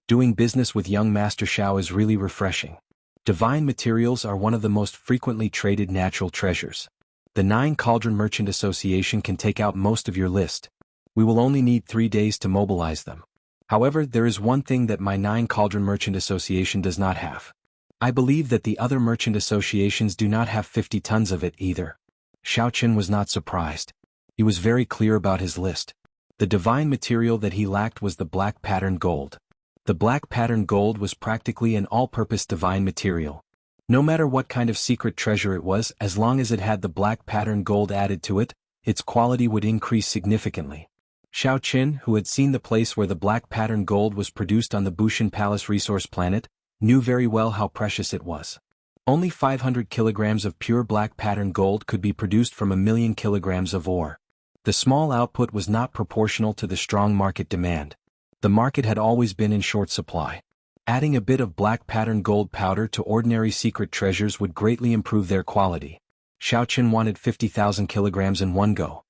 Doing business with young Master Xiao is really refreshing. Divine materials are one of the most frequently traded natural treasures. The 9 Cauldron Merchant Association can take out most of your list. We will only need 3 days to mobilize them. However, there is one thing that my 9 Cauldron Merchant Association does not have. I believe that the other merchant associations do not have 50 tons of it either. Xiaoqin was not surprised. He was very clear about his list. The divine material that he lacked was the black patterned gold. The black patterned gold was practically an all-purpose divine material. No matter what kind of secret treasure it was, as long as it had the black patterned gold added to it, its quality would increase significantly. Xiaoqin, who had seen the place where the black patterned gold was produced on the Bushan Palace resource planet, knew very well how precious it was. Only 500 kilograms of pure black patterned gold could be produced from 1,000,000 kilograms of ore. The small output was not proportional to the strong market demand. The market had always been in short supply. Adding a bit of black patterned gold powder to ordinary secret treasures would greatly improve their quality. Xiaoqin wanted 50,000 kilograms in one go.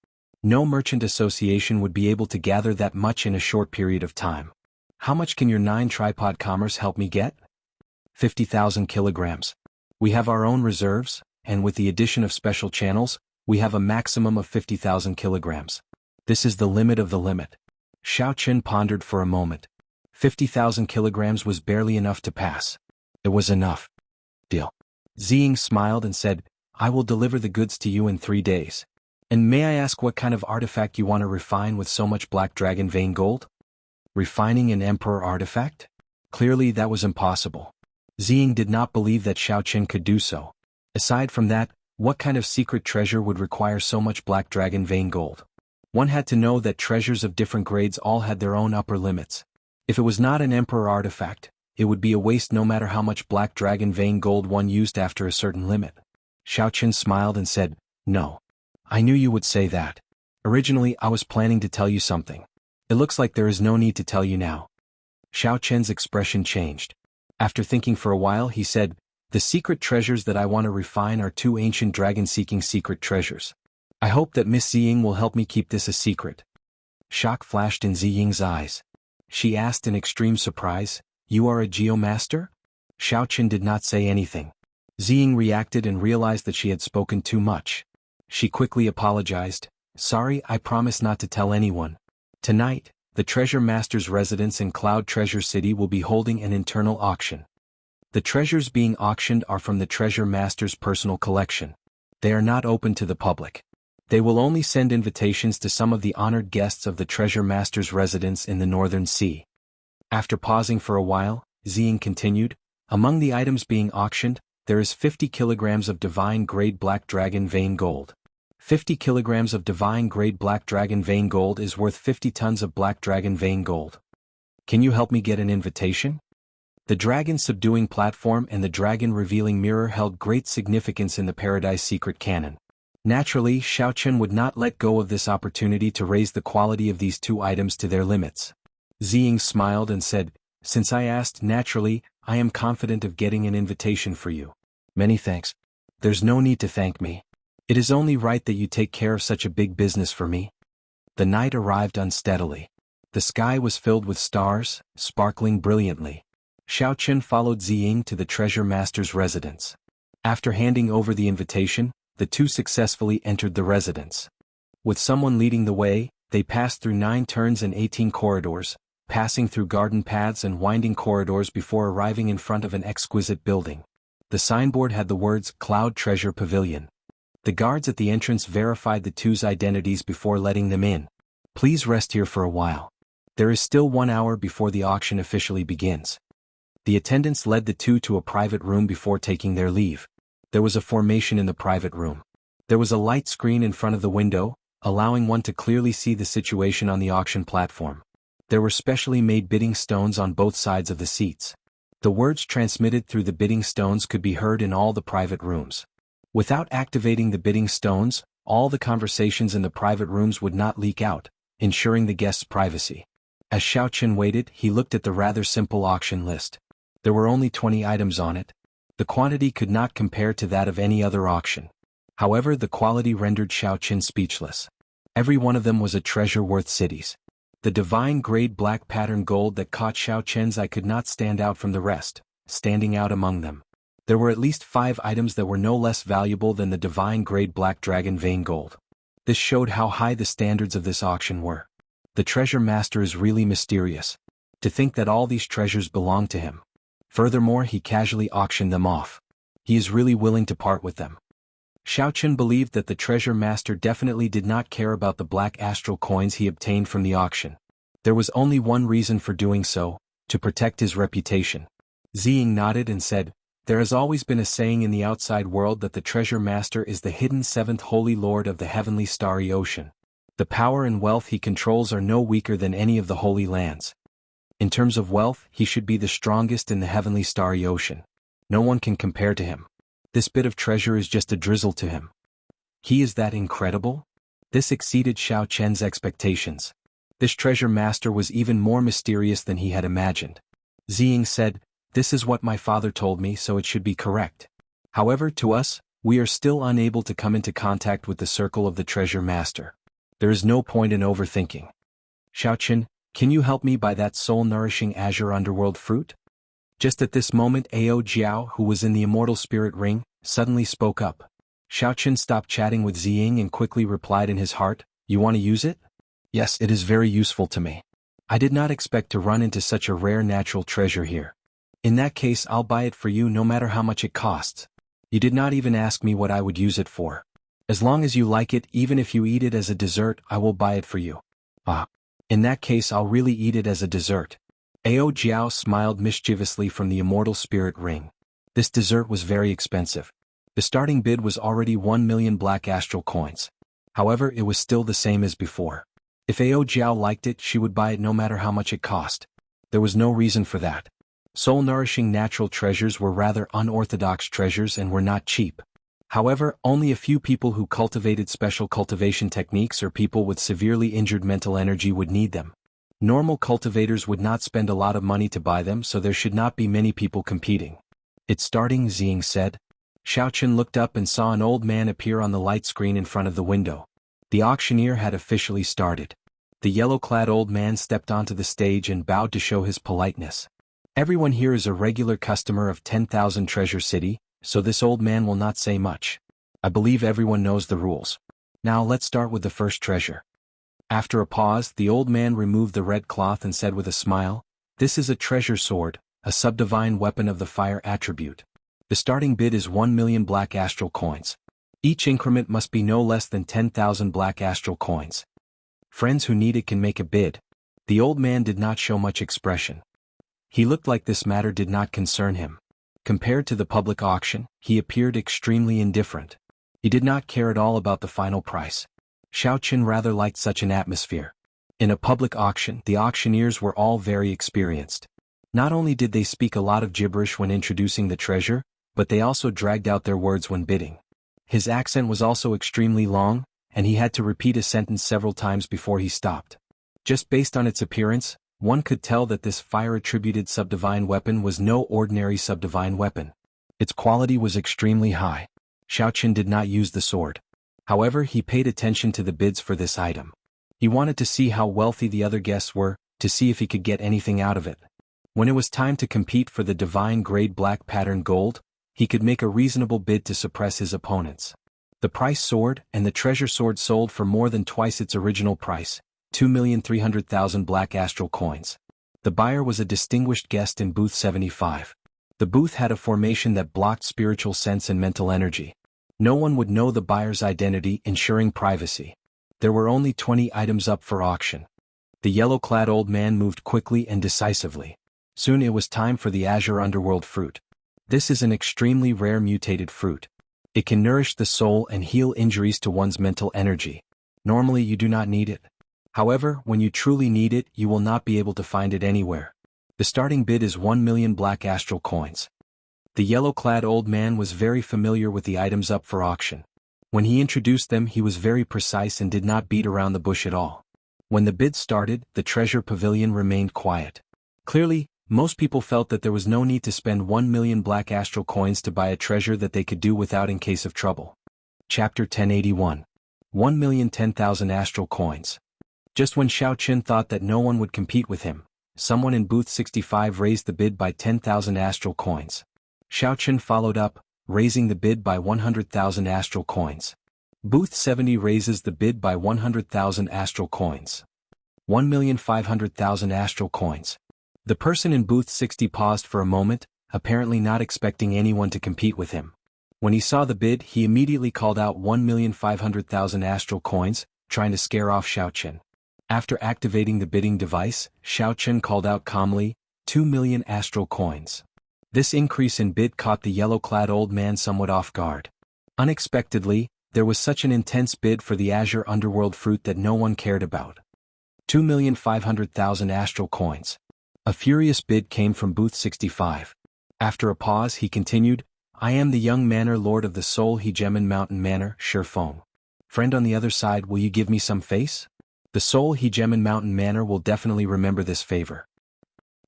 No merchant association would be able to gather that much in a short period of time. How much can your 9 tripod commerce help me get? 50,000 kilograms. We have our own reserves, and with the addition of special channels, we have a maximum of 50,000 kilograms. This is the limit of the limit. Xiaoqin pondered for a moment. 50,000 kilograms was barely enough to pass. It was enough. Deal. Ziying smiled and said, I will deliver the goods to you in 3 days. And may I ask what kind of artifact you want to refine with so much black dragon vein gold? Refining an emperor artifact? Clearly that was impossible. Ziying did not believe that Xiaoqin could do so. Aside from that, what kind of secret treasure would require so much black dragon vein gold? One had to know that treasures of different grades all had their own upper limits. If it was not an emperor artifact, it would be a waste no matter how much black dragon vein gold one used after a certain limit. Xiaoqin smiled and said, No. I knew you would say that. Originally, I was planning to tell you something. It looks like there is no need to tell you now. Xiaoqin's expression changed. After thinking for a while, he said, The secret treasures that I want to refine are 2 ancient dragon-seeking secret treasures. I hope that Miss Ziying will help me keep this a secret. Shock flashed in Ziying's eyes. She asked in extreme surprise, You are a geomaster? Xiaoqin did not say anything. Ziying reacted and realized that she had spoken too much. She quickly apologized. Sorry, I promise not to tell anyone. Tonight, the Treasure Master's residence in Cloud Treasure City will be holding an internal auction. The treasures being auctioned are from the Treasure Master's personal collection. They are not open to the public. They will only send invitations to some of the honored guests of the Treasure Master's residence in the Northern Sea. After pausing for a while, Ziying continued, Among the items being auctioned, there is 50 kilograms of divine-grade black dragon vein gold. 50 kilograms of divine-grade black dragon vein gold is worth 50 tons of black dragon vein gold. Can you help me get an invitation? The dragon subduing platform and the dragon revealing mirror held great significance in the Paradise Secret canon. Naturally, Xiaoqin would not let go of this opportunity to raise the quality of these 2 items to their limits. Ziying smiled and said, Since I asked naturally, I am confident of getting an invitation for you. Many thanks. There's no need to thank me. It is only right that you take care of such a big business for me. The night arrived unsteadily. The sky was filled with stars, sparkling brilliantly. Xiaoqin followed Ziying to the Treasure Master's residence. After handing over the invitation, the 2 successfully entered the residence. With someone leading the way, they passed through 9 turns and 18 corridors, passing through garden paths and winding corridors before arriving in front of an exquisite building. The signboard had the words Cloud Treasure Pavilion. The guards at the entrance verified the 2's identities before letting them in. Please rest here for a while. There is still 1 hour before the auction officially begins. The attendants led the two to a private room before taking their leave. There was a formation in the private room. There was a light screen in front of the window, allowing one to clearly see the situation on the auction platform. There were specially made bidding stones on both sides of the seats. The words transmitted through the bidding stones could be heard in all the private rooms. Without activating the bidding stones, all the conversations in the private rooms would not leak out, ensuring the guests' privacy. As Xiaochen waited, he looked at the rather simple auction list. There were only 20 items on it. The quantity could not compare to that of any other auction. However, the quality rendered Xiaochen speechless. Every one of them was a treasure worth cities. The divine grade black pattern gold that caught Xiaochen's eye could not stand out from the rest, standing out among them. There were at least 5 items that were no less valuable than the divine grade black dragon vein gold. This showed how high the standards of this auction were. The treasure master is really mysterious. To think that all these treasures belong to him. Furthermore, he casually auctioned them off. He is really willing to part with them. Xiaochen believed that the treasure master definitely did not care about the black astral coins he obtained from the auction. There was only one reason for doing so, to protect his reputation. Ziying nodded and said, "There has always been a saying in the outside world that the treasure master is the hidden 7th holy lord of the heavenly starry ocean. The power and wealth he controls are no weaker than any of the holy lands. In terms of wealth, he should be the strongest in the heavenly starry ocean. No one can compare to him. This bit of treasure is just a drizzle to him. He is that incredible?" This exceeded Xiaochen's expectations. This treasure master was even more mysterious than he had imagined. Ziying said, "This is what my father told me, so it should be correct. However, to us, we are still unable to come into contact with the circle of the treasure master. There is no point in overthinking. Xiaochen, can you help me buy that soul-nourishing azure underworld fruit?" Just at this moment, Ao Jiao, who was in the immortal spirit ring, suddenly spoke up. Xiaochen stopped chatting with Ziying and quickly replied in his heart, "You want to use it?" "Yes, it is very useful to me. I did not expect to run into such a rare natural treasure here. In that case, I'll buy it for you no matter how much it costs. You did not even ask me what I would use it for. As long as you like it, even if you eat it as a dessert, I will buy it for you." "Ah. In that case, I'll really eat it as a dessert." Ao Jiao smiled mischievously from the immortal spirit ring. This dessert was very expensive. The starting bid was already 1 million black astral coins. However, it was still the same as before. If Ao Jiao liked it, she would buy it no matter how much it cost. There was no reason for that. Soul-nourishing natural treasures were rather unorthodox treasures and were not cheap. However, only a few people who cultivated special cultivation techniques or people with severely injured mental energy would need them. Normal cultivators would not spend a lot of money to buy them, so there should not be many people competing. "It's starting," Ziying said. Xiaochen looked up and saw an old man appear on the light screen in front of the window. The auctioneer had officially started. The yellow-clad old man stepped onto the stage and bowed to show his politeness. "Everyone here is a regular customer of 10,000 Treasure City, so this old man will not say much. I believe everyone knows the rules. Now let's start with the first treasure." After a pause, the old man removed the red cloth and said with a smile, "This is a treasure sword, a subdivine weapon of the fire attribute. The starting bid is 1 million black astral coins. Each increment must be no less than 10,000 black astral coins. Friends who need it can make a bid." The old man did not show much expression. He looked like this matter did not concern him. Compared to the public auction, he appeared extremely indifferent. He did not care at all about the final price. Xiaochen rather liked such an atmosphere. In a public auction, the auctioneers were all very experienced. Not only did they speak a lot of gibberish when introducing the treasure, but they also dragged out their words when bidding. His accent was also extremely long, and he had to repeat a sentence several times before he stopped. Just based on its appearance, one could tell that this fire-attributed subdivine weapon was no ordinary subdivine weapon. Its quality was extremely high. Xiaochen did not use the sword. However, he paid attention to the bids for this item. He wanted to see how wealthy the other guests were, to see if he could get anything out of it. When it was time to compete for the divine grade black pattern gold, he could make a reasonable bid to suppress his opponents. The price soared, and the treasure sword sold for more than twice its original price, 2,300,000 black astral coins. The buyer was a distinguished guest in booth 75. The booth had a formation that blocked spiritual sense and mental energy. No one would know the buyer's identity, ensuring privacy. There were only 20 items up for auction. The yellow-clad old man moved quickly and decisively. Soon it was time for the azure underworld fruit. This is an extremely rare mutated fruit. It can nourish the soul and heal injuries to one's mental energy. Normally you do not need it. However, when you truly need it, you will not be able to find it anywhere. The starting bid is 1 million black astral coins. The yellow-clad old man was very familiar with the items up for auction. When he introduced them, he was very precise and did not beat around the bush at all. When the bid started, the treasure pavilion remained quiet. Clearly, most people felt that there was no need to spend 1 million black astral coins to buy a treasure that they could do without in case of trouble. Chapter 1081. 1,010,000 astral coins. Just when Xiao Qin thought that no one would compete with him, someone in booth 65 raised the bid by 10,000 astral coins. Xiao Qin followed up, raising the bid by 100,000 astral coins. Booth 70 raises the bid by 100,000 astral coins. 1,500,000 astral coins. The person in booth 60 paused for a moment, apparently not expecting anyone to compete with him. When he saw the bid, he immediately called out 1,500,000 astral coins, trying to scare off Xiao Qin. After activating the bidding device, Xiao Qin called out calmly, 2 million astral coins. This increase in bid caught the yellow-clad old man somewhat off guard. Unexpectedly, there was such an intense bid for the azure underworld fruit that no one cared about. 2,500,000 astral coins. A furious bid came from booth 65. After a pause he continued, I am the young manor lord of the Soul Hegemon Mountain Manor, Shifeng. Friend on the other side, will you give me some face? The Soul Hegemon Mountain Manor will definitely remember this favor.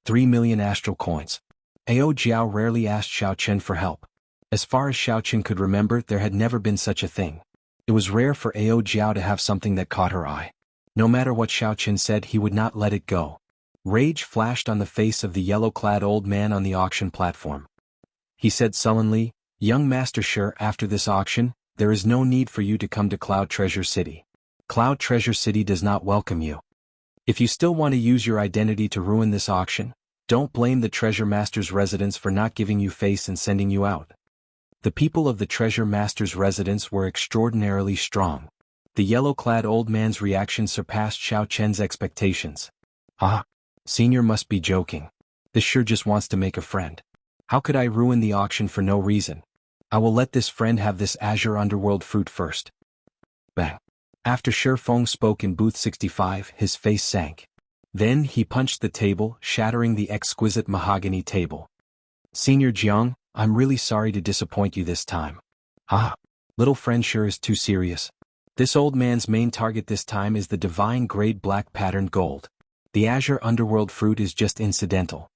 3 million astral coins. Ao Jiao rarely asked Xiao Qin for help. As far as Xiao Qin could remember, there had never been such a thing. It was rare for Ao Jiao to have something that caught her eye. No matter what Xiao Qin said, he would not let it go. Rage flashed on the face of the yellow-clad old man on the auction platform. He said sullenly, Young Master Shi, after this auction, there is no need for you to come to Cloud Treasure City. Cloud Treasure City does not welcome you. If you still want to use your identity to ruin this auction, don't blame the Treasure Master's residence for not giving you face and sending you out. The people of the Treasure Master's residence were extraordinarily strong. The yellow-clad old man's reaction surpassed Xiao Qin's expectations. Ah, Senior must be joking. This sure just wants to make a friend. How could I ruin the auction for no reason? I will let this friend have this azure underworld fruit first. Bang. After Shifeng spoke in booth 65, his face sank. Then he punched the table, shattering the exquisite mahogany table. Senior Jiang, I'm really sorry to disappoint you this time. Ah, little friend sure is too serious. This old man's main target this time is the divine grade black patterned gold. The azure underworld fruit is just incidental.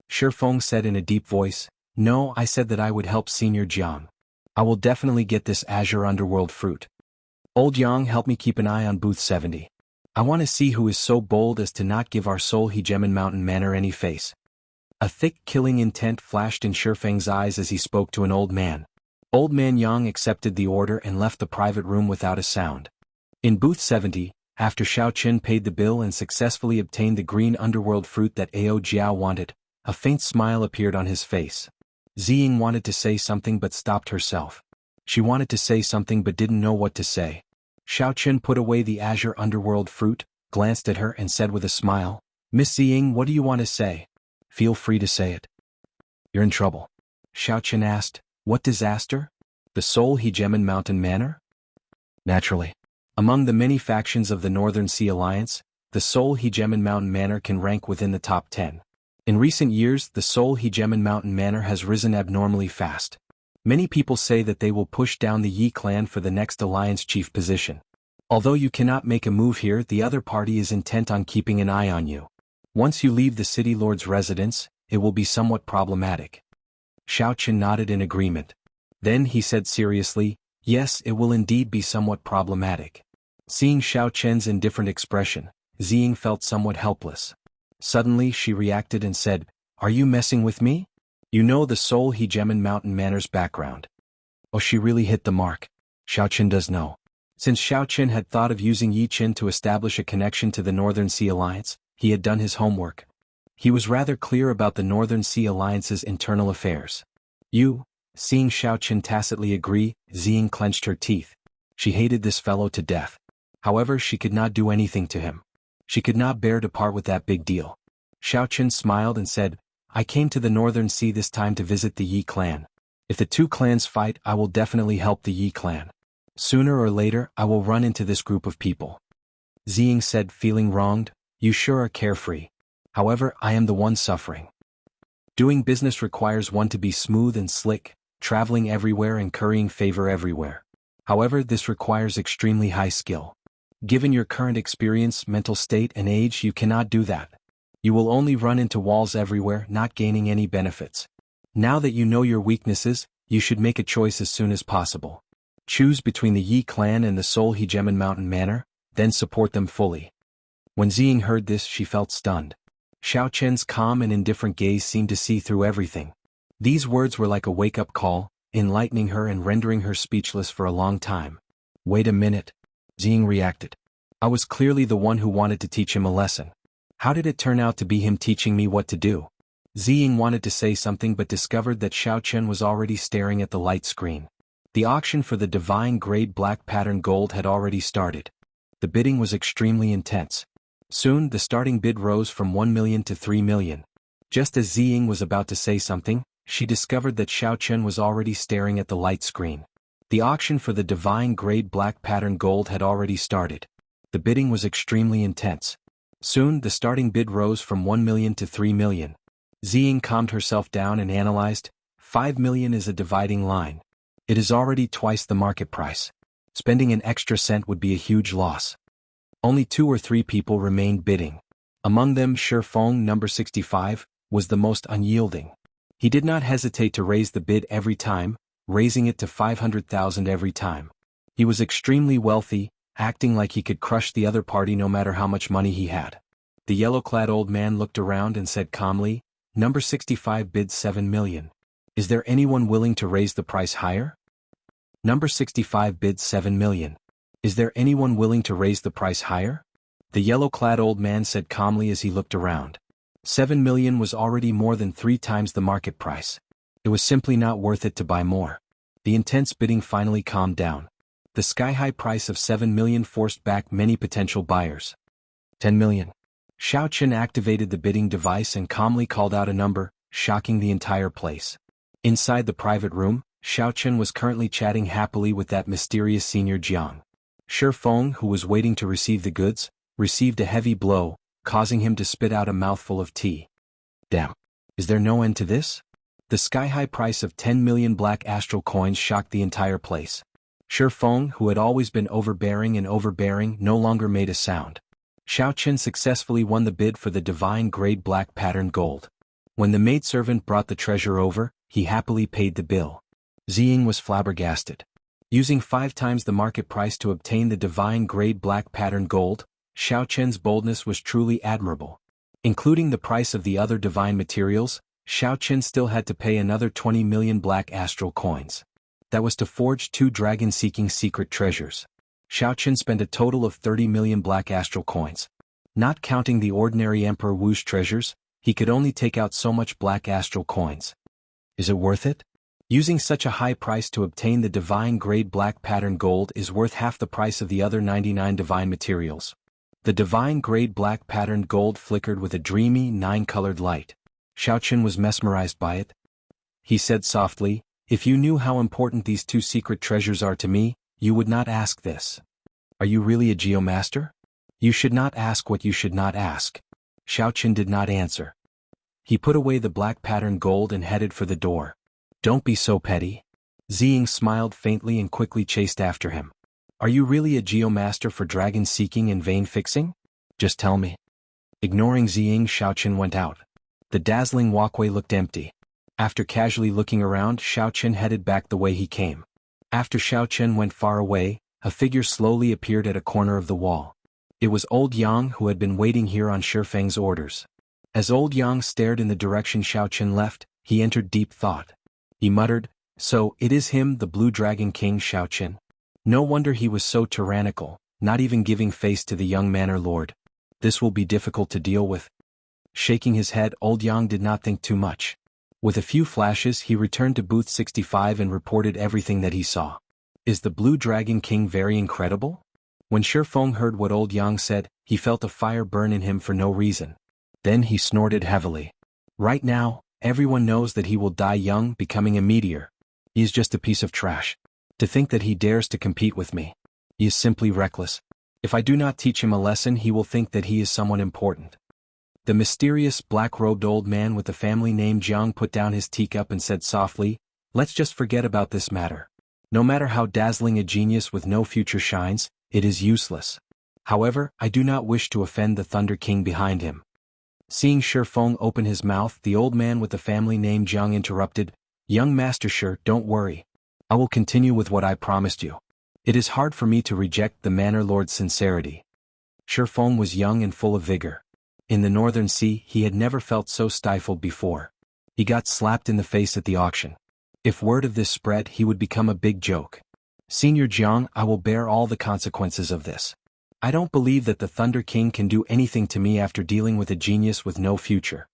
Shifeng said in a deep voice, No, I said that I would help Senior Jiang. I will definitely get this azure underworld fruit. Old Yang, help me keep an eye on booth 70. I want to see who is so bold as to not give our Soul Hegemon Mountain Manor any face. A thick killing intent flashed in Shifeng's eyes as he spoke to an old man. Old man Yang accepted the order and left the private room without a sound. In booth 70, after Xiao Qin paid the bill and successfully obtained the green underworld fruit that Ao Jiao wanted, a faint smile appeared on his face. Ziying wanted to say something but stopped herself. She wanted to say something but didn't know what to say. Xiao Qin put away the azure underworld fruit, glanced at her and said with a smile, Miss Ziying, what do you want to say? Feel free to say it. You're in trouble. Xiao Qin asked, What disaster? The Soul Hegemon Mountain Manor? Naturally. Among the many factions of the Northern Sea Alliance, the Soul Hegemon Mountain Manor can rank within the top 10. In recent years, the Soul Hegemon Mountain Manor has risen abnormally fast. Many people say that they will push down the Yi clan for the next alliance chief position. Although you cannot make a move here, the other party is intent on keeping an eye on you. Once you leave the city lord's residence, it will be somewhat problematic. Xiao Qin nodded in agreement. Then he said seriously, Yes, it will indeed be somewhat problematic. Seeing Xiao Qin's indifferent expression, Ziying felt somewhat helpless. Suddenly she reacted and said, Are you messing with me? You know the Soul Hegemon Mountain Manor's background. Oh, she really hit the mark. Xiao Qin does know. Since Xiao Qin had thought of using Yi Qin to establish a connection to the Northern Sea Alliance, he had done his homework. He was rather clear about the Northern Sea Alliance's internal affairs. Seeing Xiao Qin tacitly agree, Ziying clenched her teeth. She hated this fellow to death. However, she could not do anything to him. She could not bear to part with that big deal. Xiao Qin smiled and said, I came to the Northern Sea this time to visit the Yi clan. If the two clans fight, I will definitely help the Yi clan. Sooner or later, I will run into this group of people. Ziying said, feeling wronged. You sure are carefree. However, I am the one suffering. Doing business requires one to be smooth and slick, traveling everywhere and currying favor everywhere. However, this requires extremely high skill. Given your current experience, mental state, and age, you cannot do that. You will only run into walls everywhere, not gaining any benefits. Now that you know your weaknesses, you should make a choice as soon as possible. Choose between the Yi clan and the Seoul Hegemon Mountain Manor, then support them fully. When Ziying heard this, she felt stunned. Xiao Chen's calm and indifferent gaze seemed to see through everything. These words were like a wake-up call, enlightening her and rendering her speechless for a long time. Wait a minute. Ziying reacted. I was clearly the one who wanted to teach him a lesson. How did it turn out to be him teaching me what to do? Ziying wanted to say something but discovered that Xiao Chen was already staring at the light screen. The auction for the divine grade black pattern gold had already started. The bidding was extremely intense. Soon, the starting bid rose from 1 million to 3 million. Just as Ziying was about to say something, she discovered that Xiao Chen was already staring at the light screen. The auction for the divine grade black pattern gold had already started. The bidding was extremely intense. Soon, the starting bid rose from 1 million to 3 million. Ziying calmed herself down and analyzed. 5 million is a dividing line. It is already twice the market price. Spending an extra cent would be a huge loss. Only 2 or 3 people remained bidding. Among them, Shifeng, number 65, was the most unyielding. He did not hesitate to raise the bid every time, raising it to 500,000 every time. He was extremely wealthy, acting like he could crush the other party no matter how much money he had. The yellow-clad old man looked around and said calmly, Number 65 bids 7 million. Is there anyone willing to raise the price higher? Number 65 bids 7 million. Is there anyone willing to raise the price higher? The yellow-clad old man said calmly as he looked around. 7 million was already more than 3 times the market price. It was simply not worth it to buy more. The intense bidding finally calmed down. The sky-high price of 7 million forced back many potential buyers. 10 million. Xiao Chen activated the bidding device and calmly called out a number, shocking the entire place. Inside the private room, Xiao Chen was currently chatting happily with that mysterious senior Jiang. Shifeng, who was waiting to receive the goods, received a heavy blow, causing him to spit out a mouthful of tea. Damn. Is there no end to this? The sky-high price of 10 million black astral coins shocked the entire place. Shifeng, who had always been overbearing, no longer made a sound. Xiao Chen successfully won the bid for the divine grade black pattern gold. When the maidservant brought the treasure over, he happily paid the bill. Ziying was flabbergasted. Using 5 times the market price to obtain the divine grade black pattern gold, Xiao Chen's boldness was truly admirable. Including the price of the other divine materials, Xiao Chen still had to pay another 20 million black astral coins. That was to forge 2 dragon-seeking secret treasures. Xiao Chen spent a total of 30 million black astral coins. Not counting the ordinary Emperor Wu's treasures, he could only take out so much black astral coins. Is it worth it? Using such a high price to obtain the divine grade black pattern gold is worth half the price of the other 99 divine materials. The divine grade black pattern gold flickered with a dreamy 9-colored light. Xiao Chen was mesmerized by it. He said softly, If you knew how important these 2 secret treasures are to me, you would not ask this. Are you really a geomaster? You should not ask what you should not ask. Xiao Chen did not answer. He put away the black pattern gold and headed for the door. Don't be so petty. Ziying smiled faintly and quickly chased after him. Are you really a geomaster for dragon seeking and vein fixing? Just tell me. Ignoring Ziying, Xiao Chen went out. The dazzling walkway looked empty. After casually looking around, Xiao Chen headed back the way he came. After Xiao Chen went far away, a figure slowly appeared at a corner of the wall. It was old Yang, who had been waiting here on Shifeng's orders. As old Yang stared in the direction Xiao Chen left, he entered deep thought. He muttered, So, it is him, the Blue Dragon King Xiao Chen. No wonder he was so tyrannical, not even giving face to the young manor lord. This will be difficult to deal with. Shaking his head, old Yang did not think too much. With a few flashes, he returned to booth 65 and reported everything that he saw. Is the Blue Dragon King very incredible? When Shifeng heard what old Yang said, he felt a fire burn in him for no reason. Then he snorted heavily. Right now, Everyone knows that he will die young, becoming a meteor. He is just a piece of trash. To think that he dares to compete with me. He is simply reckless. If I do not teach him a lesson, he will think that he is someone important. The mysterious, black-robed old man with the family name Jiang put down his teacup and said softly, "Let's just forget about this matter. No matter how dazzling a genius with no future shines, it is useless. However, I do not wish to offend the Thunder King behind him." Seeing Shi Feng open his mouth, the old man with the family name Jiang interrupted, "Young Master Shi, don't worry. I will continue with what I promised you. It is hard for me to reject the Manor Lord's sincerity." Shi Feng was young and full of vigor. In the Northern Sea, he had never felt so stifled before. He got slapped in the face at the auction. If word of this spread, he would become a big joke. "Senior Jiang, I will bear all the consequences of this. I don't believe that the Thunder King can do anything to me after dealing with a genius with no future."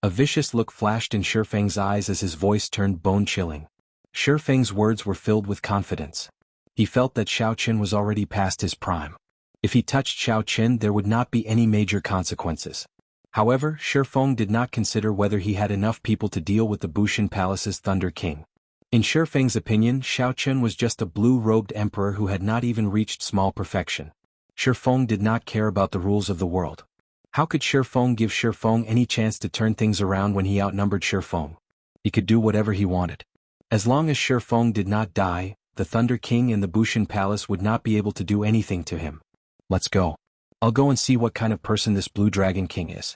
A vicious look flashed in Shi Feng's eyes as his voice turned bone-chilling. Shi Feng's words were filled with confidence. He felt that Xiao Qin was already past his prime. If he touched Xiao Qin, there would not be any major consequences. However, Shi Feng did not consider whether he had enough people to deal with the Bushan Palace's Thunder King. In Shi Feng's opinion, Xiao Qin was just a blue-robed emperor who had not even reached small perfection. Shi Feng did not care about the rules of the world. How could Shi Feng give Shi Feng any chance to turn things around when he outnumbered Shi Feng? He could do whatever he wanted. As long as Shi Feng did not die, the Thunder King and the Bushan Palace would not be able to do anything to him. "Let's go. I'll go and see what kind of person this Blue Dragon King is."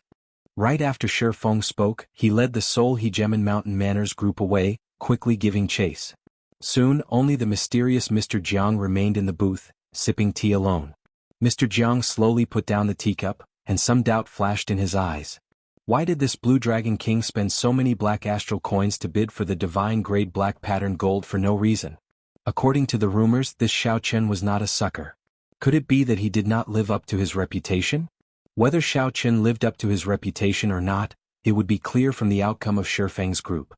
Right after Shi Feng spoke, he led the Seoul Hegemon Mountain Manors group away, quickly giving chase. Soon, only the mysterious Mr. Jiang remained in the booth, sipping tea alone. Mr. Jiang slowly put down the teacup, and some doubt flashed in his eyes. Why did this Blue Dragon King spend so many black astral coins to bid for the divine grade black pattern gold for no reason? According to the rumors, this Xiao Qin was not a sucker. Could it be that he did not live up to his reputation? Whether Xiao Qin lived up to his reputation or not, it would be clear from the outcome of Shi Feng's group.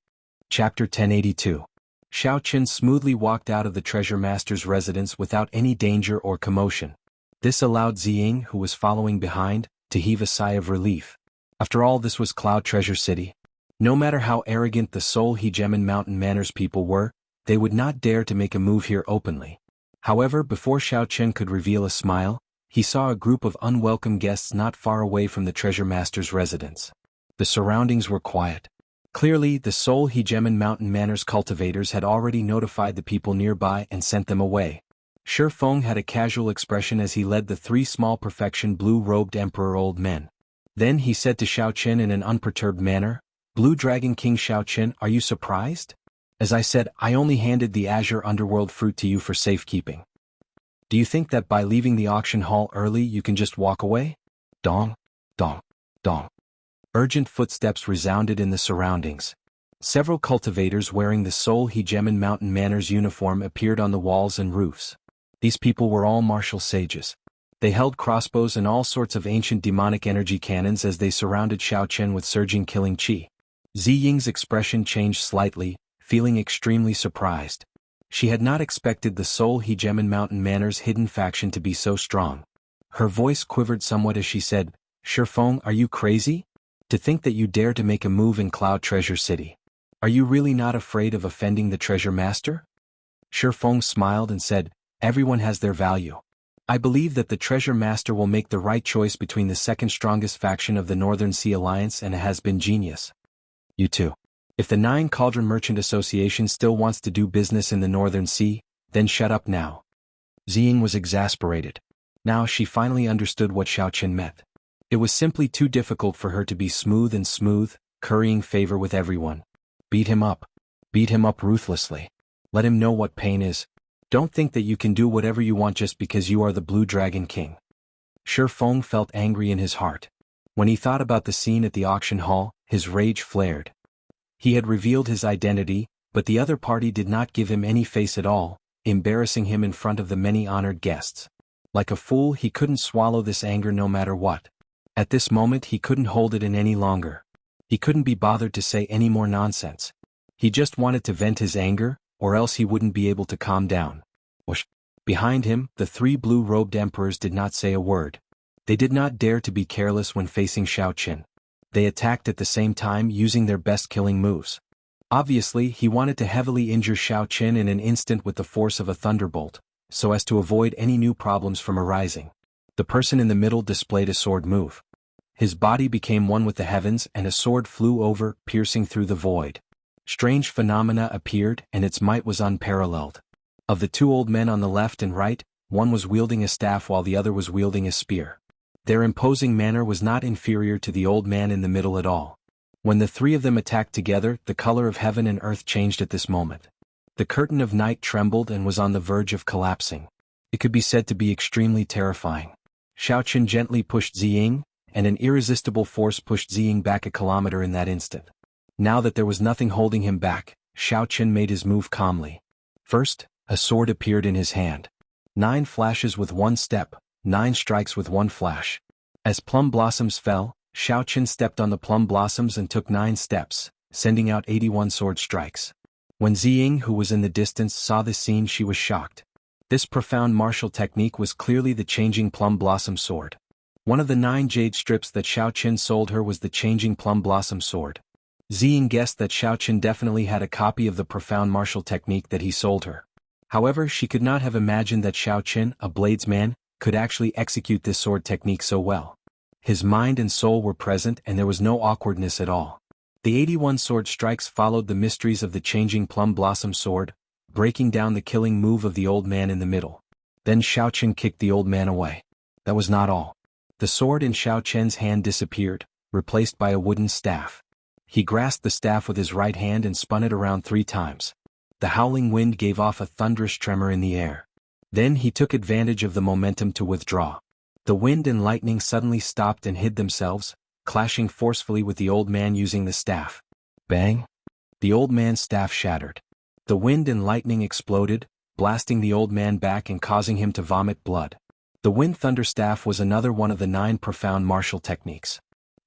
Chapter 1082. Xiao Qin smoothly walked out of the treasure master's residence without any danger or commotion. This allowed Ziying, who was following behind, to heave a sigh of relief. After all, this was Cloud Treasure City. No matter how arrogant the Seoul Hegemon Mountain Manors people were, they would not dare to make a move here openly. However, before Xiao Qin could reveal a smile, he saw a group of unwelcome guests not far away from the treasure master's residence. The surroundings were quiet. Clearly, the Seoul Hegemon Mountain Manors cultivators had already notified the people nearby and sent them away. Shi Feng had a casual expression as he led the three small perfection blue-robed emperor old men. Then he said to Xiao Qin in an unperturbed manner, "Blue Dragon King Xiao Qin, are you surprised? As I said, I only handed the Azure Underworld fruit to you for safekeeping. Do you think that by leaving the auction hall early you can just walk away?" Dong, dong, dong. Urgent footsteps resounded in the surroundings. Several cultivators wearing the Seoul Hegemon Mountain Manors uniform appeared on the walls and roofs. These people were all martial sages. They held crossbows and all sorts of ancient demonic energy cannons as they surrounded Xiao Qin with surging killing chi. Ziying's expression changed slightly, feeling extremely surprised. She had not expected the Seoul Hegemon Mountain Manors hidden faction to be so strong. Her voice quivered somewhat as she said, "Shi Feng, are you crazy? To think that you dare to make a move in Cloud Treasure City. Are you really not afraid of offending the treasure master?" Shi Feng smiled and said, "Everyone has their value. I believe that the treasure master will make the right choice between the second strongest faction of the Northern Sea Alliance and a has-been genius. You too. If the Nine Cauldron Merchant Association still wants to do business in the Northern Sea, then shut up now." Ziying was exasperated. Now she finally understood what Xiao Qin meant. It was simply too difficult for her to be smooth and smooth, currying favor with everyone. Beat him up. Beat him up ruthlessly. Let him know what pain is. Don't think that you can do whatever you want just because you are the Blue Dragon King. Shi Feng felt angry in his heart. When he thought about the scene at the auction hall, his rage flared. He had revealed his identity, but the other party did not give him any face at all, embarrassing him in front of the many honored guests. Like a fool, he couldn't swallow this anger no matter what. At this moment he couldn't hold it in any longer. He couldn't be bothered to say any more nonsense. He just wanted to vent his anger, or else he wouldn't be able to calm down. Whoosh. Behind him, the three blue-robed emperors did not say a word. They did not dare to be careless when facing Xiao Qin. They attacked at the same time using their best killing moves. Obviously, he wanted to heavily injure Xiao Qin in an instant with the force of a thunderbolt, so as to avoid any new problems from arising. The person in the middle displayed a sword move. His body became one with the heavens and a sword flew over, piercing through the void. Strange phenomena appeared and its might was unparalleled. Of the two old men on the left and right, one was wielding a staff while the other was wielding a spear. Their imposing manner was not inferior to the old man in the middle at all. When the three of them attacked together, the color of heaven and earth changed at this moment. The curtain of night trembled and was on the verge of collapsing. It could be said to be extremely terrifying. Xiao Qin gently pushed Ziying, and an irresistible force pushed Ziying back a kilometer in that instant. Now that there was nothing holding him back, Xiao Qin made his move calmly. First, a sword appeared in his hand. 9 flashes with 1 step, 9 strikes with 1 flash. As plum blossoms fell, Xiao Qin stepped on the plum blossoms and took 9 steps, sending out 81 sword strikes. When Ziying, who was in the distance, saw this scene, she was shocked. This profound martial technique was clearly the changing plum blossom sword. One of the 9 jade strips that Xiao Qin sold her was the changing plum blossom sword. Ziying guessed that Xiao Qin definitely had a copy of the profound martial technique that he sold her. However, she could not have imagined that Xiao Qin, a bladesman, could actually execute this sword technique so well. His mind and soul were present and there was no awkwardness at all. The 81 sword strikes followed the mysteries of the changing plum blossom sword, breaking down the killing move of the old man in the middle. Then Xiao Qin kicked the old man away. That was not all. The sword in Xiao Qin's hand disappeared, replaced by a wooden staff. He grasped the staff with his right hand and spun it around 3 times. The howling wind gave off a thunderous tremor in the air. Then he took advantage of the momentum to withdraw. The wind and lightning suddenly stopped and hid themselves, clashing forcefully with the old man using the staff. Bang! The old man's staff shattered. The wind and lightning exploded, blasting the old man back and causing him to vomit blood. The wind thunder staff was another one of the 9 profound martial techniques.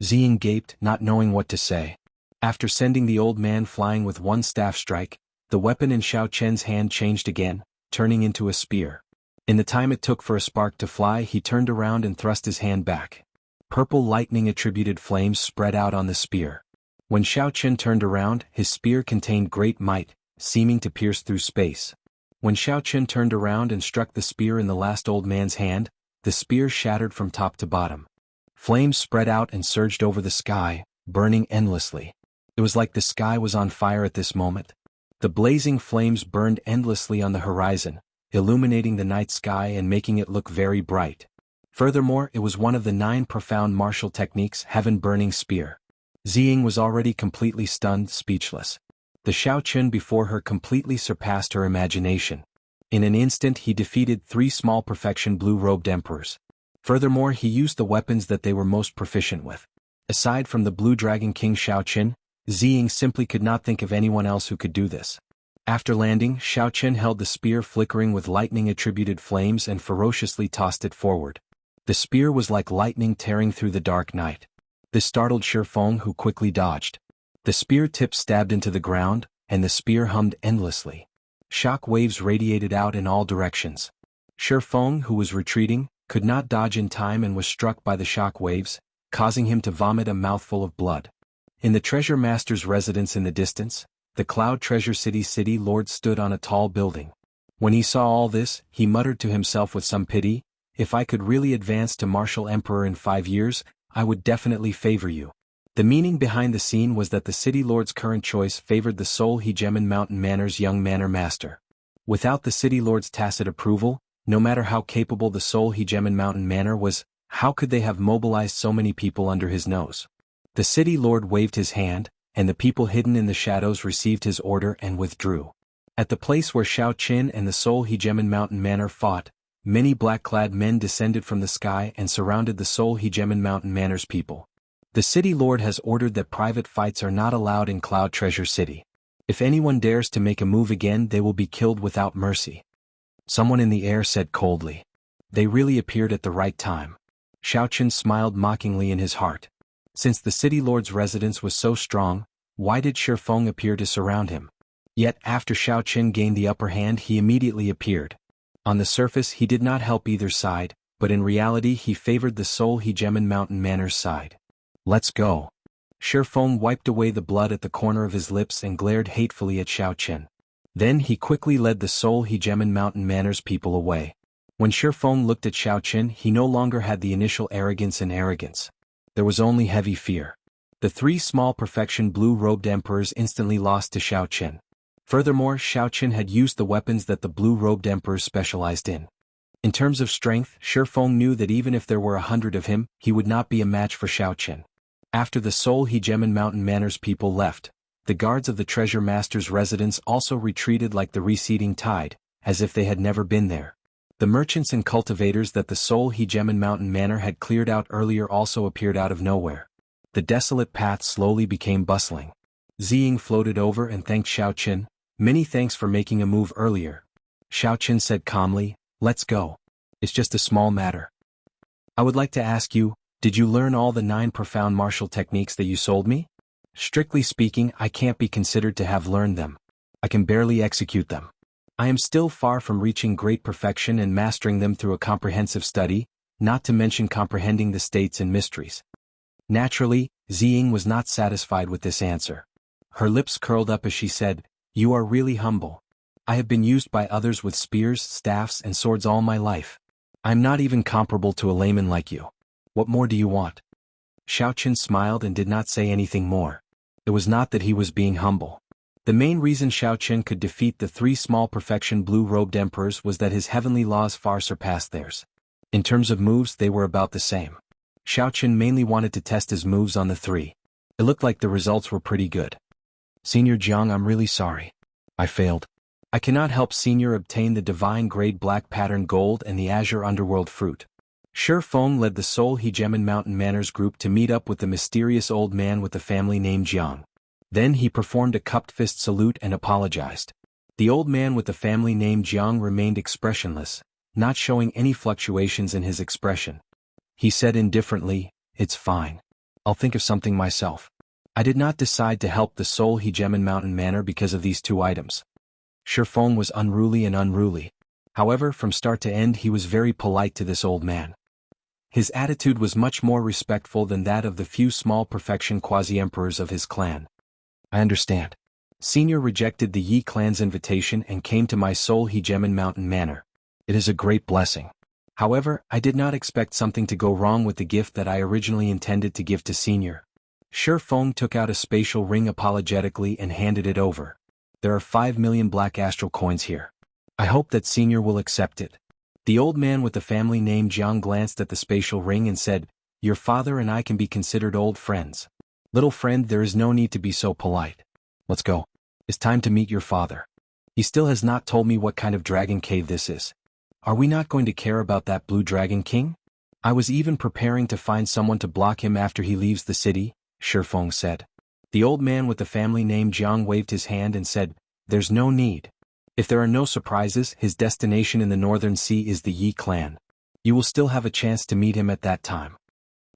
Ziying gaped, not knowing what to say. After sending the old man flying with 1 staff strike, the weapon in Xiao Qin's hand changed again, turning into a spear. In the time it took for a spark to fly, he turned around and thrust his hand back. Purple lightning-attributed flames spread out on the spear. When Xiao Qin turned around, his spear contained great might, seeming to pierce through space. When Xiao Qin turned around and struck the spear in the last old man's hand, the spear shattered from top to bottom. Flames spread out and surged over the sky, burning endlessly. It was like the sky was on fire at this moment. The blazing flames burned endlessly on the horizon, illuminating the night sky and making it look very bright. Furthermore, it was one of the 9 profound martial techniques, Heaven-Burning Spear. Ziying was already completely stunned, speechless. The Xiao Qin before her completely surpassed her imagination. In an instant he defeated 3 small perfection blue-robed emperors. Furthermore, he used the weapons that they were most proficient with. Aside from the Blue Dragon King Xiao Qin, Ziying simply could not think of anyone else who could do this. After landing, Xiao Qin held the spear flickering with lightning-attributed flames and ferociously tossed it forward. The spear was like lightning tearing through the dark night. This startled Shi Feng, who quickly dodged. The spear tip stabbed into the ground, and the spear hummed endlessly. Shock waves radiated out in all directions. Shi Feng, who was retreating, could not dodge in time and was struck by the shock waves, causing him to vomit a mouthful of blood. In the treasure master's residence in the distance, the Cloud Treasure City Lord stood on a tall building. When he saw all this, he muttered to himself with some pity, "If I could really advance to Martial Emperor in 5 years, I would definitely favor you." The meaning behind the scene was that the City Lord's current choice favored the Soul Hegemon Mountain Manor's young Manor Master. Without the City Lord's tacit approval, no matter how capable the Soul Hegemon Mountain Manor was, how could they have mobilized so many people under his nose? The City Lord waved his hand, and the people hidden in the shadows received his order and withdrew. At the place where Xiao Qin and the Soul Hegemon Mountain Manor fought, many black-clad men descended from the sky and surrounded the Soul Hegemon Mountain Manor's people. The City Lord has ordered that private fights are not allowed in Cloud Treasure City. If anyone dares to make a move again, they will be killed without mercy. Someone in the air said coldly. They really appeared at the right time. Xiao Qin smiled mockingly in his heart. Since the City Lord's residence was so strong, why did Shi Feng appear to surround him? Yet after Xiao Qin gained the upper hand, he immediately appeared. On the surface he did not help either side, but in reality he favored the Soul Hegemon Mountain Manor's side. "Let's go." Shifeng wiped away the blood at the corner of his lips and glared hatefully at Xiaoqin. Then he quickly led the Soul Hegemon Mountain Manners people away. When Shifeng looked at Xiaoqin, he no longer had the initial arrogance. There was only heavy fear. The three small perfection blue-robed emperors instantly lost to Xiaoqin. Furthermore, Xiaoqin had used the weapons that the blue-robed emperors specialized in. In terms of strength, Shifeng knew that even if there were 100 of him, he would not be a match for Xiaoqin. After the Soul Hegemon Mountain Manners people left, the guards of the Treasure Master's residence also retreated like the receding tide, as if they had never been there. The merchants and cultivators that the Soul Hegemon Mountain Manor had cleared out earlier also appeared out of nowhere. The desolate path slowly became bustling. Ziying floated over and thanked Xiaoqin. "Many thanks for making a move earlier." Xiaoqin said calmly, "Let's go. It's just a small matter. I would like to ask you, did you learn all the 9 profound martial techniques that you sold me?" "Strictly speaking, I can't be considered to have learned them. I can barely execute them. I am still far from reaching great perfection and mastering them through a comprehensive study, not to mention comprehending the states and mysteries." Naturally, Ziying was not satisfied with this answer. Her lips curled up as she said, "You are really humble. I have been used by others with spears, staffs, and swords all my life. I am not even comparable to a layman like you. What more do you want?" Xiaoqin smiled and did not say anything more. It was not that he was being humble. The main reason Xiaoqin could defeat the 3 small perfection blue-robed emperors was that his heavenly laws far surpassed theirs. In terms of moves, they were about the same. Xiaoqin mainly wanted to test his moves on the 3. It looked like the results were pretty good. "Senior Jiang, I'm really sorry. I failed. I cannot help Senior obtain the divine grade black pattern gold and the azure underworld fruit." Shifeng led the Soul Hegemon Mountain Manners group to meet up with the mysterious old man with the family name Jiang. Then he performed a cupped fist salute and apologized. The old man with the family name Jiang remained expressionless, not showing any fluctuations in his expression. He said indifferently, "It's fine. I'll think of something myself. I did not decide to help the Soul Hegemon Mountain Manor because of these 2 items." Shifeng was unruly. However, from start to end he was very polite to this old man. His attitude was much more respectful than that of the few small perfection quasi-emperors of his clan. "I understand. Senior rejected the Yi clan's invitation and came to my Soul Hegemon Mountain Manor. It is a great blessing. However, I did not expect something to go wrong with the gift that I originally intended to give to Senior." Shifeng took out a spatial ring apologetically and handed it over. "There are 5 million black astral coins here. I hope that Senior will accept it." The old man with the family name Jiang glanced at the spatial ring and said, "Your father and I can be considered old friends. Little friend, there is no need to be so polite. Let's go. It's time to meet your father. He still has not told me what kind of dragon cave this is. Are we not going to care about that blue dragon king? I was even preparing to find someone to block him after he leaves the city," Shifeng said. The old man with the family name Jiang waved his hand and said, "There's no need. If there are no surprises, his destination in the Northern Sea is the Yi clan. You will still have a chance to meet him at that time."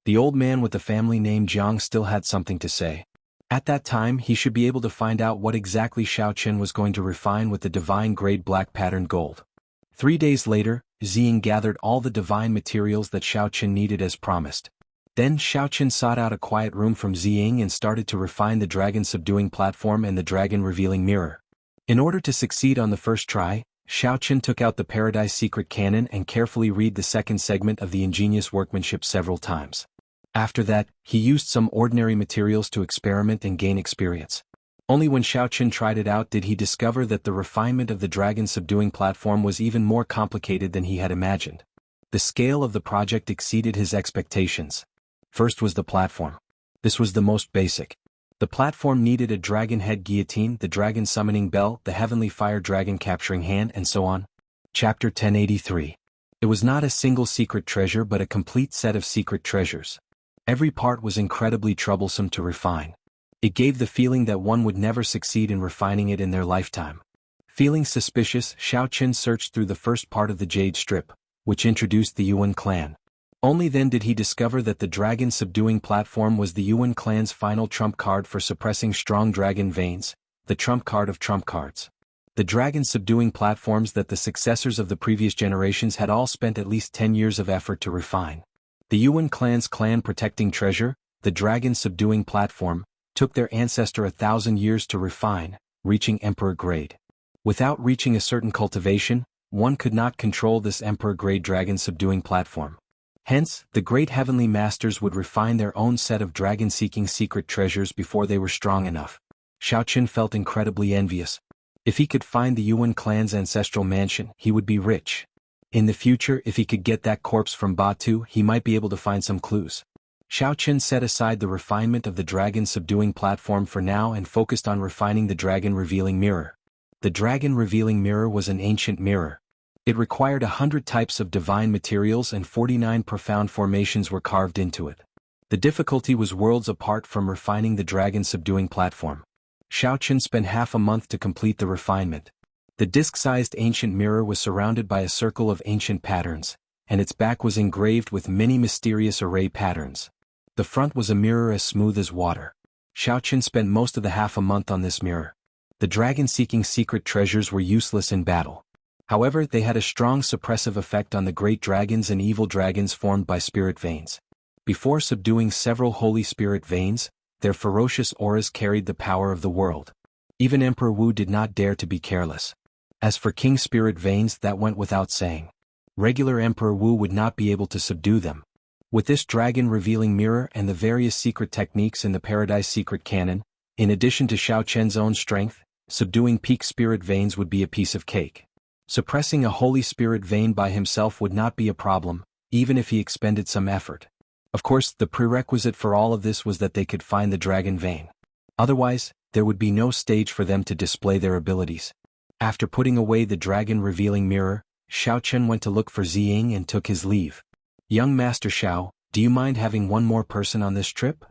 The old man with the family name Jiang still had something to say. At that time he should be able to find out what exactly Xiaoqin was going to refine with the divine grade black pattern gold. 3 days later, Ziying gathered all the divine materials that Xiaoqin needed as promised. Then Xiaoqin sought out a quiet room from Ziying and started to refine the dragon subduing platform and the dragon revealing mirror. In order to succeed on the first try, Xiaoqin took out the Paradise Secret Cannon and carefully read the second segment of the ingenious workmanship several times. After that, he used some ordinary materials to experiment and gain experience. Only when Xiaoqin tried it out did he discover that the refinement of the dragon subduing platform was even more complicated than he had imagined. The scale of the project exceeded his expectations. First was the platform. This was the most basic. The platform needed a dragon head guillotine, the dragon summoning bell, the heavenly fire dragon capturing hand, and so on. Chapter 1083. It was not a single secret treasure but a complete set of secret treasures. Every part was incredibly troublesome to refine. It gave the feeling that one would never succeed in refining it in their lifetime. Feeling suspicious, Xiaoqin searched through the first part of the Jade Strip, which introduced the Yuan clan. Only then did he discover that the dragon subduing platform was the Yuan clan's final trump card for suppressing strong dragon veins, the trump card of trump cards. The dragon subduing platforms that the successors of the previous generations had all spent at least 10 years of effort to refine. The Yuan clan's clan protecting treasure, the dragon-subduing platform, took their ancestor 1,000 years to refine, reaching emperor grade. Without reaching a certain cultivation, one could not control this emperor-grade dragon-subduing platform. Hence, the great heavenly masters would refine their own set of dragon-seeking secret treasures before they were strong enough. Xiaoqin felt incredibly envious. If he could find the Yuan clan's ancestral mansion, he would be rich. In the future, if he could get that corpse from Batu, he might be able to find some clues. Xiaoqin set aside the refinement of the dragon-subduing platform for now and focused on refining the dragon-revealing mirror. The dragon-revealing mirror was an ancient mirror. It required 100 types of divine materials and 49 profound formations were carved into it. The difficulty was worlds apart from refining the dragon-subduing platform. Xiaoqin spent half a month to complete the refinement. The disc-sized ancient mirror was surrounded by a circle of ancient patterns, and its back was engraved with many mysterious array patterns. The front was a mirror as smooth as water. Xiaoqin spent most of the half a month on this mirror. The dragon-seeking secret treasures were useless in battle. However, they had a strong suppressive effect on the great dragons and evil dragons formed by spirit veins. Before subduing several holy spirit veins, their ferocious auras carried the power of the world. Even Emperor Wu did not dare to be careless. As for king spirit veins, that went without saying. Regular Emperor Wu would not be able to subdue them. With this dragon-revealing mirror and the various secret techniques in the Paradise Secret Canon, in addition to Xiaoqian's own strength, subduing peak spirit veins would be a piece of cake. Suppressing a holy spirit vein by himself would not be a problem, even if he expended some effort. Of course, the prerequisite for all of this was that they could find the dragon vein. Otherwise, there would be no stage for them to display their abilities. After putting away the dragon-revealing mirror, Xiaoqian went to look for Ziying and took his leave. "Young Master Xiao, do you mind having one more person on this trip?"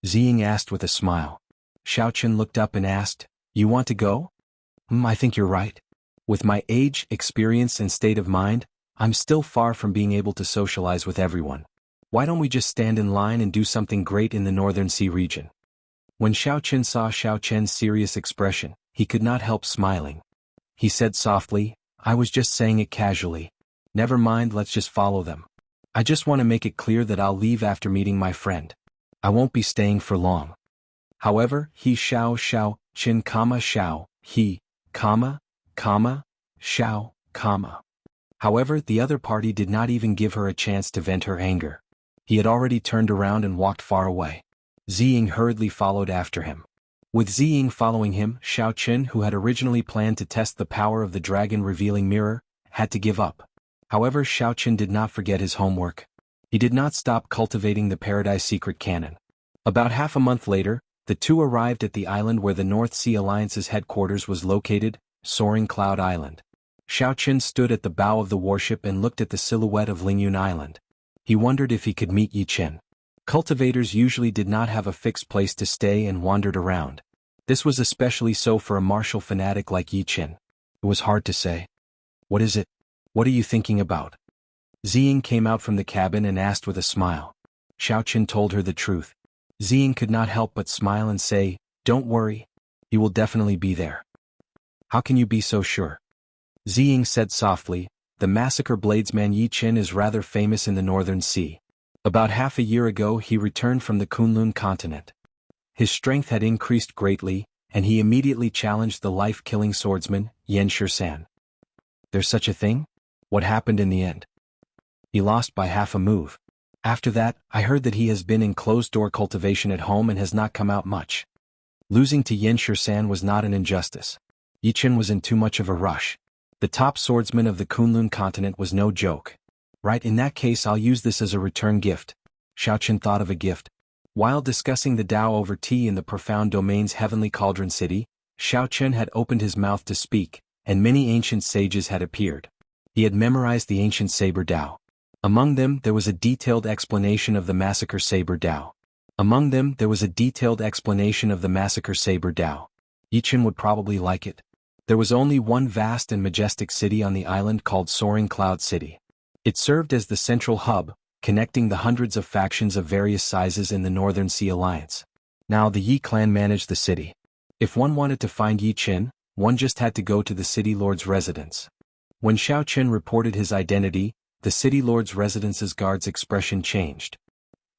Ziying asked with a smile. Xiaoqian looked up and asked, "You want to go?" I think you're right. With my age, experience and state of mind, I'm still far from being able to socialize with everyone. Why don't we just stand in line and do something great in the Northern Sea region?" When Xiaoqian saw Xiaoqian's serious expression, he could not help smiling. He said softly, "I was just saying it casually. Never mind, let's just follow them. I just want to make it clear that I'll leave after meeting my friend. I won't be staying for long." However, he Xiao Chin Xiao, he, Xiao, However, the other party did not even give her a chance to vent her anger. He had already turned around and walked far away. Ziying hurriedly followed after him. With Ziying following him, Xiaoqin, who had originally planned to test the power of the dragon-revealing mirror, had to give up. However, Xiaoqin did not forget his homework. He did not stop cultivating the Paradise Secret Canon. About half a month later, the two arrived at the island where the North Sea Alliance's headquarters was located, Soaring Cloud Island. Xiaoqin stood at the bow of the warship and looked at the silhouette of Lingyun Island. He wondered if he could meet Yi Chen. Cultivators usually did not have a fixed place to stay and wandered around. This was especially so for a martial fanatic like Yi Chen. It was hard to say. "What is it? What are you thinking about?" Ziying came out from the cabin and asked with a smile. Xiaoqin told her the truth. Ziying could not help but smile and say, "Don't worry. He will definitely be there." "How can you be so sure?" Ziying said softly, "The massacre bladesman Yi Chen is rather famous in the Northern Sea. About half a year ago he returned from the Kunlun continent. His strength had increased greatly, and he immediately challenged the life-killing swordsman, Yan Shisan." "There's such a thing? What happened in the end?" "He lost by half a move. After that, I heard that he has been in closed-door cultivation at home and has not come out much. Losing to Yan Shisan was not an injustice. Yi Chen was in too much of a rush. The top swordsman of the Kunlun continent was no joke. Right, in that case I'll use this as a return gift." Xiaoqin thought of a gift. While discussing the Tao over tea in the profound domain's heavenly cauldron city, Xiaoqin had opened his mouth to speak, and many ancient sages had appeared. He had memorized the ancient saber Tao. Among them there was a detailed explanation of the massacre saber Tao. Yi Chen would probably like it. There was only one vast and majestic city on the island called Soaring Cloud City. It served as the central hub, connecting the hundreds of factions of various sizes in the Northern Sea Alliance. Now the Yi clan managed the city. If one wanted to find Yi Chen, one just had to go to the city lord's residence. When Xiaoqin reported his identity, the city lord's residence's guard's expression changed.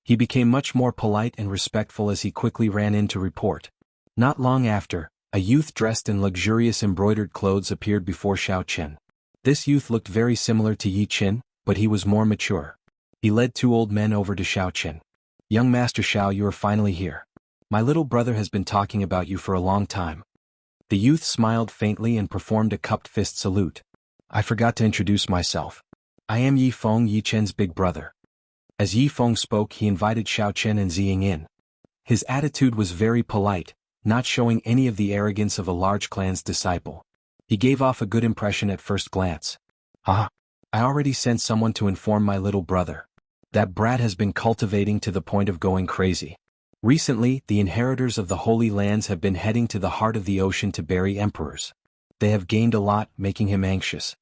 He became much more polite and respectful as he quickly ran in to report. Not long after, a youth dressed in luxurious embroidered clothes appeared before Xiao Chen. This youth looked very similar to Yi Qin, but he was more mature. He led two old men over to Xiao Chen. "Young Master Xiao, you are finally here. My little brother has been talking about you for a long time." The youth smiled faintly and performed a cupped fist salute. "I forgot to introduce myself. I am Yi Feng, Yi Chen's big brother." As Yi Feng spoke, he invited Xiao Chen and Ziying in. His attitude was very polite, not showing any of the arrogance of a large clan's disciple. He gave off a good impression at first glance. "Ah, I already sent someone to inform my little brother. That brat has been cultivating to the point of going crazy. Recently, the inheritors of the Holy Lands have been heading to the heart of the ocean to bury emperors. They have gained a lot, making him anxious."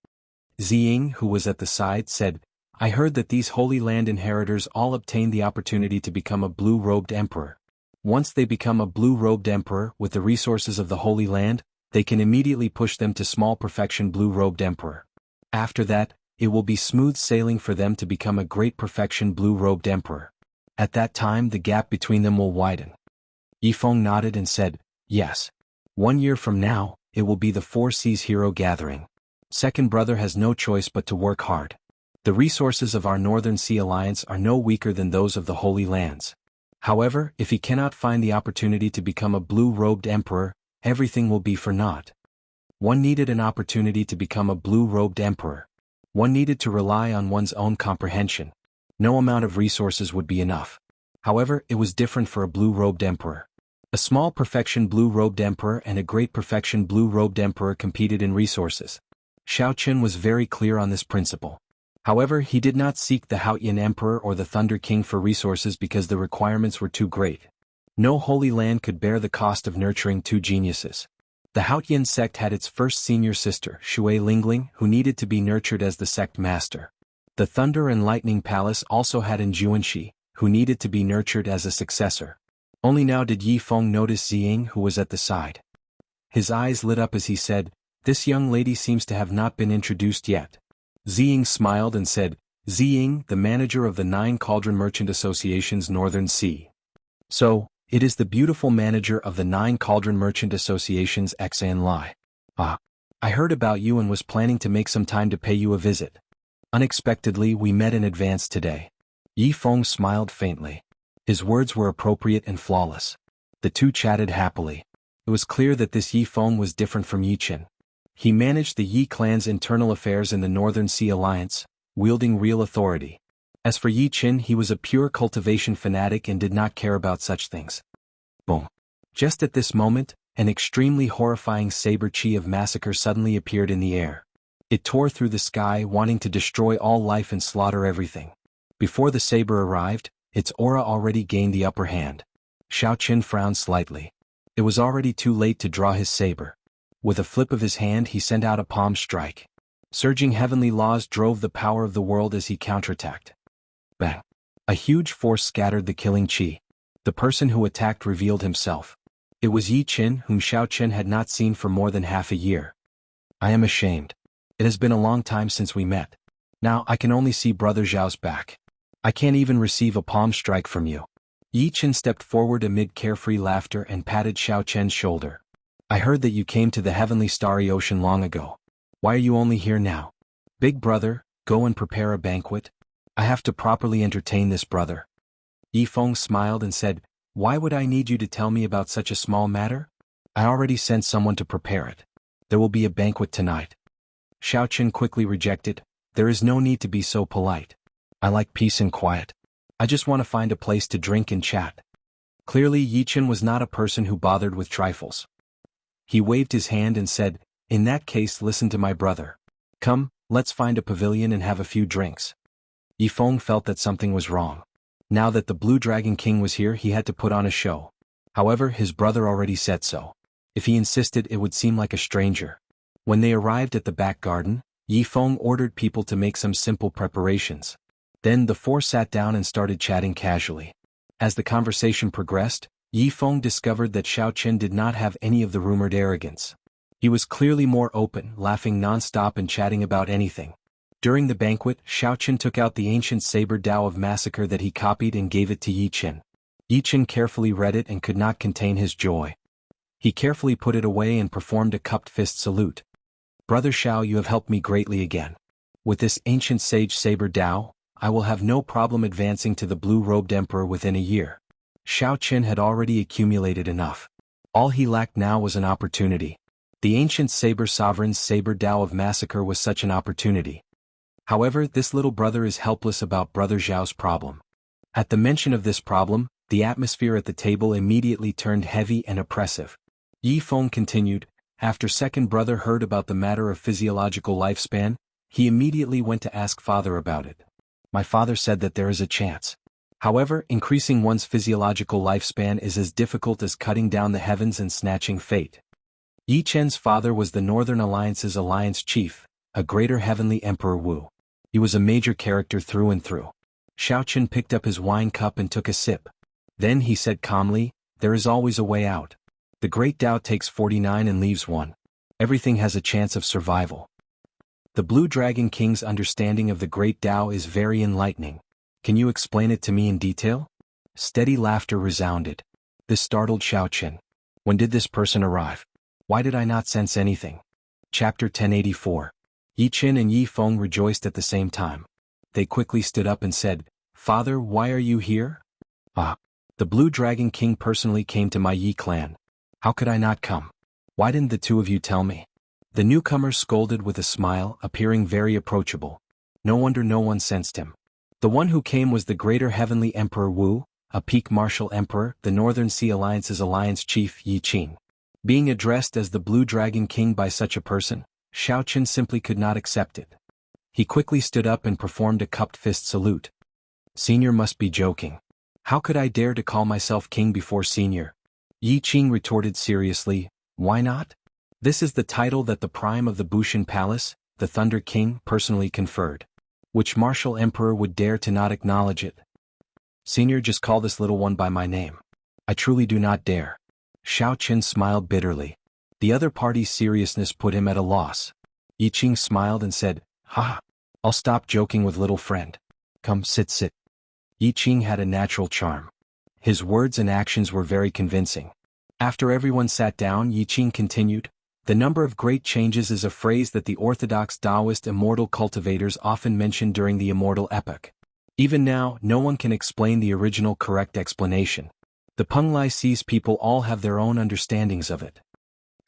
Ziying, who was at the side, said, "I heard that these Holy Land inheritors all obtained the opportunity to become a blue-robed emperor. Once they become a blue-robed emperor with the resources of the Holy Land, they can immediately push them to small perfection blue-robed emperor. After that, it will be smooth sailing for them to become a great perfection blue-robed emperor. At that time the gap between them will widen." Yifeng nodded and said, "Yes. 1 year from now, it will be the Four Seas Hero Gathering. Second brother has no choice but to work hard. The resources of our Northern Sea Alliance are no weaker than those of the Holy Lands. However, if he cannot find the opportunity to become a blue-robed emperor, everything will be for naught. One needed an opportunity to become a blue-robed emperor. One needed to rely on one's own comprehension. No amount of resources would be enough. However, it was different for a blue-robed emperor. A small perfection blue-robed emperor and a great perfection blue-robed emperor competed in resources. Xiao Chen was very clear on this principle. However, he did not seek the Haotian Emperor or the Thunder King for resources because the requirements were too great. No Holy Land could bear the cost of nurturing two geniuses. The Haotian sect had its first senior sister, Shui Lingling, who needed to be nurtured as the sect master. The Thunder and Lightning Palace also had an Juanxi, who needed to be nurtured as a successor. Only now did Yi Feng notice Ziying, who was at the side. His eyes lit up as he said, "This young lady seems to have not been introduced yet." Ziying smiled and said, "Ziying, the manager of the 9 Cauldron Merchant Association's Northern Sea." "So, it is the beautiful manager of the 9 Cauldron Merchant Association's Xan Lai. Ah, I heard about you and was planning to make some time to pay you a visit. Unexpectedly, we met in advance today." Yi Feng smiled faintly. His words were appropriate and flawless. The two chatted happily. It was clear that this Yi Feng was different from Yi Qin. He managed the Yi clan's internal affairs in the Northern Sea Alliance, wielding real authority. As for Yi Qin, he was a pure cultivation fanatic and did not care about such things. Boom. Just at this moment, an extremely horrifying saber chi of massacre suddenly appeared in the air. It tore through the sky, wanting to destroy all life and slaughter everything. Before the saber arrived, its aura already gained the upper hand. Xiao Qin frowned slightly. It was already too late to draw his saber. With a flip of his hand he sent out a palm strike. Surging heavenly laws drove the power of the world as he counterattacked. Bang! A huge force scattered the killing chi. The person who attacked revealed himself. It was Yi Qin, whom Xiao Chen had not seen for more than half a year. "I am ashamed. It has been a long time since we met. Now I can only see Brother Zhao's back. I can't even receive a palm strike from you." Yi Qin stepped forward amid carefree laughter and patted Xiao Chen's shoulder. "I heard that you came to the heavenly starry ocean long ago. Why are you only here now? Big brother, go and prepare a banquet. I have to properly entertain this brother." Yi Feng smiled and said, "Why would I need you to tell me about such a small matter? I already sent someone to prepare it. There will be a banquet tonight." Xiao Chen quickly rejected, "There is no need to be so polite. I like peace and quiet. I just want to find a place to drink and chat." Clearly Yi Qin was not a person who bothered with trifles. He waved his hand and said, "In that case, listen to my brother. Come, let's find a pavilion and have a few drinks." Yi Feng felt that something was wrong. Now that the Blue Dragon King was here, he had to put on a show. However, his brother already said so. If he insisted, it would seem like a stranger. When they arrived at the back garden, Yi Feng ordered people to make some simple preparations. Then the four sat down and started chatting casually. As the conversation progressed, Yi Feng discovered that Xiao Chen did not have any of the rumored arrogance. He was clearly more open, laughing non-stop and chatting about anything. During the banquet, Xiaoqin took out the ancient saber Tao of massacre that he copied and gave it to Yi Qin. Yi Qin carefully read it and could not contain his joy. He carefully put it away and performed a cupped fist salute. Brother Xiao, you have helped me greatly again. With this ancient sage saber Tao, I will have no problem advancing to the blue-robed emperor within a year. Xiaoqin had already accumulated enough. All he lacked now was an opportunity. The ancient saber sovereign's saber Tao of massacre was such an opportunity. However, this little brother is helpless about Brother Zhao's problem. At the mention of this problem, the atmosphere at the table immediately turned heavy and oppressive. Yi Feng continued, after second brother heard about the matter of physiological lifespan, he immediately went to ask father about it. My father said that there is a chance. However, increasing one's physiological lifespan is as difficult as cutting down the heavens and snatching fate. Yi Chen's father was the Northern Alliance's alliance chief, a greater heavenly emperor Wu. He was a major character through and through. Xiaoqin picked up his wine cup and took a sip. Then he said calmly, there is always a way out. The great Tao takes 49 and leaves 1. Everything has a chance of survival. The Blue Dragon King's understanding of the great Tao is very enlightening. Can you explain it to me in detail? Steady laughter resounded. This startled Xiaoqin. When did this person arrive? Why did I not sense anything? Chapter 1084. Yi Qin and Yi Feng rejoiced at the same time. They quickly stood up and said, Father, why are you here? Ah. The Blue Dragon King personally came to my Yi clan. How could I not come? Why didn't the two of you tell me? The newcomer scolded with a smile, appearing very approachable. No wonder no one sensed him. The one who came was the greater heavenly emperor Wu, a peak martial emperor, the Northern Sea Alliance's alliance chief Yi Qin. Being addressed as the Blue Dragon King by such a person, Xiaoqin simply could not accept it. He quickly stood up and performed a cupped fist salute. Senior must be joking. How could I dare to call myself king before senior? Yi Qin retorted seriously, why not? This is the title that the prime of the Bushan Palace, the Thunder King, personally conferred. Which martial emperor would dare to not acknowledge it? Senior, just call this little one by my name. I truly do not dare. Xiaoqin smiled bitterly. The other party's seriousness put him at a loss. Yi Qin smiled and said, Ha! I'll stop joking with little friend. Come, sit. Yi Qin had a natural charm. His words and actions were very convincing. After everyone sat down, Yi Qin continued, the number of great changes is a phrase that the orthodox Taoist immortal cultivators often mention during the immortal epoch. Even now, no one can explain the original correct explanation. The Penglai Sea's people all have their own understandings of it.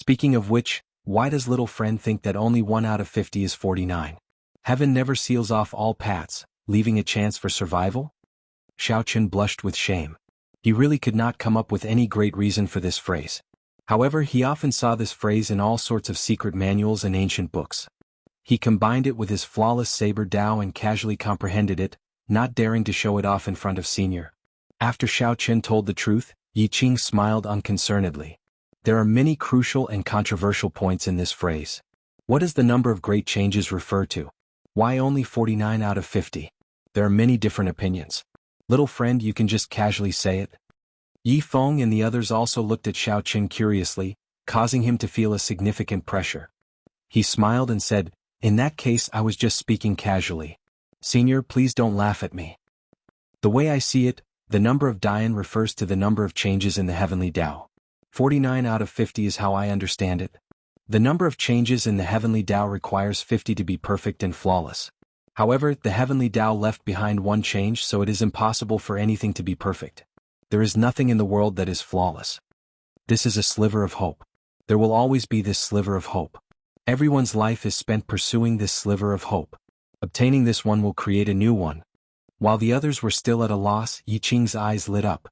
Speaking of which, why does little friend think that only 1 out of 50 is 49? Heaven never seals off all paths, leaving a chance for survival? Xiaoqin blushed with shame. He really could not come up with any great reason for this phrase. However, he often saw this phrase in all sorts of secret manuals and ancient books. He combined it with his flawless saber Tao and casually comprehended it, not daring to show it off in front of senior. After Xiaoqin told the truth, Yi Qin smiled unconcernedly. There are many crucial and controversial points in this phrase. What does the number of great changes refer to? Why only 49 out of 50? There are many different opinions. Little friend, you can just casually say it. Yi Feng and the others also looked at Xiaoqin curiously, causing him to feel a significant pressure. He smiled and said, in that case I was just speaking casually. Senior, please don't laugh at me. The way I see it, the number of Dian refers to the number of changes in the heavenly Tao. 49 out of 50 is how I understand it. The number of changes in the heavenly Tao requires 50 to be perfect and flawless. However, the heavenly Tao left behind 1 change, so it is impossible for anything to be perfect. There is nothing in the world that is flawless. This is a sliver of hope. There will always be this sliver of hope. Everyone's life is spent pursuing this sliver of hope. Obtaining this one will create a new one. While the others were still at a loss, Yi Qin's eyes lit up.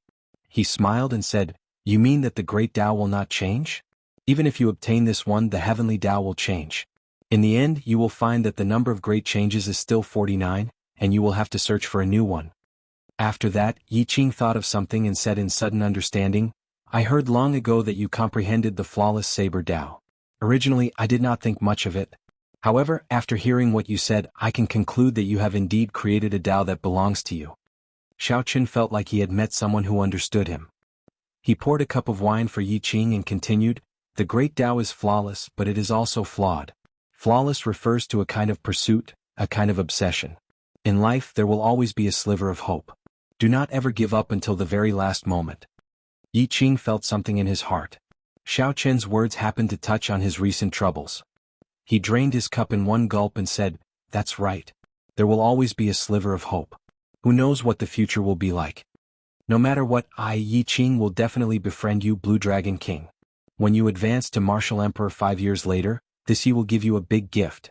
He smiled and said, you mean that the great Tao will not change? Even if you obtain this one, the heavenly Tao will change. In the end, you will find that the number of great changes is still 49, and you will have to search for a new one. After that, Yi Qin thought of something and said in sudden understanding, I heard long ago that you comprehended the flawless saber Tao. Originally, I did not think much of it. However, after hearing what you said, I can conclude that you have indeed created a Tao that belongs to you. Xiaoqin felt like he had met someone who understood him. He poured a cup of wine for Yi Qin and continued, the great Tao is flawless, but it is also flawed. Flawless refers to a kind of pursuit, a kind of obsession. In life there will always be a sliver of hope. Do not ever give up until the very last moment. Yi Qing felt something in his heart. Xiao Chen's words happened to touch on his recent troubles. He drained his cup in one gulp and said, "That's right. There will always be a sliver of hope. Who knows what the future will be like? No matter what, Yi Qing will definitely befriend you, Blue Dragon King. When you advance to Martial Emperor 5 years later, this Yi will give you a big gift."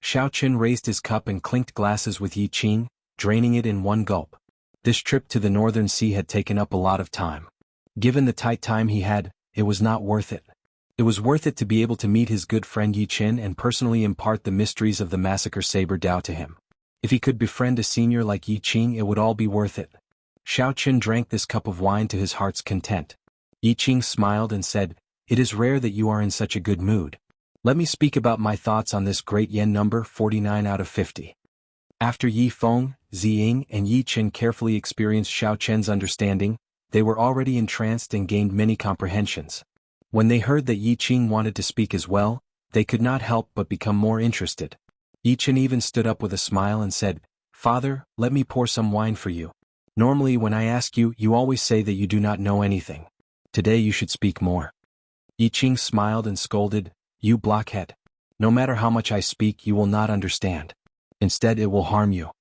Xiao Chen raised his cup and clinked glasses with Yi Qing, draining it in one gulp. This trip to the Northern Sea had taken up a lot of time. Given the tight time he had, it was not worth it. It was worth it to be able to meet his good friend Yi Qin and personally impart the mysteries of the Massacre Saber Dao to him. If he could befriend a senior like Yi Qing, it would all be worth it. Xiao Chen drank this cup of wine to his heart's content. Yi Qing smiled and said, "It is rare that you are in such a good mood. Let me speak about my thoughts on this great yen number 49 out of 50. After Yi Feng, Ziying and Yi Qin carefully experienced Xiao Chen's understanding, they were already entranced and gained many comprehensions. When they heard that Yi Qing wanted to speak as well, they could not help but become more interested. Yi Qin even stood up with a smile and said, "Father, let me pour some wine for you. Normally when I ask you, you always say that you do not know anything. Today you should speak more." Yi Qing smiled and scolded, "You blockhead. No matter how much I speak, you will not understand. Instead it will harm you."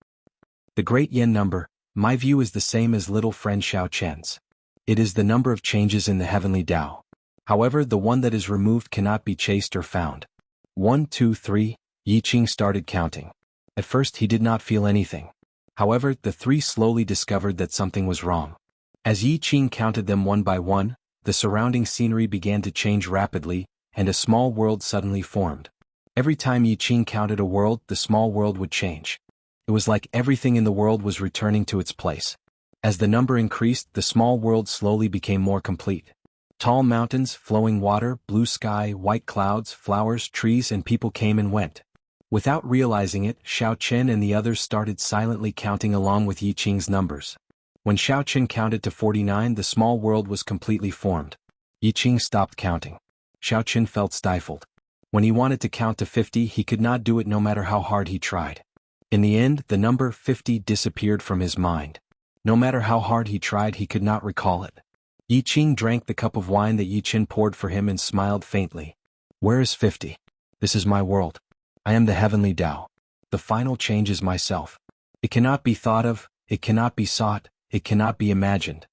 The great yen number, my view, is the same as little friend Xiao Chen's. It is the number of changes in the heavenly Tao. However, the one that is removed cannot be chased or found. 1, 2, 3, Yi Qing started counting. At first he did not feel anything. However, the three slowly discovered that something was wrong. As Yi Qing counted them one by one, the surrounding scenery began to change rapidly, and a small world suddenly formed. Every time Yi Qing counted a world, the small world would change. It was like everything in the world was returning to its place. As the number increased, the small world slowly became more complete. Tall mountains, flowing water, blue sky, white clouds, flowers, trees and people came and went. Without realizing it, Xiao Chen and the others started silently counting along with Yi Qing's numbers. When Xiao Chen counted to 49, the small world was completely formed. Yi Qing stopped counting. Xiao Chen felt stifled. When he wanted to count to 50, he could not do it no matter how hard he tried. In the end, the number 50 disappeared from his mind. No matter how hard he tried, he could not recall it. Yi Qing drank the cup of wine that Yi Qin poured for him and smiled faintly. "Where is 50? This is my world. I am the heavenly Tao. The final change is myself. It cannot be thought of, it cannot be sought, it cannot be imagined."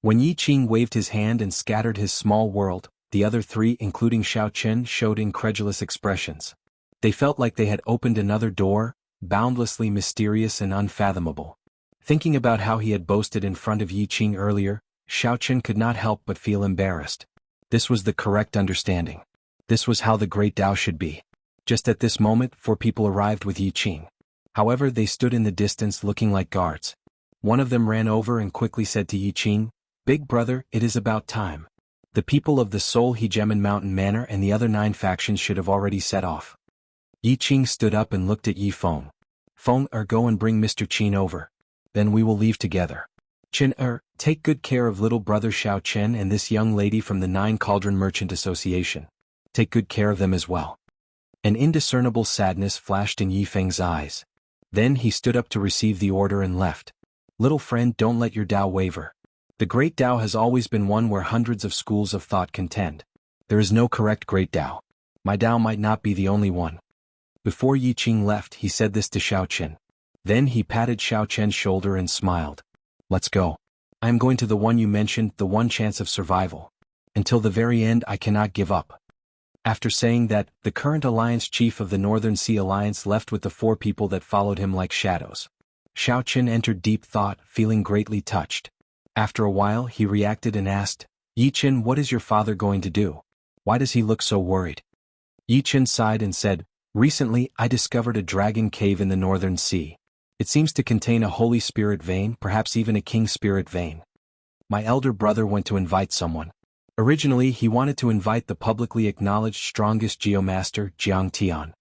When Yi Qing waved his hand and scattered his small world, the other three, including Xiao Chen, showed incredulous expressions. They felt like they had opened another door, boundlessly mysterious and unfathomable. Thinking about how he had boasted in front of Yi Qing earlier, Xiao Chen could not help but feel embarrassed. This was the correct understanding. This was how the great Tao should be. Just at this moment, 4 people arrived with Yi Qing. However, they stood in the distance looking like guards. One of them ran over and quickly said to Yi Qing, "Big brother, it is about time. The people of the Seoul Hegemon Mountain Manor and the other 9 factions should have already set off." Yi Qing stood up and looked at Yi Feng. "Feng, go and bring Mr. Qin over. Then we will leave together. Qin, take good care of little brother Xiao Chen and this young lady from the 9 Cauldron Merchant Association. Take good care of them as well." An indiscernible sadness flashed in Yi Feng's eyes. Then he stood up to receive the order and left. "Little friend, don't let your Tao waver. The great Tao has always been one where hundreds of schools of thought contend. There is no correct great Tao. My Tao might not be the only one." Before Yi Qing left, he said this to Xiao Chen. Then he patted Xiao Chen's shoulder and smiled. "Let's go. I am going to the one you mentioned, the one chance of survival. Until the very end I cannot give up." After saying that, the current alliance chief of the Northern Sea Alliance left with the 4 people that followed him like shadows. Xiao Chen entered deep thought, feeling greatly touched. After a while he reacted and asked, "Yi Qin, what is your father going to do? Why does he look so worried?" Yi Qin sighed and said, "Recently I discovered a dragon cave in the Northern Sea. It seems to contain a holy spirit vein, perhaps even a king spirit vein. My elder brother went to invite someone. Originally he wanted to invite the publicly acknowledged strongest geomaster, Jianghu.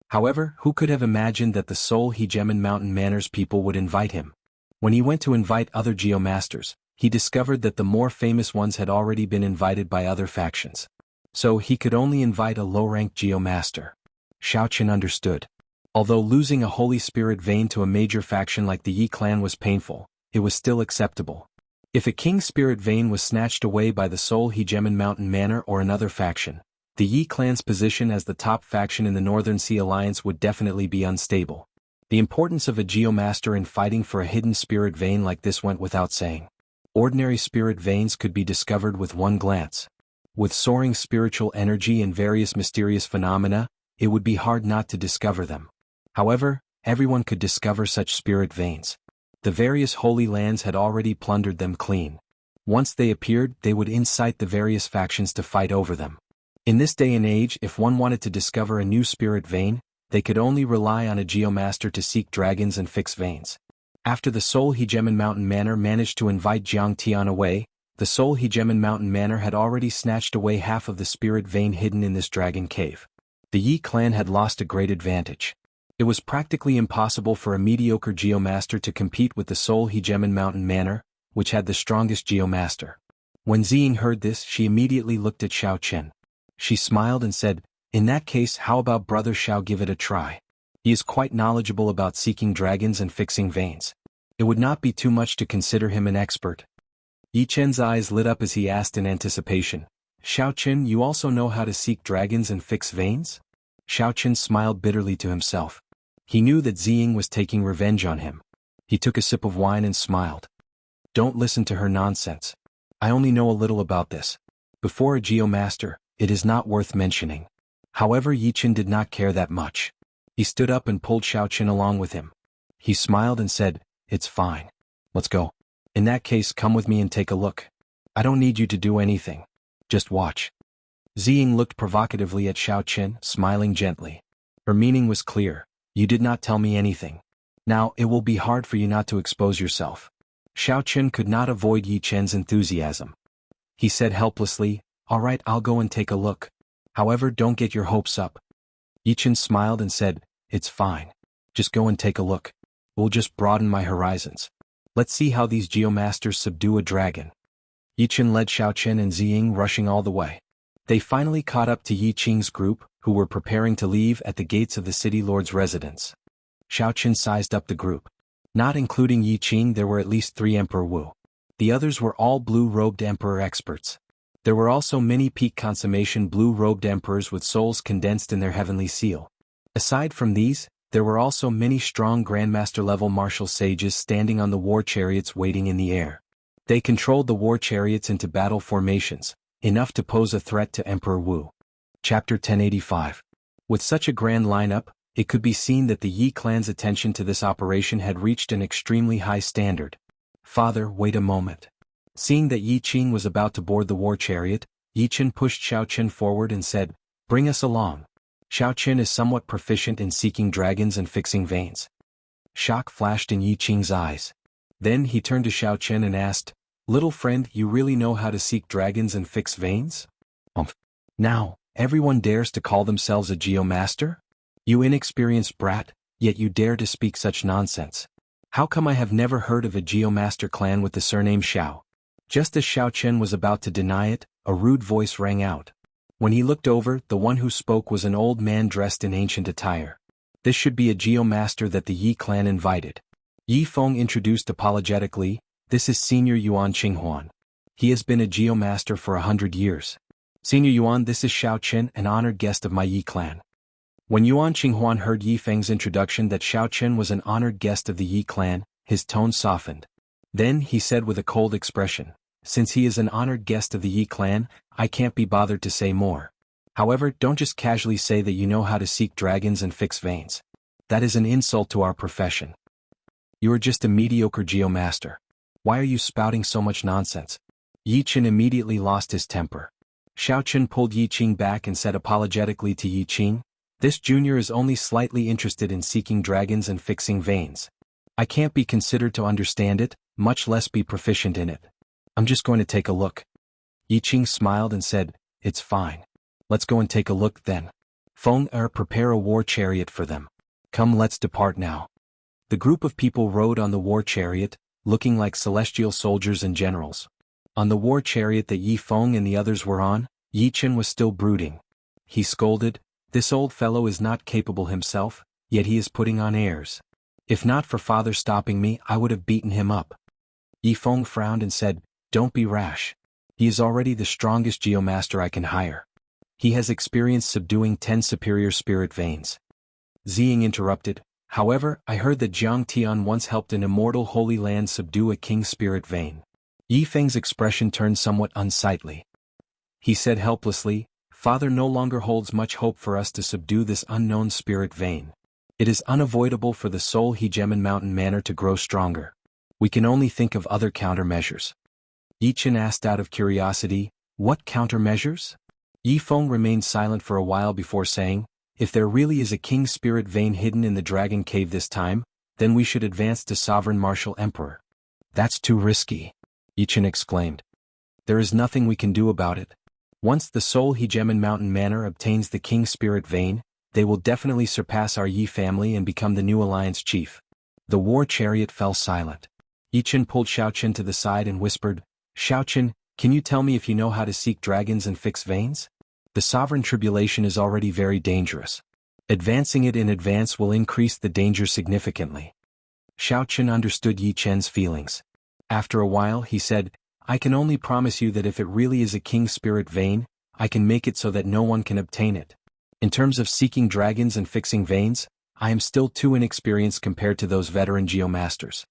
However, who could have imagined that the Seoul Hegemon Mountain Manor's people would invite him? When he went to invite other geomasters, he discovered that the more famous ones had already been invited by other factions. So he could only invite a low-ranked geomaster." Xiao Chen understood. Although losing a Holy Spirit vein to a major faction like the Yi clan was painful, it was still acceptable. If a King's Spirit vein was snatched away by the Soul Hegemon Mountain Manor or another faction, the Yi clan's position as the top faction in the Northern Sea Alliance would definitely be unstable. The importance of a Geomaster in fighting for a hidden spirit vein like this went without saying. Ordinary spirit veins could be discovered with one glance. With soaring spiritual energy and various mysterious phenomena, it would be hard not to discover them. However, everyone could discover such spirit veins. The various holy lands had already plundered them clean. Once they appeared, they would incite the various factions to fight over them. In this day and age, if one wanted to discover a new spirit vein, they could only rely on a Geomaster to seek dragons and fix veins. After the Soul Hegemon Mountain Manor managed to invite Jiang Tian away, the Soul Hegemon Mountain Manor had already snatched away half of the spirit vein hidden in this dragon cave. The Yi clan had lost a great advantage. It was practically impossible for a mediocre Geomaster to compete with the Soul Hegemon Mountain Manor, which had the strongest Geomaster. When Ziying heard this, she immediately looked at Xiao Chen. She smiled and said, "In that case, how about Brother Xiao give it a try? He is quite knowledgeable about seeking dragons and fixing veins. It would not be too much to consider him an expert." Yi Chen's eyes lit up as he asked in anticipation, "Xiao Chen, you also know how to seek dragons and fix veins?" Xiao Chen smiled bitterly to himself. He knew that Ziying was taking revenge on him. He took a sip of wine and smiled. "Don't listen to her nonsense. I only know a little about this. Before a Geomaster, it is not worth mentioning." However, Yi Chen did not care that much. He stood up and pulled Xiao Chen along with him. He smiled and said, "It's fine. Let's go. In that case, come with me and take a look. I don't need you to do anything. Just watch." Ziying looked provocatively at Xiao Chen, smiling gently. Her meaning was clear. "You did not tell me anything. Now, it will be hard for you not to expose yourself." Xiao Chen could not avoid Yi Chen's enthusiasm. He said helplessly, "All right, I'll go and take a look. However, don't get your hopes up." Yi Chen smiled and said, "It's fine. Just go and take a look. We'll just broaden my horizons. Let's see how these Geomasters subdue a dragon." Yi Chen led Xiao Chen and Ziying rushing all the way. They finally caught up to Yi Qing's group, who were preparing to leave at the gates of the city lord's residence. Xiao Chen sized up the group. Not including Yi Qing, there were at least 3 Emperor Wu. The others were all blue-robed emperor experts. There were also many peak consummation blue-robed emperors with souls condensed in their heavenly seal. Aside from these, there were also many strong grandmaster-level martial sages standing on the war chariots waiting in the air. They controlled the war chariots into battle formations, enough to pose a threat to Emperor Wu. Chapter 1085. With such a grand lineup, it could be seen that the Yi clan's attention to this operation had reached an extremely high standard. "Father, wait a moment." Seeing that Yi Qing was about to board the war chariot, Yi Chen pushed Xiao Chen forward and said, "Bring us along. Xiao Chen is somewhat proficient in seeking dragons and fixing veins." Shock flashed in Yi Qing's eyes. Then he turned to Xiao Chen and asked, "Little friend, you really know how to seek dragons and fix veins?" Now, everyone dares to call themselves a Geomaster? You inexperienced brat, yet you dare to speak such nonsense. How come I have never heard of a Geomaster clan with the surname Xiao? Just as Xiao Chen was about to deny it, a rude voice rang out. When he looked over, the one who spoke was an old man dressed in ancient attire. This should be a Geomaster that the Yi clan invited. Yi Feng introduced apologetically, "This is Senior Yuan Qinghuan. He has been a Geomaster for 100 years. Senior Yuan, this is Xiao Chen, an honored guest of my Yi clan." When Yuan Qinghuan heard Yi Feng's introduction that Xiao Chen was an honored guest of the Yi clan, his tone softened. Then he said with a cold expression, "Since he is an honored guest of the Yi clan, I can't be bothered to say more. However, don't just casually say that you know how to seek dragons and fix veins. That is an insult to our profession. You are just a mediocre Geomaster. Why are you spouting so much nonsense?" Yi Chen immediately lost his temper. Xiao Chen pulled Yi Qing back and said apologetically to Yi Qing, "This junior is only slightly interested in seeking dragons and fixing veins. I can't be considered to understand it, much less be proficient in it. I'm just going to take a look." Yi Qing smiled and said, "It's fine. Let's go and take a look then. Feng prepare a war chariot for them. Come, let's depart now." The group of people rode on the war chariot, looking like celestial soldiers and generals. On the war chariot that Yi Feng and the others were on, Yi Chen was still brooding. He scolded, "This old fellow is not capable himself, Yet he is putting on airs. If not for father stopping me, I would have beaten him up. Yifeng frowned and said, "Don't be rash. He is already the strongest geomaster I can hire. He has experience subduing 10 superior spirit veins." Ziying interrupted, "However, I heard that Jiang Tian once helped an immortal Holy Land subdue a king's spirit vein." Yifeng's expression turned somewhat unsightly. He said helplessly, "Father no longer holds much hope for us to subdue this unknown spirit vein. It is unavoidable for the soul Hegemon Mountain Manor to grow stronger. We can only think of other countermeasures." Yichen asked out of curiosity, "What countermeasures?" Yifeng remained silent for a while before saying, "If there really is a king's spirit vein hidden in the dragon cave this time, then we should advance to Sovereign Martial Emperor." "That's too risky," Yichen exclaimed. "There is nothing we can do about it. Once the Soul Hegemon Mountain Manor obtains the king's spirit vein, they will definitely surpass our Yi family and become the new alliance chief." The war chariot fell silent. Yichen pulled Xiaochen to the side and whispered, "Xiaochen, can you tell me if you know how to seek dragons and fix veins? The sovereign tribulation is already very dangerous. Advancing it in advance will increase the danger significantly." Xiaochen understood Yi Chen's feelings. After a while he said, "I can only promise you that if it really is a king's spirit vein, I can make it so that no one can obtain it. In terms of seeking dragons and fixing veins, I am still too inexperienced compared to those veteran geomasters."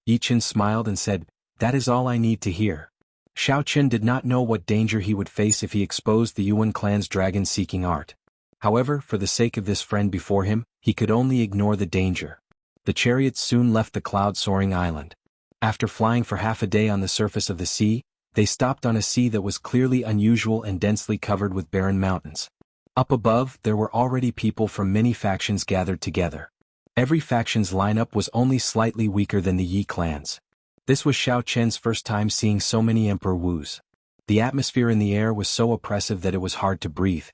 Yi Chen smiled and said, "That is all I need to hear." Xiaochen did not know what danger he would face if he exposed the Yuan clan's dragon-seeking art. However, for the sake of this friend before him, he could only ignore the danger. The chariots soon left the cloud-soaring island. After flying for half a day on the surface of the sea, they stopped on a sea that was clearly unusual and densely covered with barren mountains. Up above, there were already people from many factions gathered together. Every faction's lineup was only slightly weaker than the Yi clans. This was Xiao Chen's first time seeing so many Emperor Wus. The atmosphere in the air was so oppressive that it was hard to breathe.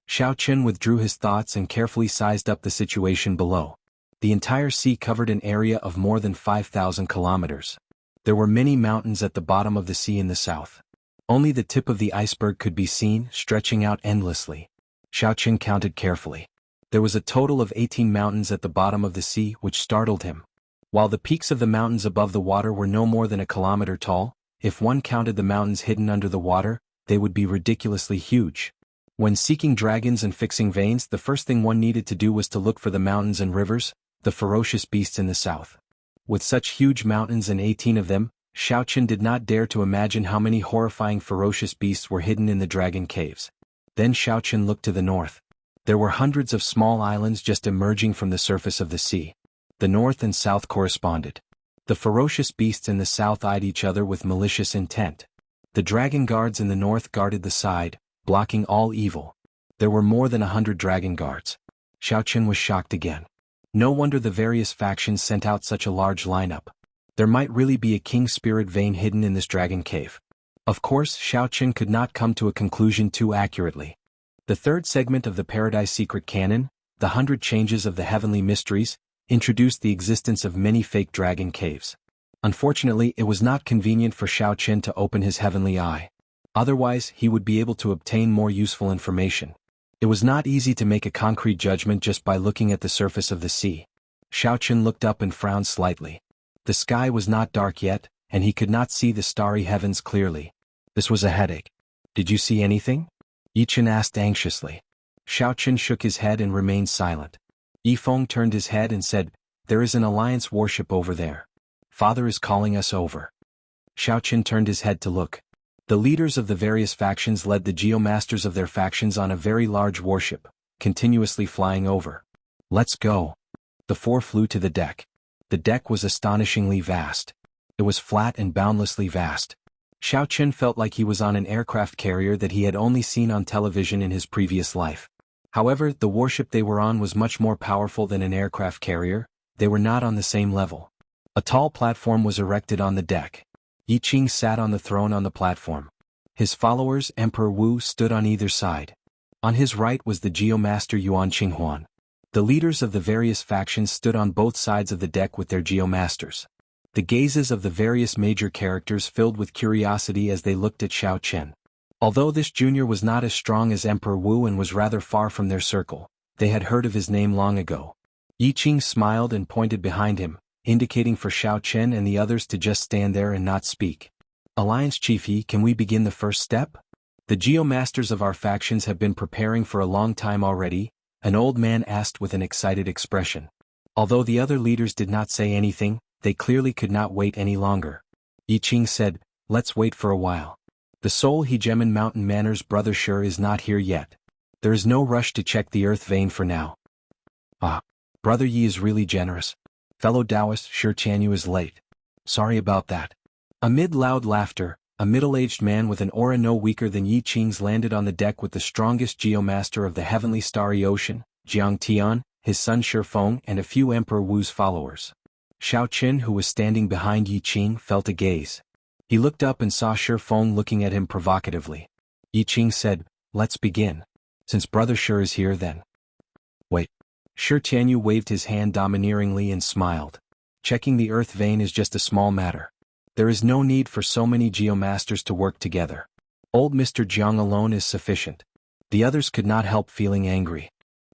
Xiao Chen withdrew his thoughts and carefully sized up the situation below. The entire sea covered an area of more than 5,000 kilometers. There were many mountains at the bottom of the sea in the south. Only the tip of the iceberg could be seen, stretching out endlessly. Xiao Chen counted carefully. There was a total of 18 mountains at the bottom of the sea, which startled him. While the peaks of the mountains above the water were no more than a kilometer tall, if one counted the mountains hidden under the water, they would be ridiculously huge. When seeking dragons and fixing veins, the first thing one needed to do was to look for the mountains and rivers, the ferocious beasts in the south. With such huge mountains and 18 of them, Xiaochen did not dare to imagine how many horrifying ferocious beasts were hidden in the dragon caves. Then Xiaochen looked to the north. There were hundreds of small islands just emerging from the surface of the sea. The north and south corresponded. The ferocious beasts in the south eyed each other with malicious intent. The dragon guards in the north guarded the side, blocking all evil. There were more than 100 dragon guards. Xiaochen was shocked again. No wonder the various factions sent out such a large lineup. There might really be a king's spirit vein hidden in this dragon cave. Of course, Xiaochen could not come to a conclusion too accurately. The third segment of the Paradise Secret Canon, the 100 Changes of the Heavenly Mysteries, introduced the existence of many fake dragon caves. Unfortunately, it was not convenient for Xiaochen to open his heavenly eye. Otherwise, he would be able to obtain more useful information. It was not easy to make a concrete judgment just by looking at the surface of the sea. Xiaochen looked up and frowned slightly. The sky was not dark yet, and he could not see the starry heavens clearly. This was a headache. "Did you see anything?" Yichen asked anxiously. Xiaochen shook his head and remained silent. Yifeng turned his head and said, "There is an alliance warship over there. Father is calling us over." Xiaochen turned his head to look. The leaders of the various factions led the geomasters of their factions on a very large warship, continuously flying over. "Let's go." The four flew to the deck. The deck was astonishingly vast. It was flat and boundlessly vast. Xiaochen felt like he was on an aircraft carrier that he had only seen on television in his previous life. However, the warship they were on was much more powerful than an aircraft carrier. They were not on the same level. A tall platform was erected on the deck. Yi Qing sat on the throne on the platform. His followers, Emperor Wu, stood on either side. On his right was the geomaster Yuan Qinghuan. The leaders of the various factions stood on both sides of the deck with their geomasters. The gazes of the various major characters filled with curiosity as they looked at Xiao Chen. Although this junior was not as strong as Emperor Wu and was rather far from their circle, they had heard of his name long ago. Yi Qing smiled and pointed behind him, indicating for Xiao Chen and the others to just stand there and not speak. Alliance Chief Yi, can we begin the first step? The Geomasters of our factions have been preparing for a long time already, an old man asked with an excited expression. Although the other leaders did not say anything, they clearly could not wait any longer. Yi Qing said, let's wait for a while. The Soul Hegemon Mountain Manor's brother Sure is not here yet. There is no rush to check the earth vein for now. Ah, Brother Yi is really generous. Fellow Taoist Sure Chanyu is late. Sorry about that. Amid loud laughter, a middle-aged man with an aura no weaker than Yi Qing's landed on the deck with the strongest Geomaster of the heavenly starry ocean, Jiang Tian, his son Shi Feng and a few Emperor Wu's followers. Xiao Qin, who was standing behind Yi Qing, felt a gaze. He looked up and saw Shi Feng looking at him provocatively. Yi Qing said, let's begin. Since Brother Shi is here then. Wait. Shi Tianyu waved his hand domineeringly and smiled. Checking the earth vein is just a small matter. There is no need for so many Geomasters to work together. Old Mr. Jiang alone is sufficient. The others could not help feeling angry.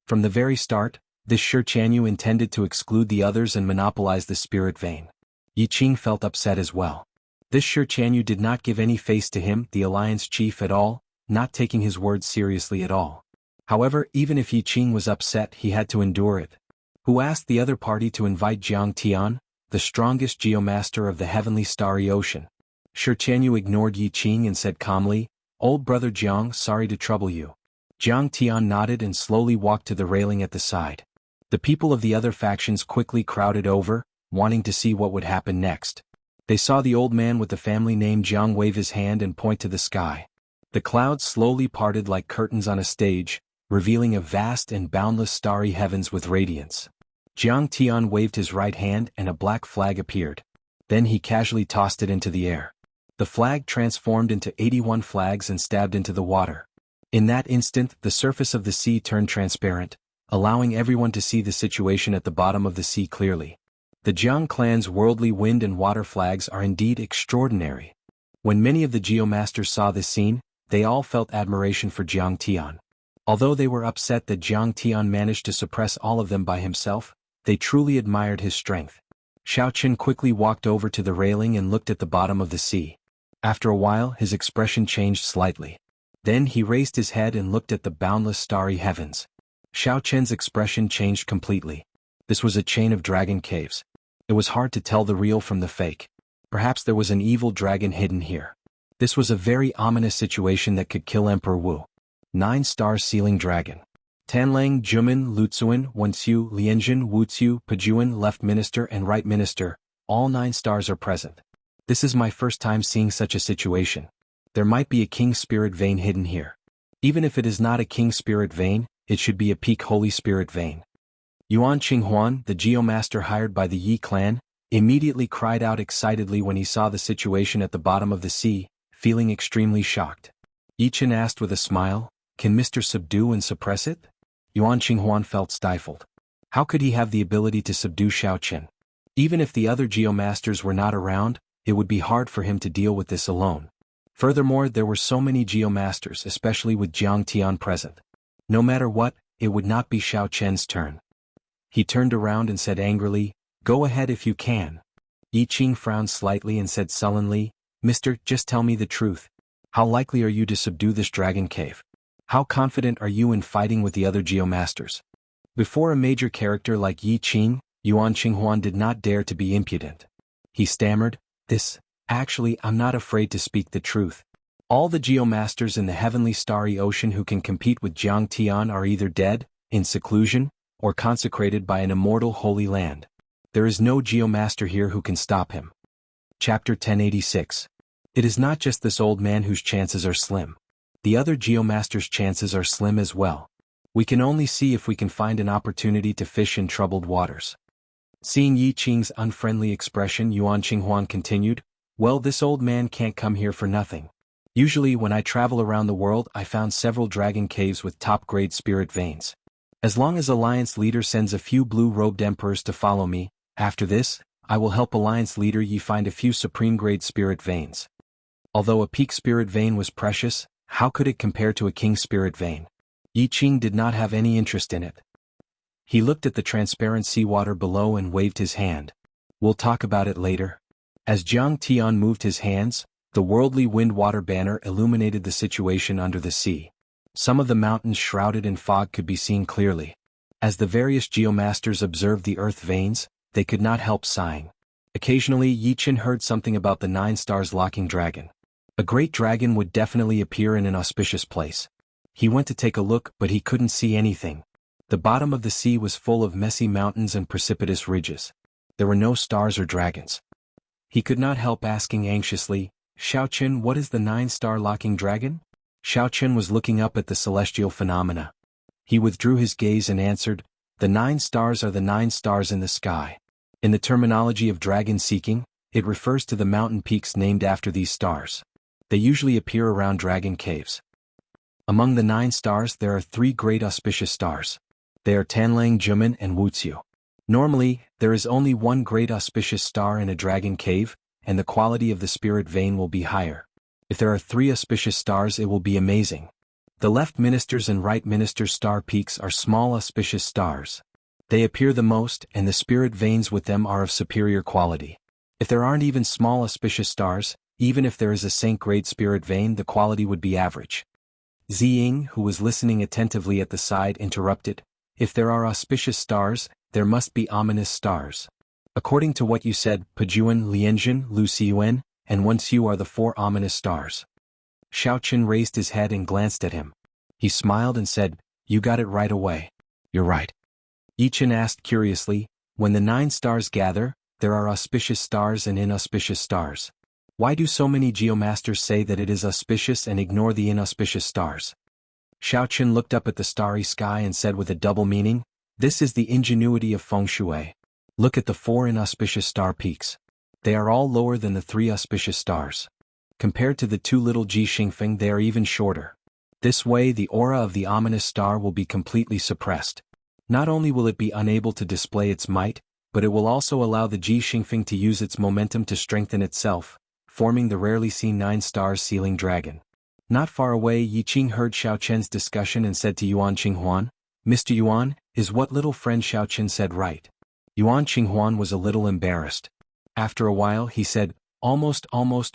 From the very start, this Shi Tianyu intended to exclude the others and monopolize the spirit vein. Yi Qing felt upset as well. This Shi Tianyu did not give any face to him, the alliance chief, at all, not taking his words seriously at all. However, even if Yi Qing was upset, he had to endure it. Who asked the other party to invite Jiang Tian, the strongest Geomaster of the heavenly starry ocean? Shi Tianyu ignored Yi Qing and said calmly, Old Brother Jiang, sorry to trouble you. Jiang Tian nodded and slowly walked to the railing at the side. The people of the other factions quickly crowded over, wanting to see what would happen next. They saw the old man with the family name Jiang wave his hand and point to the sky. The clouds slowly parted like curtains on a stage, revealing a vast and boundless starry heavens with radiance. Jiang Tian waved his right hand and a black flag appeared. Then he casually tossed it into the air. The flag transformed into 81 flags and stabbed into the water. In that instant, the surface of the sea turned transparent, allowing everyone to see the situation at the bottom of the sea clearly. The Jiang clan's worldly wind and water flags are indeed extraordinary. When many of the Geomasters saw this scene, they all felt admiration for Jiang Tian. Although they were upset that Jiang Tian managed to suppress all of them by himself, they truly admired his strength. Xiao Chen quickly walked over to the railing and looked at the bottom of the sea. After a while, his expression changed slightly. Then he raised his head and looked at the boundless starry heavens. Xiao Chen's expression changed completely. This was a chain of dragon caves. It was hard to tell the real from the fake. Perhaps there was an evil dragon hidden here. This was a very ominous situation that could kill Emperor Wu. 9-star ceiling dragon. Tanlang, Jumin, Luzuan, Wenxiu, Lianjin, Wuxiu, Pajuan, left minister and right minister, all 9 stars are present. This is my first time seeing such a situation. There might be a king spirit vein hidden here. Even if it is not a king spirit vein, it should be a peak holy spirit vein. Yuan Qinghuan, the Geomaster hired by the Yi clan, immediately cried out excitedly when he saw the situation at the bottom of the sea, feeling extremely shocked. Yi Chen asked with a smile, can Mr. subdue and suppress it? Yuan Qinghuan felt stifled. How could he have the ability to subdue Xiao Chen? Even if the other Geomasters were not around, it would be hard for him to deal with this alone. Furthermore, there were so many Geomasters, especially with Jiang Tian present. No matter what, it would not be Xiao Chen's turn. He turned around and said angrily, go ahead if you can. Yi Qing frowned slightly and said sullenly, Mister, just tell me the truth. How likely are you to subdue this dragon cave? How confident are you in fighting with the other Geomasters? Before a major character like Yi Qing, Yuan Qinghuan did not dare to be impudent. He stammered, Actually, I'm not afraid to speak the truth. All the Geomasters in the heavenly starry ocean who can compete with Jiang Tian are either dead, in seclusion, or consecrated by an immortal holy land. There is no Geomaster here who can stop him. Chapter 1086. It is not just this old man whose chances are slim. The other Geomasters' chances are slim as well. We can only see if we can find an opportunity to fish in troubled waters. Seeing Yi Qing's unfriendly expression, Yuan Qinghuan continued, well, this old man can't come here for nothing. Usually when I travel around the world, I found several dragon caves with top-grade spirit veins. As long as Alliance leader sends a few blue-robed emperors to follow me, after this, I will help Alliance leader Yi find a few supreme-grade spirit veins. Although a peak spirit vein was precious, how could it compare to a king spirit vein? Yi Qing did not have any interest in it. He looked at the transparent seawater below and waved his hand. We'll talk about it later. As Jiang Tian moved his hands, the worldly wind-water banner illuminated the situation under the sea. Some of the mountains shrouded in fog could be seen clearly. As the various geomasters observed the earth veins, they could not help sighing. Occasionally Yi Qin heard something about the 9 stars locking dragon. A great dragon would definitely appear in an auspicious place. He went to take a look, but he couldn't see anything. The bottom of the sea was full of messy mountains and precipitous ridges. There were no stars or dragons. He could not help asking anxiously, Xiaoqin, what is the 9-star locking dragon? Xiaoqin was looking up at the celestial phenomena. He withdrew his gaze and answered, the 9 stars are the 9 stars in the sky. In the terminology of dragon seeking, it refers to the mountain peaks named after these stars. They usually appear around dragon caves. Among the 9 stars there are 3 great auspicious stars. They are Tanlang Juman and Wuxia. Normally, there is only one great auspicious star in a dragon cave, and the quality of the spirit vein will be higher. If there are 3 auspicious stars, it will be amazing. The left minister's and right minister's star peaks are small auspicious stars. They appear the most, and the spirit veins with them are of superior quality. If there aren't even small auspicious stars, even if there is a saint-grade spirit vein, the quality would be average. Ziying, who was listening attentively at the side, interrupted, if there are auspicious stars, there must be ominous stars. According to what you said, Pajuan, Lianjun, Lu Xiyuan, and Wenxiu are the 4 ominous stars. Xiaoqin raised his head and glanced at him. He smiled and said, you got it right away. You're right. Yi Qin asked curiously, when the 9 stars gather, there are auspicious stars and inauspicious stars. Why do so many geomasters say that it is auspicious and ignore the inauspicious stars? Xiaoqin looked up at the starry sky and said with a double meaning, this is the ingenuity of feng shui. Look at the 4 inauspicious star peaks. They are all lower than the 3 auspicious stars. Compared to the 2 little Ji Xingfeng, they are even shorter. This way the aura of the ominous star will be completely suppressed. Not only will it be unable to display its might, but it will also allow the Ji Xingfeng to use its momentum to strengthen itself, forming the rarely seen 9 stars sealing dragon. Not far away, Yi Qing heard Xiaoqian's discussion and said to Yuan Qinghuan, Mr. Yuan, is what little friend Xiaoqin said right? Yuan Qinghuan was a little embarrassed. After a while he said, almost,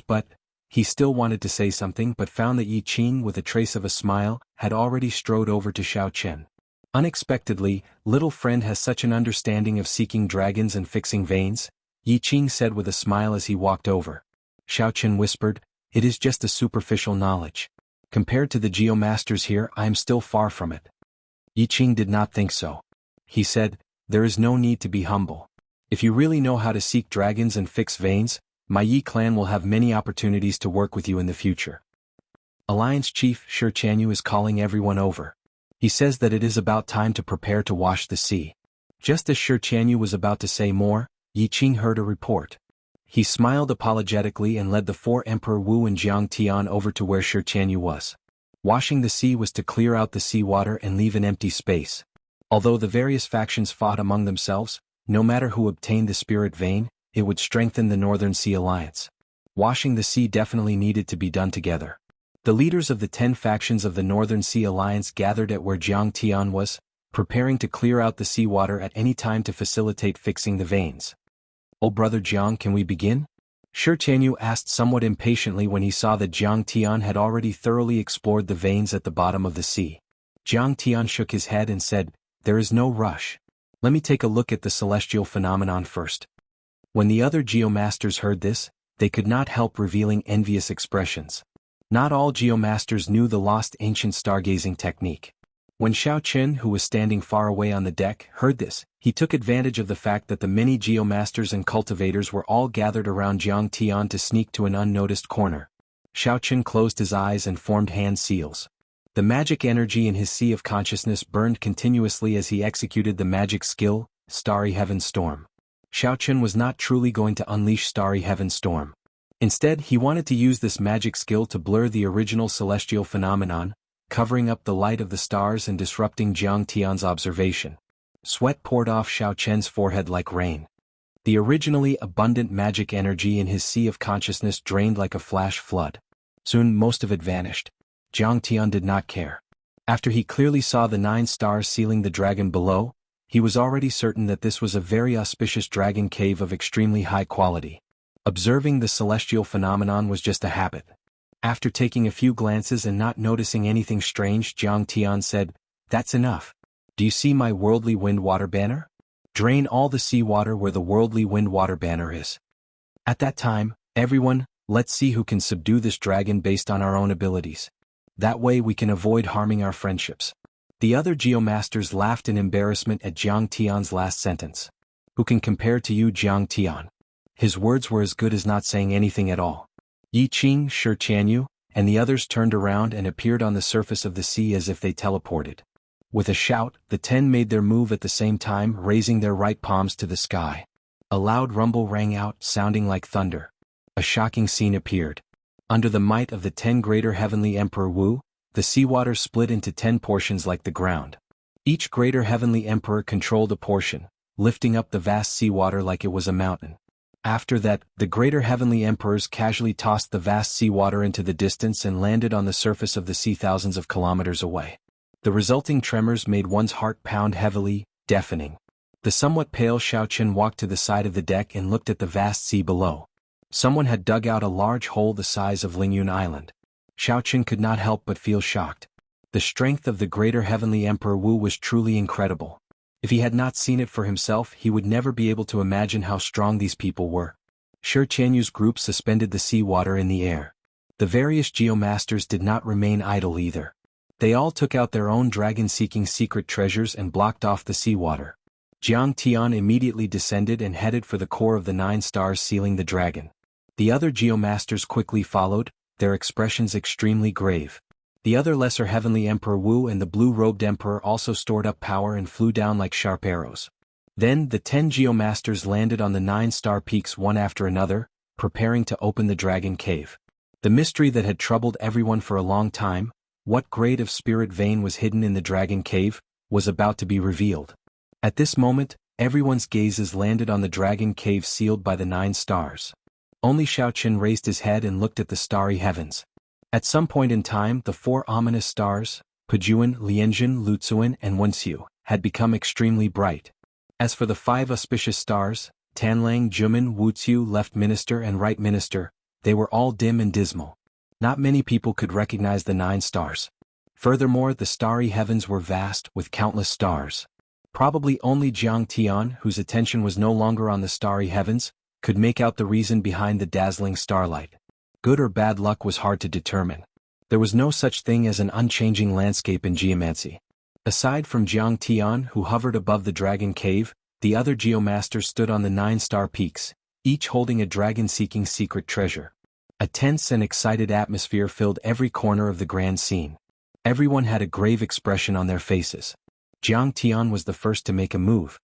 but... He still wanted to say something but found that Yi Qing, with a trace of a smile, had already strode over to Xiaoqian. Unexpectedly, little friend has such an understanding of seeking dragons and fixing veins, Yi Qing said with a smile as he walked over. Xiaoqian whispered, it is just a superficial knowledge. Compared to the geomasters here, I am still far from it. Yi Qing did not think so. He said, there is no need to be humble. If you really know how to seek dragons and fix veins, my Yi clan will have many opportunities to work with you in the future. Alliance Chief Shi Chanyu is calling everyone over. He says that it is about time to prepare to wash the sea. Just as Shi Chanyu was about to say more, Yi Qing heard a report. He smiled apologetically and led the 4 Emperor Wu and Jiang Tian over to where Shi Chanyu was. Washing the sea was to clear out the seawater and leave an empty space. Although the various factions fought among themselves, no matter who obtained the spirit vein, it would strengthen the Northern Sea Alliance. Washing the sea definitely needed to be done together. The leaders of the 10 factions of the Northern Sea Alliance gathered at where Jiang Tian was, preparing to clear out the seawater at any time to facilitate fixing the veins. Oh brother Jiang, can we begin? Shi Chanyu asked somewhat impatiently when he saw that Jiang Tian had already thoroughly explored the veins at the bottom of the sea. Jiang Tian shook his head and said, there is no rush. Let me take a look at the celestial phenomenon first. When the other geomasters heard this, they could not help revealing envious expressions. Not all geomasters knew the lost ancient stargazing technique. When Xiaoqin, who was standing far away on the deck, heard this, he took advantage of the fact that the many geomasters and cultivators were all gathered around Jiang Tian to sneak to an unnoticed corner. Xiaoqin closed his eyes and formed hand seals. The magic energy in his sea of consciousness burned continuously as he executed the magic skill, Starry Heaven Storm. Xiaoqin was not truly going to unleash Starry Heaven Storm. Instead, he wanted to use this magic skill to blur the original celestial phenomenon, covering up the light of the stars and disrupting Jiang Tian's observation. Sweat poured off Xiaoqian's forehead like rain. The originally abundant magic energy in his sea of consciousness drained like a flash flood. Soon most of it vanished. Jiang Tian did not care. After he clearly saw the 9 stars sealing the dragon below, He was already certain that this was a very auspicious dragon cave of extremely high quality. Observing the celestial phenomenon was just a habit. After taking a few glances and not noticing anything strange, Jiang Tian said, "That's enough. Do you see my worldly wind water banner? Drain all the seawater where the worldly wind water banner is. At that time, everyone, let's see who can subdue this dragon based on our own abilities. That way we can avoid harming our friendships." The other geomasters laughed in embarrassment at Jiang Tian's last sentence. "Who can compare to you, Jiang Tian?" His words were as good as not saying anything at all. Yi Qing, Shi Qianyu, and the others turned around and appeared on the surface of the sea as if they teleported. With a shout, the 10 made their move at the same time, raising their right palms to the sky. A loud rumble rang out, sounding like thunder. A shocking scene appeared. Under the might of the 10 greater heavenly Emperor Wu, the seawater split into 10 portions like the ground. Each greater heavenly emperor controlled a portion, lifting up the vast seawater like it was a mountain. After that, the greater heavenly emperors casually tossed the vast seawater into the distance and landed on the surface of the sea thousands of kilometers away. The resulting tremors made one's heart pound heavily, deafening. The somewhat pale Xiaochen walked to the side of the deck and looked at the vast sea below. Someone had dug out a large hole the size of Lingyun Island. Xiaochen could not help but feel shocked. The strength of the greater heavenly Emperor Wu was truly incredible. If he had not seen it for himself, he would never be able to imagine how strong these people were. Shi Qianyu's group suspended the seawater in the air. The various geomasters did not remain idle either. They all took out their own dragon-seeking secret treasures and blocked off the seawater. Jiang Tian immediately descended and headed for the core of the 9 stars sealing the dragon. The other geomasters quickly followed, their expressions extremely grave. The other lesser heavenly Emperor Wu and the blue-robed emperor also stored up power and flew down like sharp arrows. Then the 10 geomasters landed on the 9-star peaks one after another, preparing to open the dragon cave. The mystery that had troubled everyone for a long time, what grade of spirit vein was hidden in the dragon cave, was about to be revealed. At this moment, everyone's gazes landed on the dragon cave sealed by the 9 stars. Only Xiaochen raised his head and looked at the starry heavens. At some point in time, the 4 ominous stars, Pejuan, Lianjun, Luzuan, and Wenxiu, had become extremely bright. As for the 5 auspicious stars, Tanlang, Jumin, Wuxiu, Left Minister and Right Minister, they were all dim and dismal. Not many people could recognize the 9 stars. Furthermore, the starry heavens were vast, with countless stars. Probably only Jiang Tian, whose attention was no longer on the starry heavens, could make out the reason behind the dazzling starlight. Good or bad luck was hard to determine. There was no such thing as an unchanging landscape in geomancy. Aside from Jiang Tian, who hovered above the dragon cave, the other geomasters stood on the 9-star peaks, each holding a dragon-seeking secret treasure. A tense and excited atmosphere filled every corner of the grand scene. Everyone had a grave expression on their faces. Jiang Tian was the first to make a move.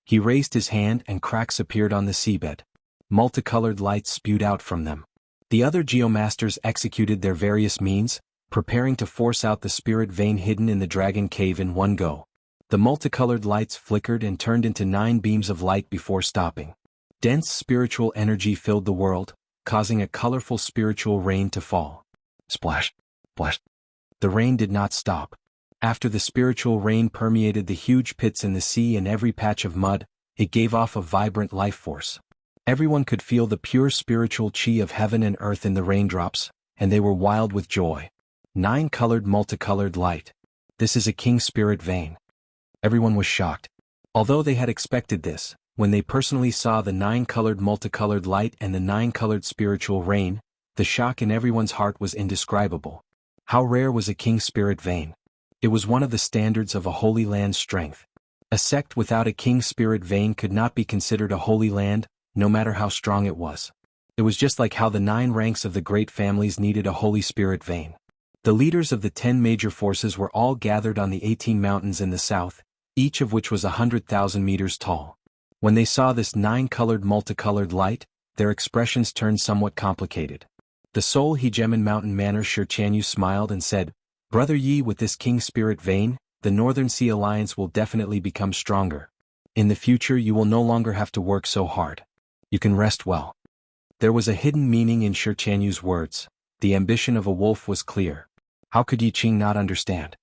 He raised his hand and cracks appeared on the seabed. Multicolored lights spewed out from them. The other geomasters executed their various means, preparing to force out the spirit vein hidden in the dragon cave in one go. The multicolored lights flickered and turned into 9 beams of light before stopping. Dense spiritual energy filled the world, causing a colorful spiritual rain to fall. Splash, splash. The rain did not stop. After the spiritual rain permeated the huge pits in the sea and every patch of mud, it gave off a vibrant life force. Everyone could feel the pure spiritual chi of heaven and earth in the raindrops, and they were wild with joy. 9-colored multicolored light. This is a king spirit vein. Everyone was shocked. Although they had expected this, when they personally saw the 9-colored multicolored light and the 9-colored spiritual rain, the shock in everyone's heart was indescribable. How rare was a king spirit vein? It was one of the standards of a holy land's strength. A sect without a king spirit vein could not be considered a holy land, no matter how strong it was. It was just like how the 9 ranks of the great families needed a holy spirit vein. The leaders of the 10 major forces were all gathered on the 18 mountains in the south, each of which was 100,000 meters tall. When they saw this 9-colored multicolored light, their expressions turned somewhat complicated. The Seoul Hegemen mountain manor Shi Qianyu smiled and said, "Brother Yi, with this king spirit vein, the Northern Sea Alliance will definitely become stronger. In the future you will no longer have to work so hard. You can rest well." There was a hidden meaning in Shi Qianyu's words. The ambition of a wolf was clear. How could Yi Qing not understand?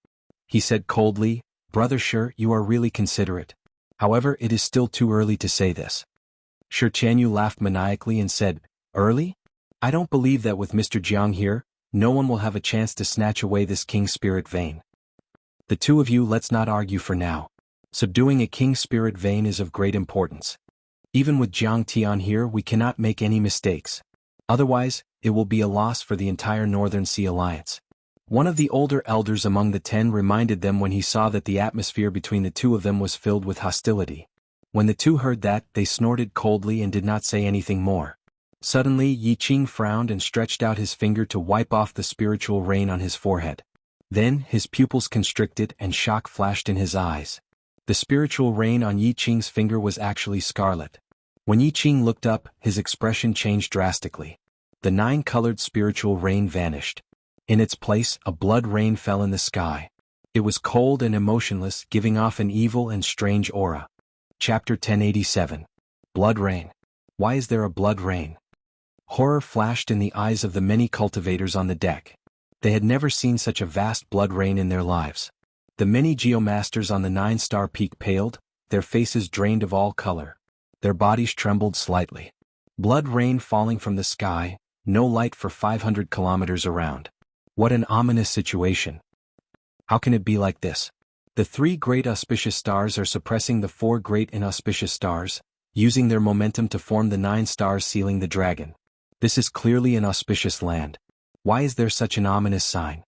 He said coldly, "Brother Shi, you are really considerate. However, it is still too early to say this. Shi Chanyu laughed maniacally and said, "Early? I don't believe that with Mr. Jiang here, no one will have a chance to snatch away this king's spirit vein. The two of you, let's not argue for now. Subduing a king's spirit vein is of great importance. Even with Jiang Tian here, we cannot make any mistakes. Otherwise, it will be a loss for the entire Northern Sea Alliance." One of the older elders among the 10 reminded them when he saw that the atmosphere between the two of them was filled with hostility. When the two heard that, they snorted coldly and did not say anything more. Suddenly, Yi Qing frowned and stretched out his finger to wipe off the spiritual rain on his forehead. Then, his pupils constricted and shock flashed in his eyes. The spiritual rain on Yi Qing's finger was actually scarlet. When Yi Qing looked up, his expression changed drastically. The 9-colored spiritual rain vanished. In its place, a blood rain fell in the sky. It was cold and emotionless, giving off an evil and strange aura. Chapter 1087. Blood Rain. Why is there a blood rain? Horror flashed in the eyes of the many cultivators on the deck. They had never seen such a vast blood rain in their lives. The many geomasters on the 9-star peak paled, their faces drained of all color. Their bodies trembled slightly. Blood rain falling from the sky, no light for 500 kilometers around. What an ominous situation. How can it be like this? The 3 great auspicious stars are suppressing the 4 great inauspicious stars, using their momentum to form the 9 stars sealing the dragon. This is clearly an auspicious land. Why is there such an ominous sign?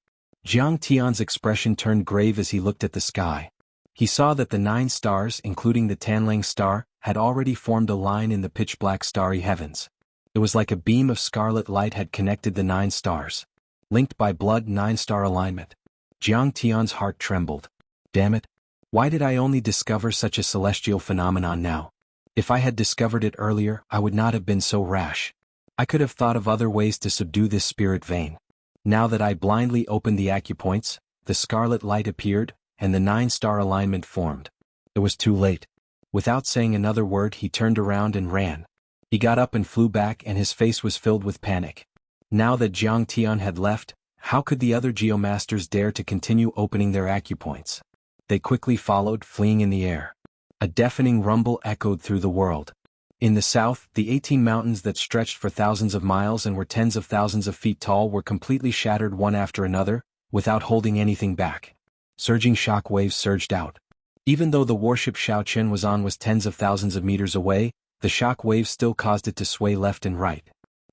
Jiang Tian's expression turned grave as he looked at the sky. He saw that the 9 stars, including the Tanlang star, had already formed a line in the pitch-black starry heavens. It was like a beam of scarlet light had connected the 9 stars. Linked by blood 9-star alignment. Jiang Tian's heart trembled. Damn it. Why did I only discover such a celestial phenomenon now? If I had discovered it earlier, I would not have been so rash. I could have thought of other ways to subdue this spirit vein. Now that I blindly opened the acupoints, the scarlet light appeared, and the 9-star alignment formed. It was too late. Without saying another word, he turned around and ran. He got up and flew back, and his face was filled with panic. Now that Jiang Tian had left, how could the other geomasters dare to continue opening their acupoints? They quickly followed, fleeing in the air. A deafening rumble echoed through the world. In the south, the 18 mountains that stretched for thousands of miles and were tens of thousands of feet tall were completely shattered one after another, without holding anything back. Surging shock waves surged out. Even though the warship Shaochen was tens of thousands of meters away, the shock waves still caused it to sway left and right.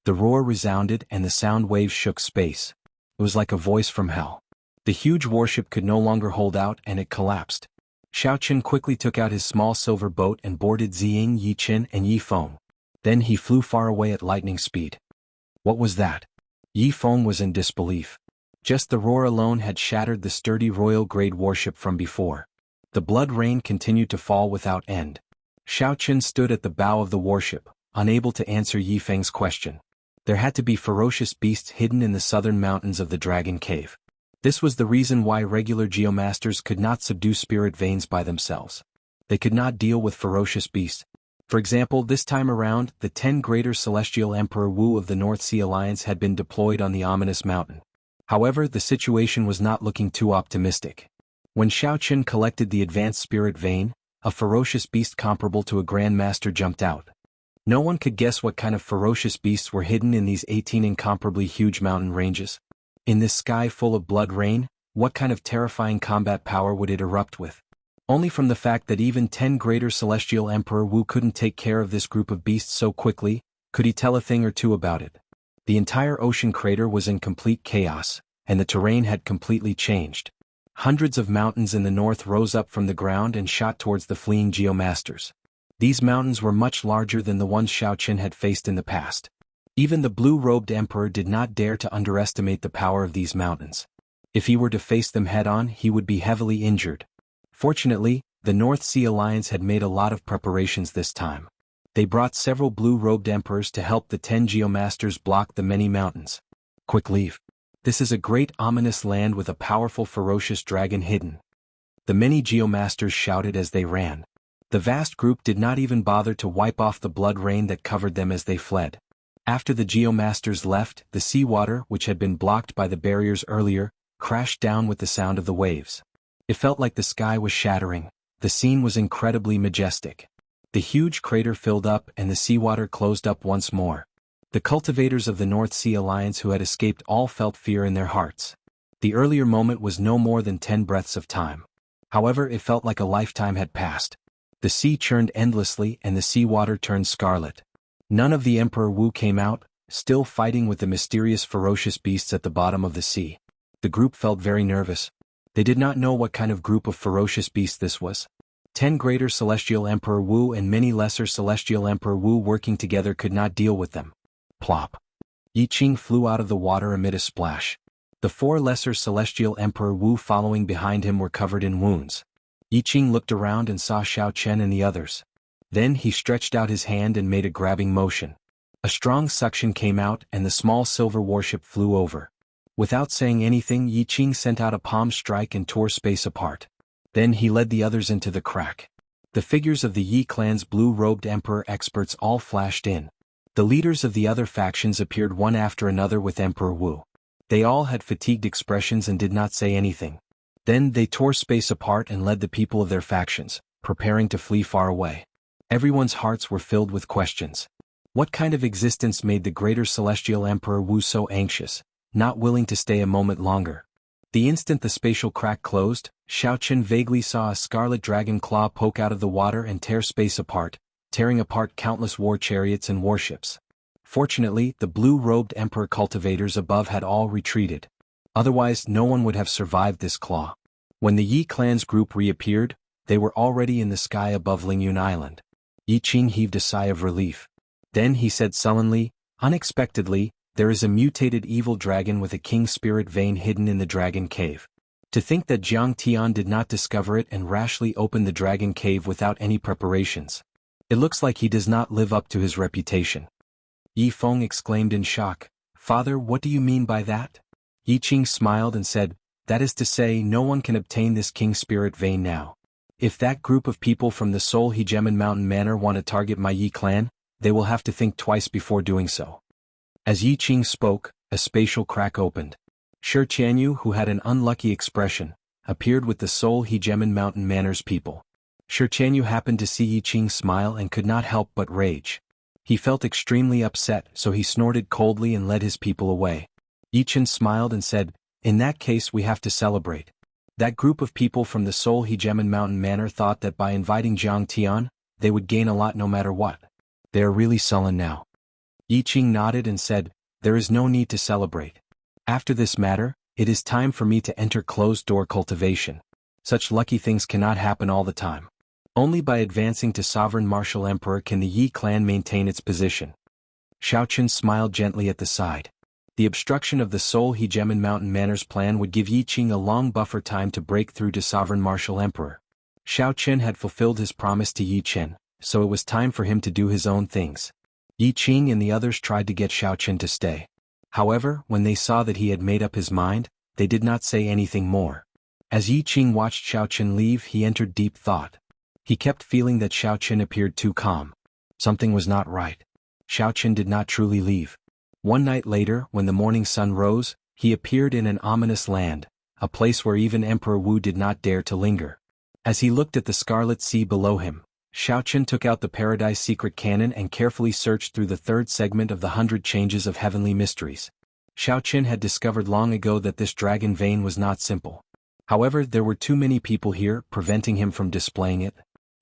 The roar resounded and the sound waves shook space. It was like a voice from hell. The huge warship could no longer hold out and it collapsed. Shaochen quickly took out his small silver boat and boarded Ziying, Yi Qin and Yi Feng. Then he flew far away at lightning speed. What was that? Yi Feng was in disbelief. Just the roar alone had shattered the sturdy royal-grade warship from before. The blood rain continued to fall without end. Shaochen stood at the bow of the warship, unable to answer Yi Feng's question. There had to be ferocious beasts hidden in the southern mountains of the Dragon Cave. This was the reason why regular geomasters could not subdue spirit veins by themselves. They could not deal with ferocious beasts. For example, this time around, the 10 greater celestial Emperor Wu of the North Sea Alliance had been deployed on the ominous mountain. However, the situation was not looking too optimistic. When Shaochen collected the advanced spirit vein, a ferocious beast comparable to a Grand Master jumped out. No one could guess what kind of ferocious beasts were hidden in these 18 incomparably huge mountain ranges. In this sky full of blood rain, what kind of terrifying combat power would it erupt with? Only from the fact that even 10 greater celestial Emperor Wu couldn't take care of this group of beasts so quickly, could he tell a thing or two about it. The entire ocean crater was in complete chaos, and the terrain had completely changed. Hundreds of mountains in the north rose up from the ground and shot towards the fleeing geomasters. These mountains were much larger than the ones Shaochen had faced in the past. Even the blue-robed emperor did not dare to underestimate the power of these mountains. If he were to face them head-on, he would be heavily injured. Fortunately, the North Sea Alliance had made a lot of preparations this time. They brought several blue-robed emperors to help the 10 geomasters block the many mountains. Quick leave. This is a great ominous land with a powerful ferocious dragon hidden. The many geomasters shouted as they ran. The vast group did not even bother to wipe off the blood rain that covered them as they fled. After the geomasters left, the seawater, which had been blocked by the barriers earlier, crashed down with the sound of the waves. It felt like the sky was shattering, The scene was incredibly majestic. The huge crater filled up and the seawater closed up once more. The cultivators of the North Sea Alliance who had escaped all felt fear in their hearts. The earlier moment was no more than 10 breaths of time. However, it felt like a lifetime had passed. The sea churned endlessly and the seawater turned scarlet. None of the Emperor Wu came out, still fighting with the mysterious ferocious beasts at the bottom of the sea. The group felt very nervous. They did not know what kind of group of ferocious beasts this was. 10 greater Celestial Emperor Wu and many lesser Celestial Emperor Wu working together could not deal with them. Plop. Yi Qing flew out of the water amid a splash. The 4 lesser Celestial Emperor Wu following behind him were covered in wounds. Yi Qing looked around and saw Xiao Chen and the others. Then he stretched out his hand and made a grabbing motion. A strong suction came out and the small silver warship flew over. Without saying anything, Yi Qing sent out a palm strike and tore space apart. Then he led the others into the crack. The figures of the Yi clan's blue-robed emperor experts all flashed in. The leaders of the other factions appeared one after another with Emperor Wu. They all had fatigued expressions and did not say anything. Then they tore space apart and led the people of their factions, preparing to flee far away. Everyone's hearts were filled with questions. What kind of existence made the greater Celestial Emperor Wu so anxious, not willing to stay a moment longer? The instant the spatial crack closed, Xiao Chen vaguely saw a scarlet dragon claw poke out of the water and tear space apart, tearing apart countless war chariots and warships. Fortunately, the blue-robed emperor cultivators above had all retreated. Otherwise, no one would have survived this claw. When the Yi clan's group reappeared, they were already in the sky above Lingyun Island. Yi Qing heaved a sigh of relief. Then he said sullenly, "Unexpectedly, there is a mutated evil dragon with a king spirit vein hidden in the dragon cave. To think that Jiang Tian did not discover it and rashly opened the dragon cave without any preparations. It looks like he does not live up to his reputation." Yi Feng exclaimed in shock, "Father, what do you mean by that?" Yi Qing smiled and said, "That is to say, no one can obtain this king spirit vein now. If that group of people from the Seoul Hegemon Mountain Manor want to target my Yi clan, they will have to think twice before doing so." As Yi Qing spoke, a spatial crack opened. Shi Qianyu, who had an unlucky expression, appeared with the Seoul Hegemon Mountain Manor's people. Shi Qianyu happened to see Yi Qing smile and could not help but rage. He felt extremely upset, so he snorted coldly and led his people away. Yi Qing smiled and said, "In that case we have to celebrate. That group of people from the Seoul Hegemon Mountain Manor thought that by inviting Jiang Tian, they would gain a lot no matter what. They are really sullen now." Yi Qing nodded and said, "There is no need to celebrate. After this matter, it is time for me to enter closed-door cultivation. Such lucky things cannot happen all the time. Only by advancing to Sovereign Martial Emperor can the Yi clan maintain its position." Xiao Chen smiled gently at the side. The obstruction of the Seoul Hegemon Mountain Manor's plan would give Yi Qing a long buffer time to break through to Sovereign Martial Emperor. Xiao Chen had fulfilled his promise to Yi Chen, so it was time for him to do his own things. Yi Qing and the others tried to get Xiao Chen to stay. However, when they saw that he had made up his mind, they did not say anything more. As Yi Qing watched Xiao Chen leave, he entered deep thought. He kept feeling that Xiao Chen appeared too calm. Something was not right. Xiao Chen did not truly leave. One night later, when the morning sun rose, he appeared in an ominous land, a place where even Emperor Wu did not dare to linger. As he looked at the scarlet sea below him, Xiao Chen took out the Paradise Secret Canon and carefully searched through the third segment of the 100 Changes of Heavenly Mysteries. Xiao Chen had discovered long ago that this dragon vein was not simple. However, there were too many people here, preventing him from displaying it.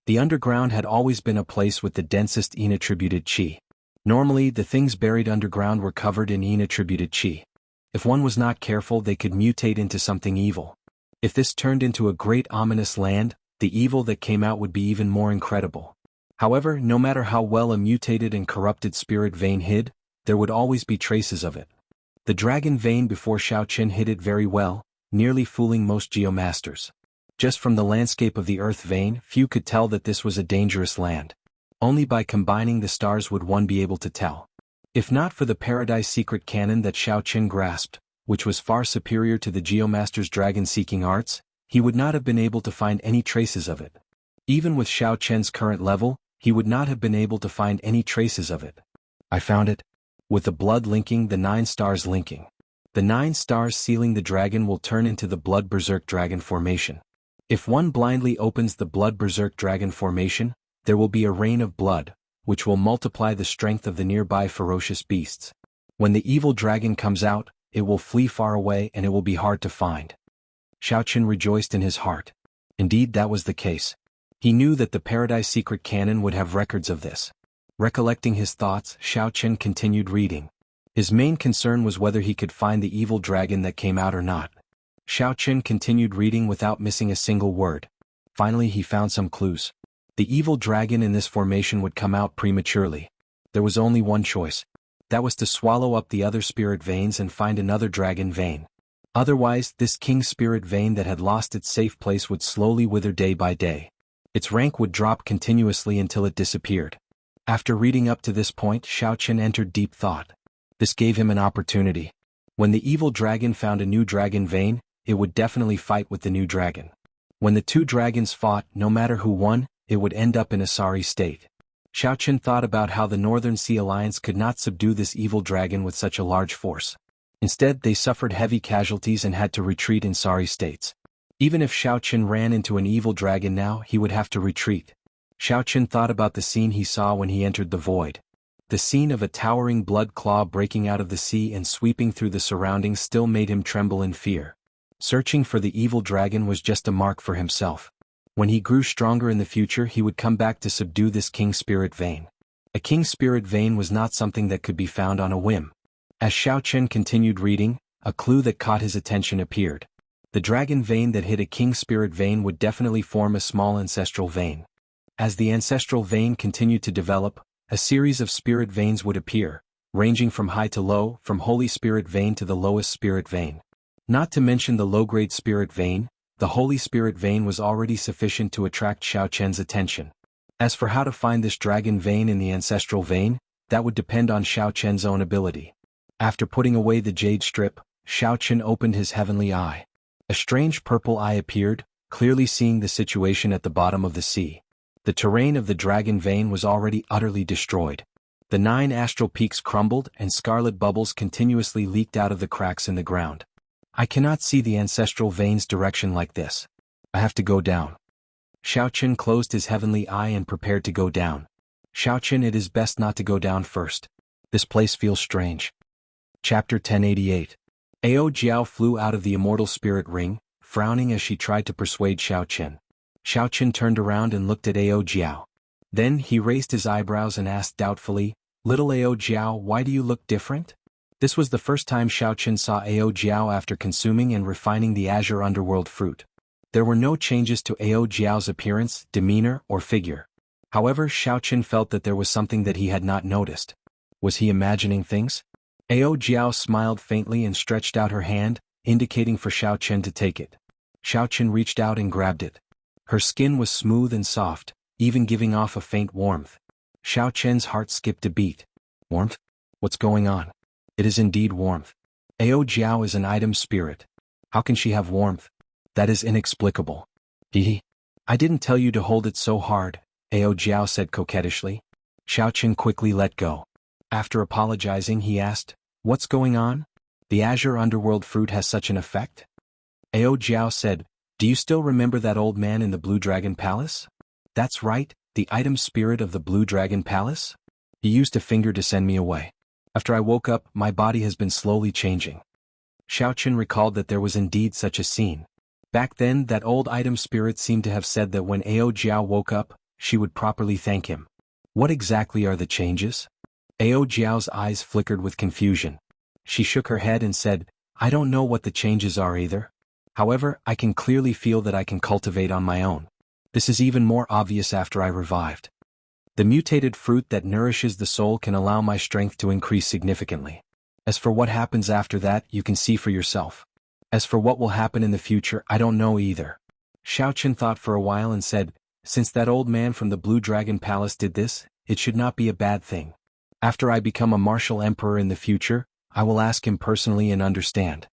The underground had always been a place with the densest Yin-attributed qi. Normally, the things buried underground were covered in Yin-attributed qi. If one was not careful, they could mutate into something evil. If this turned into a great ominous land, the evil that came out would be even more incredible. However, no matter how well a mutated and corrupted spirit vein hid, there would always be traces of it. The dragon vein before Xiao Chen hid it very well, nearly fooling most geomasters. Just from the landscape of the earth vein, few could tell that this was a dangerous land. Only by combining the stars would one be able to tell. If not for the Paradise Secret Canon that Xiao Chen grasped, which was far superior to the geomaster's dragon-seeking arts, he would not have been able to find any traces of it. Even with Xiao Chen's current level, he would not have been able to find any traces of it. "I found it. With the blood linking, the 9 stars linking. The 9 stars sealing the dragon will turn into the blood berserk dragon formation. If one blindly opens the blood berserk dragon formation, there will be a rain of blood, which will multiply the strength of the nearby ferocious beasts. When the evil dragon comes out, it will flee far away and it will be hard to find. Xiaochen rejoiced in his heart. Indeed, that was the case. He knew that the Paradise Secret Canon would have records of this. Recollecting his thoughts, Xiaochen continued reading. His main concern was whether he could find the evil dragon that came out or not. Xiaochen continued reading without missing a single word. Finally, he found some clues. The evil dragon in this formation would come out prematurely. There was only one choice. That was to swallow up the other spirit veins and find another dragon vein. Otherwise, this king spirit vein that had lost its safe place would slowly wither day by day. Its rank would drop continuously until it disappeared. After reading up to this point, Xiaochen entered deep thought. This gave him an opportunity. When the evil dragon found a new dragon vein, it would definitely fight with the new dragon. When the two dragons fought, no matter who won, it would end up in a sorry state. Xiaochen thought about how the Northern Sea Alliance could not subdue this evil dragon with such a large force. Instead, they suffered heavy casualties and had to retreat in sorry states. Even if Xiaochen ran into an evil dragon now, he would have to retreat. Xiaochen thought about the scene he saw when he entered the void. The scene of a towering blood claw breaking out of the sea and sweeping through the surroundings still made him tremble in fear. Searching for the evil dragon was just a mark for himself. When he grew stronger in the future, he would come back to subdue this king spirit vein. A king spirit vein was not something that could be found on a whim. As Xiaochen continued reading, a clue that caught his attention appeared. The dragon vein that hid a king spirit vein would definitely form a small ancestral vein. As the ancestral vein continued to develop, a series of spirit veins would appear, ranging from high to low, from holy spirit vein to the lowest spirit vein. Not to mention the low-grade spirit vein, the holy spirit vein was already sufficient to attract Xiaochen's attention. As for how to find this dragon vein in the ancestral vein, that would depend on Xiaochen's own ability. After putting away the jade strip, Xiaochen opened his heavenly eye. A strange purple eye appeared, clearly seeing the situation at the bottom of the sea. The terrain of the dragon vein was already utterly destroyed. The 9 astral peaks crumbled and scarlet bubbles continuously leaked out of the cracks in the ground. I cannot see the ancestral vein's direction like this. I have to go down. Xiaochen closed his heavenly eye and prepared to go down. Xiaochen, it is best not to go down first. This place feels strange. Chapter 1088. Ao Jiao flew out of the immortal spirit ring, frowning as she tried to persuade Xiaochen. Xiaochen turned around and looked at Ao Jiao. Then he raised his eyebrows and asked doubtfully, "Little Ao Jiao, why do you look different?" This was the first time Xiaochen saw Ao Jiao after consuming and refining the azure underworld fruit. There were no changes to Ao Jiao's appearance, demeanor, or figure. However, Xiaochen felt that there was something that he had not noticed. Was he imagining things? Ao Jiao smiled faintly and stretched out her hand, indicating for Xiaochen to take it. Xiaochen reached out and grabbed it. Her skin was smooth and soft, even giving off a faint warmth. Xiaochen's heart skipped a beat. Warmth? What's going on? It is indeed warmth. Ao Jiao is an item spirit. How can she have warmth? That is inexplicable. I didn't tell you to hold it so hard, Ao Jiao said coquettishly. Xiaochen quickly let go. After apologizing, he asked, "What's going on? The azure underworld fruit has such an effect?" Ao Jiao said, "Do you still remember that old man in the Blue Dragon Palace?" "That's right, the item spirit of the Blue Dragon Palace? He used a finger to send me away. After I woke up, my body has been slowly changing." Xiaochen recalled that there was indeed such a scene. Back then, that old item spirit seemed to have said that when Ao Jiao woke up, she would properly thank him. What exactly are the changes? Ao Jiao's eyes flickered with confusion. She shook her head and said, "I don't know what the changes are either. However, I can clearly feel that I can cultivate on my own. This is even more obvious after I revived. The mutated fruit that nourishes the soul can allow my strength to increase significantly. As for what happens after that, you can see for yourself. As for what will happen in the future, I don't know either." Xiaochen thought for a while and said, "Since that old man from the Blue Dragon Palace did this, it should not be a bad thing. After I become a martial emperor in the future, I will ask him personally and understand."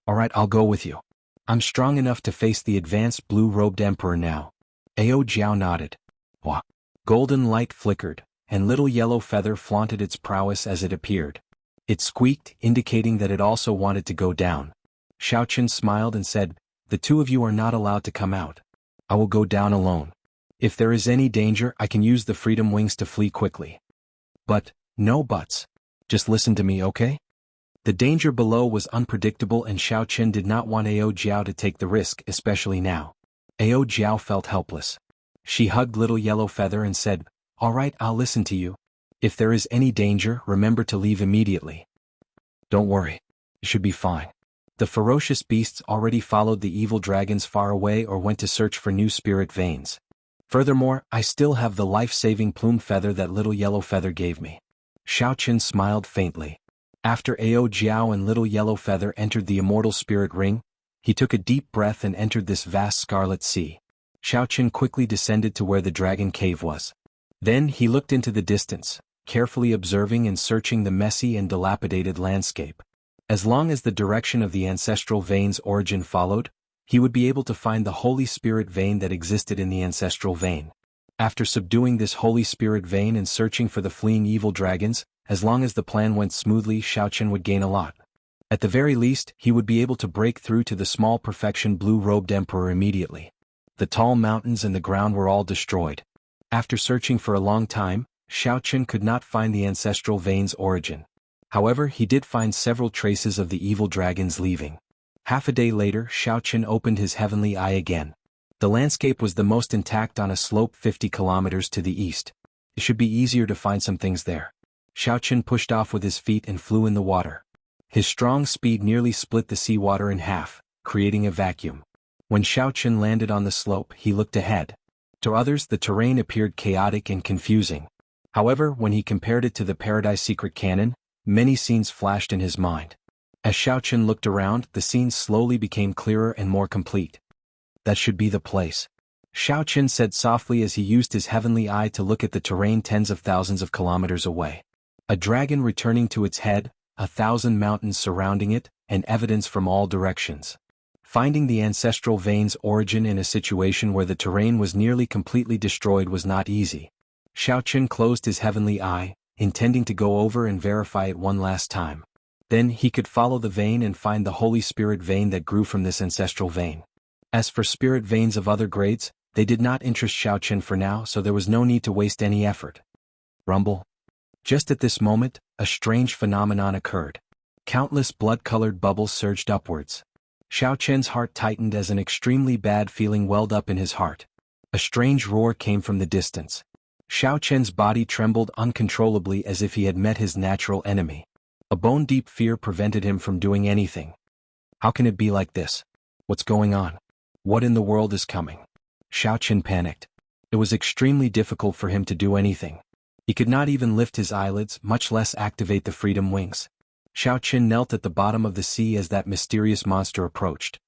"Alright, I'll go with you. I'm strong enough to face the advanced blue-robed emperor now." Ao Jiao nodded. Wah! Golden light flickered, and little yellow feather flaunted its prowess as it appeared. It squeaked, indicating that it also wanted to go down. Xiaochen smiled and said, The two of you are not allowed to come out. I will go down alone. If there is any danger, I can use the freedom wings to flee quickly. But, no buts. Just listen to me, okay? The danger below was unpredictable and Xiao Qin did not want Ao Jiao to take the risk, especially now. Ao Jiao felt helpless. She hugged little Yellow Feather and said, "All right, I'll listen to you. If there is any danger, remember to leave immediately. Don't worry. You should be fine." The ferocious beasts already followed the evil dragons far away or went to search for new spirit veins. Furthermore, I still have the life-saving plume feather that little Yellow Feather gave me. Xiao Qin smiled faintly. After Ao Jiao and little Yellow Feather entered the immortal spirit ring, he took a deep breath and entered this vast scarlet sea. Xiao Qin quickly descended to where the dragon cave was. Then he looked into the distance, carefully observing and searching the messy and dilapidated landscape. As long as the direction of the ancestral vein's origin followed, he would be able to find the Holy Spirit vein that existed in the ancestral vein. After subduing this Holy Spirit vein and searching for the fleeing evil dragons, as long as the plan went smoothly, Xiao Qin would gain a lot. At the very least, he would be able to break through to the small perfection blue-robed emperor immediately. The tall mountains and the ground were all destroyed. After searching for a long time, Xiao Qin could not find the ancestral vein's origin. However, he did find several traces of the evil dragons leaving. Half a day later, Xiao Qin opened his heavenly eye again. The landscape was the most intact on a slope 50 kilometers to the east. It should be easier to find some things there. Xiao Qin pushed off with his feet and flew in the water. His strong speed nearly split the seawater in half, creating a vacuum. When Xiao Qin landed on the slope, he looked ahead. To others, the terrain appeared chaotic and confusing. However, when he compared it to the Paradise Secret Canon, many scenes flashed in his mind. As Xiao Qin looked around, the scenes slowly became clearer and more complete. That should be the place. Xiao Qin said softly as he used his heavenly eye to look at the terrain tens of thousands of kilometers away. A dragon returning to its head, 1,000 mountains surrounding it, and evidence from all directions. Finding the ancestral vein's origin in a situation where the terrain was nearly completely destroyed was not easy. Xiao Qin closed his heavenly eye, intending to go over and verify it one last time. Then he could follow the vein and find the Holy Spirit vein that grew from this ancestral vein. As for spirit veins of other grades, they did not interest Xiao Qin for now, so there was no need to waste any effort. Rumble. Just at this moment, a strange phenomenon occurred. Countless blood-colored bubbles surged upwards. Xiao Qin's heart tightened as an extremely bad feeling welled up in his heart. A strange roar came from the distance. Xiao Qin's body trembled uncontrollably as if he had met his natural enemy. A bone-deep fear prevented him from doing anything. How can it be like this? What's going on? What in the world is coming? Xiao Qin panicked. It was extremely difficult for him to do anything. He could not even lift his eyelids, much less activate the freedom wings. Xiao Qin knelt at the bottom of the sea as that mysterious monster approached.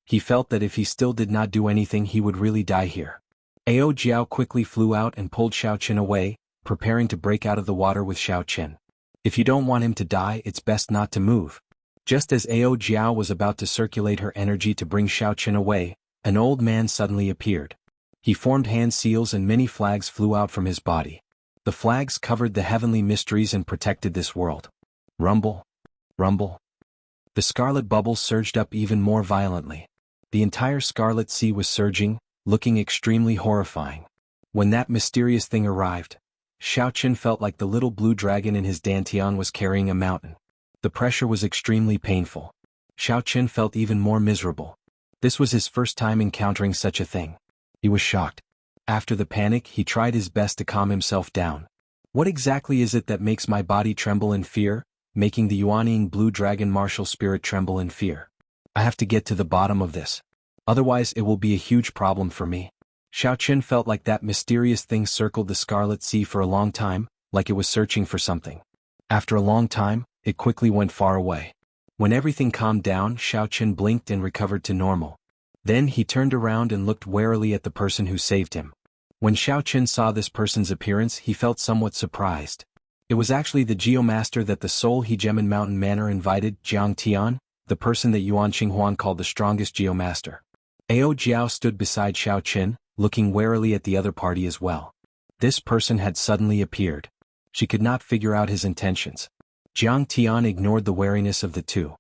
He felt that if he still did not do anything, he would really die here. Ao Jiao quickly flew out and pulled Xiao Qin away, preparing to break out of the water with Xiao Qin. If you don't want him to die, it's best not to move. Just as Ao Jiao was about to circulate her energy to bring Xiao Qin away, an old man suddenly appeared. He formed hand seals and many flags flew out from his body. The flags covered the heavenly mysteries and protected this world. Rumble. Rumble. The scarlet bubbles surged up even more violently. The entire scarlet sea was surging, looking extremely horrifying. When that mysterious thing arrived, Xiao Qin felt like the little blue dragon in his dantian was carrying a mountain. The pressure was extremely painful. Xiao Qin felt even more miserable. This was his first time encountering such a thing. He was shocked. After the panic, he tried his best to calm himself down. What exactly is it that makes my body tremble in fear, making the Yuanying blue dragon martial spirit tremble in fear? I have to get to the bottom of this. Otherwise it will be a huge problem for me. Xiao Qin felt like that mysterious thing circled the Scarlet Sea for a long time, like it was searching for something. After a long time, it quickly went far away. When everything calmed down, Xiao Qin blinked and recovered to normal. Then he turned around and looked warily at the person who saved him. When Xiao Qin saw this person's appearance, he felt somewhat surprised. It was actually the Geomaster that the Soul Hegemon Mountain Manor invited, Jiang Tian, the person that Yuan Qinghuan called the strongest Geomaster. Ao Jiao stood beside Xiao Qin, looking warily at the other party as well. This person had suddenly appeared. She could not figure out his intentions. Jiang Tian ignored the wariness of the two.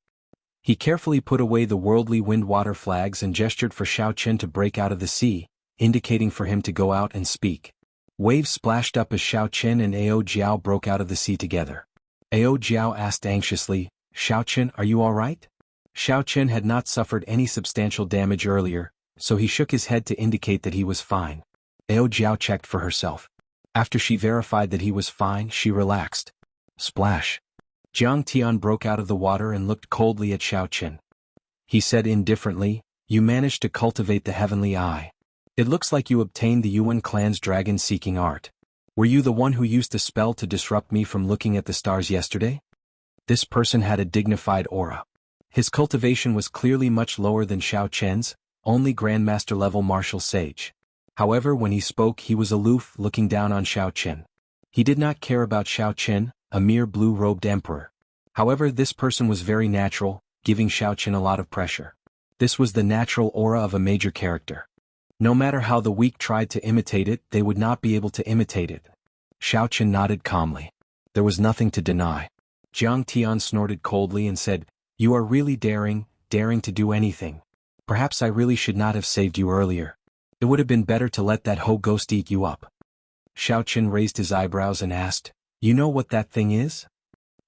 He carefully put away the worldly wind-water flags and gestured for Xiao Chen to break out of the sea, indicating for him to go out and speak. Waves splashed up as Xiao Chen and Ao Jiao broke out of the sea together. Ao Jiao asked anxiously, "Xiao Chen, are you all right?" Xiao Chen had not suffered any substantial damage earlier, so he shook his head to indicate that he was fine. Ao Jiao checked for herself. After she verified that he was fine, she relaxed. Splash. Jiang Tian broke out of the water and looked coldly at Xiao Chen. He said indifferently, "You managed to cultivate the heavenly eye. It looks like you obtained the Yuan clan's dragon-seeking art. Were you the one who used the spell to disrupt me from looking at the stars yesterday?" This person had a dignified aura. His cultivation was clearly much lower than Xiao Chen's, only Grandmaster-level martial sage. However, when he spoke he was aloof, looking down on Xiao Chen. He did not care about Xiao Chen, a mere blue-robed emperor. However, this person was very natural, giving Xiao Chen a lot of pressure. This was the natural aura of a major character. No matter how the weak tried to imitate it, they would not be able to imitate it. Xiao Chen nodded calmly. There was nothing to deny. Jiang Tian snorted coldly and said, "You are really daring to do anything. Perhaps I really should not have saved you earlier. It would have been better to let that Ho ghost eat you up." Xiao Chen raised his eyebrows and asked, "You know what that thing is?"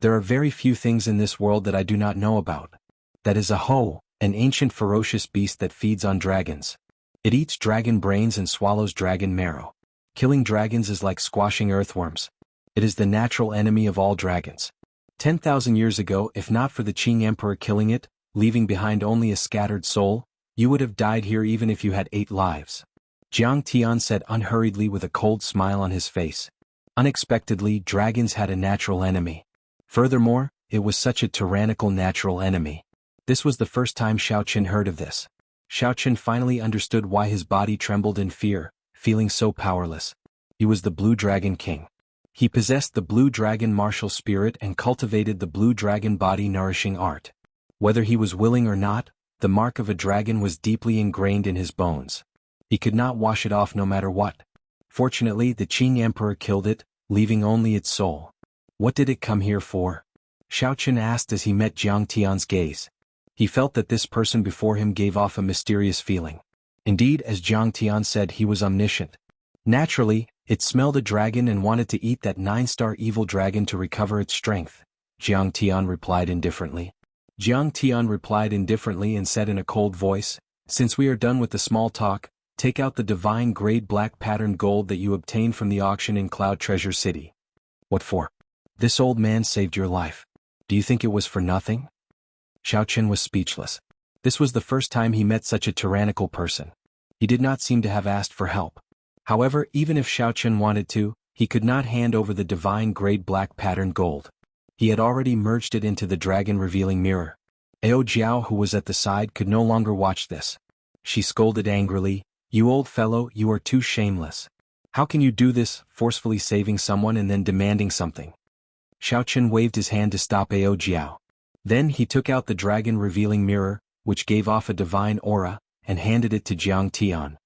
"There are very few things in this world that I do not know about. That is a Ho, an ancient ferocious beast that feeds on dragons. It eats dragon brains and swallows dragon marrow. Killing dragons is like squashing earthworms. It is the natural enemy of all dragons. 10,000 years ago, if not for the Qing Emperor killing it, leaving behind only a scattered soul, you would have died here even if you had 8 lives." Jiang Tian said unhurriedly with a cold smile on his face. Unexpectedly, dragons had a natural enemy. Furthermore, it was such a tyrannical natural enemy. This was the first time Xiao Chen heard of this. Xiao Chen finally understood why his body trembled in fear, feeling so powerless. He was the Blue Dragon King. He possessed the Blue Dragon martial spirit and cultivated the Blue Dragon body nourishing art. Whether he was willing or not, the mark of a dragon was deeply ingrained in his bones. He could not wash it off no matter what. Fortunately, the Qing Emperor killed it, leaving only its soul. What did it come here for? Xiao Chen asked as he met Jiang Tian's gaze. He felt that this person before him gave off a mysterious feeling. Indeed, as Jiang Tian said, he was omniscient. Naturally, it smelled a dragon and wanted to eat that 9-star evil dragon to recover its strength. Jiang Tian replied indifferently. Jiang Tian replied indifferently and said in a cold voice, "Since we are done with the small talk, take out the divine grade black patterned gold that you obtained from the auction in Cloud Treasure City." "What for?" "This old man saved your life. Do you think it was for nothing?" Xiao Chen was speechless. This was the first time he met such a tyrannical person. He did not seem to have asked for help. However, even if Xiao Chen wanted to, he could not hand over the divine grade black patterned gold. He had already merged it into the dragon revealing mirror. Ao Jiao, who was at the side, could no longer watch this. She scolded angrily, "You old fellow, you are too shameless. How can you do this, forcefully saving someone and then demanding something?" Xiao Chen waved his hand to stop Ao Jiao. Then he took out the dragon revealing mirror, which gave off a divine aura, and handed it to Jiang Tian.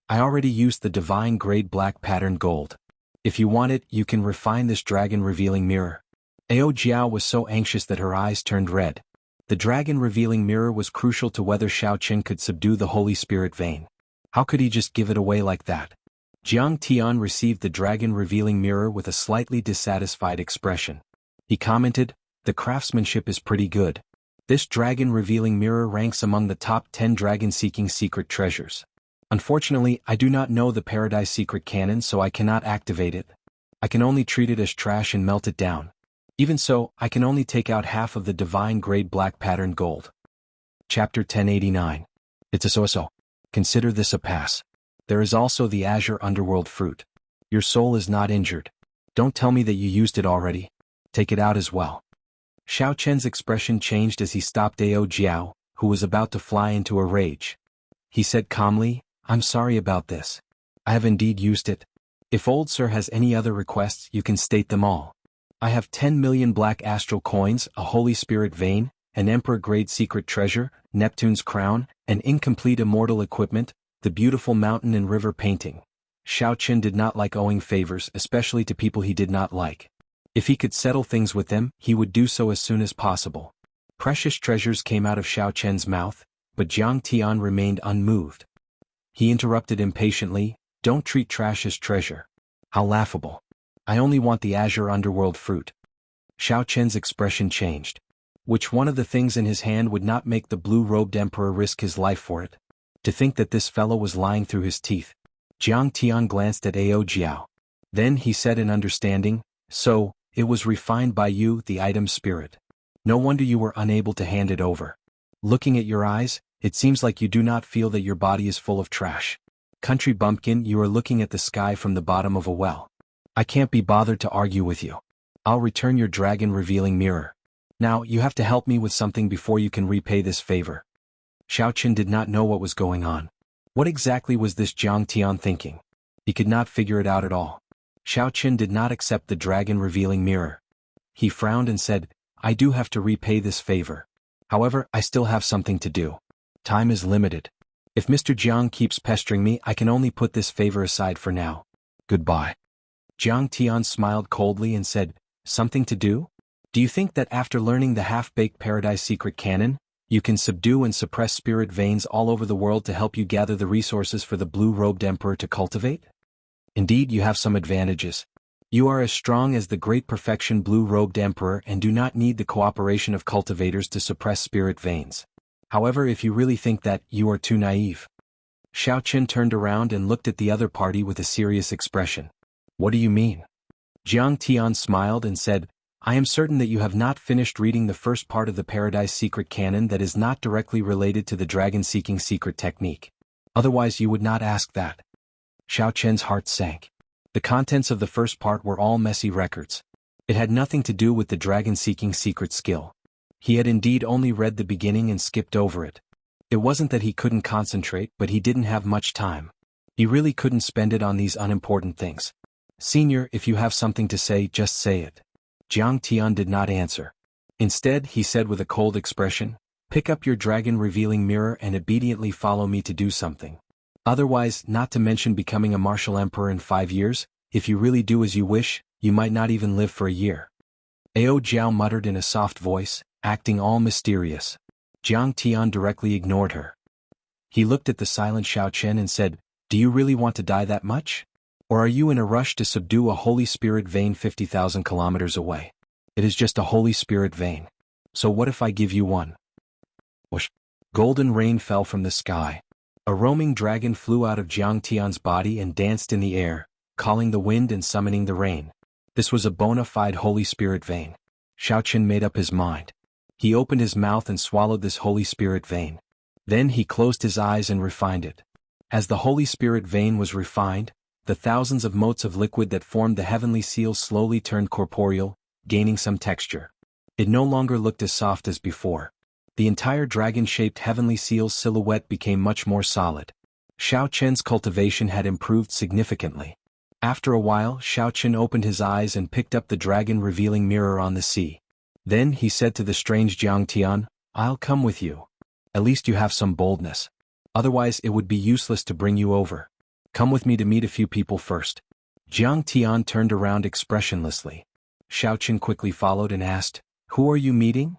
"I already used the divine grade black patterned gold. If you want it, you can refine this dragon revealing mirror." Ao Jiao was so anxious that her eyes turned red. The dragon revealing mirror was crucial to whether Xiao Chen could subdue the Holy Spirit vein. How could he just give it away like that? Jiang Tian received the dragon revealing mirror with a slightly dissatisfied expression. He commented, "The craftsmanship is pretty good. This dragon revealing mirror ranks among the top 10 dragon-seeking secret treasures. Unfortunately, I do not know the Paradise Secret Canon, so I cannot activate it. I can only treat it as trash and melt it down. Even so, I can only take out half of the divine grade black patterned gold." Chapter 1089. It's a so-so. Consider this a pass. There is also the Azure Underworld fruit. Your soul is not injured. Don't tell me that you used it already. Take it out as well. Xiao Chen's expression changed as he stopped Ao Jiao, who was about to fly into a rage. He said calmly, "I'm sorry about this. I have indeed used it. If old sir has any other requests, you can state them all. I have 10 million black astral coins, a Holy Spirit vein, an Emperor-grade secret treasure, Neptune's crown, an incomplete immortal equipment, the beautiful mountain and river painting." Xiao Chen did not like owing favors, especially to people he did not like. If he could settle things with them, he would do so as soon as possible. Precious treasures came out of Xiao Chen's mouth, but Jiang Tian remained unmoved. He interrupted impatiently, "Don't treat trash as treasure. How laughable. I only want the azure underworld fruit." Xiao Chen's expression changed. Which one of the things in his hand would not make the blue-robed emperor risk his life for it? To think that this fellow was lying through his teeth. Jiang Tian glanced at Ao Jiao. Then he said in understanding, "So, it was refined by you, the item's spirit. No wonder you were unable to hand it over. Looking at your eyes, it seems like you do not feel that your body is full of trash. Country bumpkin, you are looking at the sky from the bottom of a well. I can't be bothered to argue with you. I'll return your dragon-revealing mirror. Now, you have to help me with something before you can repay this favor." Xiao Chen did not know what was going on. What exactly was this Jiang Tian thinking? He could not figure it out at all. Xiao Chen did not accept the dragon-revealing mirror. He frowned and said, "I do have to repay this favor. However, I still have something to do. Time is limited. If Mr. Jiang keeps pestering me, I can only put this favor aside for now. Goodbye." Jiang Tian smiled coldly and said, "Something to do? Do you think that after learning the half-baked Paradise Secret canon, you can subdue and suppress spirit veins all over the world to help you gather the resources for the blue-robed emperor to cultivate? Indeed, you have some advantages. You are as strong as the great perfection blue-robed emperor and do not need the cooperation of cultivators to suppress spirit veins. However, if you really think that, you are too naive." Xiao Chen turned around and looked at the other party with a serious expression. "What do you mean?" Jiang Tian smiled and said, "I am certain that you have not finished reading the first part of the Paradise Secret canon that is not directly related to the dragon-seeking secret technique. Otherwise you would not ask that." Xiao Chen's heart sank. The contents of the first part were all messy records. It had nothing to do with the dragon-seeking secret skill. He had indeed only read the beginning and skipped over it. It wasn't that he couldn't concentrate, but he didn't have much time. He really couldn't spend it on these unimportant things. "Senior, if you have something to say, just say it." Jiang Tian did not answer. Instead, he said with a cold expression, "Pick up your dragon-revealing mirror and obediently follow me to do something. Otherwise, not to mention becoming a martial emperor in 5 years, if you really do as you wish, you might not even live for a year." Ao Jiao muttered in a soft voice, acting all mysterious. Jiang Tian directly ignored her. He looked at the silent Xiao Chen and said, "Do you really want to die that much? Or are you in a rush to subdue a holy spirit vein 50,000 kilometers away? It is just a holy spirit vein. So what if I give you one?" Whoosh! Golden rain fell from the sky. A roaming dragon flew out of Jiang Tian's body and danced in the air, calling the wind and summoning the rain. This was a bona fide holy spirit vein. Xiao Chen made up his mind. He opened his mouth and swallowed this holy spirit vein. Then he closed his eyes and refined it. As the holy spirit vein was refined, the thousands of motes of liquid that formed the heavenly seal slowly turned corporeal, gaining some texture. It no longer looked as soft as before. The entire dragon-shaped heavenly seal's silhouette became much more solid. Xiao Chen's cultivation had improved significantly. After a while, Xiao Chen opened his eyes and picked up the dragon-revealing mirror on the sea. Then he said to the strange Jiang Tian, "I'll come with you. At least you have some boldness. Otherwise it would be useless to bring you over. Come with me to meet a few people first." Jiang Tian turned around expressionlessly. Xiao Chen quickly followed and asked, "Who are you meeting?"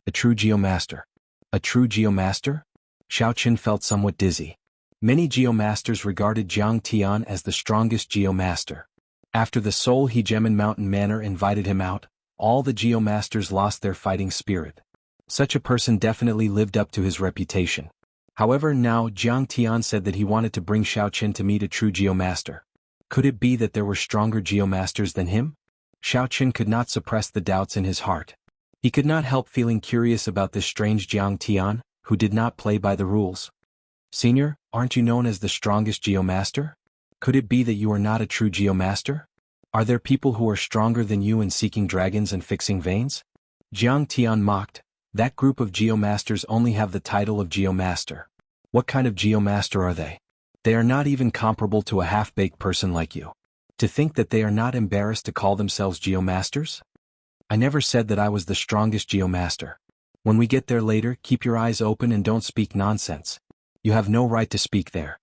"A true geomaster." "A true geomaster?" Xiao Chen felt somewhat dizzy. Many geomasters regarded Jiang Tian as the strongest geomaster. After the Soul Hegemon Mountain Manor invited him out, all the geomasters lost their fighting spirit. Such a person definitely lived up to his reputation. However, now Jiang Tian said that he wanted to bring Xiao Chen to meet a true geomaster. Could it be that there were stronger geomasters than him? Xiao Chen could not suppress the doubts in his heart. He could not help feeling curious about this strange Jiang Tian, who did not play by the rules. "Senior, aren't you known as the strongest geomaster? Could it be that you are not a true geomaster? Are there people who are stronger than you in seeking dragons and fixing veins?" Jiang Tian mocked. "That group of geomasters only have the title of geomaster. What kind of geomaster are they? They are not even comparable to a half-baked person like you. To think that they are not embarrassed to call themselves geomasters? I never said that I was the strongest geomaster. When we get there later, keep your eyes open and don't speak nonsense. You have no right to speak there."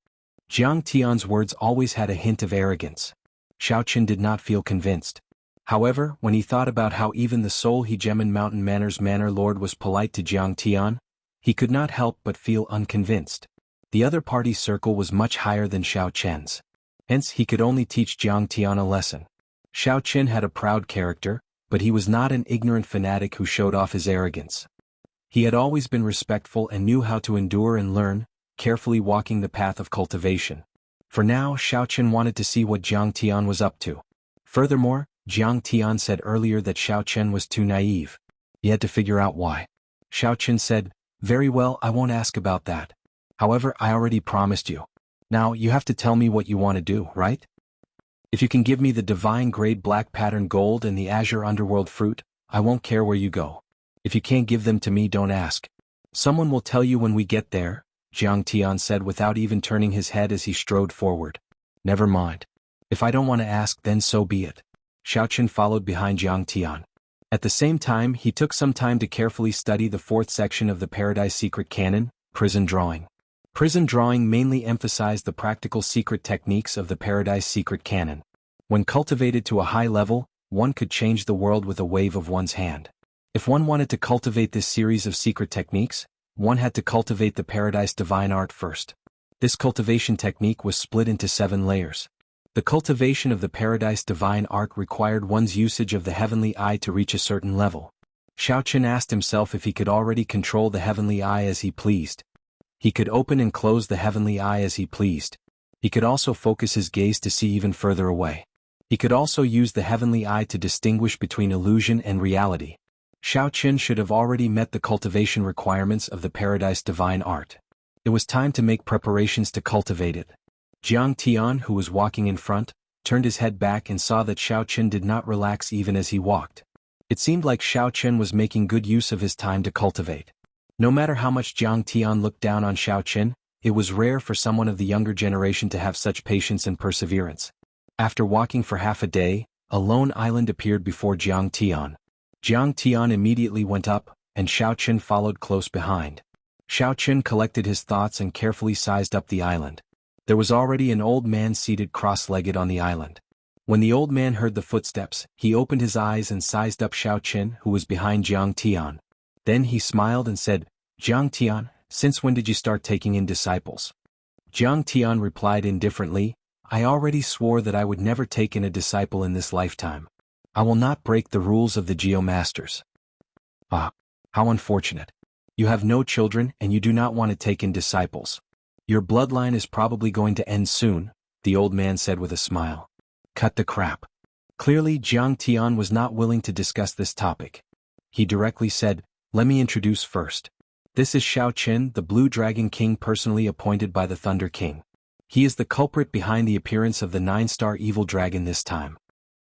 Jiang Tian's words always had a hint of arrogance. Xiao Chen did not feel convinced. However, when he thought about how even the Soul Hegemon Mountain Manor's Manor Lord was polite to Jiang Tian, he could not help but feel unconvinced. The other party circle was much higher than Xiao Chen's. Hence he could only teach Jiang Tian a lesson. Xiao Chen had a proud character, but he was not an ignorant fanatic who showed off his arrogance. He had always been respectful and knew how to endure and learn, carefully walking the path of cultivation. For now, Xiao Chen wanted to see what Jiang Tian was up to. Furthermore, Jiang Tian said earlier that Xiao Chen was too naive. He had to figure out why. Xiao Chen said, "Very well, I won't ask about that. However, I already promised you. Now, you have to tell me what you want to do, right? If you can give me the divine grade black pattern gold and the azure underworld fruit, I won't care where you go. If you can't give them to me, don't ask. Someone will tell you when we get there," Jiang Tian said without even turning his head as he strode forward. "Never mind. If I don't want to ask, then so be it." Xiao Chen followed behind Jiang Tian. At the same time, he took some time to carefully study the fourth section of the Paradise Secret Canon, Prison Drawing. Prison Drawing mainly emphasized the practical secret techniques of the Paradise Secret Canon. When cultivated to a high level, one could change the world with a wave of one's hand. If one wanted to cultivate this series of secret techniques, one had to cultivate the Paradise Divine Art first. This cultivation technique was split into 7 layers. The cultivation of the Paradise Divine Art required one's usage of the Heavenly Eye to reach a certain level. Xiao Chen asked himself if he could already control the Heavenly Eye as he pleased. He could open and close the Heavenly Eye as he pleased. He could also focus his gaze to see even further away. He could also use the Heavenly Eye to distinguish between illusion and reality. Xiao Chen should have already met the cultivation requirements of the Paradise Divine Art. It was time to make preparations to cultivate it. Jiang Tian, who was walking in front, turned his head back and saw that Xiao Chen did not relax even as he walked. It seemed like Xiao Chen was making good use of his time to cultivate. No matter how much Jiang Tian looked down on Xiao Chen, it was rare for someone of the younger generation to have such patience and perseverance. After walking for half a day, a lone island appeared before Jiang Tian. Jiang Tian immediately went up, and Xiao Chen followed close behind. Xiao Chen collected his thoughts and carefully sized up the island. There was already an old man seated cross-legged on the island. When the old man heard the footsteps, he opened his eyes and sized up Xiao Chen, who was behind Jiang Tian. Then he smiled and said, "Jiang Tian, since when did you start taking in disciples?" Jiang Tian replied indifferently, "I already swore that I would never take in a disciple in this lifetime. I will not break the rules of the Geomasters." "Ah, how unfortunate. You have no children and you do not want to take in disciples. Your bloodline is probably going to end soon," the old man said with a smile. "Cut the crap." Clearly, Jiang Tian was not willing to discuss this topic. He directly said, "Let me introduce first. This is Xiao Chen, the Blue Dragon King personally appointed by the Thunder King. He is the culprit behind the appearance of the 9-star evil dragon this time."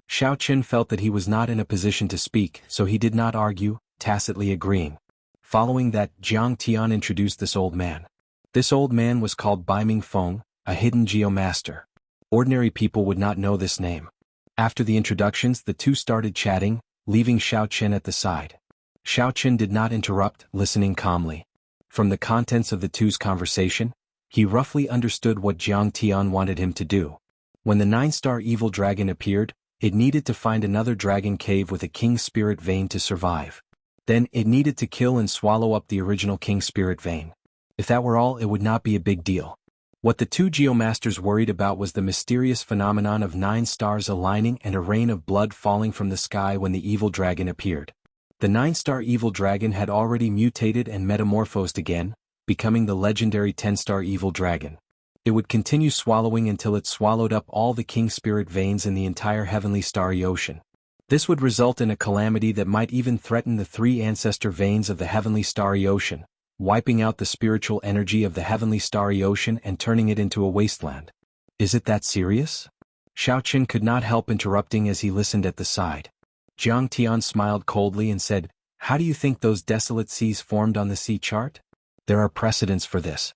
Xiao Chen felt that he was not in a position to speak, so he did not argue, tacitly agreeing. Following that, Jiang Tian introduced this old man. This old man was called Baiming Feng, a hidden geomaster. Ordinary people would not know this name. After the introductions, the two started chatting, leaving Xiao Chen at the side. Xiao Chen did not interrupt, listening calmly. From the contents of the two's conversation, he roughly understood what Jiang Tian wanted him to do. When the 9-star evil dragon appeared, it needed to find another dragon cave with a king spirit vein to survive. Then it needed to kill and swallow up the original king spirit vein. If that were all, it would not be a big deal. What the two geomasters worried about was the mysterious phenomenon of 9 stars aligning and a rain of blood falling from the sky when the evil dragon appeared. The 9-star evil dragon had already mutated and metamorphosed again, becoming the legendary 10-star evil dragon. It would continue swallowing until it swallowed up all the king spirit veins in the entire heavenly starry ocean. This would result in a calamity that might even threaten the 3 ancestor veins of the heavenly starry ocean, wiping out the spiritual energy of the heavenly starry ocean and turning it into a wasteland. Is it that serious? Xiao Chen could not help interrupting as he listened at the side. Jiang Tian smiled coldly and said, "How do you think those desolate seas formed on the sea chart? There are precedents for this.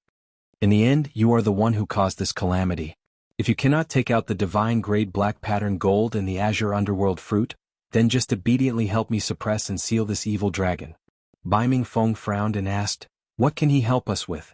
In the end, you are the one who caused this calamity. If you cannot take out the divine grade black pattern gold and the azure underworld fruit, then just obediently help me suppress and seal this evil dragon." Baiming Feng frowned and asked, "What can he help us with?"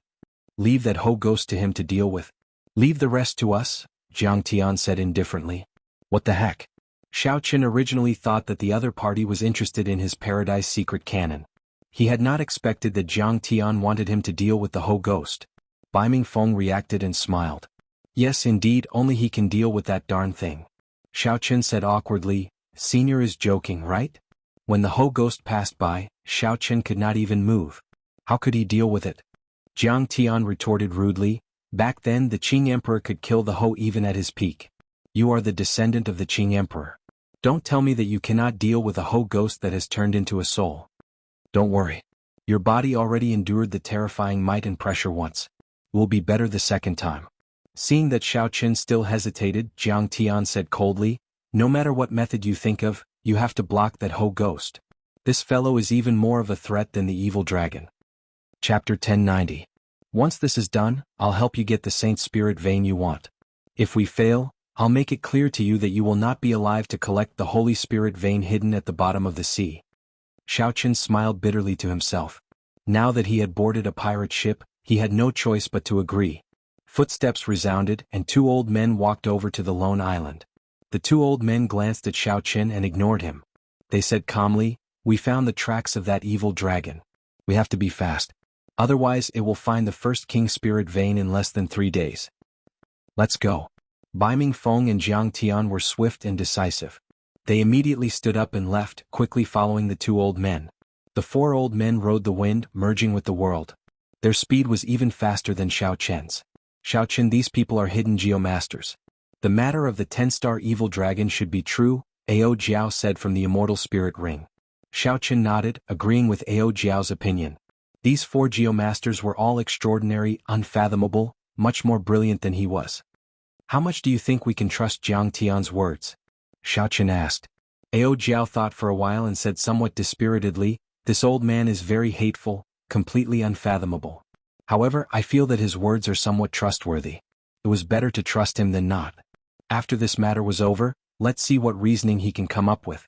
"Leave that Ho ghost to him to deal with. Leave the rest to us," Jiang Tian said indifferently. "What the heck?" Xiao Qin originally thought that the other party was interested in his Paradise Secret Cannon. He had not expected that Jiang Tian wanted him to deal with the Ho Ghost. Bai Mingfeng reacted and smiled. Yes, indeed, only he can deal with that darn thing. Xiao Qin said awkwardly, Senior is joking, right? When the Ho Ghost passed by, Xiao Qin could not even move. How could he deal with it? Jiang Tian retorted rudely, back then the Qing Emperor could kill the Ho even at his peak. You are the descendant of the Qing Emperor. Don't tell me that you cannot deal with a Ho Ghost that has turned into a soul. Don't worry. Your body already endured the terrifying might and pressure once. It will be better the second time. Seeing that Xiao Qin still hesitated, Jiang Tian said coldly, no matter what method you think of, you have to block that Ho Ghost. This fellow is even more of a threat than the evil dragon. Chapter 1090. Once this is done, I'll help you get the Saint Spirit vein you want. If we fail, I'll make it clear to you that you will not be alive to collect the Holy Spirit vein hidden at the bottom of the sea. Xiao Qin smiled bitterly to himself. Now that he had boarded a pirate ship, he had no choice but to agree. Footsteps resounded, and two old men walked over to the lone island. The two old men glanced at Xiao Qin and ignored him. They said calmly, we found the tracks of that evil dragon. We have to be fast. Otherwise it will find the first King Spirit vein in less than 3 days. Let's go. Bai Mingfeng and Jiang Tian were swift and decisive. They immediately stood up and left, quickly following the two old men. The four old men rode the wind, merging with the world. Their speed was even faster than Xiao Qin's. Xiao Qin, these people are hidden geomasters. The matter of the 10-star evil dragon should be true, Ao Jiao said from the Immortal Spirit Ring. Xiao Qin nodded, agreeing with Ao Jiao's opinion. These 4 geomasters were all extraordinary, unfathomable, much more brilliant than he was. How much do you think we can trust Jiang Tian's words? Xiao Qin asked. Ao Jiao thought for a while and said somewhat dispiritedly, this old man is very hateful, completely unfathomable. However, I feel that his words are somewhat trustworthy. It was better to trust him than not. After this matter was over, let's see what reasoning he can come up with.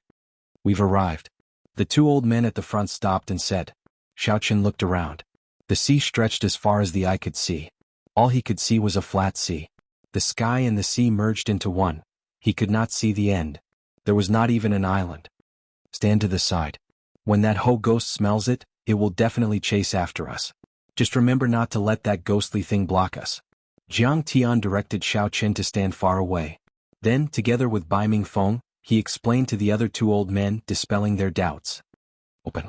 We've arrived. The two old men at the front stopped and said. Xiao Qin looked around. The sea stretched as far as the eye could see. All he could see was a flat sea. The sky and the sea merged into one. He could not see the end. There was not even an island. Stand to the side. When that Ho Ghost smells it, it will definitely chase after us. Just remember not to let that ghostly thing block us. Jiang Tian directed Xiao Qin to stand far away. Then, together with Bai Mingfeng, he explained to the other two old men, dispelling their doubts. Open.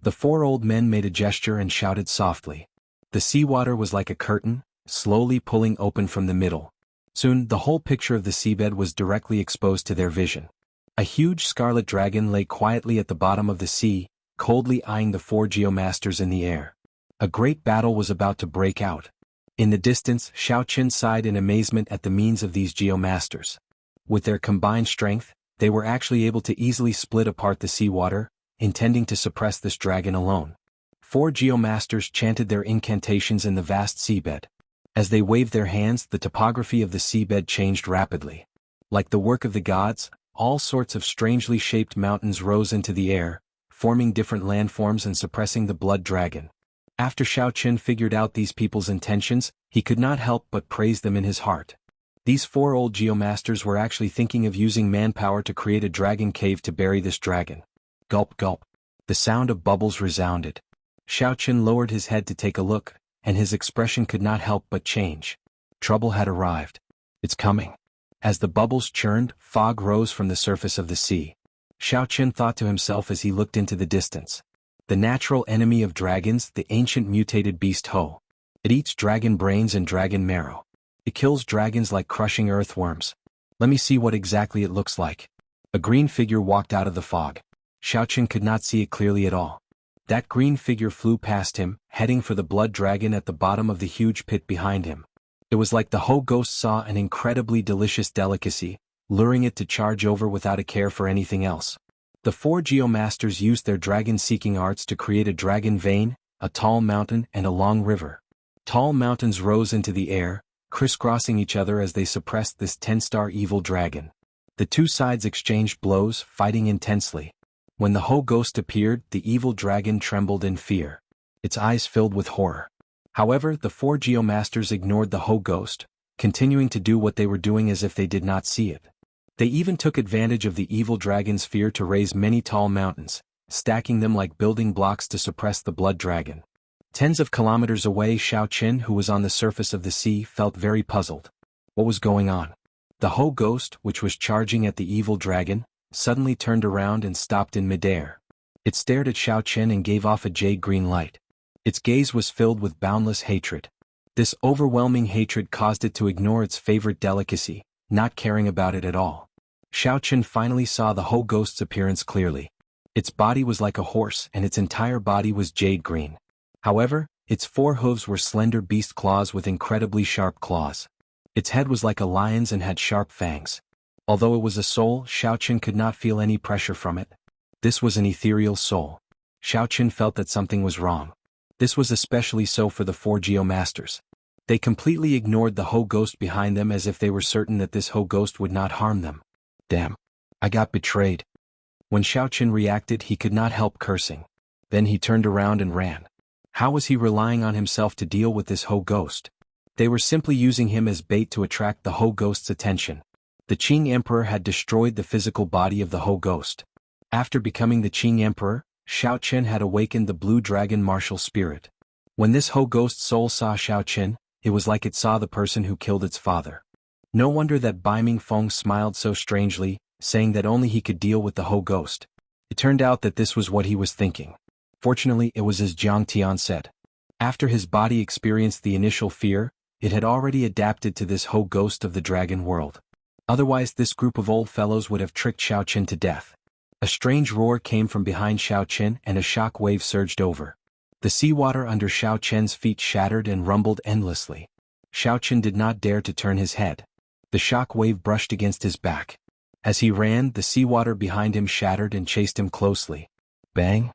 The 4 old men made a gesture and shouted softly. The seawater was like a curtain, slowly pulling open from the middle. Soon, the whole picture of the seabed was directly exposed to their vision. A huge scarlet dragon lay quietly at the bottom of the sea, coldly eyeing the 4 geomasters in the air. A great battle was about to break out. In the distance, Xiao Qin sighed in amazement at the means of these geomasters. With their combined strength, they were actually able to easily split apart the seawater, intending to suppress this dragon alone. 4 geomasters chanted their incantations in the vast seabed. As they waved their hands, the topography of the seabed changed rapidly. Like the work of the gods, all sorts of strangely shaped mountains rose into the air, forming different landforms and suppressing the blood dragon. After Xiao Qin figured out these people's intentions, he could not help but praise them in his heart. These 4 old geomasters were actually thinking of using manpower to create a dragon cave to bury this dragon. Gulp gulp. The sound of bubbles resounded. Xiao Qin lowered his head to take a look, and his expression could not help but change. Trouble had arrived. It's coming. As the bubbles churned, fog rose from the surface of the sea. Xiao Qin thought to himself as he looked into the distance. The natural enemy of dragons, the ancient mutated beast Ho. It eats dragon brains and dragon marrow. It kills dragons like crushing earthworms. Let me see what exactly it looks like. A green figure walked out of the fog. Xiao Qin could not see it clearly at all. That green figure flew past him, heading for the blood dragon at the bottom of the huge pit behind him. It was like the Ho Ghost saw an incredibly delicious delicacy, luring it to charge over without a care for anything else. The 4 geomasters used their dragon-seeking arts to create a dragon vein, a tall mountain and a long river. Tall mountains rose into the air, crisscrossing each other as they suppressed this 10-star evil dragon. The 2 sides exchanged blows, fighting intensely. When the Ho Ghost appeared, the evil dragon trembled in fear. Its eyes filled with horror. However, the 4 geomasters ignored the Ho Ghost, continuing to do what they were doing as if they did not see it. They even took advantage of the evil dragon's fear to raise many tall mountains, stacking them like building blocks to suppress the blood dragon. Tens of kilometers away, Xiao Qin, who was on the surface of the sea, felt very puzzled. What was going on? The Ho ghost, which was charging at the evil dragon, suddenly turned around and stopped in midair. It stared at Xiao Qin and gave off a jade-green light. Its gaze was filled with boundless hatred. This overwhelming hatred caused it to ignore its favorite delicacy, not caring about it at all. Xiao Qin finally saw the Ho ghost's appearance clearly. Its body was like a horse and its entire body was jade-green. However, its four hooves were slender beast claws with incredibly sharp claws. Its head was like a lion's and had sharp fangs. Although it was a soul, Xiao Qin could not feel any pressure from it. This was an ethereal soul. Xiao Qin felt that something was wrong. This was especially so for the four geomasters. They completely ignored the Ho ghost behind them as if they were certain that this Ho ghost would not harm them. Damn. I got betrayed. When Xiao Qin reacted, he could not help cursing. Then he turned around and ran. How was he relying on himself to deal with this Ho ghost? They were simply using him as bait to attract the Ho ghost's attention. The Qing Emperor had destroyed the physical body of the Ho ghost. After becoming the Qing Emperor, Xiao Qin had awakened the blue dragon martial spirit. When this Ho ghost soul saw Xiao Qin, it was like it saw the person who killed its father. No wonder that Bai Mingfeng smiled so strangely, saying that only he could deal with the Ho ghost. It turned out that this was what he was thinking. Fortunately, it was as Jiang Tian said. After his body experienced the initial fear, it had already adapted to this Ho ghost of the dragon world. Otherwise, this group of old fellows would have tricked Xiao Qin to death. A strange roar came from behind Xiao Qin and a shock wave surged over. The seawater under Xiao Qin's feet shattered and rumbled endlessly. Xiao Qin did not dare to turn his head. The shock wave brushed against his back. As he ran, the seawater behind him shattered and chased him closely. Bang!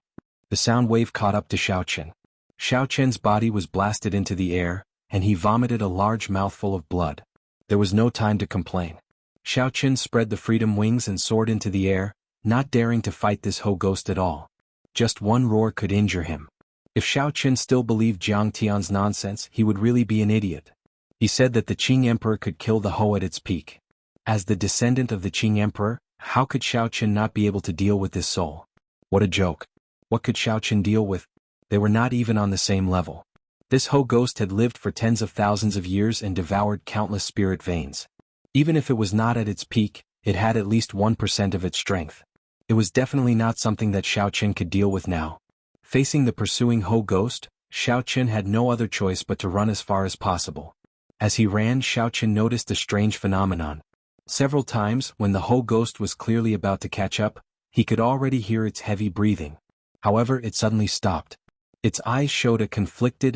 The sound wave caught up to Xiao Qin. Xiao Qin's body was blasted into the air, and he vomited a large mouthful of blood. There was no time to complain. Xiao Qin spread the freedom wings and soared into the air, not daring to fight this Ho ghost at all. Just one roar could injure him. If Xiao Qin still believed Jiang Tian's nonsense, he would really be an idiot. He said that the Qing Emperor could kill the Ho at its peak. As the descendant of the Qing Emperor, how could Xiao Qin not be able to deal with this soul? What a joke. What could Xiao Qin deal with? They were not even on the same level. This Ho ghost had lived for tens of thousands of years and devoured countless spirit veins. Even if it was not at its peak, it had at least 1% of its strength. It was definitely not something that Xiao Qin could deal with now. Facing the pursuing Ho ghost, Xiao Qin had no other choice but to run as far as possible. As he ran, Xiao Qin noticed a strange phenomenon. Several times, when the Ho ghost was clearly about to catch up, he could already hear its heavy breathing. However, it suddenly stopped. Its eyes showed a conflicted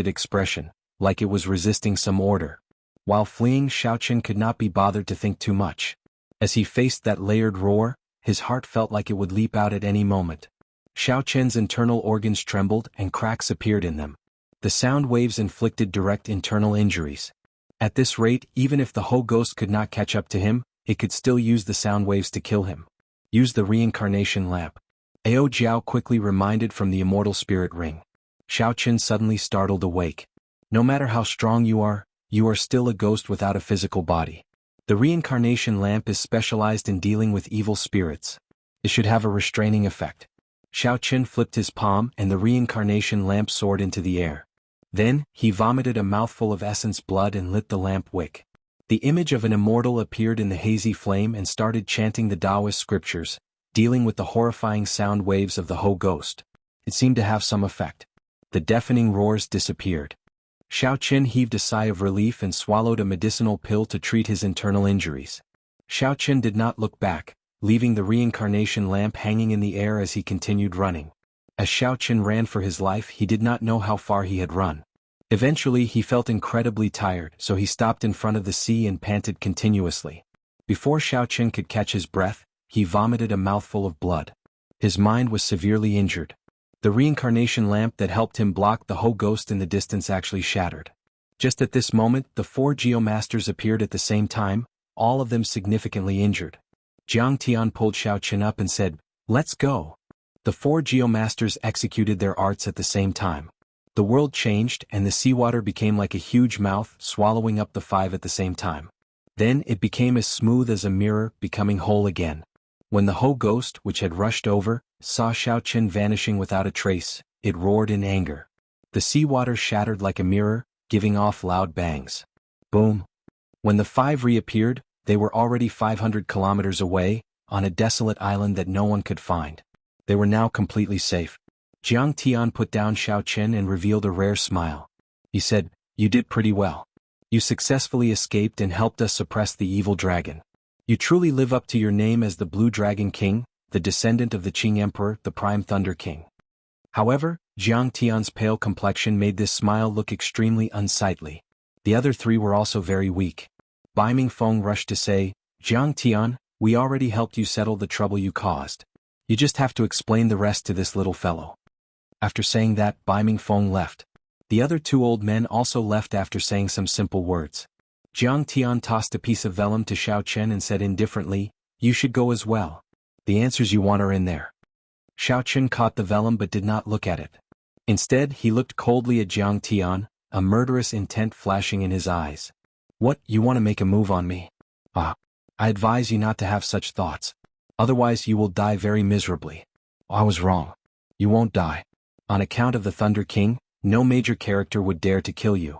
expression, like it was resisting some order. While fleeing, Xiao Qin could not be bothered to think too much. As he faced that layered roar, his heart felt like it would leap out at any moment. Xiao Qin's internal organs trembled and cracks appeared in them. The sound waves inflicted direct internal injuries. At this rate, even if the Ho ghost could not catch up to him, it could still use the sound waves to kill him. Use the reincarnation lamp. Ao Jiao quickly reminded from the immortal spirit ring. Xiao Qin suddenly startled awake. No matter how strong you are still a ghost without a physical body. The reincarnation lamp is specialized in dealing with evil spirits. It should have a restraining effect. Xiao Qin flipped his palm and the reincarnation lamp soared into the air. Then, he vomited a mouthful of essence blood and lit the lamp wick. The image of an immortal appeared in the hazy flame and started chanting the Taoist scriptures, dealing with the horrifying sound waves of the Ho ghost. It seemed to have some effect. The deafening roars disappeared. Xiao Qin heaved a sigh of relief and swallowed a medicinal pill to treat his internal injuries. Xiao Qin did not look back, leaving the reincarnation lamp hanging in the air as he continued running. As Xiao Qin ran for his life, he did not know how far he had run. Eventually, he felt incredibly tired, so he stopped in front of the sea and panted continuously. Before Xiao Qin could catch his breath, he vomited a mouthful of blood. His mind was severely injured. The reincarnation lamp that helped him block the Ho ghost in the distance actually shattered. Just at this moment, the four geomasters appeared at the same time, all of them significantly injured. Jiang Tian pulled Xiao Qin up and said, "Let's go." The four geomasters executed their arts at the same time. The world changed and the seawater became like a huge mouth swallowing up the five at the same time. Then it became as smooth as a mirror, becoming whole again. When the Ho ghost, which had rushed over, saw Xiao Chen vanishing without a trace, it roared in anger. The seawater shattered like a mirror, giving off loud bangs. Boom! When the five reappeared, they were already 500 kilometers away, on a desolate island that no one could find. They were now completely safe. Jiang Tian put down Xiao Chen and revealed a rare smile. He said, "You did pretty well. You successfully escaped and helped us suppress the evil dragon. You truly live up to your name as the Blue Dragon King, the descendant of the Qing Emperor, the Prime Thunder King." However, Jiang Tian's pale complexion made this smile look extremely unsightly. The other three were also very weak. Bai Mingfeng rushed to say, "Jiang Tian, we already helped you settle the trouble you caused. You just have to explain the rest to this little fellow." After saying that, Bai Mingfeng left. The other two old men also left after saying some simple words. Jiang Tian tossed a piece of vellum to Xiao Chen and said indifferently, "You should go as well. The answers you want are in there." Xiao Chen caught the vellum but did not look at it. Instead, he looked coldly at Jiang Tian, a murderous intent flashing in his eyes. "What, you want to make a move on me? I advise you not to have such thoughts. Otherwise you will die very miserably." "I was wrong. You won't die. On account of the Thunder King, no major character would dare to kill you."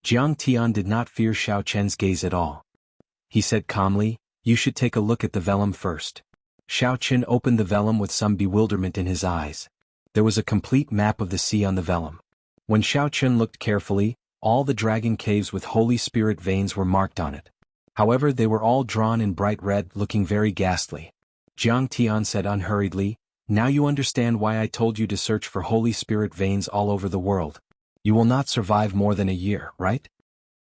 Jiang Tian did not fear Xiao Chen's gaze at all. He said calmly, "You should take a look at the vellum first." Xiao Chen opened the vellum with some bewilderment in his eyes. There was a complete map of the sea on the vellum. When Xiao Chen looked carefully, all the dragon caves with Holy Spirit veins were marked on it. However, they were all drawn in bright red, looking very ghastly. Jiang Tian said unhurriedly, "Now you understand why I told you to search for Holy Spirit veins all over the world. You will not survive more than a year, right?"